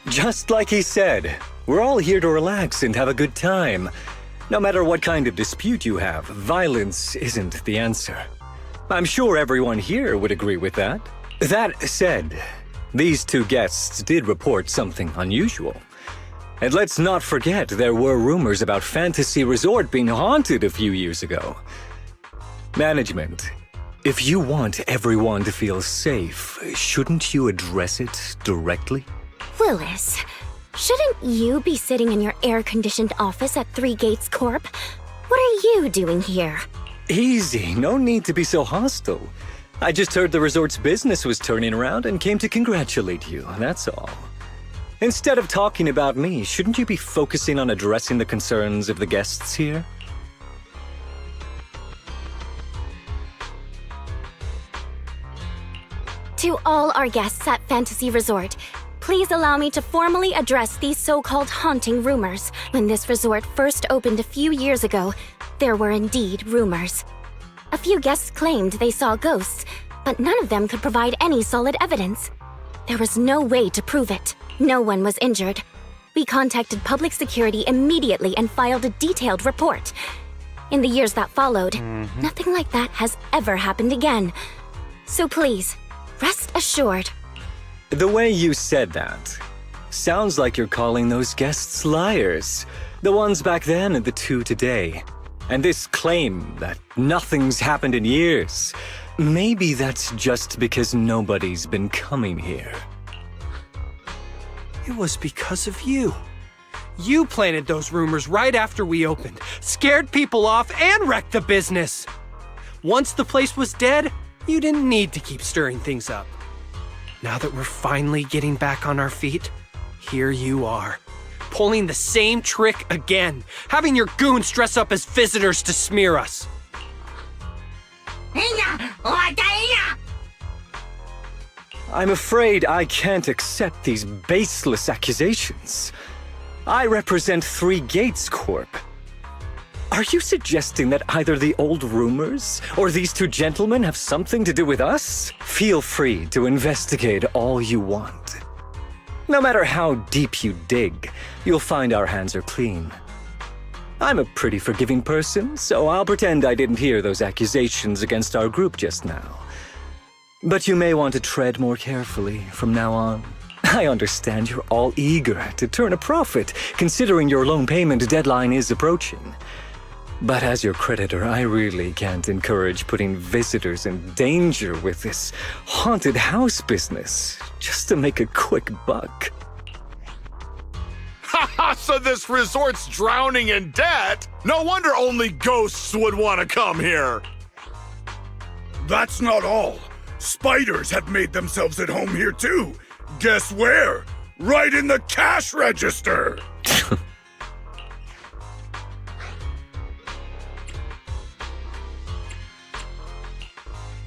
Just like he said, we're all here to relax and have a good time. No matter what kind of dispute you have, violence isn't the answer. I'm sure everyone here would agree with that. That said, these two guests did report something unusual. And let's not forget there were rumors about Fantasy Resort being haunted a few years ago. Management, if you want everyone to feel safe, shouldn't you address it directly? Willis, shouldn't you be sitting in your air-conditioned office at Three Gates Corp? What are you doing here? Easy, no need to be so hostile. I just heard the resort's business was turning around and came to congratulate you, that's all. Instead of talking about me, shouldn't you be focusing on addressing the concerns of the guests here? To all our guests at Fantasy Resort, please allow me to formally address these so-called haunting rumors. When this resort first opened a few years ago, there were indeed rumors. A few guests claimed they saw ghosts, but none of them could provide any solid evidence. There was no way to prove it. No one was injured. We contacted public security immediately and filed a detailed report. In the years that followed, nothing like that has ever happened again. So please, rest assured. The way you said that sounds like you're calling those guests liars. The ones back then and the two today. And this claim that nothing's happened in years. Maybe that's just because nobody's been coming here. It was because of you. You planted those rumors right after we opened, scared people off, and wrecked the business. Once the place was dead, you didn't need to keep stirring things up. Now that we're finally getting back on our feet, here you are, pulling the same trick again, having your goons dress up as visitors to smear us. I'm afraid I can't accept these baseless accusations. I represent Three Gates Corp. Are you suggesting that either the old rumors or these two gentlemen have something to do with us? Feel free to investigate all you want. No matter how deep you dig, you'll find our hands are clean. I'm a pretty forgiving person, so I'll pretend I didn't hear those accusations against our group just now. But you may want to tread more carefully from now on. I understand you're all eager to turn a profit, considering your loan payment deadline is approaching. But as your creditor, I really can't encourage putting visitors in danger with this haunted house business, just to make a quick buck. Haha, so this resort's drowning in debt? No wonder only ghosts would want to come here. That's not all. Spiders have made themselves at home here too. Guess where? Right in the cash register.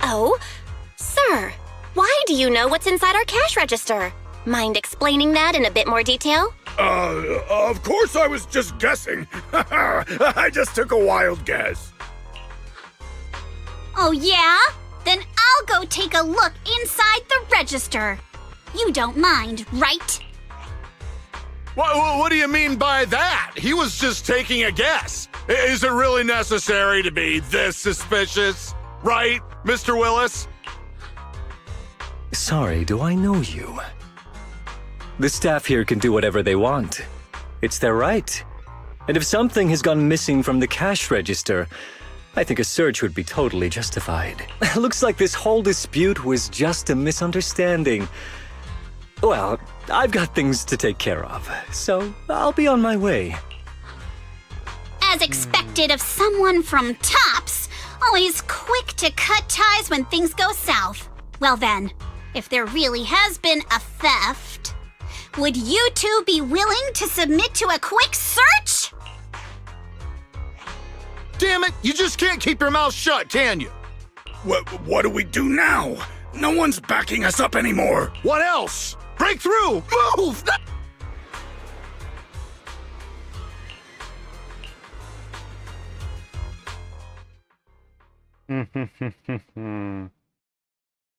Oh, sir, why do you know what's inside our cash register? Mind explaining that in a bit more detail? Of course I was just guessing. I just took a wild guess. Oh yeah? Then I'll go take a look inside the register. You don't mind, right? What do you mean by that? He was just taking a guess. Is it really necessary to be this suspicious? Right, Mr. Willis? Sorry, do I know you? The staff here can do whatever they want. It's their right. And if something has gone missing from the cash register, I think a search would be totally justified. Looks like this whole dispute was just a misunderstanding. Well, I've got things to take care of, so I'll be on my way. As expected of someone from Tops, always quick to cut ties when things go south. Well then, if there really has been a theft, would you two be willing to submit to a quick search? Damn it, you just can't keep your mouth shut, can you? What do we do now? No one's backing us up anymore. What else? Break through! Move!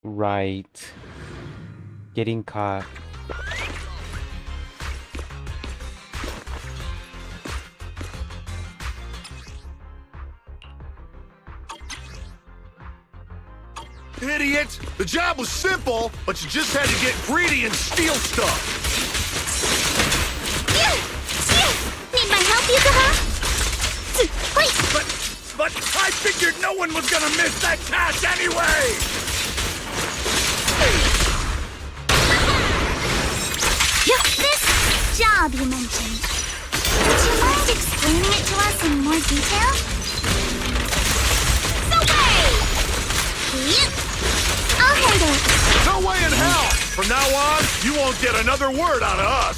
Right. Getting caught. Idiot! The job was simple, but you just had to get greedy and steal stuff. Need my help, Yukaha? But I figured no one was gonna miss that cash anyway! This job you mentioned. Would you mind explaining it to us in more detail? So way! I'll handle it. No way in hell! From now on, you won't get another word out of us.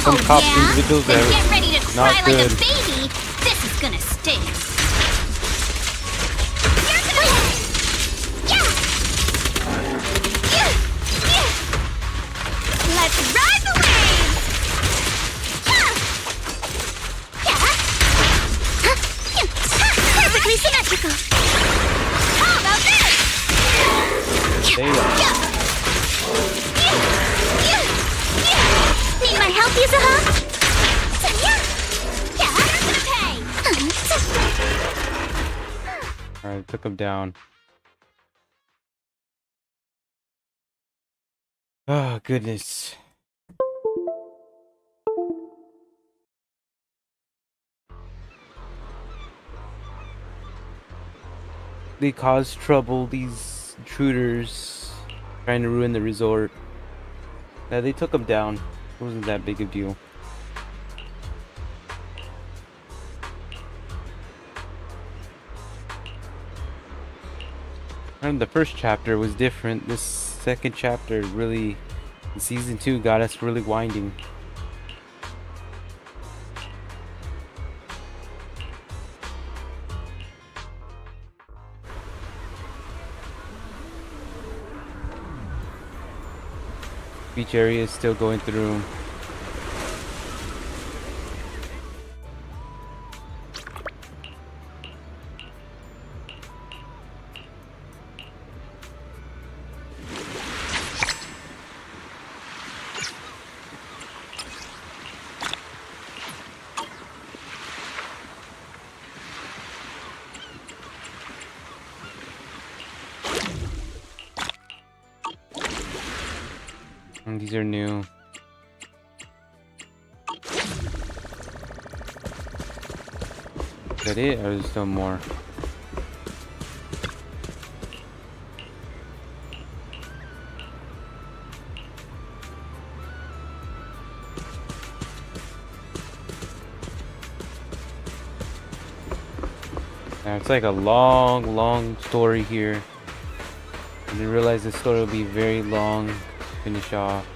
Some top individuals Then there. get ready to cry Not like good. a baby. This is gonna stink. Let's ride the waves! Perfectly symmetrical. How about this? Need my help, Yukaha? Alright, took him down. Oh, goodness. They caused trouble, these intruders trying to ruin the resort. Yeah, they took him down. It wasn't that big a deal. And the first chapter was different. This second chapter really, season 2, got us really winding. Beach area is still going through. And these are new. Is that it, or is there still more? Now it's like a long story here. I didn't realize this story would be very long to finish off.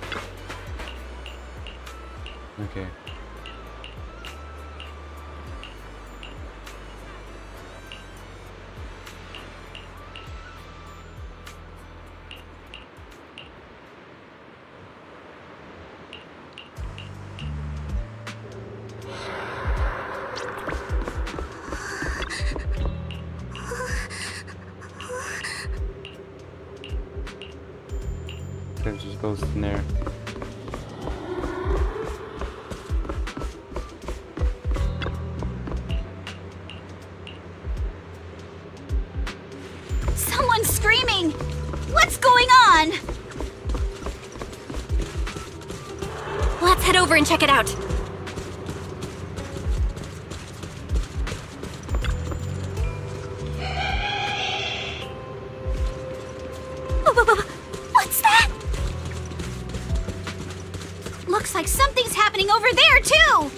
Okay. There's just ghosts in there. Someone's screaming! What's going on? Let's head over and check it out. What's that? happening over there, too!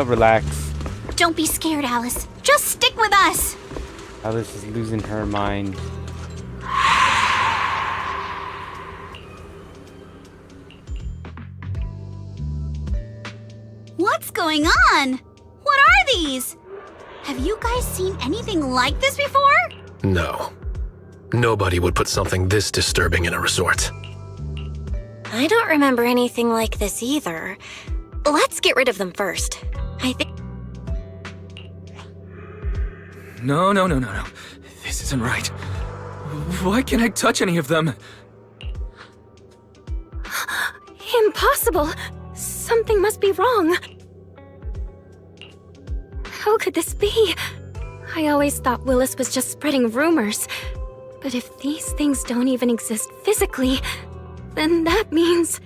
Relax. Don't be scared, Alice. Just stick with us. Alice is losing her mind. What's going on? What are these? Have you guys seen anything like this before? No. Nobody would put something this disturbing in a resort. I don't remember anything like this either. Let's get rid of them first. I think... No. This isn't right. Why can't I touch any of them? Impossible! Something must be wrong. How could this be? I always thought Willis was just spreading rumors. But if these things don't even exist physically, then that means...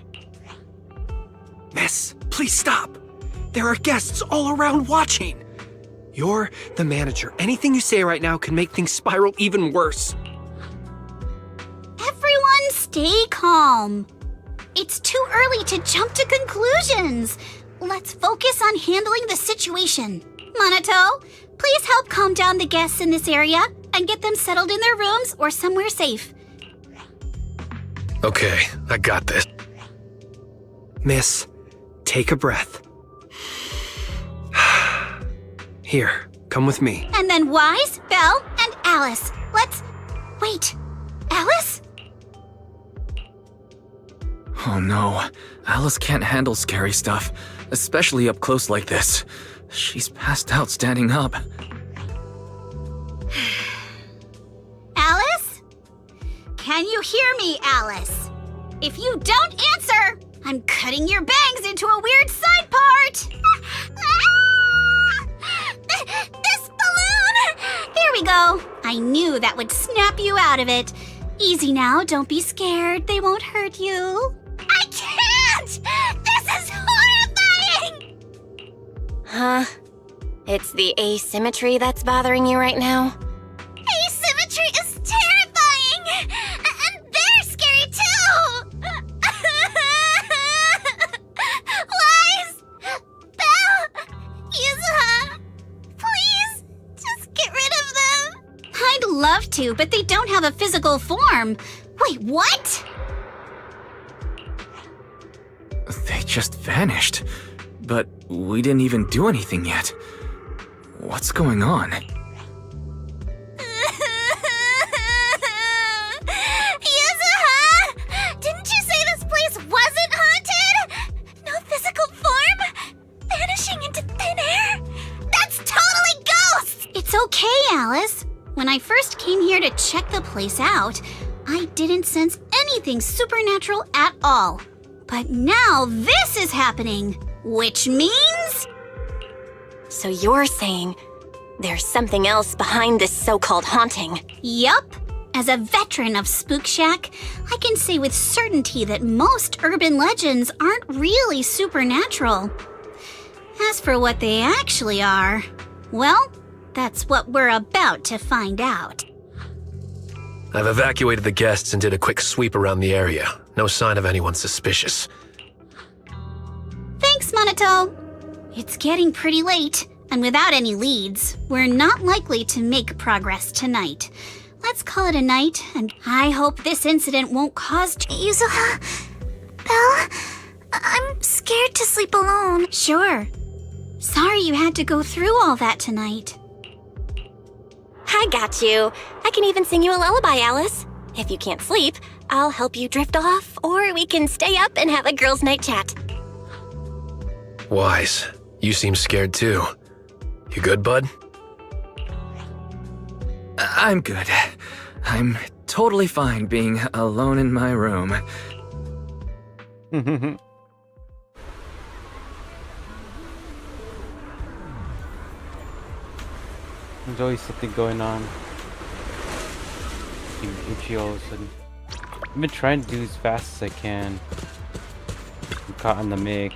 Miss, please stop. There are guests all around watching. You're the manager. Anything you say right now can make things spiral even worse. Everyone stay calm. It's too early to jump to conclusions. Let's focus on handling the situation. Monato, please help calm down the guests in this area and get them settled in their rooms or somewhere safe. Okay, I got this. Miss, take a breath. Here, come with me. And then Wise, Belle, and Alice. Let's... Wait, Alice? Oh no, Alice can't handle scary stuff, especially up close like this. She's passed out standing up. Alice? Can you hear me, Alice? If you don't answer, I'm cutting your bangs into a weird side part! This balloon! There we go. I knew that would snap you out of it. Easy now, don't be scared. They won't hurt you. I can't! This is horrifying! Huh? It's the asymmetry that's bothering you right now? Asymmetry is terrifying! And they're scary too! Wise! Belle! Yuzuha! Please, just get rid of them! I'd love to, but they don't have a physical form. Wait, what? They just vanished. But we didn't even do anything yet. What's going on? Yuzuha! Didn't you say this place wasn't haunted? No physical form? Vanishing into thin air? That's totally ghosts! It's okay, Alice. When I first came here to check the place out, I didn't sense anything supernatural at all. But now this is happening, which means... So you're saying there's something else behind this so-called haunting? Yup. As a veteran of Spook Shack, I can say with certainty that most urban legends aren't really supernatural. As for what they actually are, well, that's what we're about to find out. I've evacuated the guests and did a quick sweep around the area. No sign of anyone suspicious. Thanks, Monato. It's getting pretty late, and without any leads, we're not likely to make progress tonight. Let's call it a night, and I hope this incident won't cause... Yuzuha? Belle? I'm scared to sleep alone. Sure. Sorry you had to go through all that tonight. I got you. I can even sing you a lullaby, Alice. If you can't sleep, I'll help you drift off, or we can stay up and have a girls' night chat. Wise, you seem scared too. You good, bud? I'm good. I'm totally fine being alone in my room. There's always something going on. Itchy all of a sudden. I've been trying to do as fast as I can. I'm caught in the mix.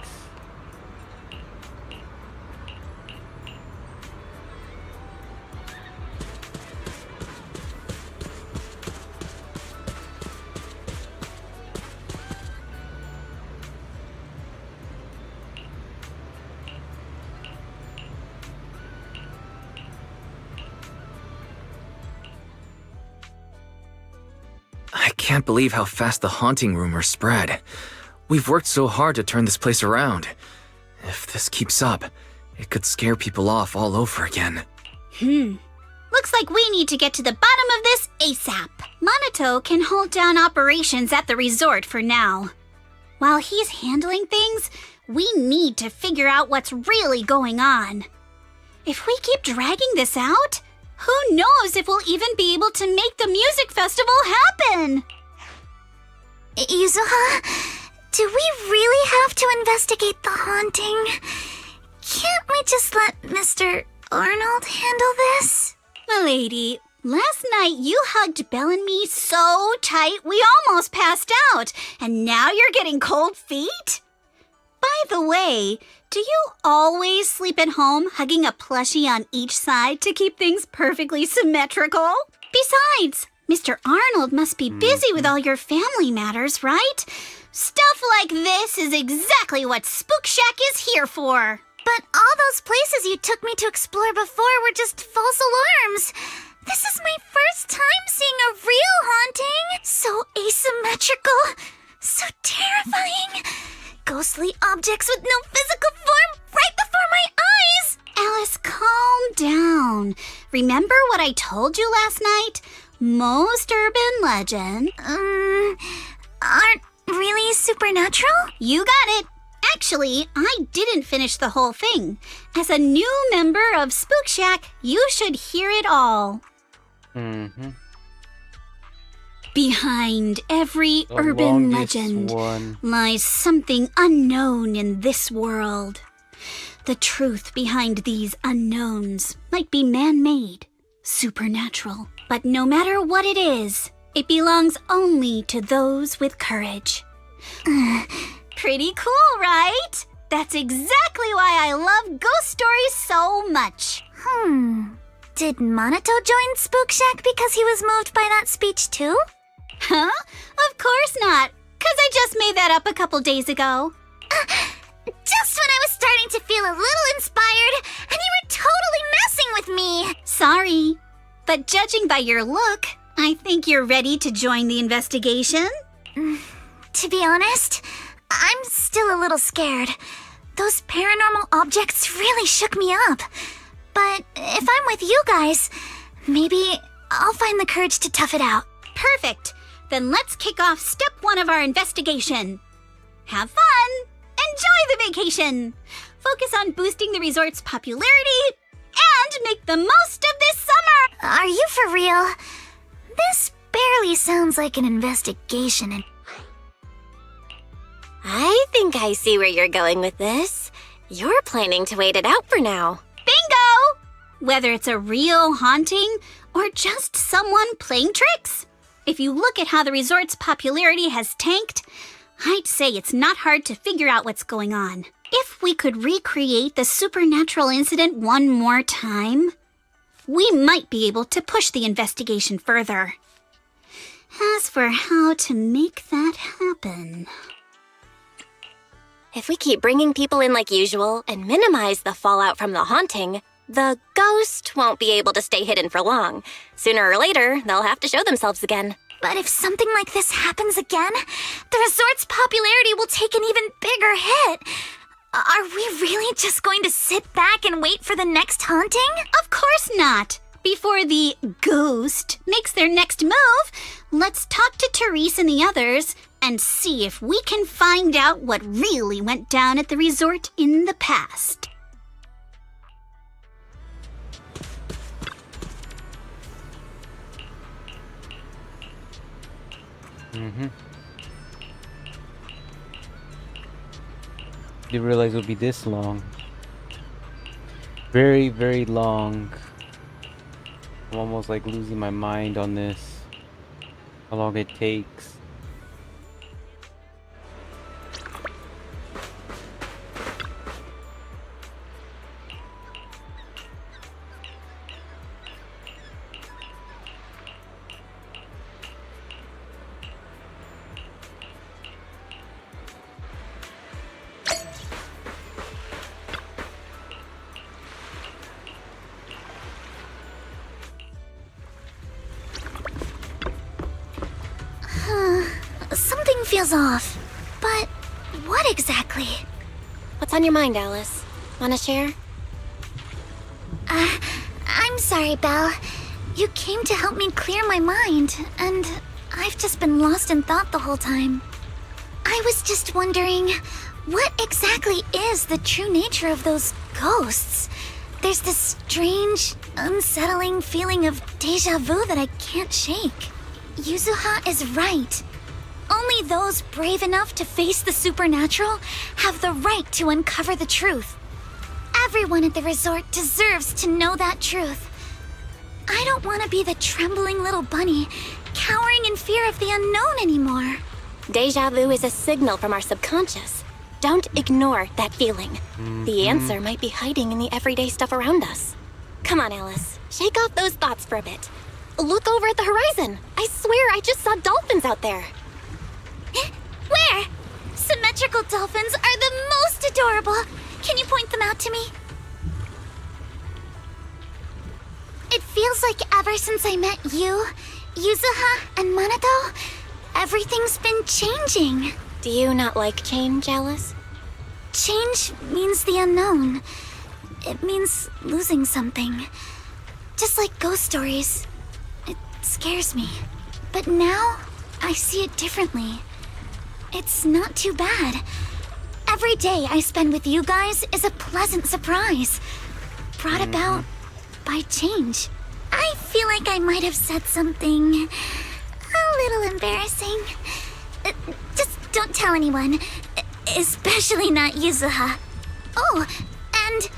can't believe how fast the haunting rumors spread. We've worked so hard to turn this place around. If this keeps up, it could scare people off all over again. Looks like we need to get to the bottom of this ASAP. Monato can hold down operations at the resort for now. While he's handling things, we need to figure out what's really going on. If we keep dragging this out, who knows if we'll even be able to make the music festival happen? Yuzuha, do we really have to investigate the haunting? Can't we just let Mr. Arnold handle this? My lady, last night you hugged Belle and me so tight we almost passed out, and now you're getting cold feet? By the way, do you always sleep at home hugging a plushie on each side to keep things perfectly symmetrical? Besides, Mr. Arnold must be busy with all your family matters, right? Stuff like this is exactly what Spook Shack is here for. But all those places you took me to explore before were just false alarms. This is my first time seeing a real haunting. So asymmetrical, so terrifying. Ghostly objects with no physical form right before my eyes. Alice, calm down. Remember what I told you last night? Most urban legend aren't really supernatural? You got it. Actually, I didn't finish the whole thing. As a new member of Spook Shack, you should hear it all. Behind every urban legend lies something unknown in this world. The truth behind these unknowns might be man-made, supernatural. But no matter what it is, it belongs only to those with courage. Pretty cool, right? That's exactly why I love ghost stories so much. Did Monato join Spook Shack because he was moved by that speech too? Huh? Of course not. 'Cause I just made that up a couple days ago. Just when I was starting to feel a little inspired, and you were totally messing with me. Sorry. But judging by your look, I think you're ready to join the investigation. To be honest, I'm still a little scared. Those paranormal objects really shook me up. But if I'm with you guys, maybe I'll find the courage to tough it out. Perfect. Then let's kick off step 1 of our investigation. Have fun! Enjoy the vacation! Focus on boosting the resort's popularity and make the most of this summer! Are you for real? This barely sounds like an investigation and... I think I see where you're going with this. You're planning to wait it out for now. Bingo! Whether it's a real haunting or just someone playing tricks. If you look at how the resort's popularity has tanked, I'd say it's not hard to figure out what's going on. If we could recreate the supernatural incident one more time, we might be able to push the investigation further. As for how to make that happen... If we keep bringing people in like usual and minimize the fallout from the haunting, the ghost won't be able to stay hidden for long. Sooner or later, they'll have to show themselves again. But if something like this happens again, the resort's popularity will take an even bigger hit. Are we really just going to sit back and wait for the next haunting? Of course not. Before the ghost makes their next move, let's talk to Therese and the others and see if we can find out what really went down at the resort in the past. Didn't realize it would be this long. Very, very long. I'm almost like losing my mind on this. How long it takes. feels off. But what exactly? What's on your mind, Alice? Wanna share? I'm sorry, Belle. You came to help me clear my mind, and I've just been lost in thought the whole time. I was just wondering, what exactly is the true nature of those ghosts? There's this strange, unsettling feeling of déjà vu that I can't shake. Yuzuha is right. Only those brave enough to face the supernatural have the right to uncover the truth. Everyone at the resort deserves to know that truth. I don't want to be the trembling little bunny, cowering in fear of the unknown anymore. Deja vu is a signal from our subconscious. Don't ignore that feeling. The answer might be hiding in the everyday stuff around us. Come on, Alice. Shake off those thoughts for a bit. Look over at the horizon. I swear I just saw dolphins out there. Where? Symmetrical dolphins are the most adorable. Can you point them out to me? It feels like ever since I met you, Yuzuha, and Minato, everything's been changing. Do you not like change, Alice? Change means the unknown. It means losing something. Just like ghost stories. It scares me. But now, I see it differently. It's not too bad. Every day I spend with you guys is a pleasant surprise. Brought about by change. I feel like I might have said something a little embarrassing. Just don't tell anyone. Especially not Yuzuha. Oh, and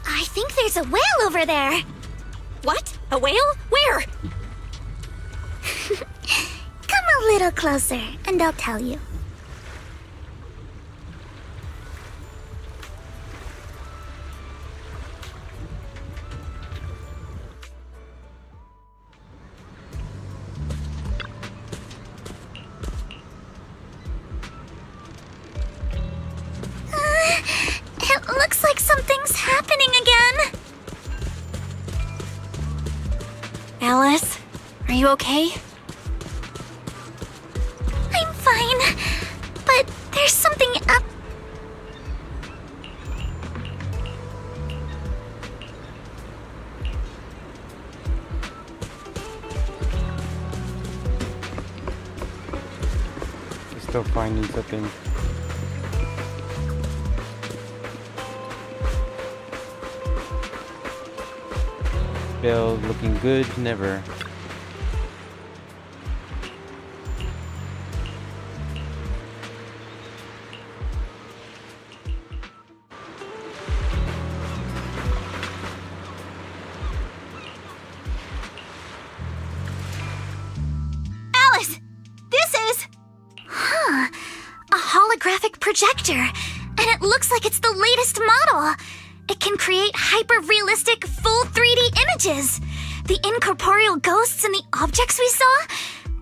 I think there's a whale over there. What? A whale? Where? Come a little closer, and I'll tell you. It looks like something's happening again. Alice, are you okay? I'm fine, but there's something up. Still finding something. Bill looking good, never. Alice! This is... a holographic projector. And it looks like it's the latest model. It can create hyper-realistic, full 3D images. The incorporeal ghosts and the objects we saw,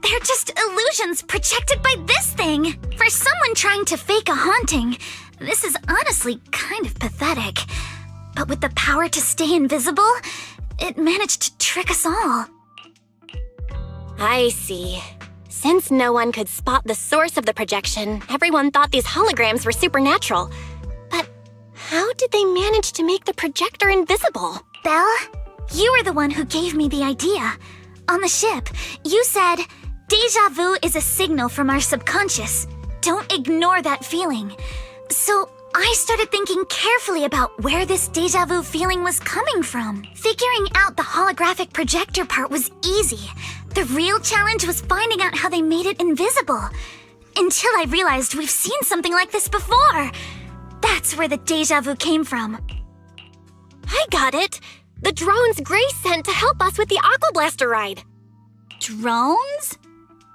they're just illusions projected by this thing. For someone trying to fake a haunting, this is honestly kind of pathetic. But with the power to stay invisible, it managed to trick us all. I see. Since no one could spot the source of the projection, everyone thought these holograms were supernatural. But how did they manage to make the projector invisible? Belle, you were the one who gave me the idea. On the ship, you said, "Déjà vu is a signal from our subconscious. Don't ignore that feeling." So I started thinking carefully about where this déjà vu feeling was coming from. Figuring out the holographic projector part was easy. The real challenge was finding out how they made it invisible. Until I realized we've seen something like this before. That's where the déjà vu came from. I got it! The drones Grace sent to help us with the Aqua Blaster ride. Drones?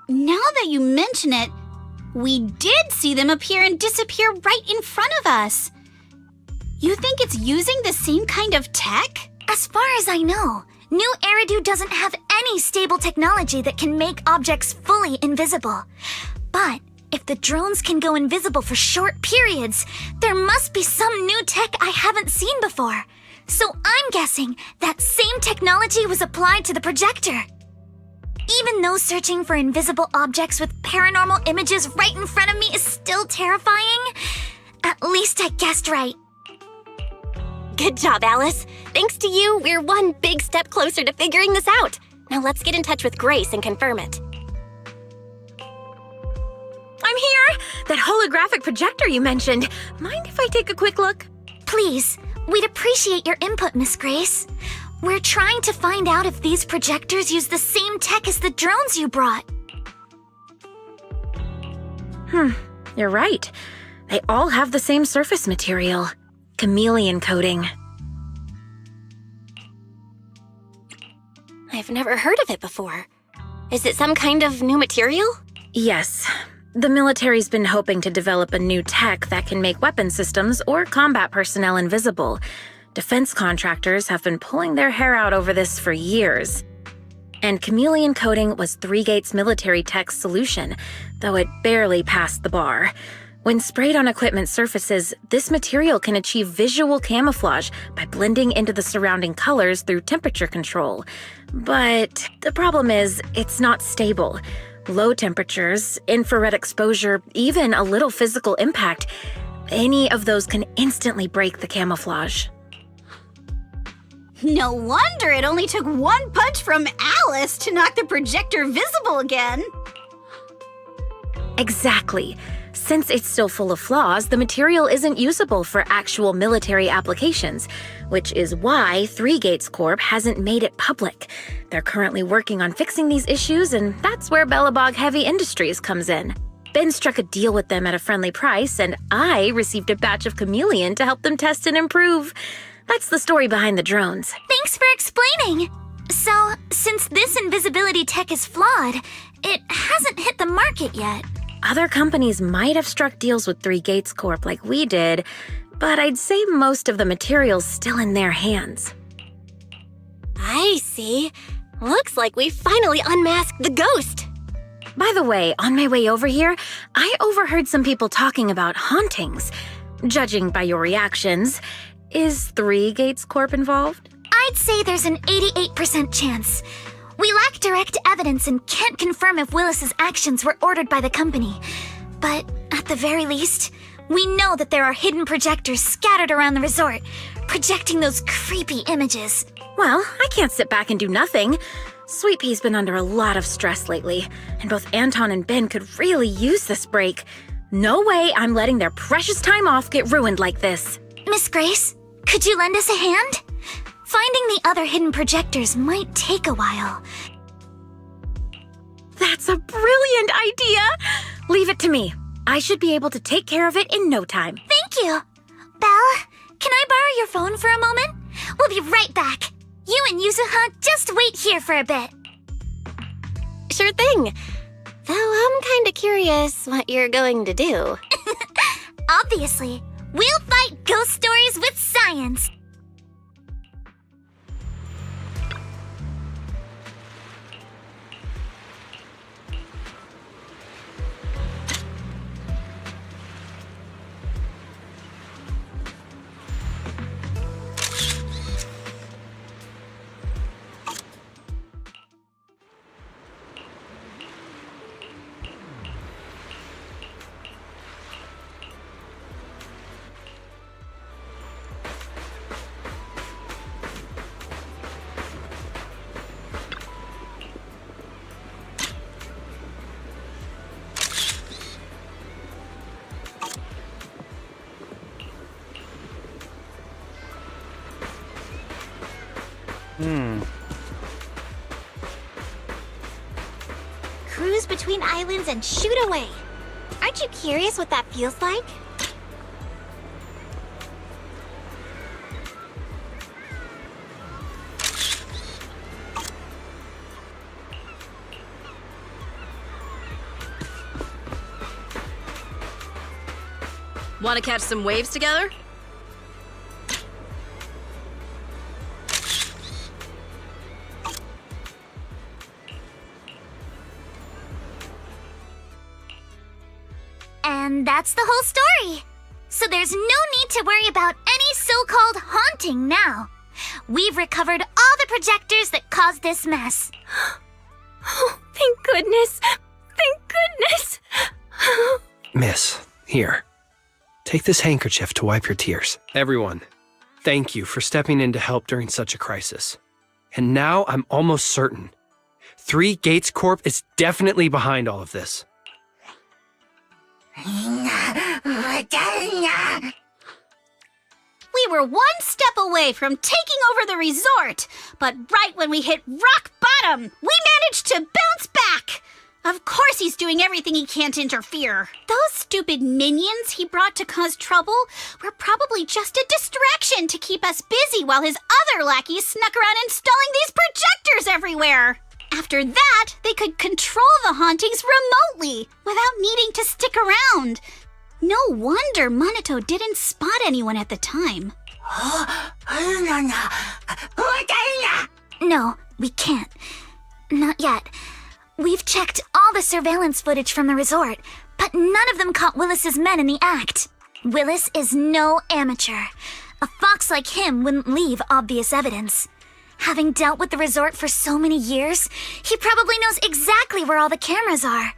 Now that you mention it, we did see them appear and disappear right in front of us. You think it's using the same kind of tech? As far as I know, New Eridu doesn't have any stable technology that can make objects fully invisible. But if the drones can go invisible for short periods, there must be some new tech I haven't seen before. So I'm guessing that same technology was applied to the projector. Even though searching for invisible objects with paranormal images right in front of me is still terrifying, at least I guessed right. Good job, Alice. Thanks to you, we're one big step closer to figuring this out. Now let's get in touch with Grace and confirm it. I'm here! That holographic projector you mentioned. Mind if I take a quick look? Please, we'd appreciate your input, Miss Grace. We're trying to find out if these projectors use the same tech as the drones you brought. You're right. They all have the same surface material. Chameleon coating. I've never heard of it before. Is it some kind of new material? Yes. The military's been hoping to develop a new tech that can make weapon systems or combat personnel invisible. Defense contractors have been pulling their hair out over this for years. And chameleon coating was Three Gates military tech's solution, though it barely passed the bar. When sprayed on equipment surfaces, this material can achieve visual camouflage by blending into the surrounding colors through temperature control. But the problem is, it's not stable. Low temperatures, infrared exposure, even a little physical impact, any of those can instantly break the camouflage. No wonder it only took one punch from Alice to knock the projector visible again. Exactly. Since it's still full of flaws, the material isn't usable for actual military applications, which is why Three Gates Corp hasn't made it public. They're currently working on fixing these issues, and that's where Bellabog Heavy Industries comes in. Ben struck a deal with them at a friendly price, and I received a batch of chameleon to help them test and improve. That's the story behind the drones. Thanks for explaining. So, since this invisibility tech is flawed, it hasn't hit the market yet. Other companies might have struck deals with Three Gates Corp like we did, but I'd say most of the material's still in their hands. I see. Looks like we finally unmasked the ghost. By the way, on my way over here, I overheard some people talking about hauntings. Judging by your reactions, is Three Gates Corp involved? I'd say there's an 88% chance. We lack direct evidence and can't confirm if Willis's actions were ordered by the company. But at the very least, we know that there are hidden projectors scattered around the resort, projecting those creepy images. Well, I can't sit back and do nothing. Sweet Pea's been under a lot of stress lately, and both Anton and Ben could really use this break. No way I'm letting their precious time off get ruined like this. Miss Grace, could you lend us a hand? Finding the other hidden projectors might take a while. That's a brilliant idea! Leave it to me. I should be able to take care of it in no time. Thank you. Belle, can I borrow your phone for a moment? We'll be right back. You and Yuzuha just wait here for a bit. Sure thing. Though I'm kinda curious what you're going to do. Obviously, we'll fight ghost stories with science. Cruise between islands and shoot away. Aren't you curious what that feels like? Want to catch some waves together? And that's the whole story. So there's no need to worry about any so-called haunting now. We've recovered all the projectors that caused this mess. Oh, thank goodness. Thank goodness. Miss, here. Take this handkerchief to wipe your tears. Everyone, thank you for stepping in to help during such a crisis. And now I'm almost certain. 3 Gates Corp is definitely behind all of this. We were one step away from taking over the resort, but right when we hit rock bottom, we managed to bounce back. Of course he's doing everything he can to interfere. Those stupid minions he brought to cause trouble were probably just a distraction to keep us busy while his other lackeys snuck around installing these projectors everywhere. After that, they could control the hauntings remotely without needing to stick around. No wonder Monato didn't spot anyone at the time. No, we can't. Not yet. We've checked all the surveillance footage from the resort, but none of them caught Willis's men in the act. Willis is no amateur. A fox like him wouldn't leave obvious evidence. Having dealt with the resort for so many years, he probably knows exactly where all the cameras are.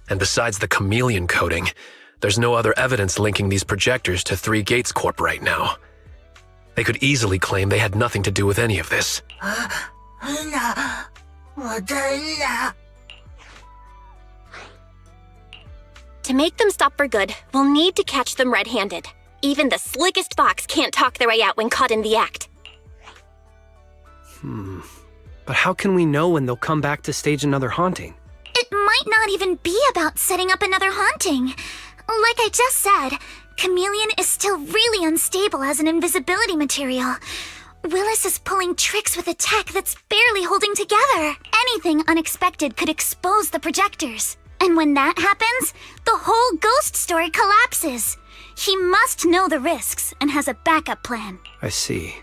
And besides the chameleon coating, there's no other evidence linking these projectors to 3 Gates Corp right now. They could easily claim they had nothing to do with any of this. To make them stop for good, we'll need to catch them red-handed. Even the slickest fox can't talk their way out when caught in the act. But how can we know when they'll come back to stage another haunting? It might not even be about setting up another haunting. Like I just said, Chameleon is still really unstable as an invisibility material. Willis is pulling tricks with a tech that's barely holding together. Anything unexpected could expose the projectors. And when that happens, the whole ghost story collapses. He must know the risks and has a backup plan. I see.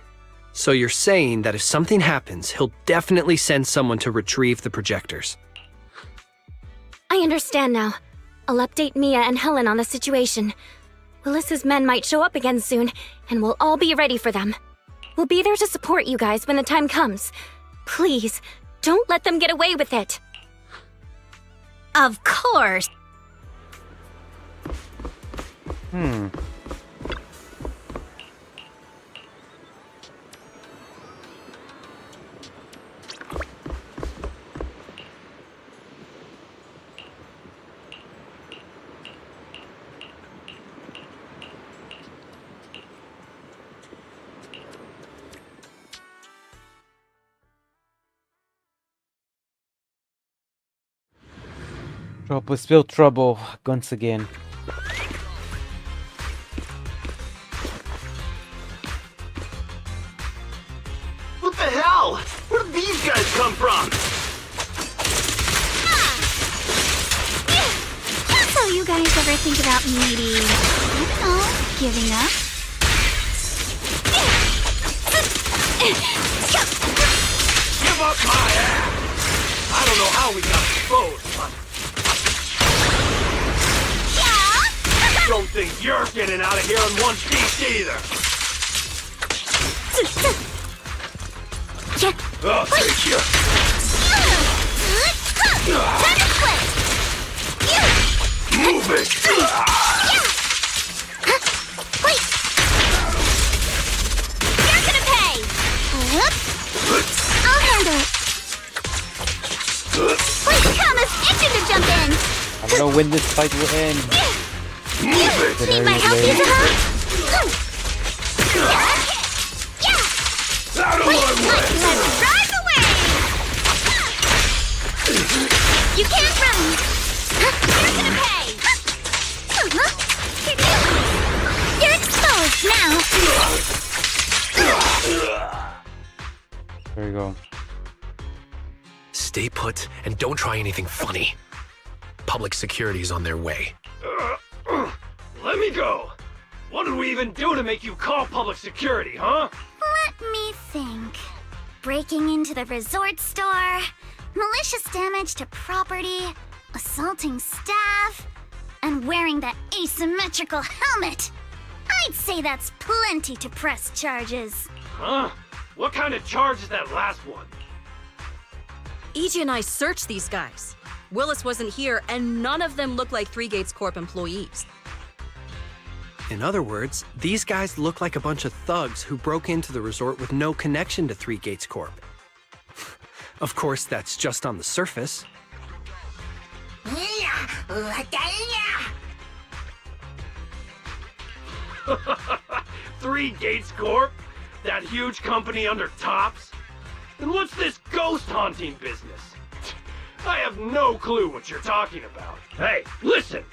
So you're saying that if something happens, he'll definitely send someone to retrieve the projectors. I understand now. I'll update Mia and Helen on the situation. Willis's men might show up again soon, and we'll all be ready for them. We'll be there to support you guys when the time comes. Please, don't let them get away with it. Of course. Trouble, spill trouble once again. What the hell? Where did these guys come from? So you guys ever think about maybe, I don't know, giving up? Give up my ass! I don't know how we got exposed, but... Don't think you're getting out of here in one piece either! Oh, thank you! Move it! Wait! You're gonna pay! I'll handle it! Wait, Kama's itching to jump in! I don't know when this fight will end. Need my help, Yuzuha? Out of my way! Let's drive away! You can't run! You're gonna pay! You're exposed now! There you go. Stay put and don't try anything funny. Public security is on their way. Let me go! What did we even do to make you call public security, huh? Let me think. Breaking into the resort store, malicious damage to property, assaulting staff, and wearing that asymmetrical helmet. I'd say that's plenty to press charges. Huh? What kind of charge is that last one? EJ and I searched these guys. Willis wasn't here, and none of them look like Three Gates Corp employees. In other words, these guys look like a bunch of thugs who broke into the resort with no connection to Three Gates Corp. Of course, that's just on the surface. Three Gates Corp? That huge company under Tops? And what's this ghost haunting business? I have no clue what you're talking about. Hey, listen!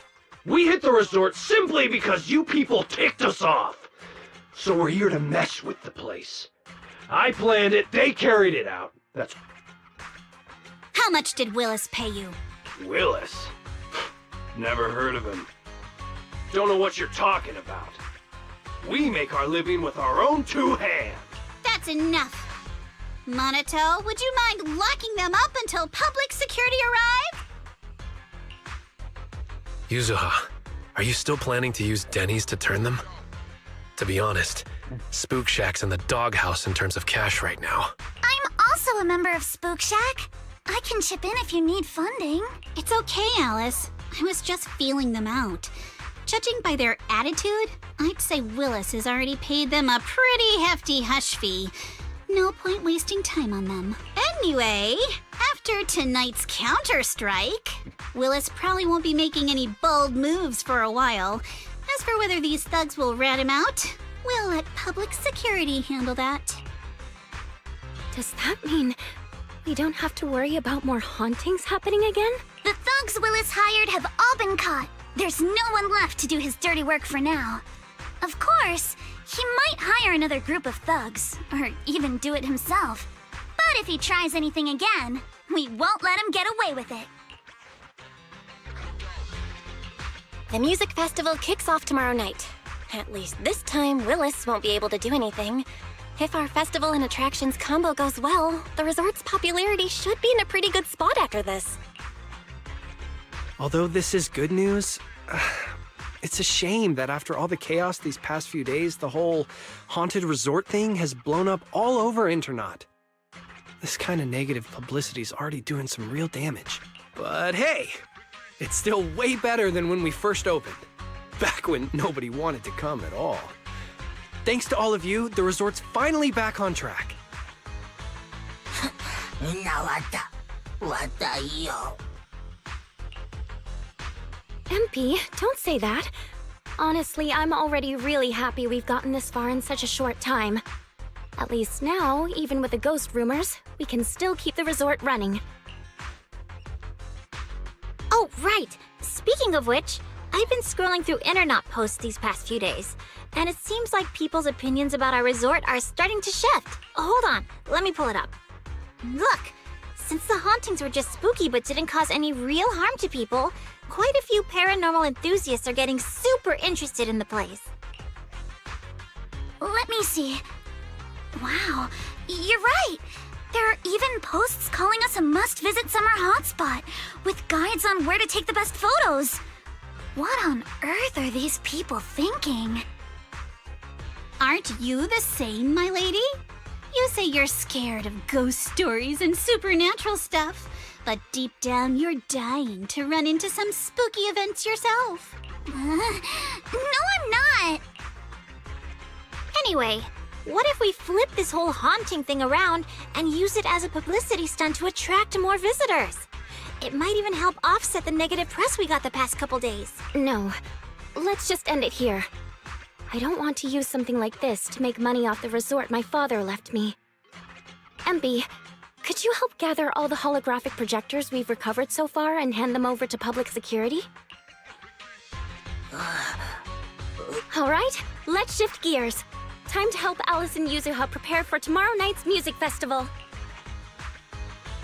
We hit the resort simply because you people ticked us off. So we're here to mess with the place. I planned it, they carried it out. That's... How much did Willis pay you? Willis? Never heard of him. Don't know what you're talking about. We make our living with our own two hands. That's enough. Monato, would you mind locking them up until public security arrive? Yuzuha, are you still planning to use Denny's to turn them? To be honest, Spook Shack's in the doghouse in terms of cash right now. I'm also a member of Spook Shack. I can chip in if you need funding. It's okay, Alice. I was just feeling them out. Judging by their attitude, I'd say Willis has already paid them a pretty hefty hush fee. No point wasting time on them. Anyway, after tonight's counter-strike, Willis probably won't be making any bold moves for a while. As for whether these thugs will rat him out, we'll let public security handle that. Does that mean we don't have to worry about more hauntings happening again? The thugs Willis hired have all been caught. There's no one left to do his dirty work for now. Of course, he might hire another group of thugs, or even do it himself. But if he tries anything again, we won't let him get away with it. The music festival kicks off tomorrow night. At least this time, Willis won't be able to do anything. If our festival and attractions combo goes well, the resort's popularity should be in a pretty good spot after this. Although this is good news, it's a shame that after all the chaos these past few days, the whole haunted resort thing has blown up all over Internaut. This kind of negative publicity's already doing some real damage. But hey, it's still way better than when we first opened, back when nobody wanted to come at all. Thanks to all of you, the resort's finally back on track. MP, don't say that. Honestly, I'm already really happy we've gotten this far in such a short time. At least now, even with the ghost rumors, we can still keep the resort running. Oh, right! Speaking of which, I've been scrolling through Internaut posts these past few days, and it seems like people's opinions about our resort are starting to shift. Hold on, let me pull it up. Look! Since the hauntings were just spooky but didn't cause any real harm to people, quite a few paranormal enthusiasts are getting super interested in the place. Let me see. Wow, you're right! There are even posts calling us a must-visit summer hotspot, with guides on where to take the best photos. What on earth are these people thinking? Aren't you the same, my lady? You say you're scared of ghost stories and supernatural stuff, but deep down you're dying to run into some spooky events yourself. No, I'm not. Anyway, what if we flip this whole haunting thing around and use it as a publicity stunt to attract more visitors? It might even help offset the negative press we got the past couple days. No, let's just end it here. I don't want to use something like this to make money off the resort my father left me. MP, could you help gather all the holographic projectors we've recovered so far and hand them over to public security? All right, let's shift gears. Time to help Alice and Yuzuha prepare for tomorrow night's music festival.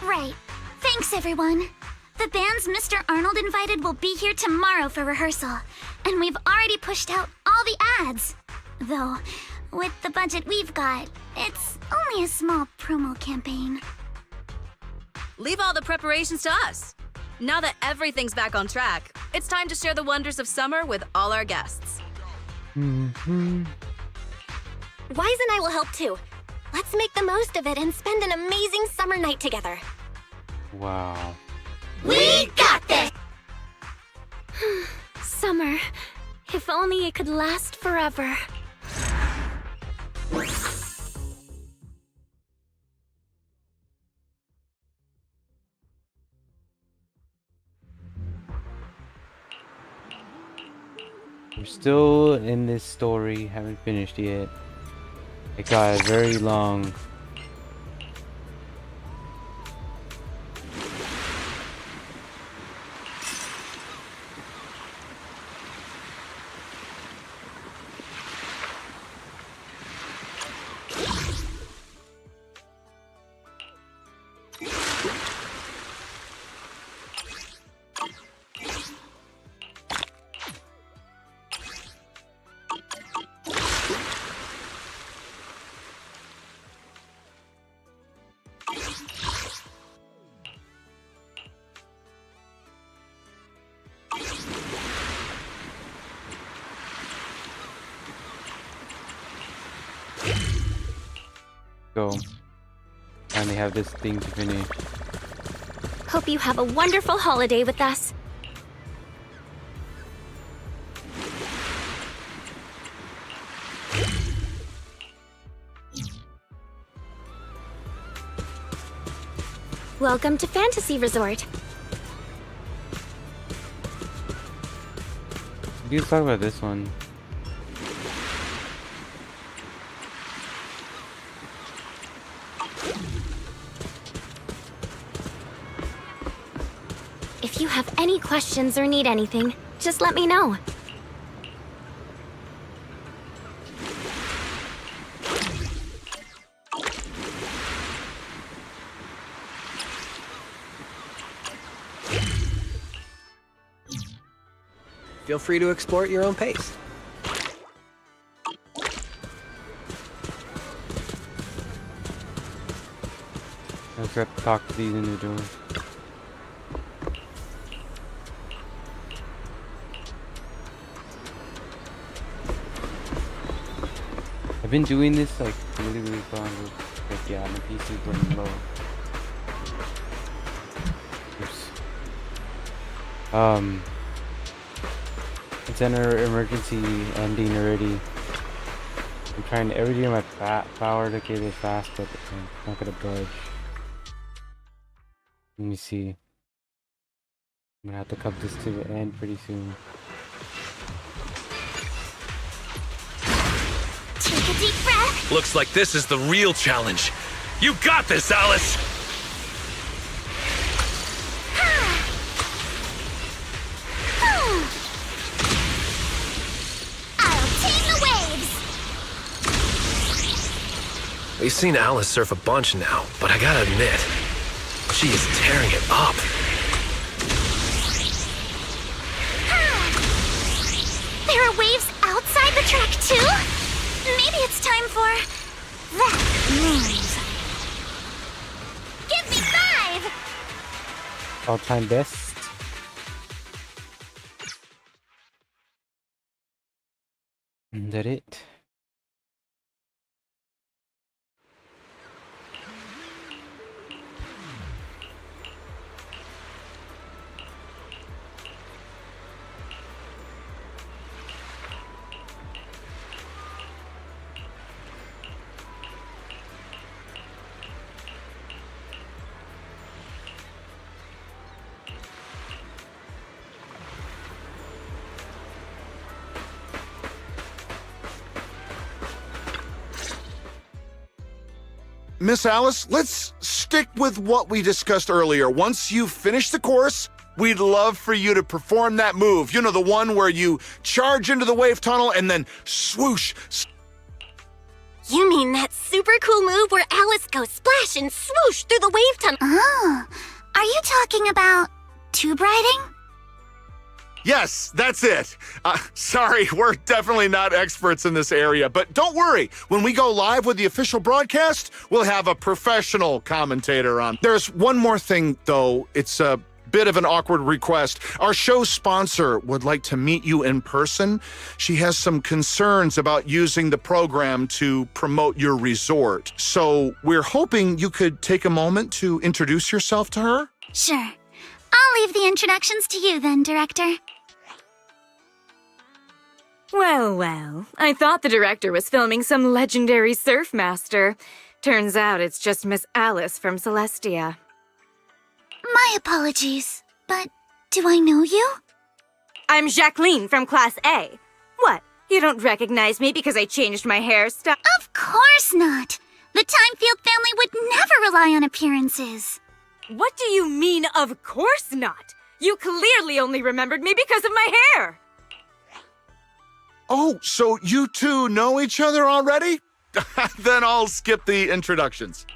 Right. Thanks, everyone. The bands Mr. Arnold invited will be here tomorrow for rehearsal, and we've already pushed out all the ads. Though, with the budget we've got, it's only a small promo campaign. Leave all the preparations to us. Now that everything's back on track, it's time to share the wonders of summer with all our guests. Wise and I will help too. Let's make the most of it and spend an amazing summer night together. Wow. We got this! Summer. If only it could last forever. We're still in this story, haven't finished yet. It got very long. Go. Finally have this thing to finish. Hope you have a wonderful holiday with us. Welcome to Fantasy Resort. Let's talk about this one. If you have any questions or need anything, just let me know. Feel free to explore at your own pace. I just got to talk to these individuals. I've been doing this like really fun. Like, yeah, my PC is running low. Oops. It's an emergency ending already. I'm trying everything in my power to get it fast, but I'm not gonna budge. Let me see. I'm gonna have to cut this to the end pretty soon. Take a deep breath. Looks like this is the real challenge. You got this, Alice! I'll tame the waves. We've seen Alice surf a bunch now, but I gotta admit, she is tearing it up. There are waves outside the track too? Maybe it's time for that move. Give me 5! All-time best. Is that it? Miss Alice, let's stick with what we discussed earlier. Once you finish the course, we'd love for you to perform that move. You know, the one where you charge into the wave tunnel and then swoosh. You mean that super cool move where Alice goes splash and swoosh through the wave tunnel? Oh, are you talking about tube riding? Yes, that's it. Sorry, we're definitely not experts in this area, but don't worry. When we go live with the official broadcast, we'll have a professional commentator on. There's one more thing, though. It's a bit of an awkward request. Our show sponsor would like to meet you in person. She has some concerns about using the program to promote your resort. So we're hoping you could take a moment to introduce yourself to her. Sure. I'll leave the introductions to you then, Director. Well, well. I thought the director was filming some legendary surf master. Turns out it's just Miss Alice from Celestia. My apologies, but do I know you? I'm Jacqueline from Class A. What? You don't recognize me because I changed my hairstyle? Of course not. The Timefield family would never rely on appearances. What do you mean, of course not? You clearly only remembered me because of my hair! Oh, so you two know each other already? Then I'll skip the introductions.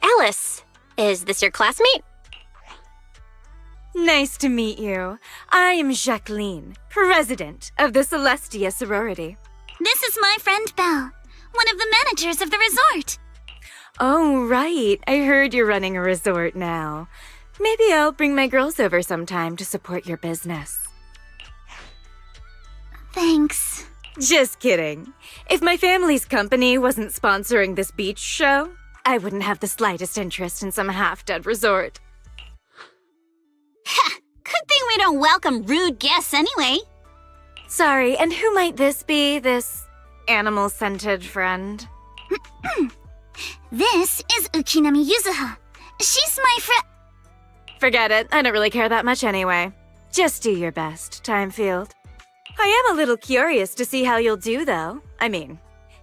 Alice, is this your classmate? Nice to meet you. I am Jacqueline, president of the Celestia sorority. This is my friend Belle, one of the managers of the resort. Oh, right. I heard you're running a resort now. Maybe I'll bring my girls over sometime to support your business. Thanks. Just kidding. If my family's company wasn't sponsoring this beach show, I wouldn't have the slightest interest in some half-dead resort. Good thing we don't welcome rude guests anyway. Sorry, and who might this be, this animal-scented friend? This is Ukinami Yuzuha. She's my Forget it. I don't really care that much anyway. Just do your best, Timefield. I am a little curious to see how you'll do, though. I mean,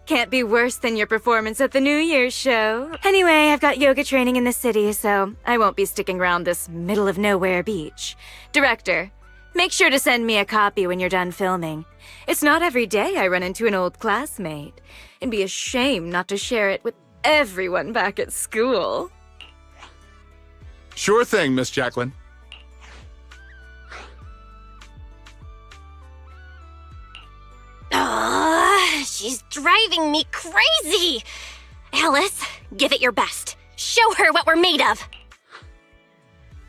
can't be worse than your performance at the New Year's show. Anyway, I've got yoga training in the city, so I won't be sticking around this middle-of-nowhere beach. Director, make sure to send me a copy when you're done filming. It's not every day I run into an old classmate. It'd be a shame not to share it with everyone back at school. Sure thing, Miss Jacqueline. She's driving me crazy! Alice, give it your best. Show her what we're made of.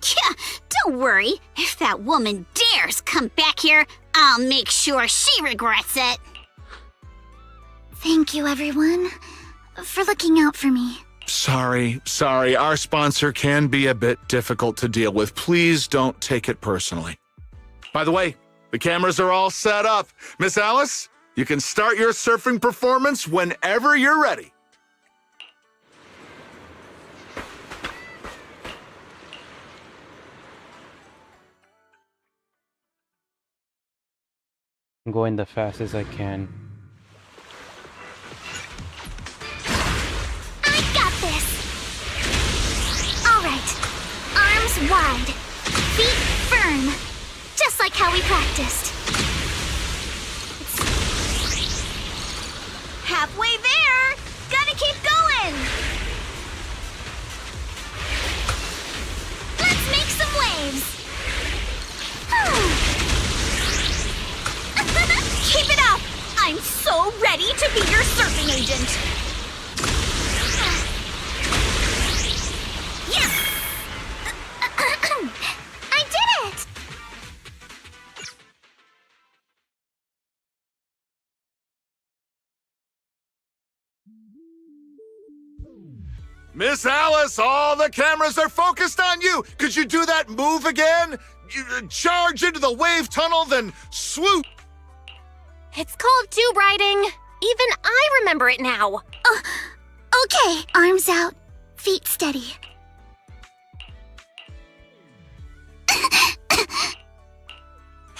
Yeah, don't worry. If that woman dares come back here, I'll make sure she regrets it. Thank you, everyone, for looking out for me. Sorry. Our sponsor can be a bit difficult to deal with. Please don't take it personally. By the way, the cameras are all set up. Miss Alice, you can start your surfing performance whenever you're ready. I'm going the fastest I can. I got this! Alright. Arms wide. Feet firm. Just like how we practiced. Halfway there! Gotta keep going! Let's make some waves! Keep it up! I'm so ready to be your surfing agent! Yes! I did it! Miss Alice, all the cameras are focused on you. Could you do that move again? Charge into the wave tunnel, then swoop. It's called tube riding. Even I remember it now. Okay. Arms out. Feet steady.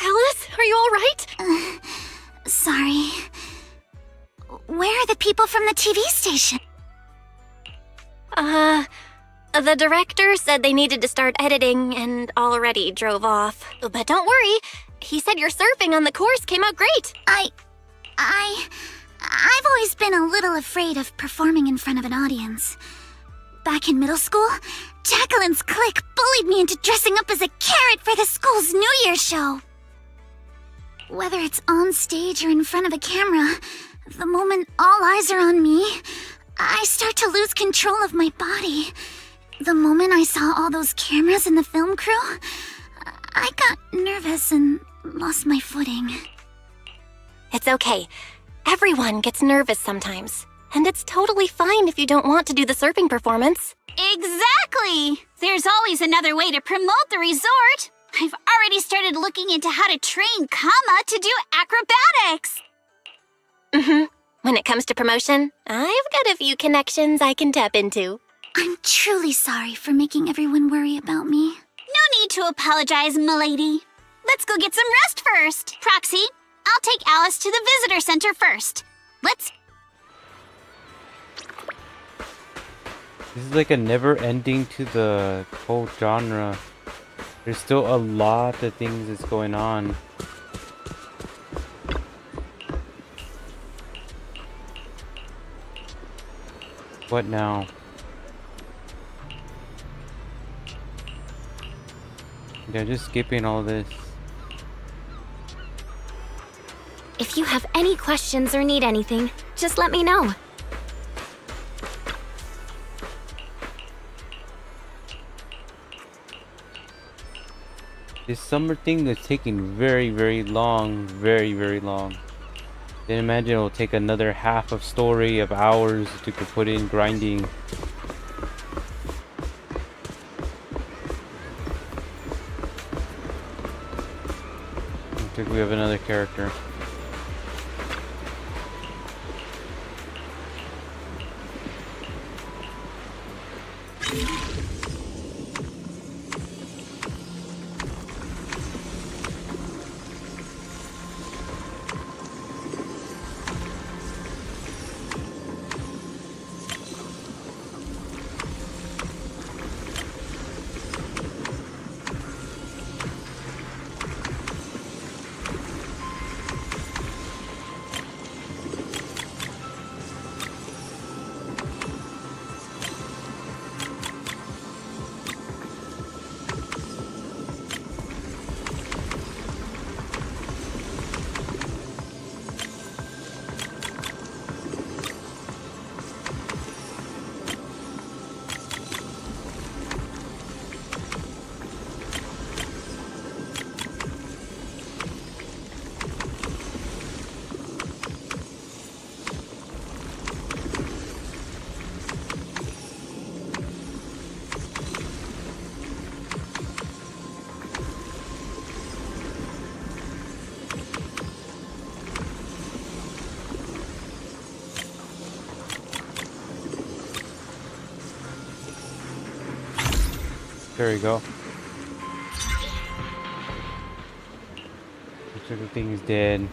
Alice, are you all right? Sorry. Where are the people from the TV station? The director said they needed to start editing and already drove off. But don't worry, he said your surfing on the course came out great. I've always been a little afraid of performing in front of an audience. Back in middle school, Jacqueline's clique bullied me into dressing up as a carrot for the school's New Year's show. Whether it's on stage or in front of a camera, the moment all eyes are on me, I start to lose control of my body. The moment I saw all those cameras and the film crew, I got nervous and lost my footing. It's okay. Everyone gets nervous sometimes. And it's totally fine if you don't want to do the surfing performance. Exactly! There's always another way to promote the resort. I've already started looking into how to train Kama to do acrobatics. When it comes to promotion, I've got a few connections I can tap into. I'm truly sorry for making everyone worry about me. No need to apologize, milady. Let's go get some rest first. Proxy, I'll take Alice to the visitor center first. Let's... This is like a never ending to the whole genre. There's still a lot of things that's going on. What now? They're just skipping all this. If you have any questions or need anything, just let me know. This summer thing is taking very, very long. Very, very long. Didn't imagine it'll take another half of story of hours to put in grinding. I think we have another character. There we go. Looks like the thing is dead.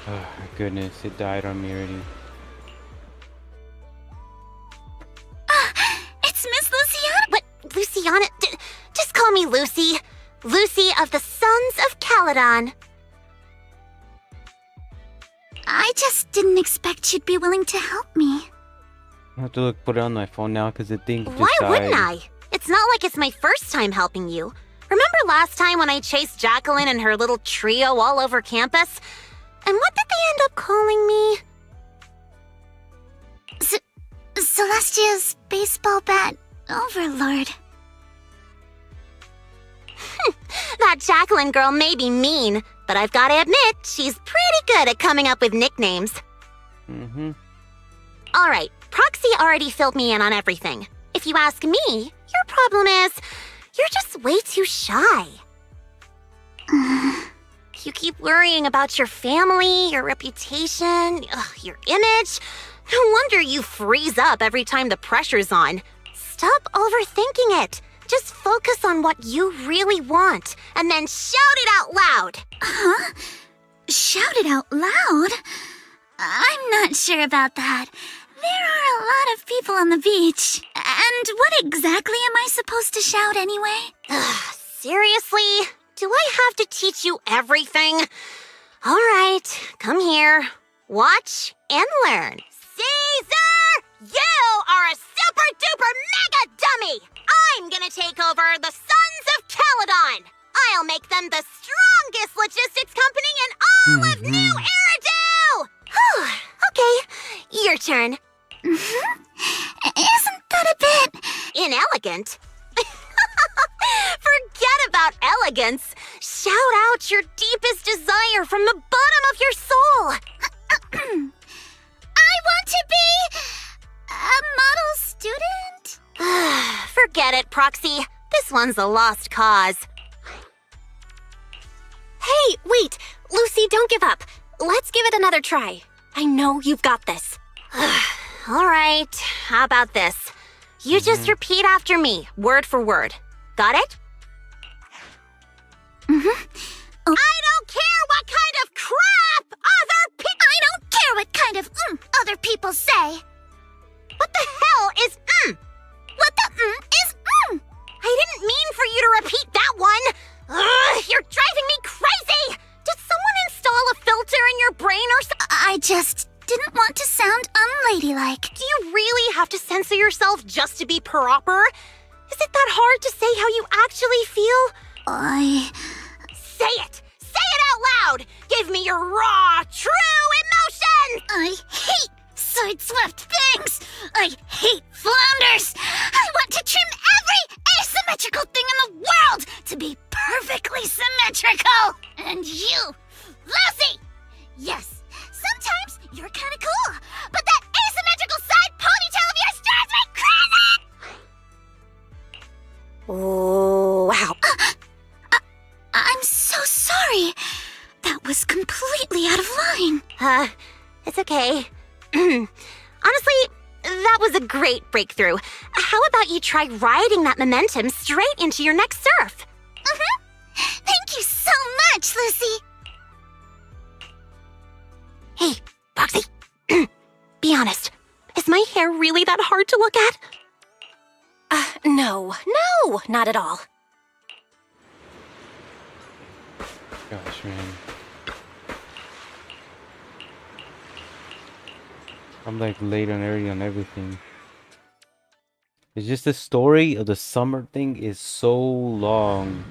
Oh my goodness, it died on me already. It's Miss Luciana! What? Luciana? Just call me Lucy. Lucy of the Sons of Caledon. I just didn't expect you'd be willing to help me. I have to put it on my phone now because the thing just Why died. wouldn't I? It's not like it's my first time helping you. Remember last time when I chased Jacqueline and her little trio all over campus? And what did they end up calling me? Celestia's baseball bat overlord. That Jacqueline girl may be mean, but I've got to admit, she's pretty good at coming up with nicknames. All right, Proxy already filled me in on everything. If you ask me, your problem is, you're just way too shy. You keep worrying about your family, your reputation, your image. No wonder you freeze up every time the pressure's on. Stop overthinking it. Just focus on what you really want, and then shout it out loud. Huh? Shout it out loud? I'm not sure about that. There are a lot of people on the beach. And what exactly am I supposed to shout anyway? Seriously? Do I have to teach you everything? All right, come here. Watch and learn. Caesar! You are a super-duper mega dummy! I'm gonna take over the Sons of Caledon! I'll make them the strongest logistics company in all of New Eridu! Okay, your turn. Isn't that a bit... inelegant? Forget about elegance. Shout out your deepest desire from the bottom of your soul. I want to be a student? Forget it, Proxy. This one's a lost cause. Hey, wait! Lucy, don't give up. Let's give it another try. I know you've got this. All right, how about this? You just repeat after me, word for word. Got it? I don't care what kind of crap other people— I don't care what kind of other people say. What the hell is What the is I didn't mean for you to repeat that one! Ugh, you're driving me crazy! Did someone install a filter in your brain or something? I just didn't want to sound unladylike. Do you really have to censor yourself just to be proper? Is it that hard to say how you actually feel? Say it! Say it out loud! Give me your raw, true emotion! I hate sideswept things! I hate flounders! I want to trim every asymmetrical thing in the world to be perfectly symmetrical! And you, Lucy! Yes, sometimes you're kinda cool, but that asymmetrical side ponytail of yours drives me crazy! Oh, wow. I'm so sorry. That was completely out of line. It's okay. Honestly, that was a great breakthrough. How about you try riding that momentum straight into your next surf? Thank you so much, Lucy. Hey, Proxy. Be honest. Is my hair really that hard to look at? No, not at all. Gosh, man. I'm like late on everything. It's just the story of the summer thing is so long.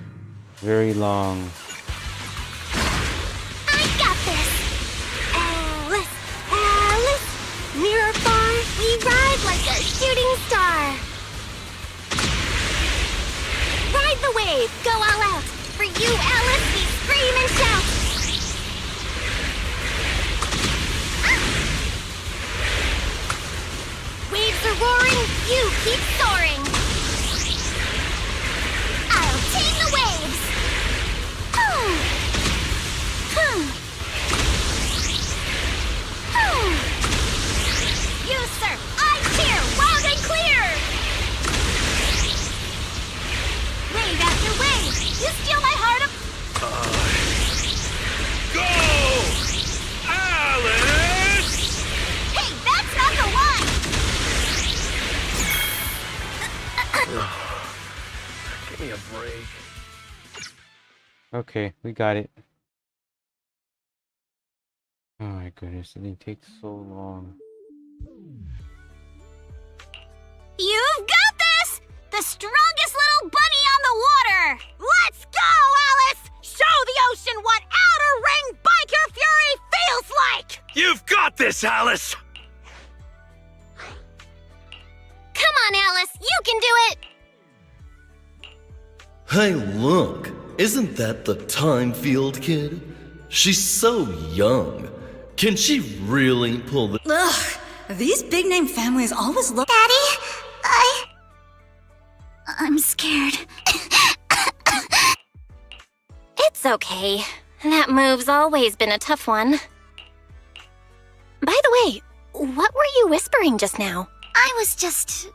Very long. I got this! Alice, mirror bar, we ride like a shooting star. Ride the wave, go all out. For you, Alice, we scream and shout. Waves are roaring, you keep soaring. I'll tame the waves. You surf, I cheer, loud and clear. Wave after wave, you steal my heart of... Go! Alice! Hey, that's not the line! Give me a break. Okay, we got it. Oh my goodness, it didn't take so long. You've got this! The strongest little bunny on the water! Let's go, Alice! Show the ocean what outer ring biker fury feels like! You've got this, Alice! Come on, Alice, you can do it! Hey, look! Isn't that the Time Field kid? She's so young. Can she really pull the— Ugh! These big-name families always look— Daddy, I'm scared. It's okay. That move's always been a tough one. By the way, what were you whispering just now? I was just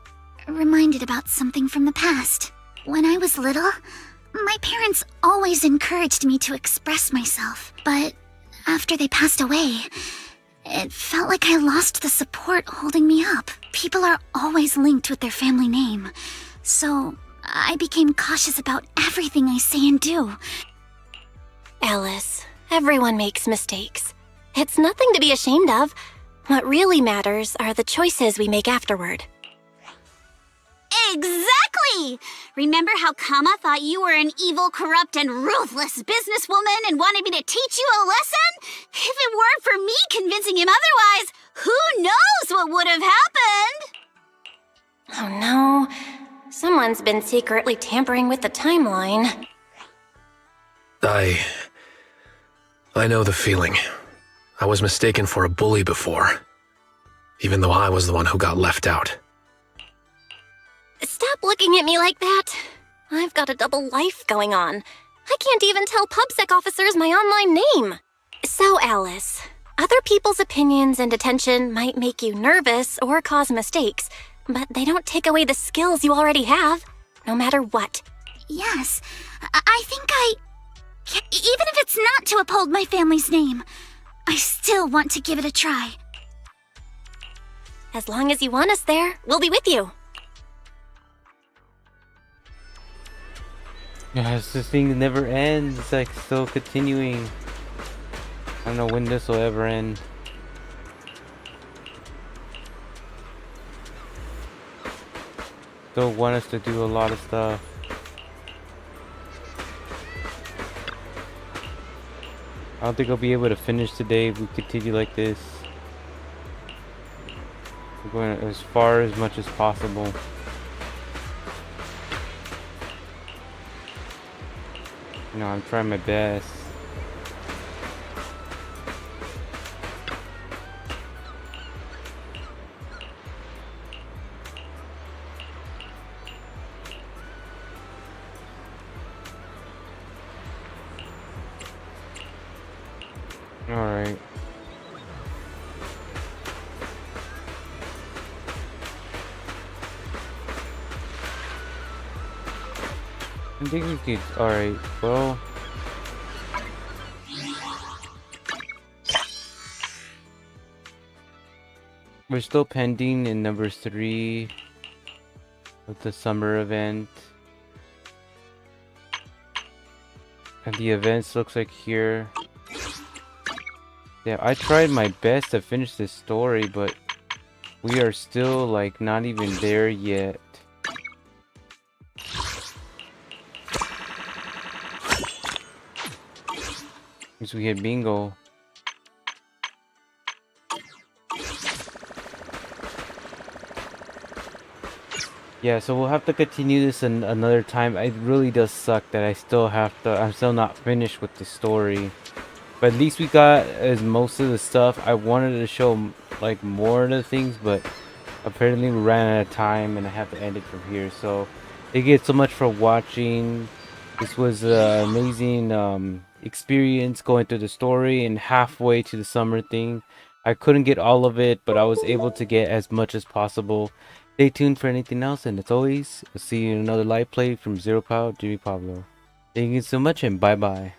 reminded about something from the past. When I was little, my parents always encouraged me to express myself. But after they passed away, it felt like I lost the support holding me up. People are always linked with their family name. So I became cautious about everything I say and do. Alice, everyone makes mistakes. It's nothing to be ashamed of. What really matters are the choices we make afterward. Exactly! Remember how Kama thought you were an evil, corrupt, and ruthless businesswoman and wanted me to teach you a lesson? If it weren't for me convincing him otherwise, who knows what would have happened? Oh no. Someone's been secretly tampering with the timeline. I know the feeling. I was mistaken for a bully before, even though I was the one who got left out. Stop looking at me like that. I've got a double life going on. I can't even tell PubSec officers my online name. So, Alice, other people's opinions and attention might make you nervous or cause mistakes, but they don't take away the skills you already have, no matter what. Yes, I think even if it's not to uphold my family's name, I still want to give it a try. As long as you want us there, we'll be with you. Yes, this thing never ends. It's like still continuing. I don't know when this will ever end. Still want us to do a lot of stuff. I don't think I'll be able to finish today if we continue like this. We're going as far as much as possible. You know, I'm trying my best. Alright. I think we could. Alright, well. We're still pending in number 3 with the summer event. And the events looks like here. Yeah, I tried my best to finish this story, but we are still like not even there yet. Because we hit bingo. Yeah, so we'll have to continue this another time. It really does suck that I'm still not finished with the story. But at least we got as most of the stuff. I wanted to show like more of the things, but apparently we ran out of time and I have to end it from here. So thank you so much for watching. This was an amazing experience going through the story and halfway to the summer thing. I couldn't get all of it, but I was able to get as much as possible. Stay tuned for anything else, and as always, we'll see you in another live play from Zero Pow, Jimmy Pablo. Thank you so much, and bye-bye.